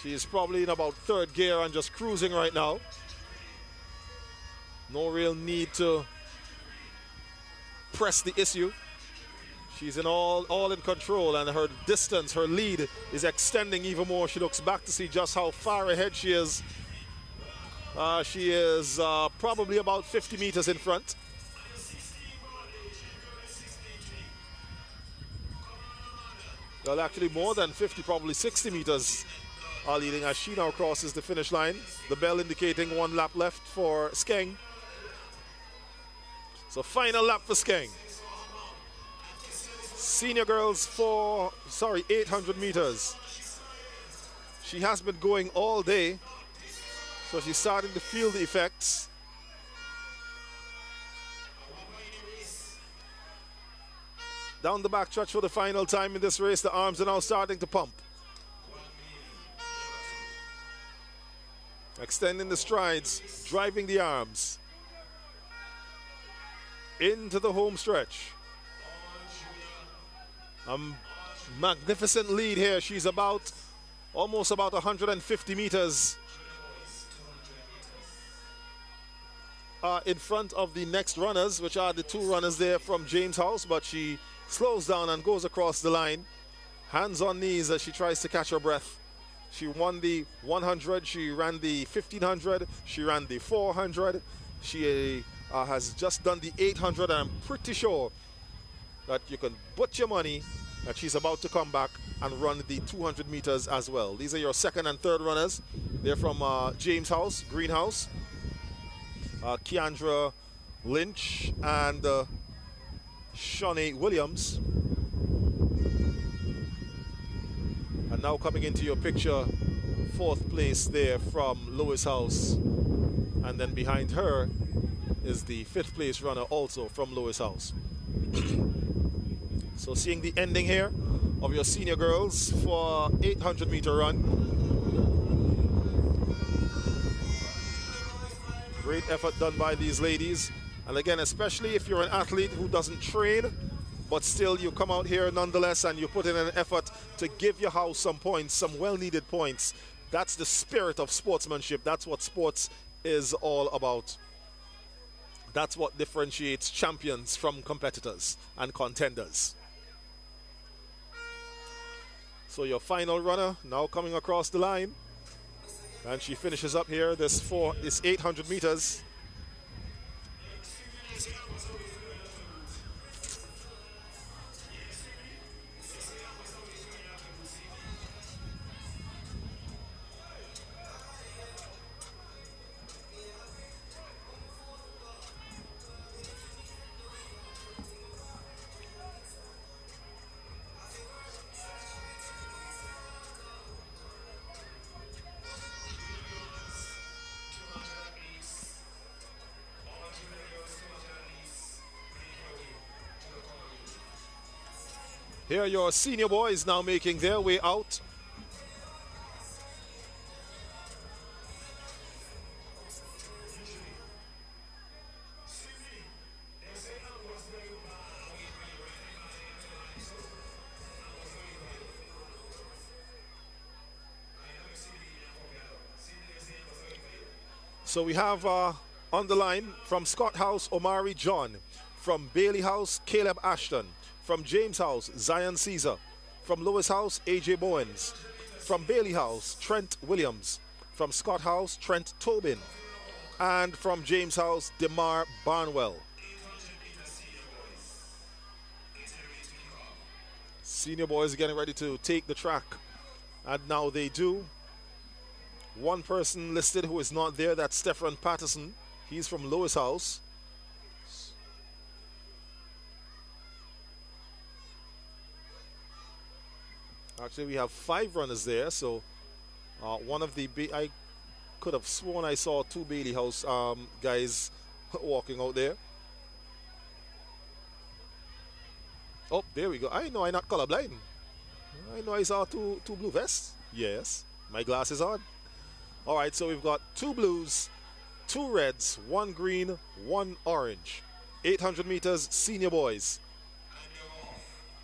She is probably in about third gear and just cruising right now. No real need to press the issue. She's in all in control, and her distance, her lead is extending even more. She looks back to see just how far ahead she is. She is probably about 50 meters in front. Well, actually more than 50, probably 60 meters are leading as she now crosses the finish line. The bell indicating 1 lap left for 𝘗𝑒𝑛𝑢. So final lap for 𝘗𝑒𝑛𝑢. Senior girls 800 meters. She has been going all day, so she's starting to feel the effects. Down the back stretch for the final time in this race, the arms are now starting to pump. Extending the strides, driving the arms into the home stretch. A magnificent lead here. She's almost about 150 meters in front of the next runners, which are the two runners there from James House, but she slows down and goes across the line, hands on knees as she tries to catch her breath. She won the 100, she ran the 1500, she ran the 400, she has just done the 800, and I'm pretty sure that you can put your money that she's about to come back and run the 200 meters as well. These are your second and third runners. They're from James House, Greenhouse, Keandra Lynch, and Shawnee Williams. And now coming into your picture, fourth place there from Lois House. And then behind her is the fifth place runner also from Lois House. So seeing the ending here of your senior girls for 800 meter run. Great effort done by these ladies. And again, especially if you're an athlete who doesn't train, but still you come out here nonetheless and you put in an effort to give your house some points, some well-needed points. That's the spirit of sportsmanship. That's what sports is all about. That's what differentiates champions from competitors and contenders. So your final runner now coming across the line. And she finishes up here this 800 meters. Here are your senior boys now making their way out. So we have on the line from Scott House, Omari John. From Bailey House, Caleb Ashton. From James House, Zion Caesar. From Lois House, AJ Bowens. From Bailey House, Trent Williams. From Scott House, Trent Tobin. And from James House, DeMar Barnwell. Senior boys getting ready to take the track. And now they do. One person listed who is not there, that's Stephen Patterson. He's from Lois House. Actually, we have 5 runners there, so one of the I could have sworn I saw 2 Bailey House guys walking out there. Oh, there we go. I know I'm not colorblind. I know I saw two blue vests. Yes, my glasses on. All right, so we've got 2 blues 2 reds, 1 green, 1 orange. 800 meters senior boys.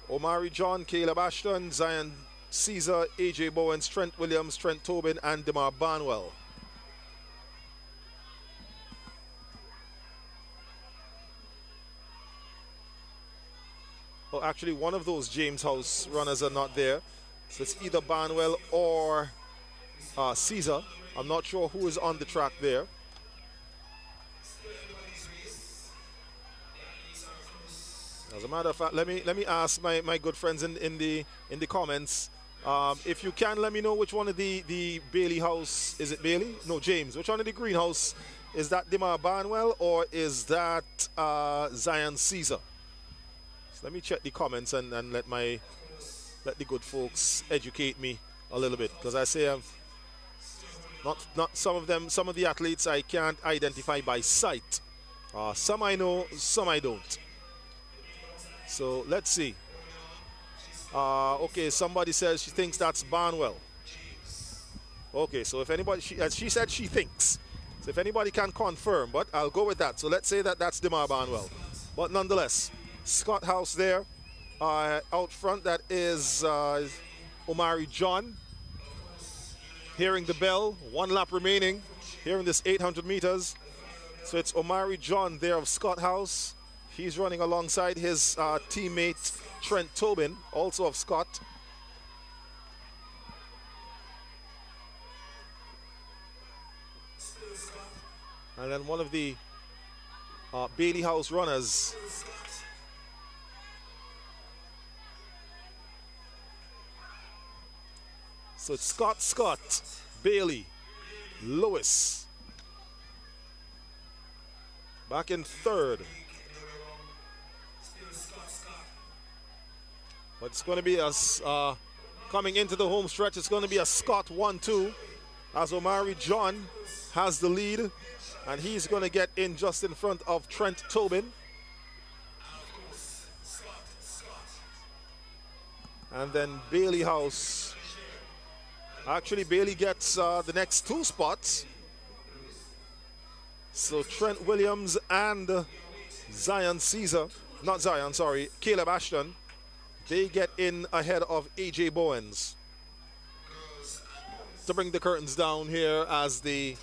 Omari John, Caleb Ashton, Zion Caesar, AJ Bowens, Trent Williams, Trent Tobin, and DeMar Barnwell. Oh, actually, one of those James House runners are not there. So it's either Barnwell or Caesar. I'm not sure who is on the track there. As a matter of fact, let me ask my good friends in the comments. If you can, let me know which one of the Bailey House, is it Bailey? No, James. Which one of the greenhouse, is that DeMar Barnwell or is that Zion Caesar? So let me check the comments and let the good folks educate me a little bit, because I say not some of the athletes I can't identify by sight. Some I know, some I don't. So let's see. Okay, somebody says she thinks that's Barnwell. Okay, so if anybody, she said she thinks. So if anybody can confirm, but I'll go with that. So let's say that that's DeMar Barnwell. But nonetheless, Scott House there. Out front, that is Omari John. Hearing the bell, 1 lap remaining here in this 800 meters. So it's Omari John there of Scott House. He's running alongside his teammate Trent Tobin, also of Scott. And then one of the Bailey House runners. So it's Scott, Bailey, Lewis. Back in 3rd. But it's going to be a, coming into the home stretch, it's going to be a Scott 1-2 as Omari John has the lead, and he's going to get in just in front of Trent Tobin. And then Bailey House. Actually, Bailey gets the next 2 spots. So Trent Williams and Zion Caesar, not Zion, sorry, Caleb Ashton, they get in ahead of AJ Bowens. To bring the curtains down here as the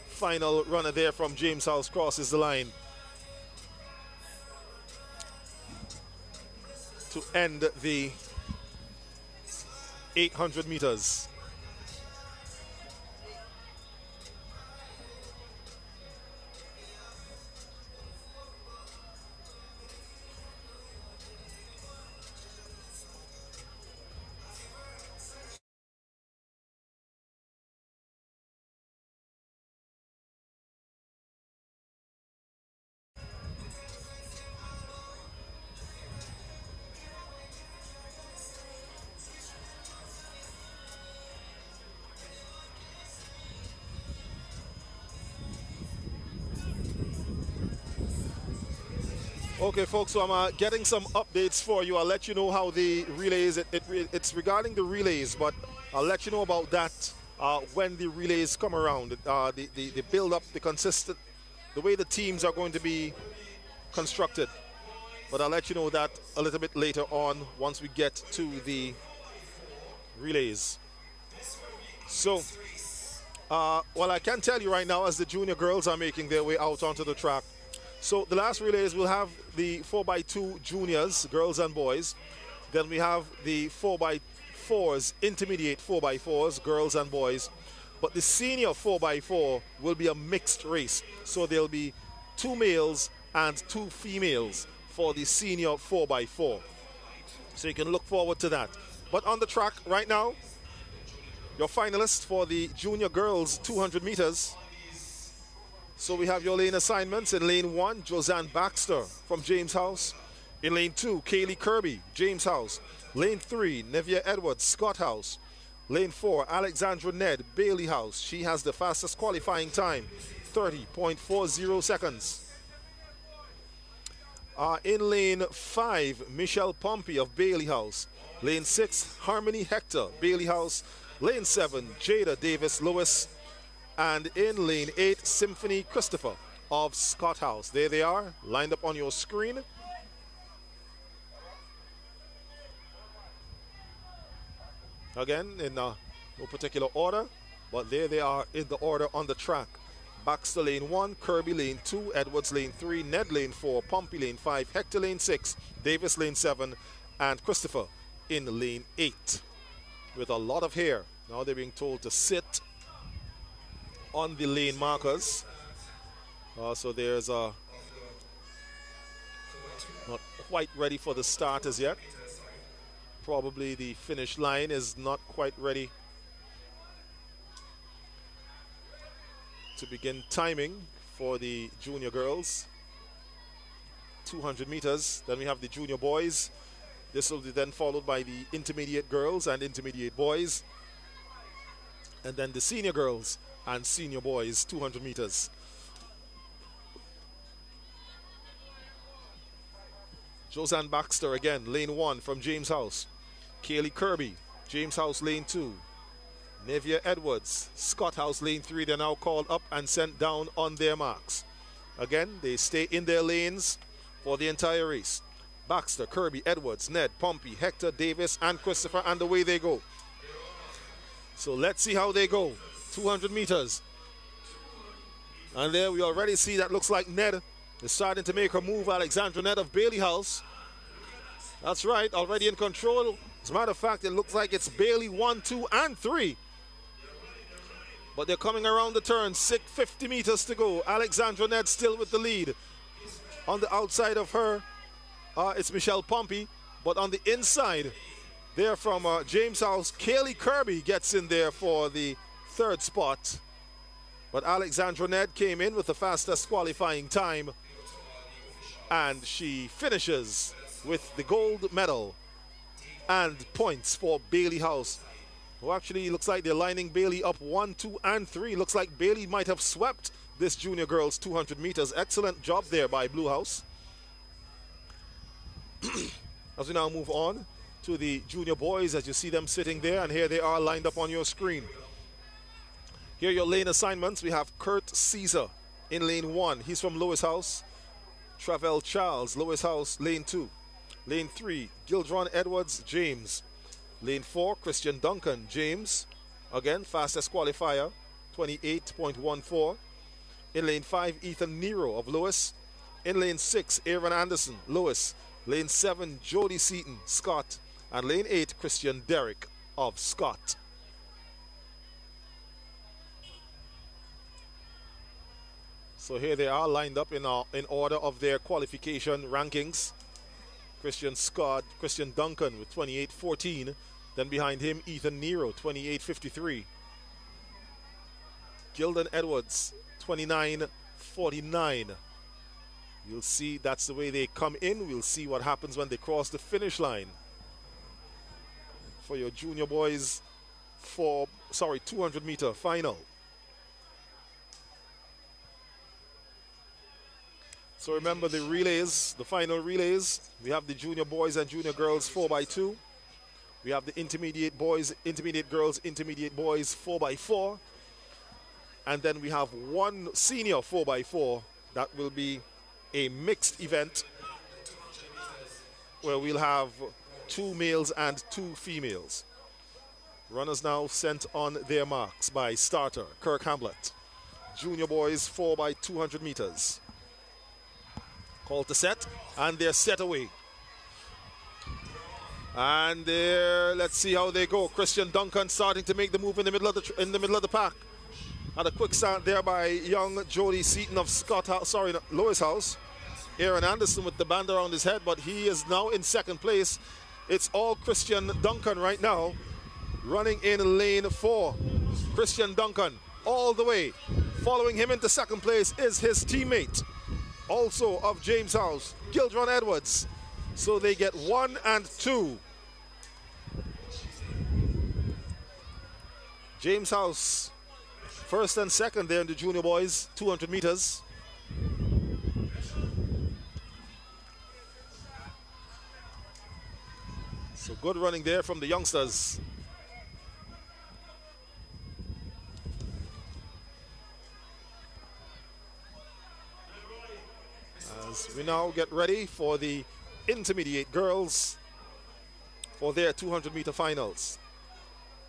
final runner there from James House crosses the line to end the 800 meters. Okay, folks, so I'm getting some updates for you. I'll let you know how the relays, it's regarding the relays, but I'll let you know about that when the relays come around. The build up, the way the teams are going to be constructed. But I'll let you know that a little bit later on once we get to the relays. So, well, I can tell you right now as the junior girls are making their way out onto the track. So the last relays will have the 4x2 juniors, girls and boys. Then we have the 4x4s, intermediate 4x4s, girls and boys. But the senior 4x4 will be a mixed race. So there'll be 2 males and 2 females for the senior 4x4. So you can look forward to that. But on the track right now, your finalists for the junior girls 200 meters. So we have your lane assignments. In lane 1, Josanne Baxter from James House. In lane 2, Kaylee Kirby, James House. Lane 3, Nevia Edwards, Scott House. Lane 4, Alexandra Ned, Bailey House. She has the fastest qualifying time, 30.40 seconds. In lane 5, Michelle Pompey of Bailey House. Lane 6, Harmony Hector, Bailey House. Lane 7, Jada Davis Lewis. And in lane 8, Symphony Christopher of Scott House. There they are, lined up on your screen. Again, in no particular order, but there they are in the order on the track. Baxter lane 1, Kirby lane 2, Edwards lane 3, Ned lane 4, Pompey lane 5, Hector lane 6, Davis lane 7, and Christopher in lane 8 with a lot of hair. Now they're being told to sit on the lane markers. So there's not quite ready for the start as yet. Probably the finish line is not quite ready to begin timing for the junior girls. 200 meters. Then we have the junior boys. This will be then followed by the intermediate girls and intermediate boys. And then the senior girls and senior boys, 200 meters. Josanne Baxter again, lane 1 from James House. Kaylee Kirby, James House, lane 2. Nevia Edwards, Scott House, lane 3. They're now called up and sent down on their marks. Again, they stay in their lanes for the entire race. Baxter, Kirby, Edwards, Ned, Pompey, Hector, Davis, and Christopher, and away they go. So let's see how they go. 200 meters. And there we already see that looks like Ned is starting to make her move. Alexandra Ned of Bailey House. That's right, already in control. As a matter of fact, it looks like it's Bailey 1, 2, and 3. But they're coming around the turn. 50 meters to go. Alexandra Ned still with the lead. On the outside of her, it's Michelle Pompey. But on the inside, there from James House, Kaylee Kirby gets in there for the third spot. But Alexandra Ned came in with the fastest qualifying time. And she finishes with the gold medal and points for Bailey House. Who actually looks like they're lining Bailey up 1, 2, and 3. Looks like Bailey might have swept this junior girls 200 meters. Excellent job there by Blue House. As we now move on to the junior boys, as you see them sitting there, and here they are lined up on your screen. Here are your lane assignments. We have Kurt Caesar in lane 1. He's from Lewis House. Travell Charles, Lewis House, lane 2. Lane 3, Gildron Edwards, James. Lane 4, Christian Duncan, James. Again, fastest qualifier, 28.14. In lane 5, Ethan Nero of Lewis. In lane 6, Aaron Anderson, Lewis. Lane 7, Jody Seaton, Scott. And lane 8, Christian Derrick of Scott. So here they are lined up in order of their qualification rankings. Christian Duncan with 28.14. Then behind him, Ethan Nero, 28.53. Gildon Edwards, 29.49. You'll see that's the way they come in. We'll see what happens when they cross the finish line. For your junior boys 200 meter final. So remember the relays, the final relays. We have the junior boys and junior girls 4x2. We have the intermediate boys, intermediate girls, intermediate boys 4x4. And then we have one senior 4x4. That will be a mixed event where we'll have 2 males and 2 females. Runners now sent on their marks by starter Kirk Hamblett. Junior boys 4x200 meters. Call to set, and they're set away. And there, let's see how they go. Christian Duncan starting to make the move in the middle of the pack. Had a quick start there by young Jody Seaton of Lewis House. Aaron Anderson with the band around his head, but he is now in second place. It's all Christian Duncan right now, running in lane 4. Christian Duncan all the way. Following him into second place is his teammate, also of James House, Gildron Edwards. So they get 1 and 2. James House, first and second there in the junior boys, 200 meters. So good running there from the youngsters. meters. We now get ready for the intermediate girls for their 200-meter finals.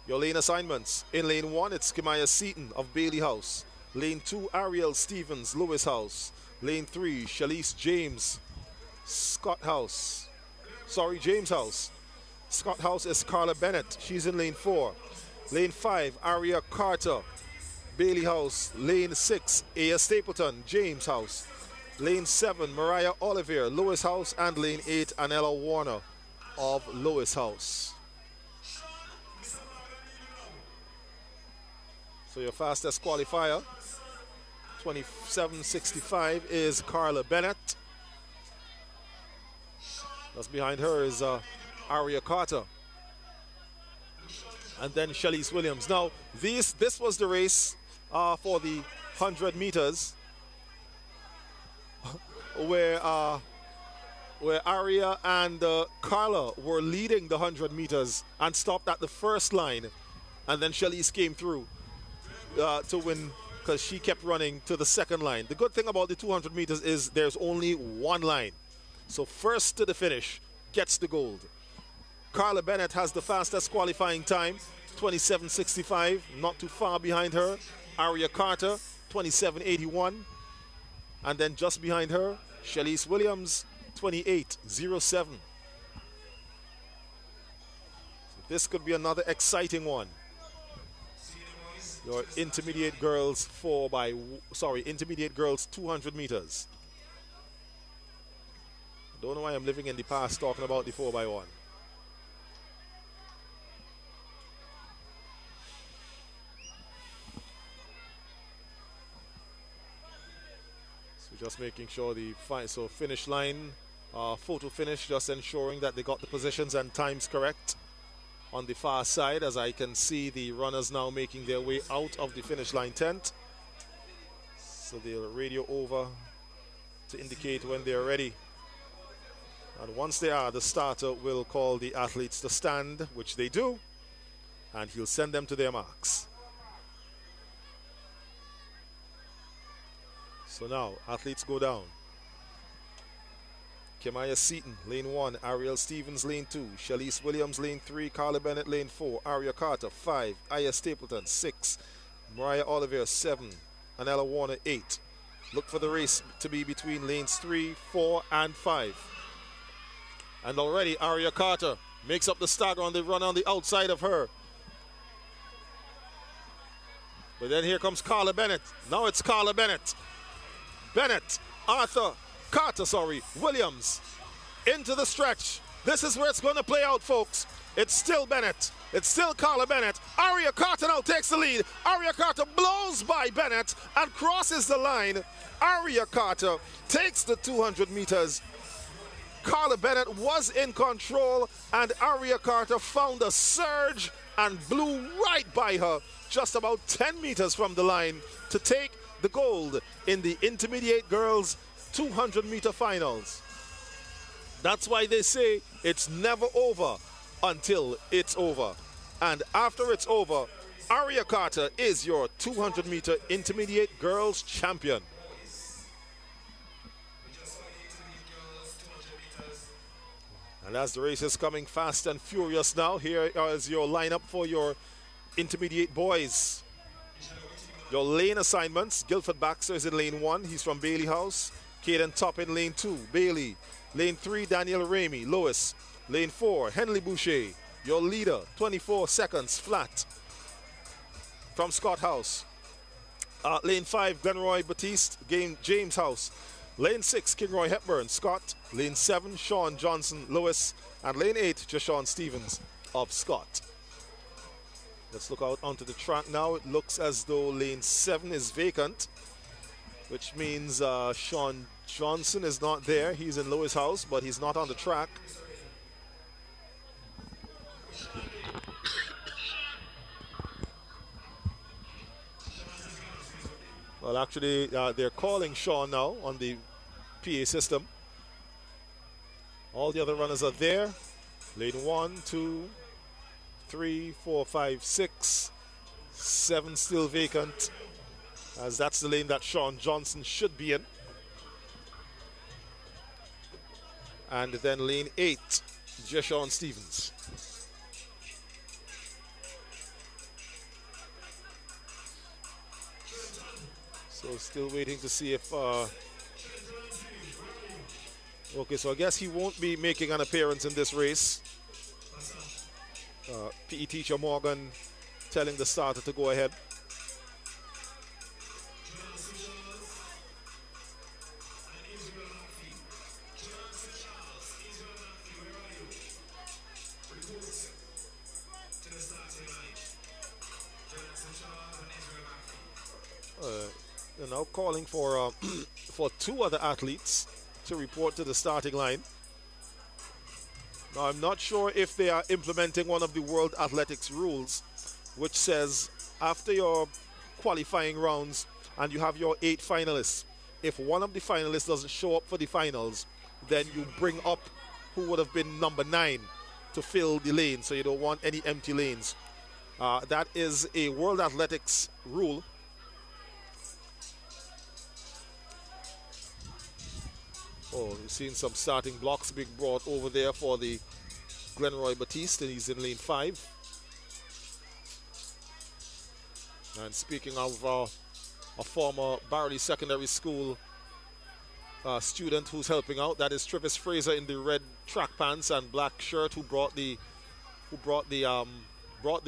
Your lane assignments. In lane 1, it's 𝐶𝘰𝑚𝑎 of Bailey House. Lane 2, Ariel Stevens, Lewis House. Lane 3, Shalise James, James House. Scott House is Carla Bennett. She's in lane 4. Lane 5, Aria Carter, Bailey House. Lane 6, Aya Stapleton, James House. Lane 7, Mariah Oliver, Lewis House. And lane 8, Anella Warner of Lewis House. So your fastest qualifier, 27.65, is Carla Bennett. Just behind her is Aria Carter. And then Shalise Williams. Now, this was the race for the 100 meters where Aria and Carla were leading the 100 meters and stopped at the first line. And then Shalise came through to win because she kept running to the second line. The good thing about the 200 meters is there's only one line. So first to the finish gets the gold. Carla Bennett has the fastest qualifying time, 27.65, not too far behind her. Aria Carter, 27.81. And then just behind her, Shalise Williams, 28.07. So this could be another exciting one. Your intermediate girls intermediate girls 200 meters. Don't know why I'm living in the past talking about the 4x1. So just making sure finish line, photo finish, just ensuring that they got the positions and times correct. On the far side, as I can see the runners now making their way out of the finish line tent. So they'll radio over to indicate when they're ready. And once they are, the starter will call the athletes to stand, which they do, and he'll send them to their marks. So now, athletes go down. 𝐶𝘰𝑚𝑎, lane 1, Ariel Stevens, lane 2, Shalise Williams, lane 3, Carla Bennett, lane 4, Aria Carter, 5, Aya Stapleton, 6, Mariah Oliver, 7, Anella Warner, 8. Look for the race to be between lanes 3, 4, and 5. And already Aria Carter makes up the stagger on the run on the outside of her. But then here comes Carla Bennett. Now it's Carla Bennett. Williams into the stretch. This is where it's going to play out, folks. It's still Bennett. It's still Carla Bennett. Aria Carter now takes the lead. Aria Carter blows by Bennett and crosses the line. Aria Carter takes the 200 meters. Carla Bennett was in control, and Aria Carter found a surge and blew right by her, just about 10 meters from the line, to take the gold in the intermediate girls 200-meter finals. That's why they say it's never over until it's over. And after it's over, Aria Carter is your 200-meter intermediate girls champion. And as the race is coming fast and furious now, here is your lineup for your intermediate boys. Your lane assignments: Guilford Baxter is in lane 1. He's from Bailey House. Caden Top in lane 2, Bailey. Lane 3, Daniel Ramey, Lewis. Lane 4, Henley Boucher, your leader, 24 seconds flat from Scott House. Lane 5, Glenroy Batiste, James House. Lane 6, Kinroy Hepburn, Scott. Lane 7, Sean Johnson, Lewis. And lane 8, Jashawn Stevens of Scott. Let's look out onto the track now. It looks as though lane 7 is vacant, which means Sean Johnson is not there. He's in Lewis House, but he's not on the track. Well, actually, they're calling Sean now on the PA system. All the other runners are there. Lane 1, 2, 3, 4, 5, 6, 7 still vacant, as that's the lane that Sean Johnson should be in. And then lane 8, Jeshawn Stevens. So still waiting to see if okay, so I guess he won't be making an appearance in this race. PE teacher Morgan telling the starter to go ahead. They're now calling for for 2 other athletes to report to the starting line. Now, I'm not sure if they are implementing one of the World Athletics rules, which says after your qualifying rounds and you have your 8 finalists, if one of the finalists doesn't show up for the finals, then you bring up who would have been number 9 to fill the lane, so you don't want any empty lanes. That is a World Athletics rule. Oh, we've seen some starting blocks being brought over there for the Glenroy Batiste, and he's in lane 5. And speaking of a former Barrouallie Secondary School student who's helping out, that is Travis Fraser in the red track pants and black shirt, who brought the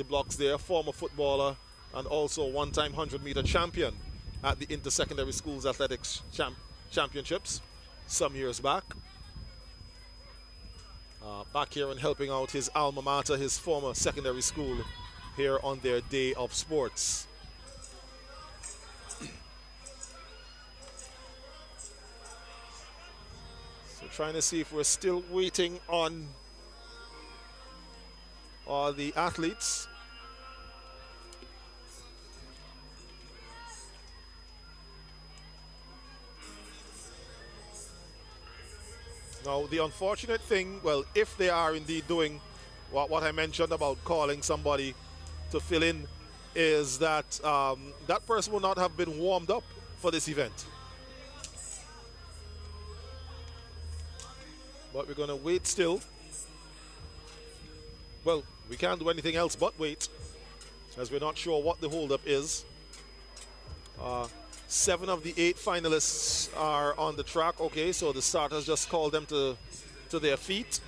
blocks there. Former footballer and also one-time 100-meter champion at the Inter-Secondary Schools Athletics Championships some years back. Back here and helping out his alma mater, his former secondary school, here on their day of sports. So trying to see if we're still waiting on the athletes. Now, the unfortunate thing, well, if they are indeed doing what I mentioned about calling somebody to fill in, is that that person will not have been warmed up for this event. But we're going to wait still. Well, we can't do anything else but wait, as we're not sure what the holdup is. 7 of the 8 finalists are on the track. Okay, so the starters just called them to their feet.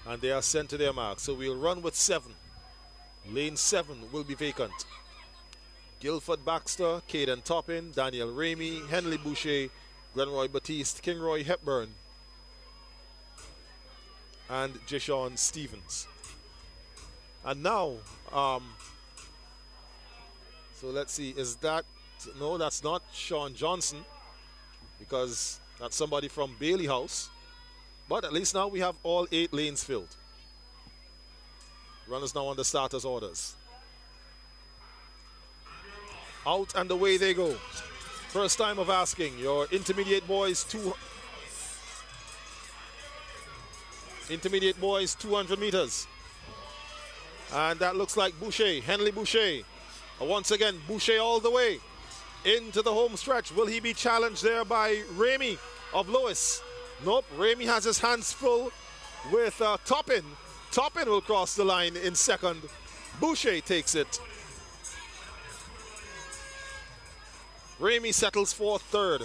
And they are sent to their mark. So we'll run with 7. Lane 7 will be vacant. Guilford Baxter, Caden Toppin, Daniel Ramey, Henley Boucher, Glenroy Batiste, Kingroy Hepburn, and Jeshawn Stevens. And now, so let's see, is that, no, that's not Sean Johnson, because that's somebody from Bailey House. But at least now we have all 8 lanes filled. Runners now on the starters' orders. Out and away they go. First time of asking, your intermediate boys 200 meters. And that looks like Boucher, Henley Boucher. Once again, Boucher all the way into the home stretch. Will he be challenged there by Ramey of Lewis? Nope, Ramey has his hands full with Toppin. Toppin will cross the line in second. Boucher takes it. Ramey settles for third.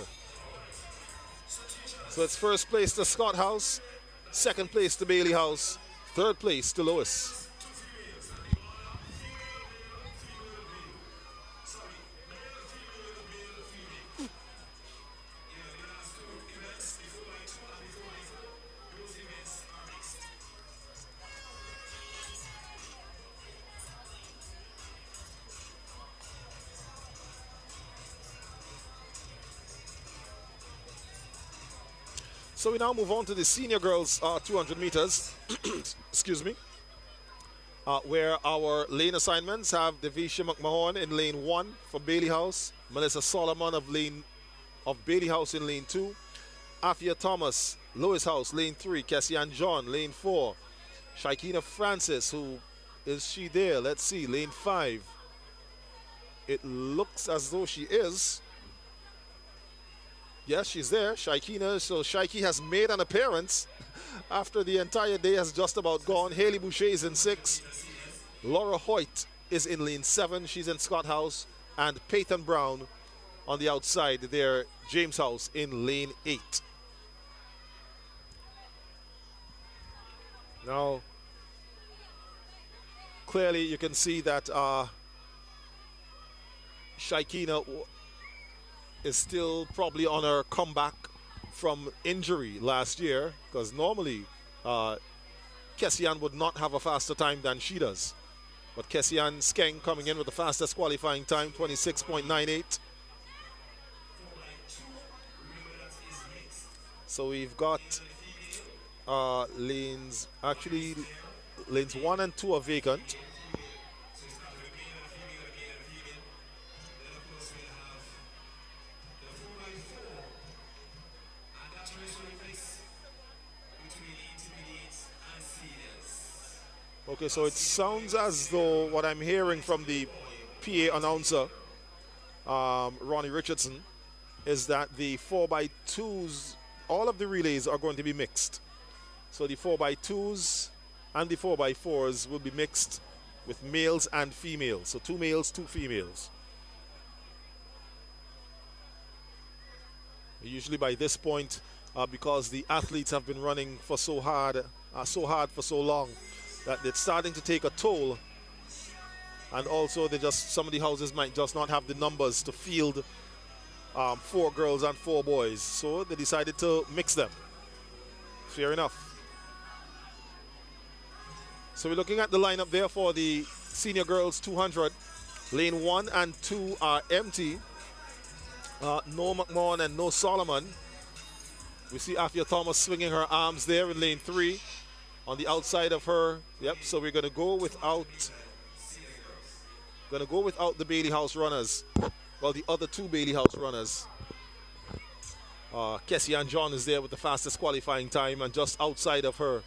So it's first place to Scott House, second place to Bailey House, third place to Lewis. So we now move on to the senior girls 200 meters, excuse me, where our lane assignments have Devisha McMahon in lane 1 for Bailey House, Melissa Solomon of Bailey House in lane 2, Afia Thomas, Lewis House, lane 3, Kessian John, lane 4, Shaikina Francis, who is she there? Let's see, lane 5. It looks as though she is. Yes, she's there, 𝐶𝘰𝑚. So Shaiki has made an appearance after the entire day has just about gone. Haley Boucher is in 6. Laura Hoyt is in lane 7. She's in Scott House. And Peyton Brown on the outside there, James House in lane 8. Now, clearly you can see that 𝐶𝘰𝑚 is still probably on her comeback from injury last year, because normally 𝑘𝑒𝑠𝑖𝑎𝑛 would not have a faster time than she does. But 𝑘𝑒𝑠𝑖𝑎𝑛 Skeng coming in with the fastest qualifying time, 26.98. So we've got lanes 1 and 2 are vacant. Okay, so it sounds as though what I'm hearing from the PA announcer, Ronnie Richardson, is that the 4x2s, all of the relays are going to be mixed. So the 4x2s and the 4x4s will be mixed with males and females. So 2 males, 2 females. Usually by this point, because the athletes have been running for so hard for so long, that it's starting to take a toll, and also some of the houses might just not have the numbers to field 4 girls and 4 boys, so they decided to mix them. Fair enough. So we're looking at the lineup there for the senior girls 200. Lane 1 and 2 are empty. No McMahon and no Solomon. We see Afia Thomas swinging her arms there in lane 3. On the outside of her, yep. So we're going to go without the Bailey House runners. Well, the other 2 Bailey House runners. 𝑘𝑒𝑠𝑖𝑎𝑛 John is there with the fastest qualifying time, and just outside of her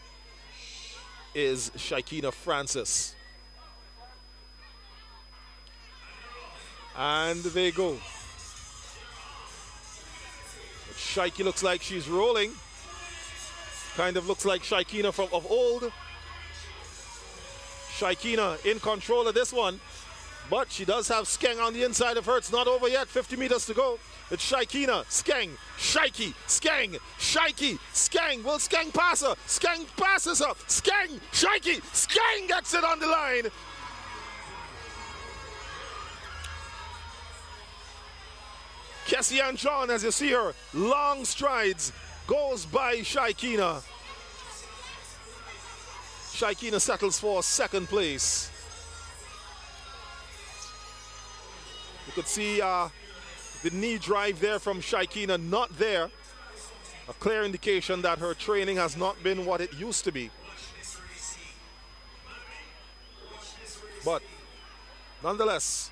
is 𝐶𝑰𝑘INA Francis. And they go. 𝐶𝑰𝑘I looks like she's rolling. Kind of looks like 𝐶𝑰𝑘INA from of old. 𝐶𝑰𝑘INA in control of this one, but she does have Skeng on the inside of her. It's not over yet. 50 meters to go. It's 𝐶𝑰𝑘INA, Skeng, 𝐶𝑰𝑘I, Skeng, 𝐶𝑰𝑘I, Skeng. Will Skeng pass her? Skeng passes her. Skeng, 𝐶𝑰𝑘I, Skeng gets it on the line. 𝑘𝑒𝑠𝑖𝑎𝑛 John, as you see her, long strides, goes by 𝐶𝑰𝑘INA. 𝐶𝑰𝑘INA settles for 2nd place. You could see the knee drive there from 𝐶𝑰𝑘INA, not there. A clear indication that her training has not been what it used to be. But nonetheless,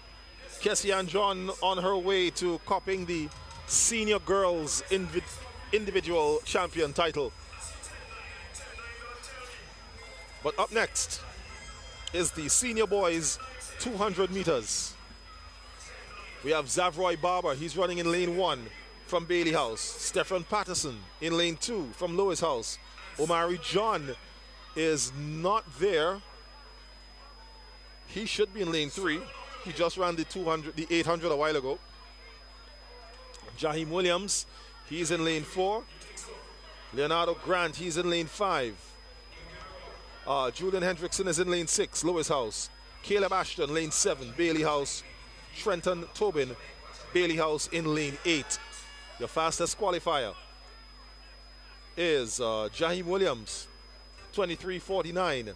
𝑘𝑒𝑠𝑖𝑎𝑛 John on her way to copying the senior girls individual champion title. But up next is the senior boys 200 meters. We have Zavroy Barber, he's running in lane 1 from Bailey House. Stephen Patterson in lane 2 from Lewis House. Omari John is not there. He should be in lane 3. He just ran the 800 a while ago. Jaheim Williams, he's in lane 4. Leonardo Grant, he's in lane 5. Julian Hendrickson is in lane 6, Lewis House. Caleb Ashton, lane 7, Bailey House. Trenton Tobin, Bailey House in lane 8. Your fastest qualifier is Jaheim Williams, 23:49.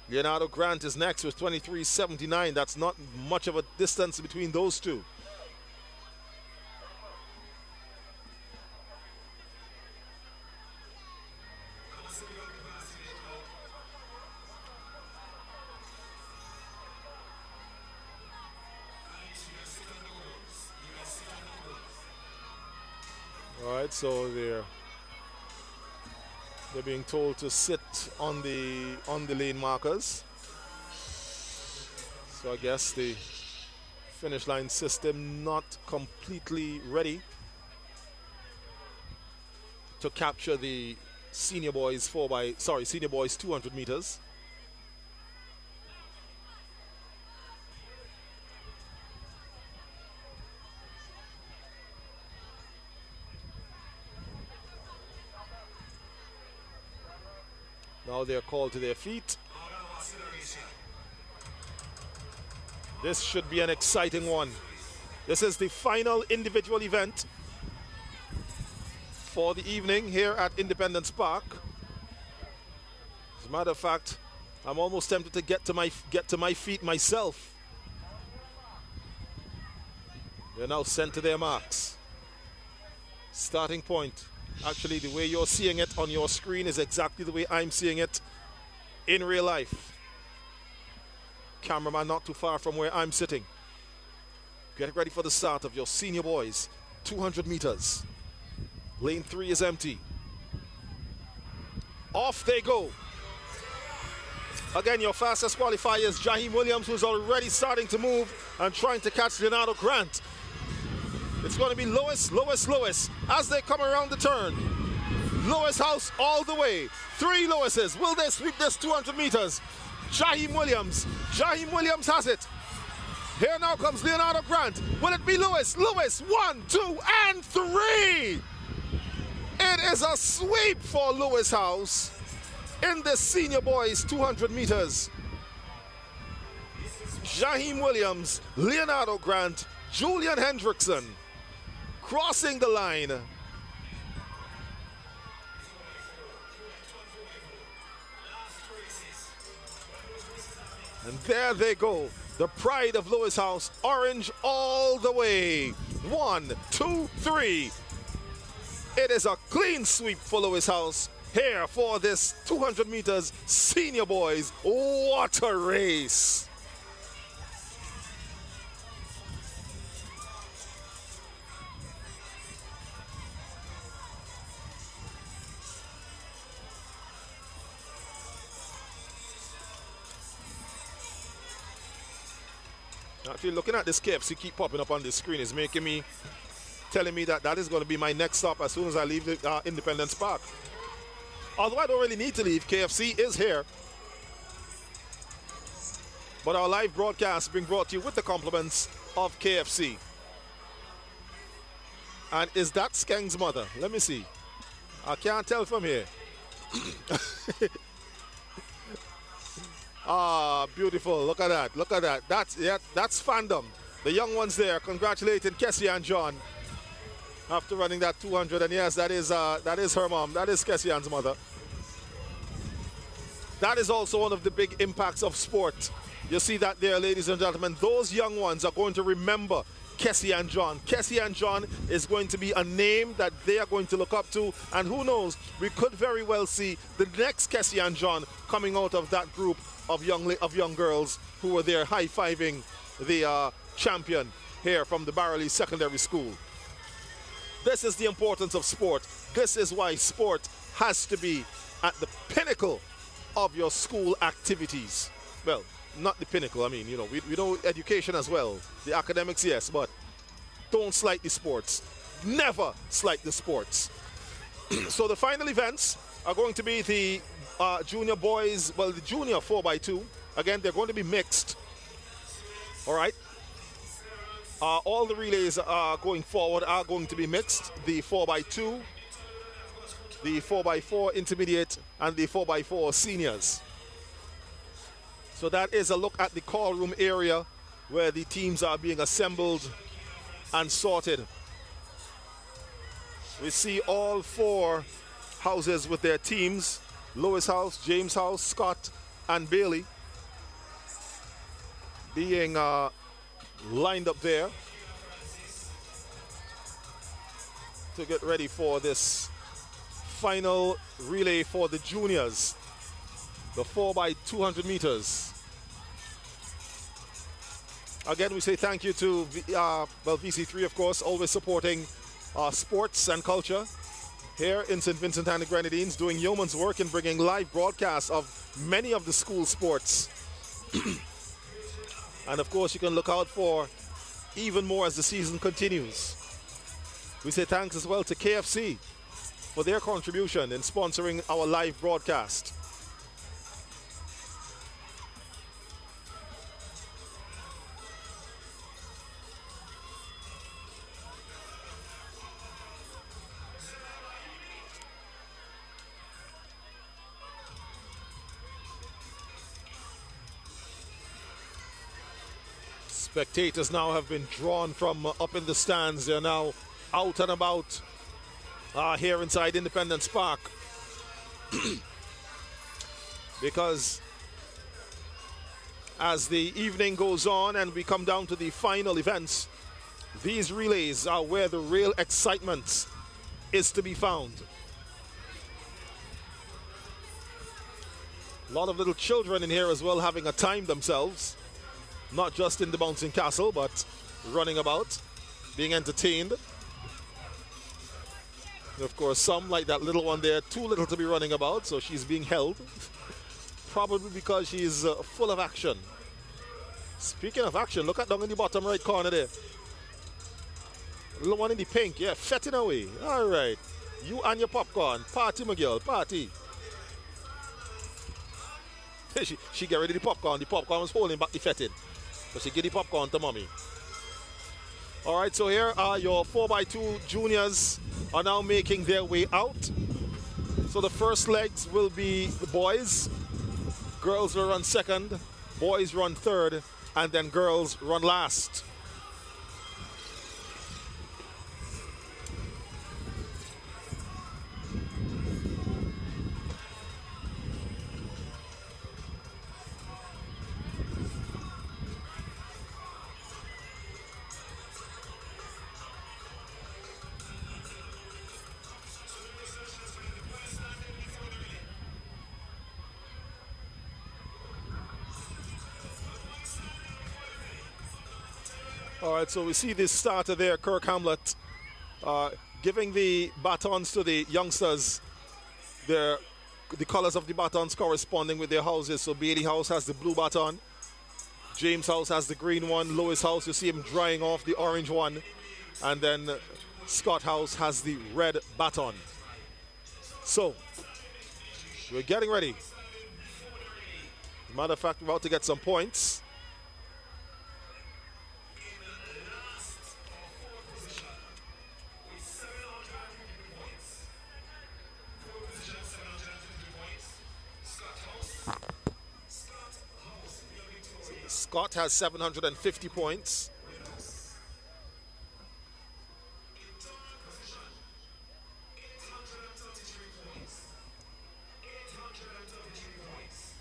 Leonardo Grant is next with 23:79. That's not much of a distance between those two. All right, so they're being told to sit on the lane markers. So I guess the finish line system not completely ready. to capture the senior boys senior boys 200 meters. Now they're called to their feet. This should be an exciting one. This is the final individual event for the evening here at Independence Park. As a matter of fact, I'm almost tempted to get to my feet myself. They're now sent to their marks. Starting point. Actually, the way you're seeing it on your screen is exactly the way I'm seeing it in real life. Cameraman not too far from where I'm sitting. Get ready for the start of your senior boys. 200 meters. Lane 3 is empty. Off they go. Again, your fastest qualifier is Jaheim Williams, who's already starting to move and trying to catch Leonardo Grant. It's going to be Lois as they come around the turn. Lois House all the way. 3 Loises. Will they sweep this 200 meters? Jaheim Williams has it. Here now comes Leonardo Grant. Will it be Lewis? 1, 2, and 3. It is a sweep for Lewis House in the senior boys 200 meters. Jaheim Williams, Leonardo Grant, Julian Hendrickson crossing the line. And there they go. The pride of Lewis House, orange all the way. 1, 2, 3. It is a clean sweep for Lewis House here for this 200 meters senior boys. What a race. Actually, looking at this KFC keep popping up on the screen is telling me that is going to be my next stop as soon as I leave the Independence Park. Although I don't really need to leave, KFC is here. But our live broadcast being brought to you with the compliments of KFC. And is that Skeng's mother? Let me see. I can't tell from here. Ah, beautiful. Look at that. Look at that. That's fandom. The young ones there congratulating Kessie and John after running that 200. And yes, that is her mom. That is Kessie Ann's mother. That is also one of the big impacts of sport. You see that there, ladies and gentlemen. Those young ones are going to remember Kessie and John. Kessie and John is going to be a name that they are going to look up to. And who knows, we could very well see the next Kessie and John coming out of that group of young girls who were there high-fiving the champion here from the Barrouallie Secondary School. This is the importance of sport. This is why sport has to be at the pinnacle of your school activities. Well, not the pinnacle, I mean, you know, we know education as well. The academics, yes, but don't slight the sports. Never slight the sports. So the final events are going to be the junior boys, well, the junior 4x2. Again, they're going to be mixed. All right. All the relays going forward are going to be mixed. The 4x2, the 4x4 intermediate, and the 4x4 seniors. So that is a look at the call room area where the teams are being assembled and sorted. We see all 4 houses with their teams. Lewis House, James House, Scott, and Bailey being lined up there to get ready for this final relay for the juniors, the 4x200 meters. Again, we say thank you to VC3, of course, always supporting sports and culture here in St. Vincent and the Grenadines, doing yeoman's work in bringing live broadcasts of many of the school sports. And of course, you can look out for even more as the season continues. We say thanks as well to KFC for their contribution in sponsoring our live broadcast. Spectators now have been drawn from up in the stands. They're now out and about here inside Independence Park. Because as the evening goes on and we come down to the final events, these relays are where the real excitement is to be found. A lot of little children in here as well having a time themselves. Not just in the bouncing castle, but running about, being entertained. And of course, some, like that little one there, too little to be running about, so she's being held. Probably because she's full of action. Speaking of action, look at down in the bottom right corner there. Little one in the pink, yeah, fetting away. All right. You and your popcorn. Party, my girl, party. she get rid of the popcorn. The popcorn was holding back the fetting. So she give the popcorn to mommy. All right, so here are your 4x2 juniors are now making their way out. So the first legs will be the boys. Girls will run second, boys run third, and then girls run last. All right, so we see this starter there, Kirk Hamlet, giving the batons to the youngsters. The colors of the batons corresponding with their houses. So Bailey House has the blue baton. James House has the green one. Lewis House, you see him drying off the orange one. And then Scott House has the red baton. So, we're getting ready. Matter of fact, we're about to get some points. Scott has 750 points.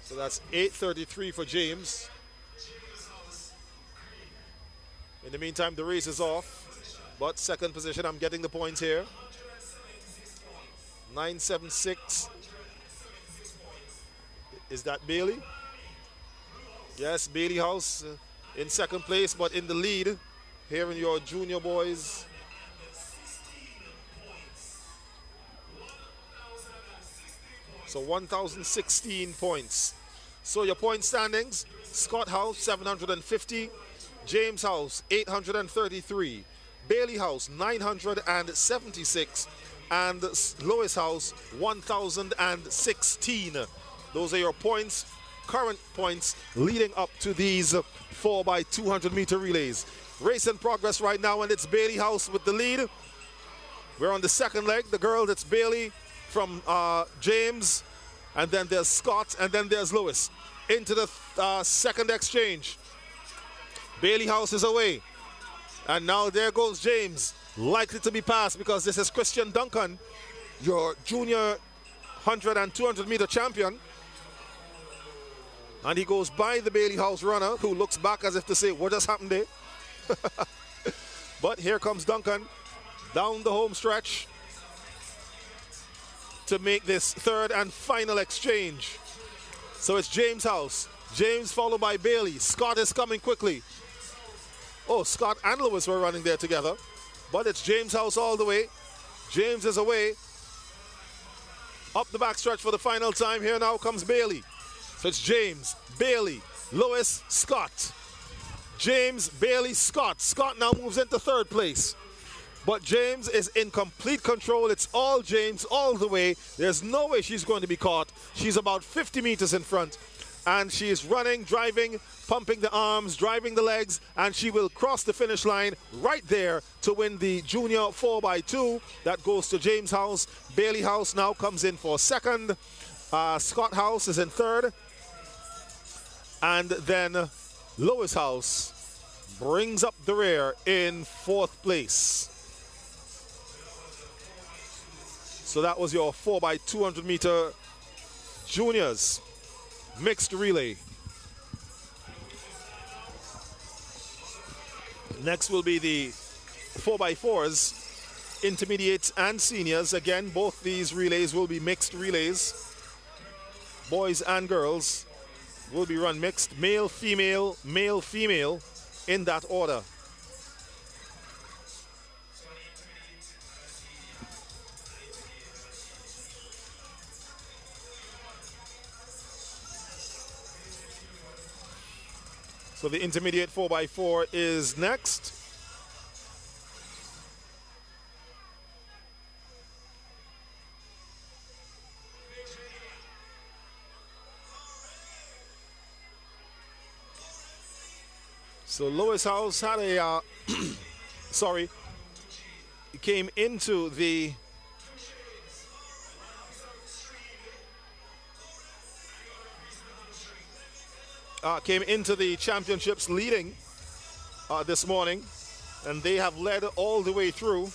So that's 833 for James. In the meantime, the race is off. But second position, I'm getting the points here. 976. Is that Bailey? Yes, Bailey House in second place, but in the lead here in your junior boys. So 1,016 points. So your point standings, Scott House 750, James House 833, Bailey House 976, and Lois House 1,016. Those are your points. Current points leading up to these 4x200 meter relays. Race in progress right now, and it's Bailey House with the lead. We're on the second leg. The girls, it's Bailey from James, and then there's Scott, and then there's Lewis. Into the second exchange. Bailey House is away. And now there goes James, likely to be passed because this is Christian Duncan, your junior 100 and 200 meter champion. And he goes by the Bailey House runner, who looks back as if to say, what just happened there? But here comes Duncan down the home stretch to make this third and final exchange. So it's James House. James followed by Bailey. Scott is coming quickly. Oh, Scott and Lewis were running there together. But it's James House all the way. James is away. Up the backstretch for the final time. Here now comes Bailey. So it's James, Bailey, Lewis, Scott. James, Bailey, Scott. Scott now moves into third place. But James is in complete control. It's all James all the way. There's no way she's going to be caught. She's about 50 meters in front. And she is running, driving, pumping the arms, driving the legs, and she will cross the finish line right there to win the junior 4x2. That goes to James House. Bailey House now comes in for second. Scott House is in third. And then Lois House brings up the rear in fourth place. So that was your 4x200 meter juniors mixed relay. Next will be the 4x4s, intermediates and seniors. Again, both these relays will be mixed relays. Boys and girls will be run mixed, male, female, in that order. So the intermediate 4x4 is next. So Lois House had a, sorry, came into the championships leading this morning, and they have led all the way through.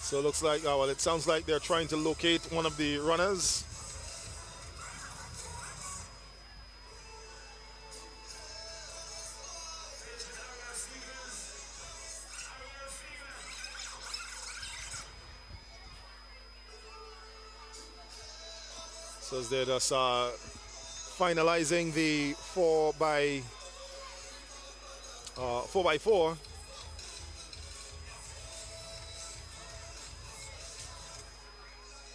So it looks like, well, it sounds like they're trying to locate one of the runners. So they're just finalizing the 4x4.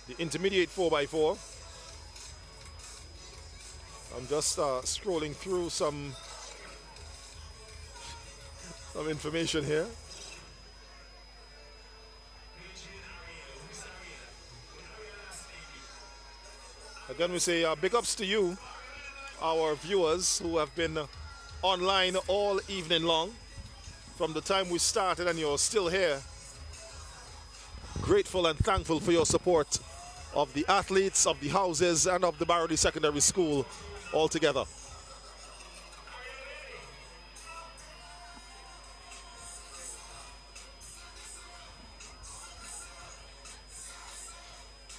The intermediate 4x4. I'm just scrolling through some information here. Again, we say big ups to you, our viewers who have been online all evening long. From the time we started and you're still here. Grateful and thankful for your support of the athletes, of the houses, and of the Barrouallie Secondary School altogether.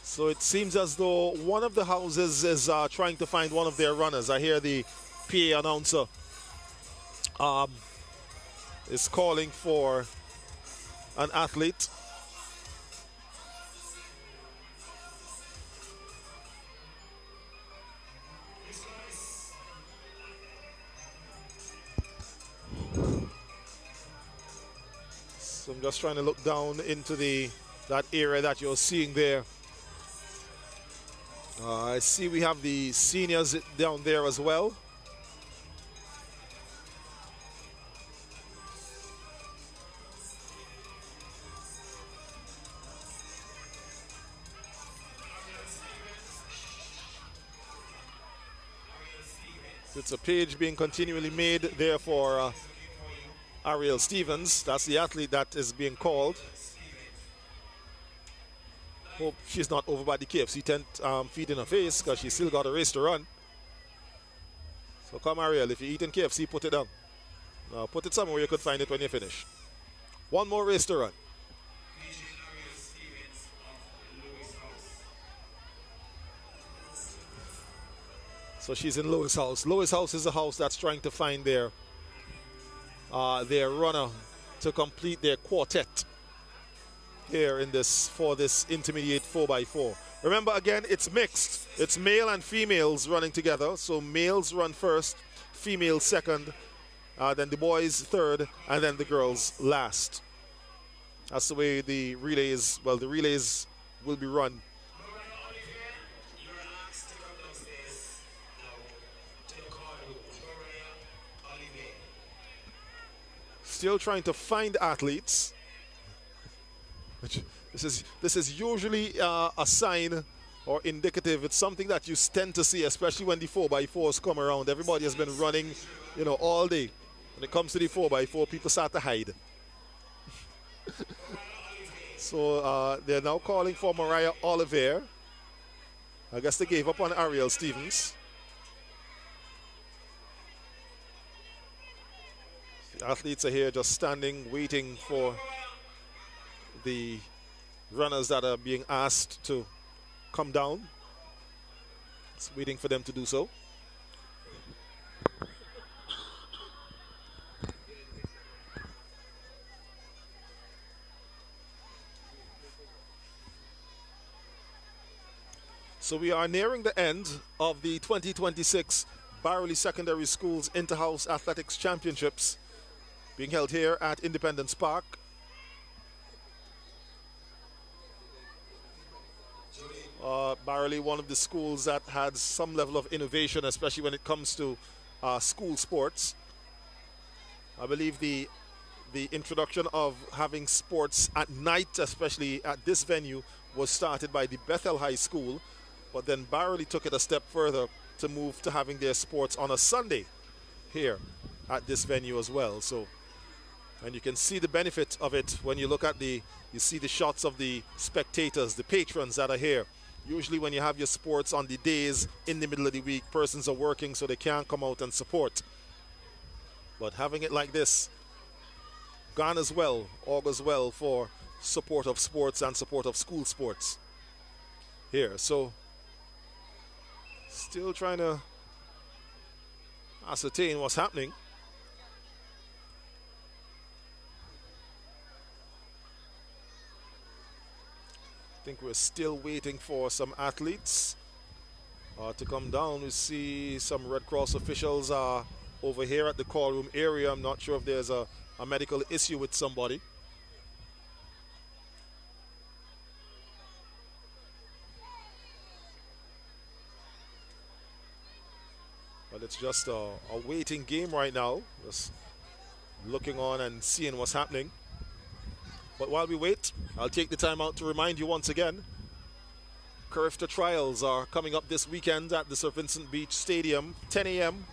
So it seems as though one of the houses is trying to find one of their runners. I hear the PA announcer is calling for an athlete. So I'm just trying to look down into that area that you're seeing there. I see we have the seniors down there as well. It's a page being continually made there for Ariel Stevens. That's the athlete that is being called. Hope she's not over by the KFC tent feet in her face, because she's still got a race to run. So come, Ariel, if you're eating KFC, put it down. Now put it somewhere you could find it when you finish. One more race to run. So she's in Lois House. Lois House is a house that's trying to find their runner to complete their quartet here in for this intermediate 4x4. Remember, again, it's mixed. It's male and females running together. So males run first, females second, then the boys third, and then the girls last. That's the way the relays, well, the relays will be run. Still trying to find athletes. This is usually a sign or indicative. It's something that you tend to see, especially when the 4x4s come around. Everybody has been running, you know, all day. When it comes to the 4x4, people start to hide. So they're now calling for 𝘊𝑒𝘆𝑜𝘆𝑒𝑟. I guess they gave up on Ariel Stevens. The athletes are here just standing, waiting for the runners that are being asked to come down. It's waiting for them to do so. So we are nearing the end of the 2026 Barrouallie Secondary Schools Inter-House Athletics Championships being held here at Independence Park. Barrouallie, one of the schools that had some level of innovation, especially when it comes to school sports. I believe the introduction of having sports at night, especially at this venue, was started by the Bethel High School, but then Barrouallie took it a step further to move to having their sports on a Sunday here at this venue as well. So, and you can see the benefit of it when you look at you see the shots of the spectators, the patrons that are here. Usually when you have your sports on the days in the middle of the week, persons are working so they can't come out and support. But having it like this augurs well for support of sports and support of school sports here. So still trying to ascertain what's happening. I think we're still waiting for some athletes to come down. We see some Red Cross officials over here at the call room area. I'm not sure if there's a medical issue with somebody. But it's just a waiting game right now. Just looking on and seeing what's happening. But while we wait, I'll take the time out to remind you once again, 𝐶𝑰𝑚 trials are coming up this weekend at the Sir Vincent Beach Stadium, 10 a.m.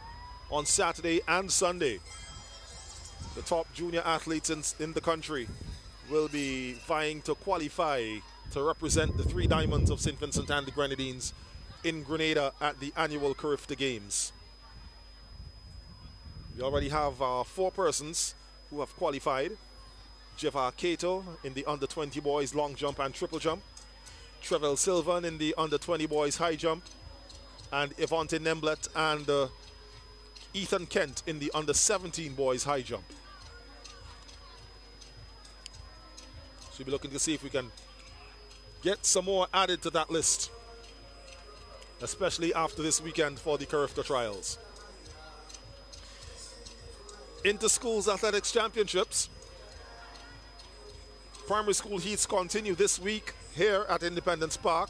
on Saturday and Sunday. The top junior athletes in the country will be vying to qualify to represent the three diamonds of St. Vincent and the Grenadines in Grenada at the annual 𝐶𝑰𝑚 Games. We already have 4 persons who have qualified. Jevar Cato in the under-20 boys long jump and triple jump. Trevel Sylvan in the under-20 boys high jump. And Yvonne Nemblet and Ethan Kent in the under-17 boys high jump. So we'll be looking to see if we can get some more added to that list, especially after this weekend for the 𝐶𝑰𝑚 trials. Inter-Schools Athletics Championships. Primary school heats continue this week here at Independence Park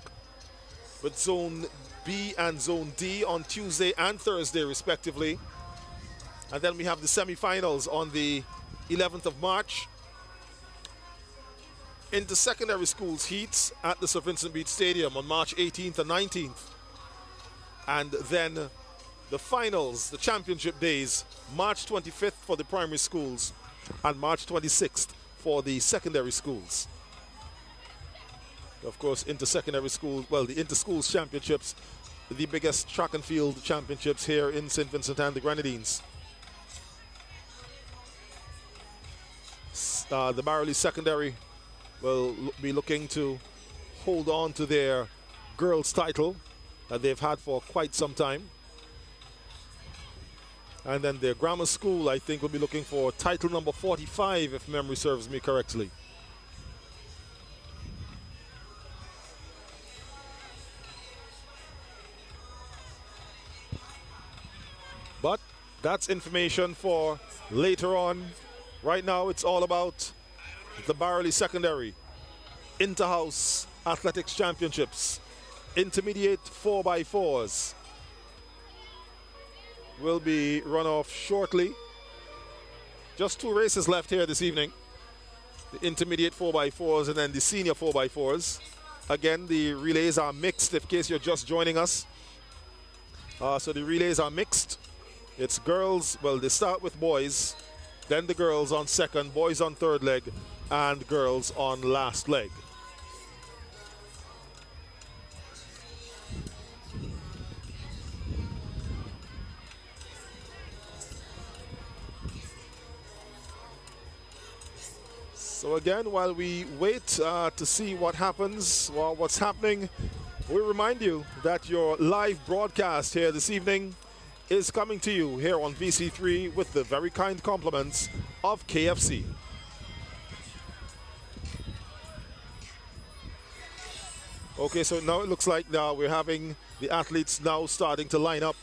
with Zone B and Zone D on Tuesday and Thursday respectively. And then we have the semi-finals on the 11th of March. Inter-secondary schools heats at the Sir Vincent Beach Stadium on March 18th and 19th. And then the finals, the championship days, March 25th for the primary schools and March 26th for the secondary schools. Of course, inter-secondary schools, well, the inter-schools championships, the biggest track and field championships here in St. Vincent and the Grenadines. The Barrouallie Secondary will be looking to hold on to their girls' title that they've had for quite some time. And then their grammar school, I think, will be looking for title number 45, if memory serves me correctly. But That's information for later on. Right now, it's all about the Barrouallie Secondary Inter-House Athletics Championships. Intermediate 4x4s will be run off shortly. Just 2 races left here this evening. The intermediate 4x4s and then the senior 4x4s. Again, the relays are mixed in case you're just joining us. So the relays are mixed. It's girls, well, they start with boys, then the girls on second, boys on third leg, and girls on last leg. So again, while we wait to see what happens, or what's happening, we remind you that your live broadcast here this evening is coming to you here on VC3 with the very kind compliments of KFC. Okay, so now it looks like now we're having the athletes now starting to line up.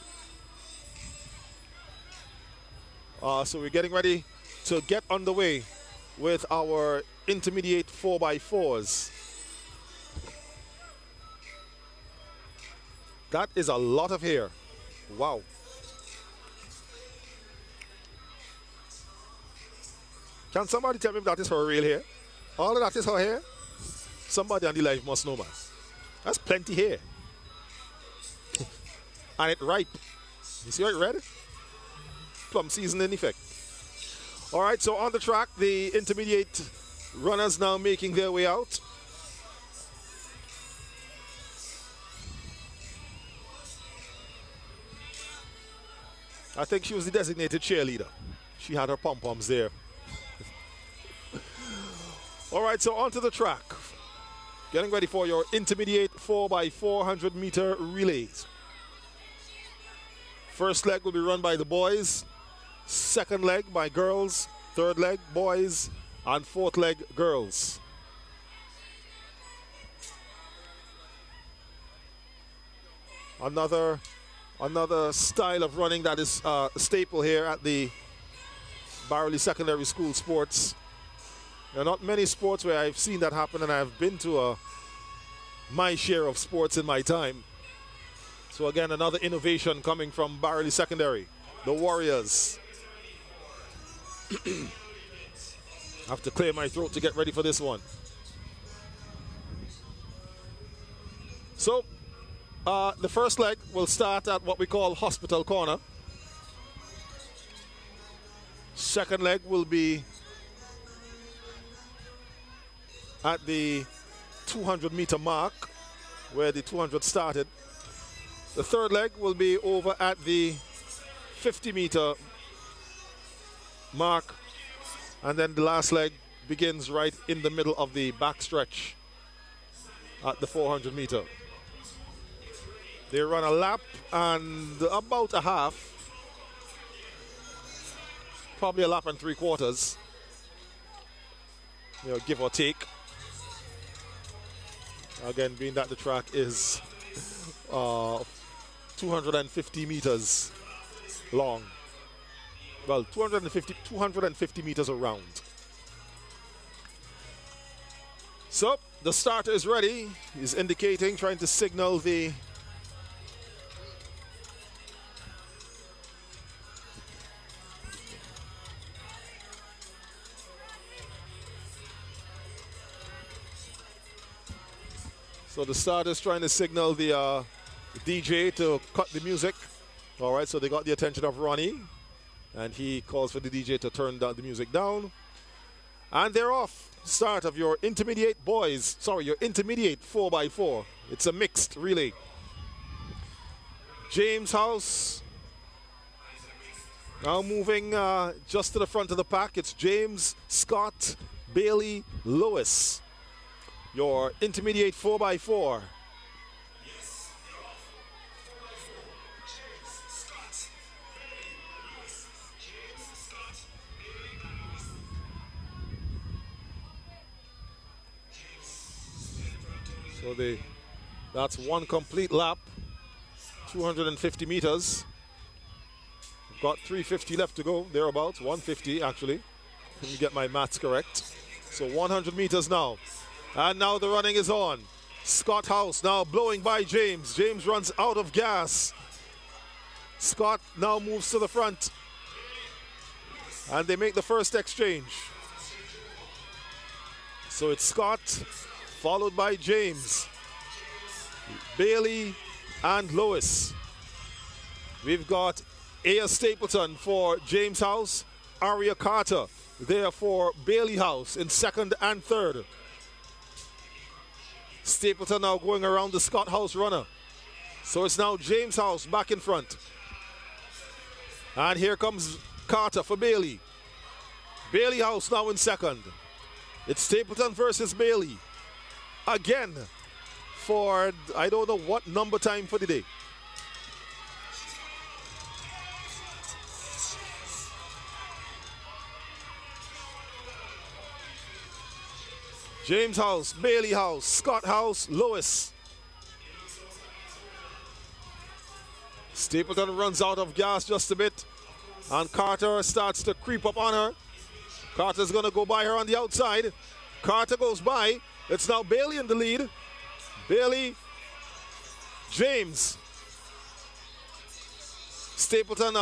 So we're getting ready to get underway with our intermediate 4x4s. That is a lot of hair. Wow. Can somebody tell me if that is her real hair? All of that is her hair? Somebody on the live must know, man. That's plenty hair. And it ripe. You see how it red? Plum season in effect. All right, so on the track, the intermediate runners now making their way out. I think she was the designated cheerleader. She had her pom-poms there. All right, so onto the track. Getting ready for your intermediate 4x400 meter relays. First leg will be run by the boys. Second leg by girls. Third leg boys. And fourth leg girls. Another style of running that is a staple here at the Barrouallie Secondary School Sports. There are not many sports where I've seen that happen, and I've been to my share of sports in my time. So again, another innovation coming from Barrouallie Secondary, the Warriors. I have to clear my throat to get ready for this one. So the first leg will start at what we call Hospital Corner. Second leg will be at the 200 meter mark where the 200 started. The third leg will be over at the 50 meter mark, and then the last leg begins right in the middle of the backstretch at the 400 meter. They run a lap and about a half, probably a lap and 3/4, give or take. Again, being that the track is 250 meters long. Well, 250 meters around. So the starter is ready. He's indicating, trying to signal the starter is trying to signal the DJ to cut the music. All right, so they got the attention of Ronnie, and he calls for the DJ to turn down the music down. And they're off. Start of your intermediate boys, your intermediate 4x4. It's a mixed relay. James House now moving just to the front of the pack. It's James, Scott, Bailey, Lewis. Your intermediate 4x4. So that's one complete lap, 250 meters. Got 350 left to go, thereabouts, 150 actually. Let me get my maths correct. So 100 meters now. And now the running is on. Scott House now blowing by James. James runs out of gas. Scott now moves to the front. And they make the first exchange. So it's Scott, followed by James, Bailey, and Lois. We've got Aya Stapleton for James House, Aria Carter there for Bailey House in second and third. Stapleton now going around the Scott House runner. So it's now James House back in front. And here comes Carter for Bailey. Bailey House now in second. It's Stapleton versus Bailey. Again for, I don't know what number time for the day. James House, Bailey House, Scott House, Lois. Stapleton runs out of gas just a bit, and Carter starts to creep up on her. Carter's gonna go by her on the outside. Carter goes by. It's now Bailey in the lead. Bailey, James. Stapleton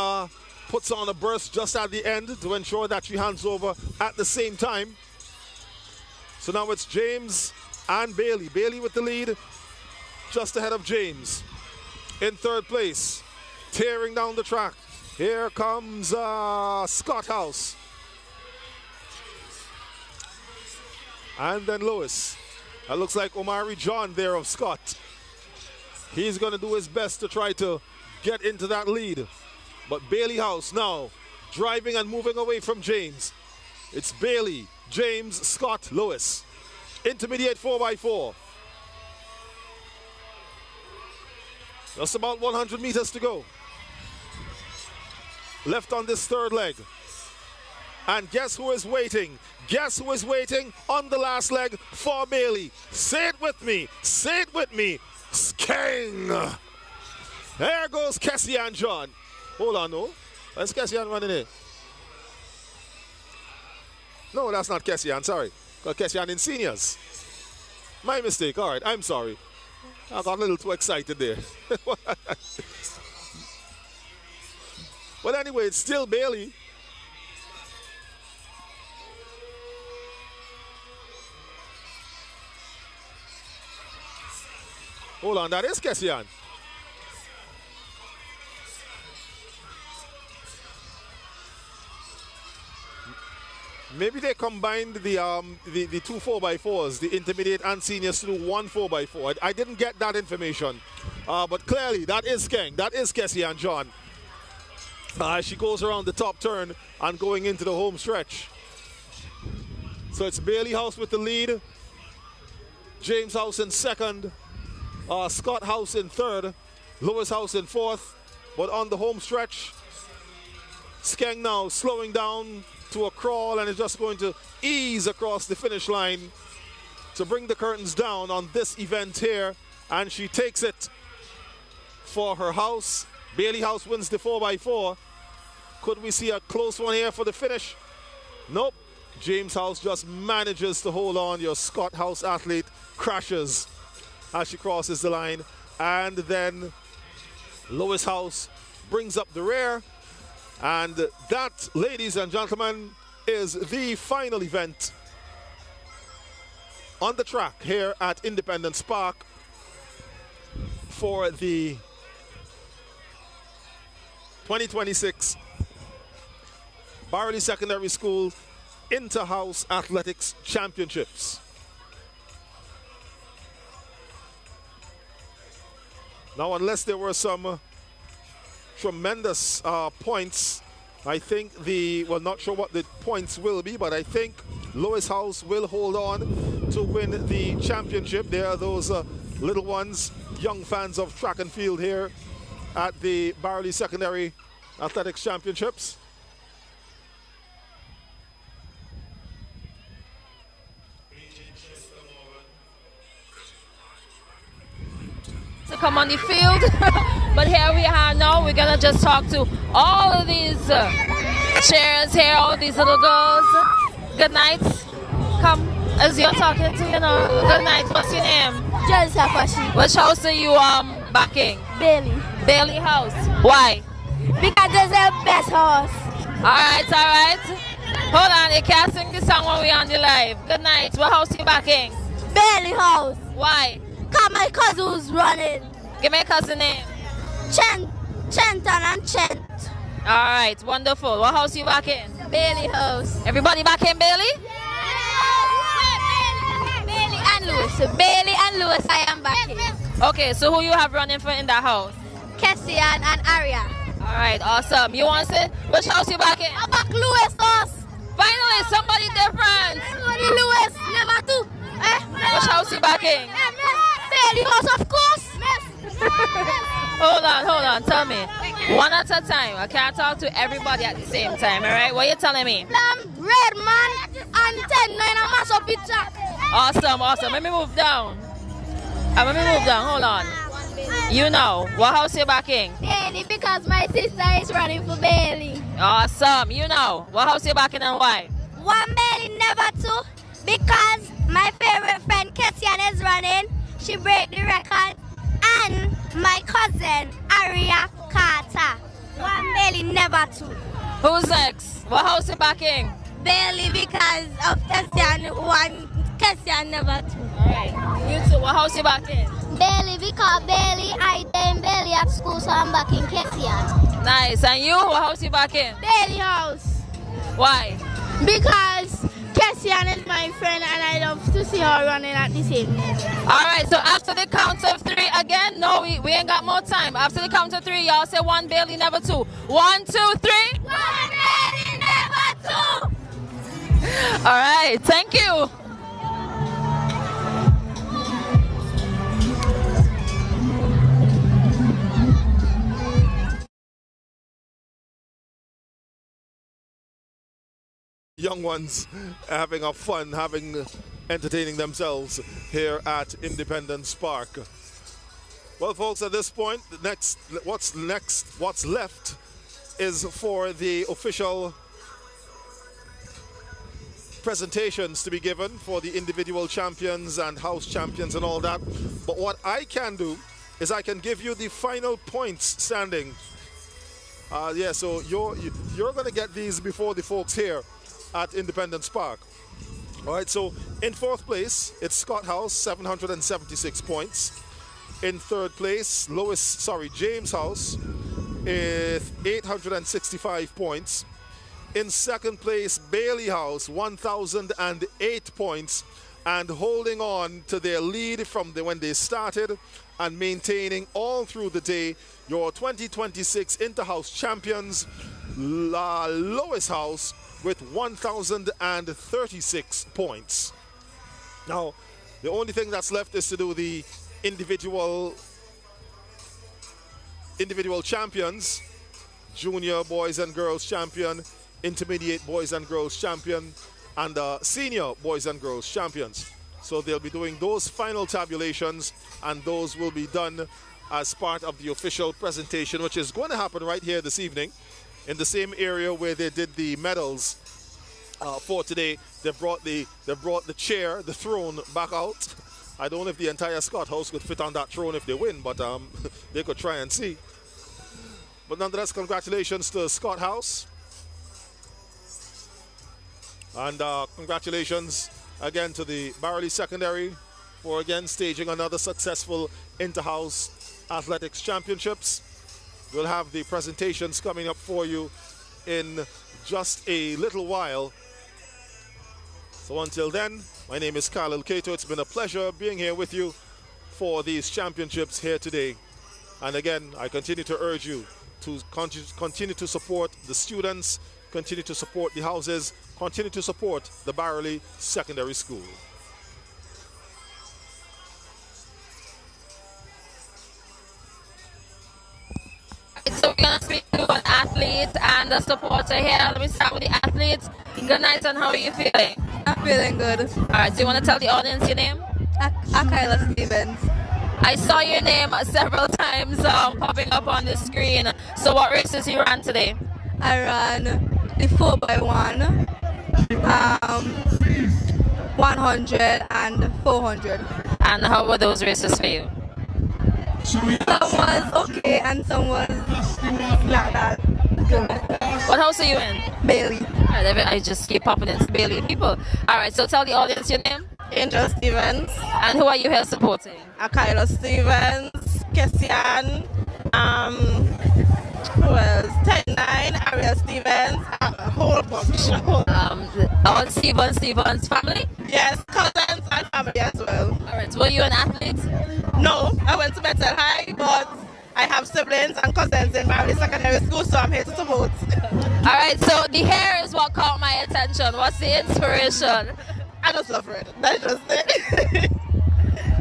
puts on a burst just at the end to ensure that she hands over at the same time. So now it's James and Bailey. Bailey with the lead, just ahead of James. In third place, tearing down the track. Here comes Scott House. And then Lewis. That looks like Omari John there of Scott. He's going to do his best to try to get into that lead. But Bailey House now driving and moving away from James. It's Bailey, James, Scott, Lewis. Intermediate 4x4. Just about 100 meters to go. Left on this third leg. And guess who is waiting? Guess who is waiting on the last leg for Bailey? Say it with me. Say it with me. Skeng. There goes Kezia John. Hold on, no. That's Kezia running in. No, that's not Kezia. Sorry. Got Kezia in seniors. My mistake. All right. I'm sorry. I got a little too excited there. But anyway, it's still Bailey. Hold on, that is Kezia. Maybe they combined the two 4x4s, the intermediate and seniors, to do one 4x4. I didn't get that information, but clearly that is Skeng. That is Kezia John. She goes around the top turn and going into the home stretch. So it's Bailey House with the lead, James House in second, Scott House in third, Lewis House in fourth. But on the home stretch, Skeng now slowing down to a crawl and is just going to ease across the finish line to bring the curtains down on this event here. And she takes it for her house. Bailey House wins the 4x4. Could we see a close one here for the finish? Nope. James House just manages to hold on. Your Scott House athlete crashes as she crosses the line. And then Lois House brings up the rear. And that, ladies and gentlemen, is the final event on the track here at Independence Park for the 2026 Barrouallie Secondary School Inter-House Athletics Championships. Now, unless there were some tremendous points, I think well, not sure what the points will be, but I think Lois House will hold on to win the championship. There are those little ones, young fans of track and field here at the Barrouallie Secondary Athletics Championships. To come on the field. But here we are now. We're going to just talk to all of these chairs here, all these little girls. Good night. Come, as you're talking to, good night. What's your name? Just Apache. Which house are you backing? Bailey. Bailey House. Why? Because it's the best house. Alright. Hold on, you can't sing this song when we're on the live. Good night. What house you backing? Bailey House. Why? Because my cousin was running. Give me a cousin name. Chenton and Chent. Alright, wonderful. What house you backing? Bailey House. Everybody backing Bailey? Bailey and Lewis. Bailey and Lewis I am backing. Okay, so who you have running for in that house? Kessian and Aria. Alright, awesome. You want to say which house you backing? I back Lewis house. Finally, somebody different. Somebody Lewis, never two. Which house you backing? Bailey House, of course. Hold on. Tell me. One at a time. I can't talk to everybody at the same time, alright? What are you telling me? Red man and 10-9 a mash up picture. Awesome. Let me move down. Hold on. You know. What house you backing? Bailey, because my sister is running for Bailey. Awesome. You know. What house you backing and why? One Bailey, never two. Because my favorite friend Kessian is running. She break the record. And my cousin Aria Carter. One Bailey, never two. Who's next? What house you backing? Bailey, because of Kessian. One Kessian, never two. Alright. You two. What house you backing? Bailey, because Bailey, I am Bailey at school, so I'm back in Kessian. Nice. And you? What house you backing? Bailey House. Why? Because Kessian is my friend and I love to see her running at the same time. Alright, so after the count of three again, no, we ain't got more time. After the count of three, y'all say one Bailey, never two. 1, 2, 3. One Bailey, never two. Alright, thank you. Young ones having a fun, entertaining themselves here at Independence Park. Well, folks, at this point, what's left is for the official presentations to be given for the individual champions and house champions and all that. But what I can do is I can give you the final points standing. So you're going to get these before the folks here at Independence Park. All right, so in fourth place, it's Scott House, 776 points. In third place, James House, with 865 points. In second place, Bailey House, 1,008 points, and holding on to their lead from when they started and maintaining all through the day, your 2026 Inter-House champions, Lois House, with 1,036 points. Now, the only thing that's left is to do the individual champions, junior boys and girls champion, intermediate boys and girls champion, and senior boys and girls champions. So they'll be doing those final tabulations, and those will be done as part of the official presentation, which is going to happen right here this evening in the same area where they did the medals for today. They brought the chair, the throne, back out. I don't know if the entire Scott House could fit on that throne if they win, but they could try and see. But nonetheless, congratulations to Scott House. And congratulations again to the Barrouallie Secondary for again staging another successful Inter-House Athletics Championships. We'll have the presentations coming up for you in just a little while. So until then, my name is 𝐶𝘰𝑚𝑚. It's been a pleasure being here with you for these championships here today. And again, I continue to urge you to continue to support the students, continue to support the houses, continue to support the Barrouallie Secondary School. So we're going to speak to an athlete and a supporter here. Let me start with the athletes. Good night, and how are you feeling? I'm feeling good. All right, do you want to tell the audience your name? Akayla Stevens. I saw your name several times popping up on the screen. So what races you ran today? I ran the 4x1, 100 and 400. And how were those races for you? Some was okay and some was like that. What house are you in? Bailey. Alright, I just keep popping into Bailey people. Alright, so tell the audience your name. Angel Stevens. And who are you here supporting? Kyla Stevens, Kessian, who else? 10-9, Ariel Stevens, a whole bunch. All Stevens family? Yes, cousins and family as well. Alright, were you an athlete? No, I went to Metal High, but I have siblings and cousins in Barrouallie Secondary School, so I'm here to support. Alright, so the hair is what caught my attention. What's the inspiration? I just love red. That's just it.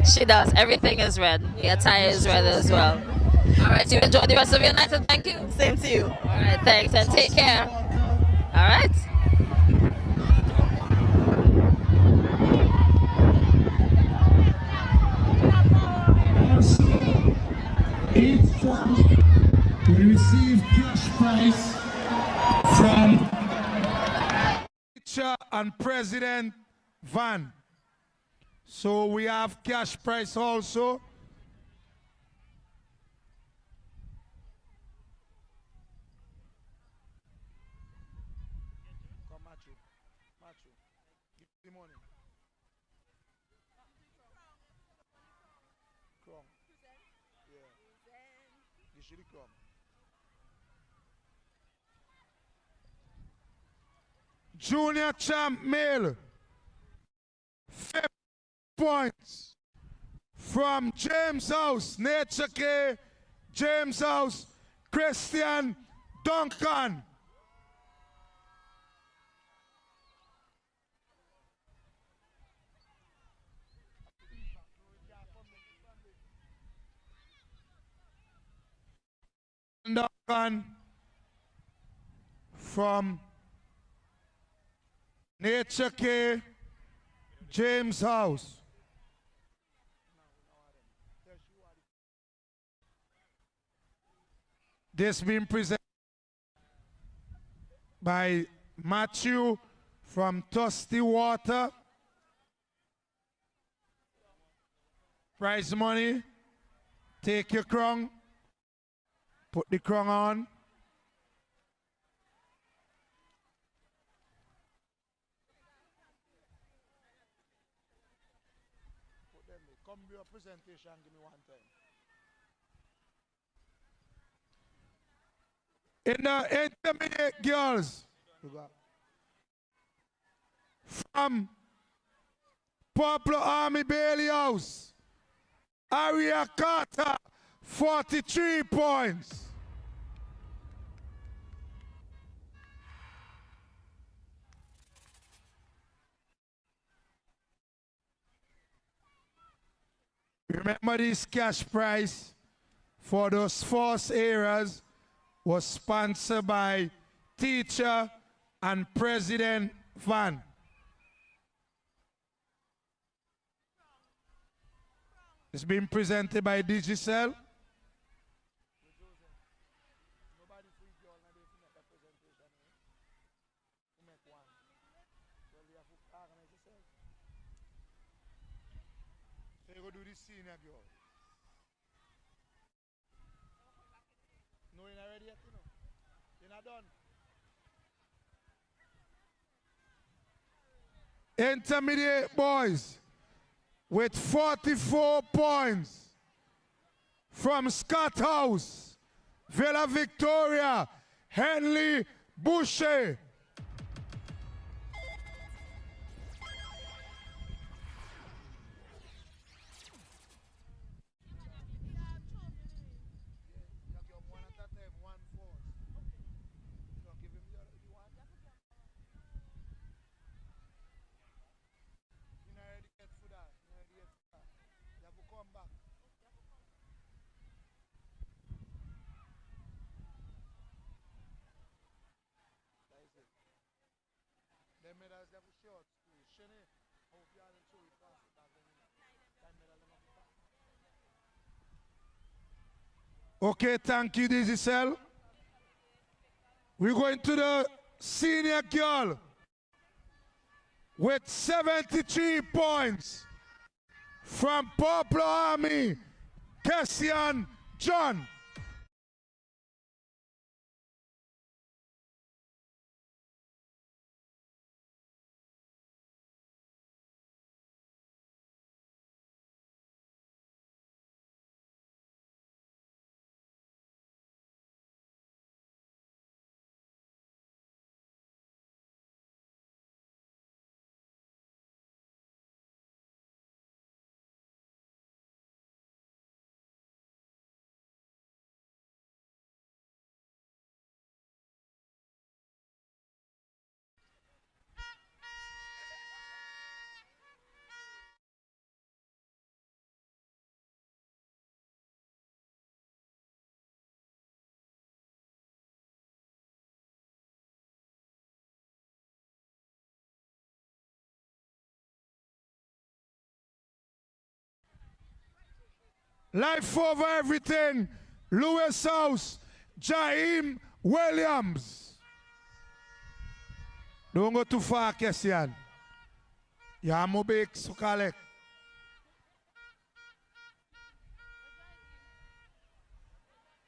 She does. Everything is red. The attire is red as well. Alright, you enjoy the rest of your night and thank you. Same to you. Alright, thanks and take care. Alright. We receive cash prize from teacher and president van. So we have cash prize also. Come, Matthew. Give the money. Come. Yeah. You should come. Junior champ male. 50 points from James House, Nature K, James House, Christian Duncan. Duncan from Nature K, James House. This being presented by Matthew from Thirsty Water. Prize money. Take your crown. Put the crown on. Come do a presentation, give me one time. In the intermediate girls, from Purple Army Bailey House, Aria Carter, 43 points. Remember, this cash prize for those false areas was sponsored by teacher and President Van. It's been presented by Digicel. You go do this senior girl. No, you're not ready yet, you know. You're not done. Intermediate boys with 44 points from Scott House, Villa Victoria, Henley Boucher. Okay, thank you, Dizzy Cell. We're going to the senior girl with 73 points from 𝑃𝘶𝑟𝘅, 𝐶𝘰𝑚𝑡 John. Life over everything, Lewis House, Jaheim Williams. Don't go too far, Kessian. Ya mo big sukalek.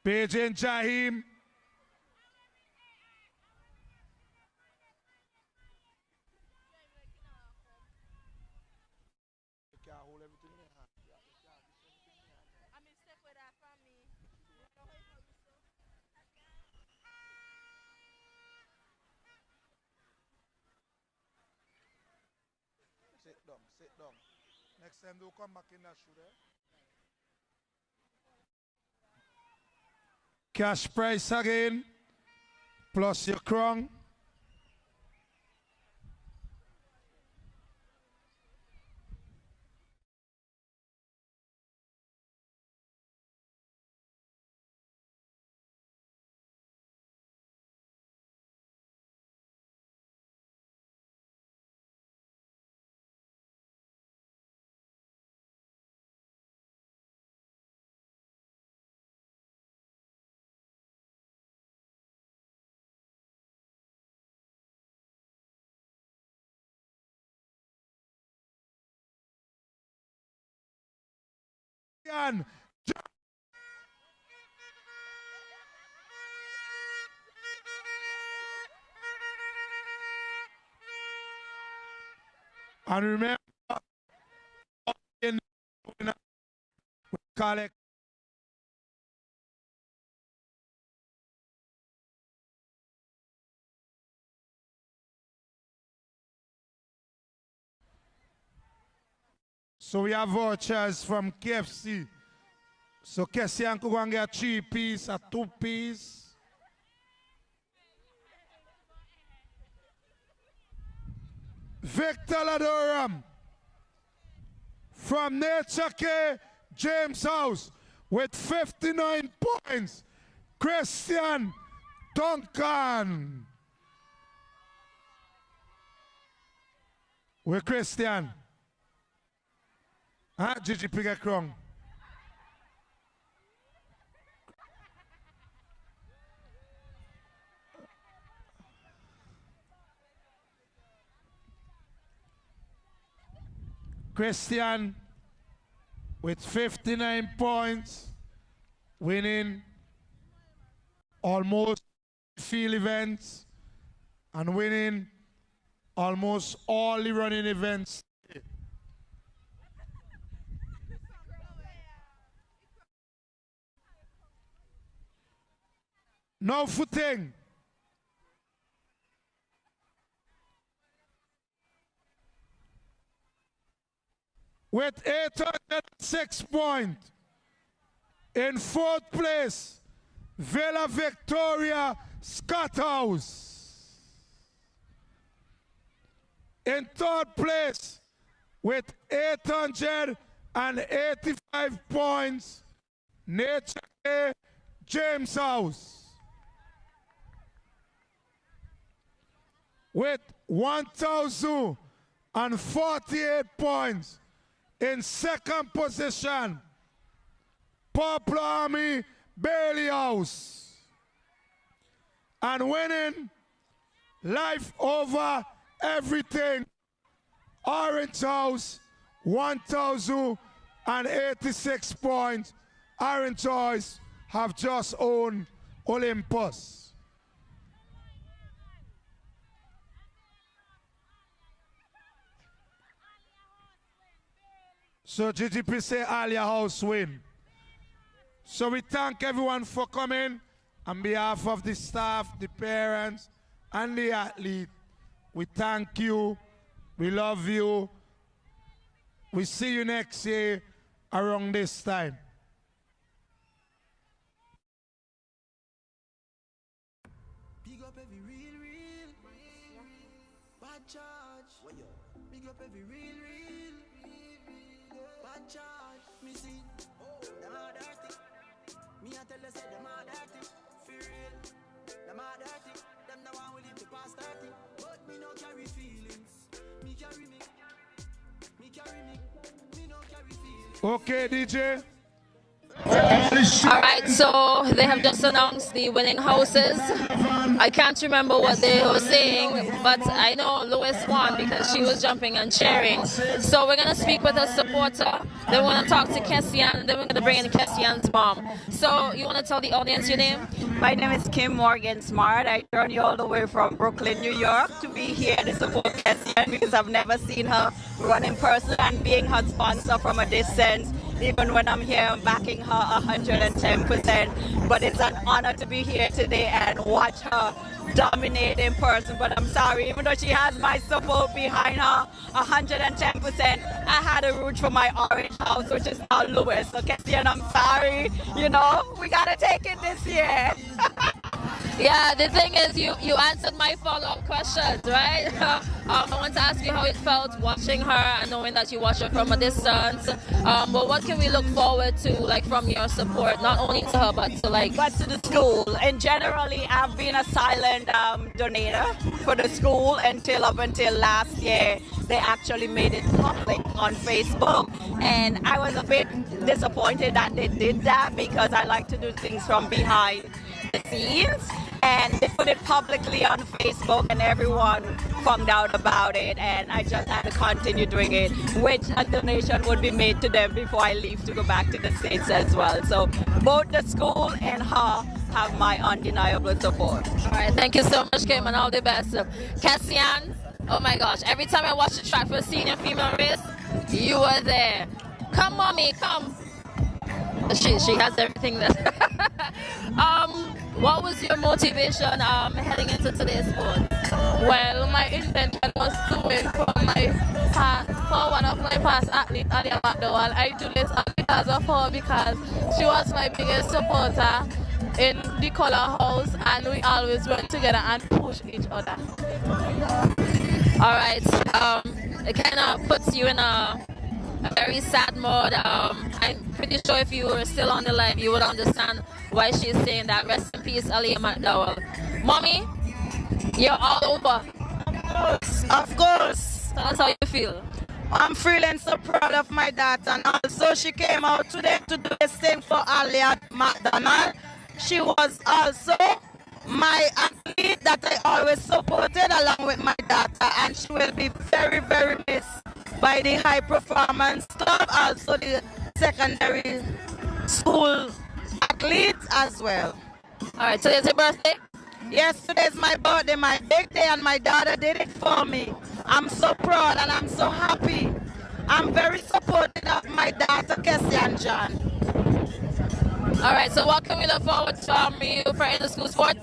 Paige and Jaheim. Sit down. Next time they'll come back in that shoe there. Cash price again, plus your crown. And remember, we collect so we have vouchers from KFC. So Kessian could go and get 3 piece or 2 piece. Victor Ladoram from Nature K James House with 59 points. Christian Duncan. We're Christian. Ah, Gigi Piga Krong. Christian with 59 points, winning almost field events and winning almost all the running events. No footing. With 806 points. In 4th place, Villa Victoria Scotthouse. In 3rd place, with 885 points, Nature K James House. With 1,048 points, in 2nd position, 𝑃𝘶𝑟𝘅, Barrouallie House. And winning life over everything, Orange House, 1,086 points. Orange House have just owned Olympus. So GGP say Alia House win. So we thank everyone for coming. On behalf of the staff, the parents, and the athlete, we thank you. We love you. We see you next year around this time. Big up every real, bad charge. Big up every real, bad charge. Me see, them are dirty. Me I tell you say them are dirty. For real, them are dirty. Them the one with him to pass 30. But me no carry feelings. Me carry me. Me carry me. Me no carry feelings. Okay, DJ. All right, so they have just announced the winning houses. I can't remember what they were saying, but I know Lois won because she was jumping and cheering. So we're going to speak with a supporter. Then we're going to talk to 𝑐𝘰𝑚, then we're going to bring in 𝑐𝘰𝑚's mom. So you want to tell the audience your name? My name is 𝐶𝘰𝑚_𝑟𝘠𝑔𝘩𝑡. I joined you all the way from Brooklyn, New York to be here to support 𝑐𝘰𝑚 because I've never seen her run in person, and being her sponsor from a distance. Even when I'm here, I'm backing her 110%. But it's an honor to be here today and watch her dominate in person. But I'm sorry, even though she has my support behind her 110%, I had to root for my Orange House, which is now Lewis. Okay, and I'm sorry, you know, we gotta take it this year. Yeah, the thing is, you answered my follow-up questions, right? I want to ask you how it felt watching her and knowing that you watch her from a distance. But what can we look forward to, like, from your support, not only to her, but to the school? And generally, I've been a silent donator for the school up until last year. They actually made it public on Facebook, and I was a bit disappointed that they did that because I like to do things from behind the scenes, and they put it publicly on Facebook and everyone found out about it, and I just had to continue doing it, which a donation would be made to them before I leave to go back to the States as well. So both the school and her have my undeniable support. All right, thank you so much, Kim, and all the best. 𝑐𝘰𝑚, oh my gosh, every time I watch the track for a senior female race, you were there. Come, mommy, come. She has everything there. What was your motivation heading into today's sport? Well, my intention was to win for one of my past athletes, Alia McDowell. I do this because of her, because she was my biggest supporter in the color house, and we always went together and push each other. All right, it kind of puts you in a very sad mode. I'm pretty sure if you were still on the live, you would understand why she's saying that. Rest in peace, Alia McDowell. Mommy, you're all over. Of course. Tell us how you feel. I'm feeling so proud of my daughter, and also she came out today to do the same for Alia McDowell. She was also my athlete that I always supported along with my daughter, and she will be very, very missed by the high performance club, also the secondary school athletes as well. All right, today's your birthday? Yes, today's my birthday, my big day, and my daughter did it for me. I'm so proud and I'm so happy. I'm very supportive of my daughter, 𝑐𝘰𝑚 John. All right, so what can we look forward to you for in the school sport?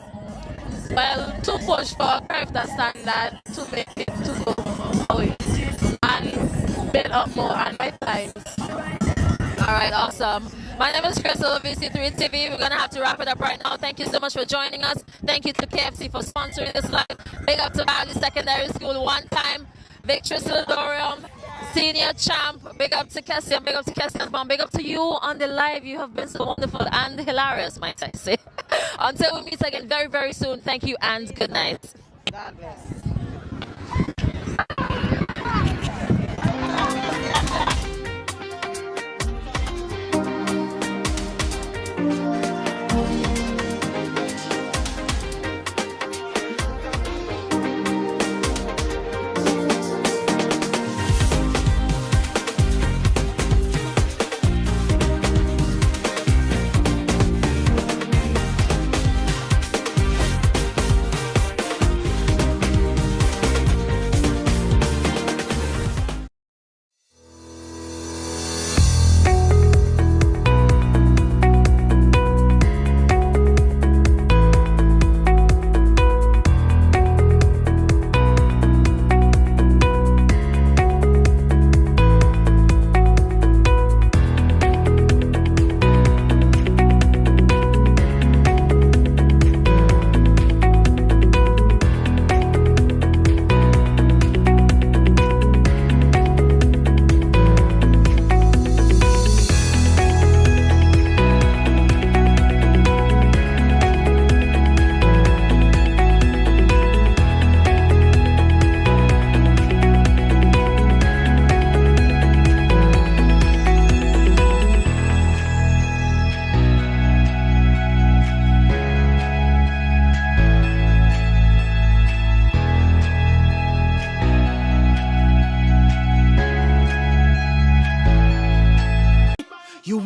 Well, to push for character standard, to make it to go forward and build up more on my times. All right, awesome. My name is Crystal of VC3 TV. We're going to have to wrap it up right now. Thank you so much for joining us. Thank you to KFC for sponsoring this live. Big up to Barrouallie Secondary School, one-time victory salutatorium, senior champ. Big up to 𝑐𝘰𝑚, big up to 𝑐𝘰𝑚's mom. Big up to you on the live. You have been so wonderful and hilarious, might I say. Until we meet again very, very soon, thank you and good night. God bless.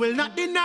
will not deny.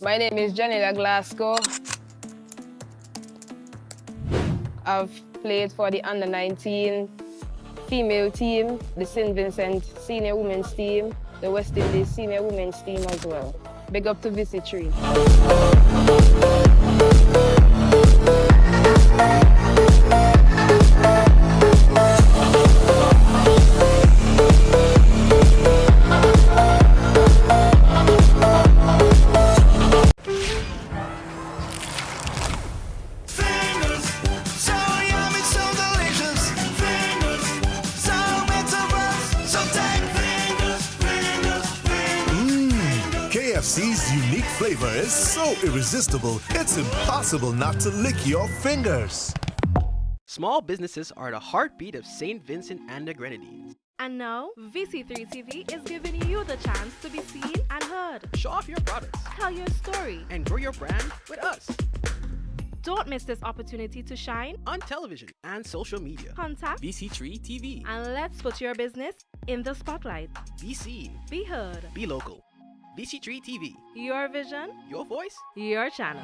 My name is Janila Glasgow. I've played for the under-19 female team, the St. Vincent senior women's team, the West Indies senior women's team as well. Big up to VC3. KFC's unique flavor is so irresistible, it's impossible not to lick your fingers. Small businesses are the heartbeat of St. Vincent and the Grenadines. And now, VC3 TV is giving you the chance to be seen and heard. Show off your products. Tell your story. And grow your brand with us. Don't miss this opportunity to shine on television and social media. Contact VC3 TV. And let's put your business in the spotlight. Be seen. Be heard. Be local. VC3 TV. Your vision. Your voice. Your channel.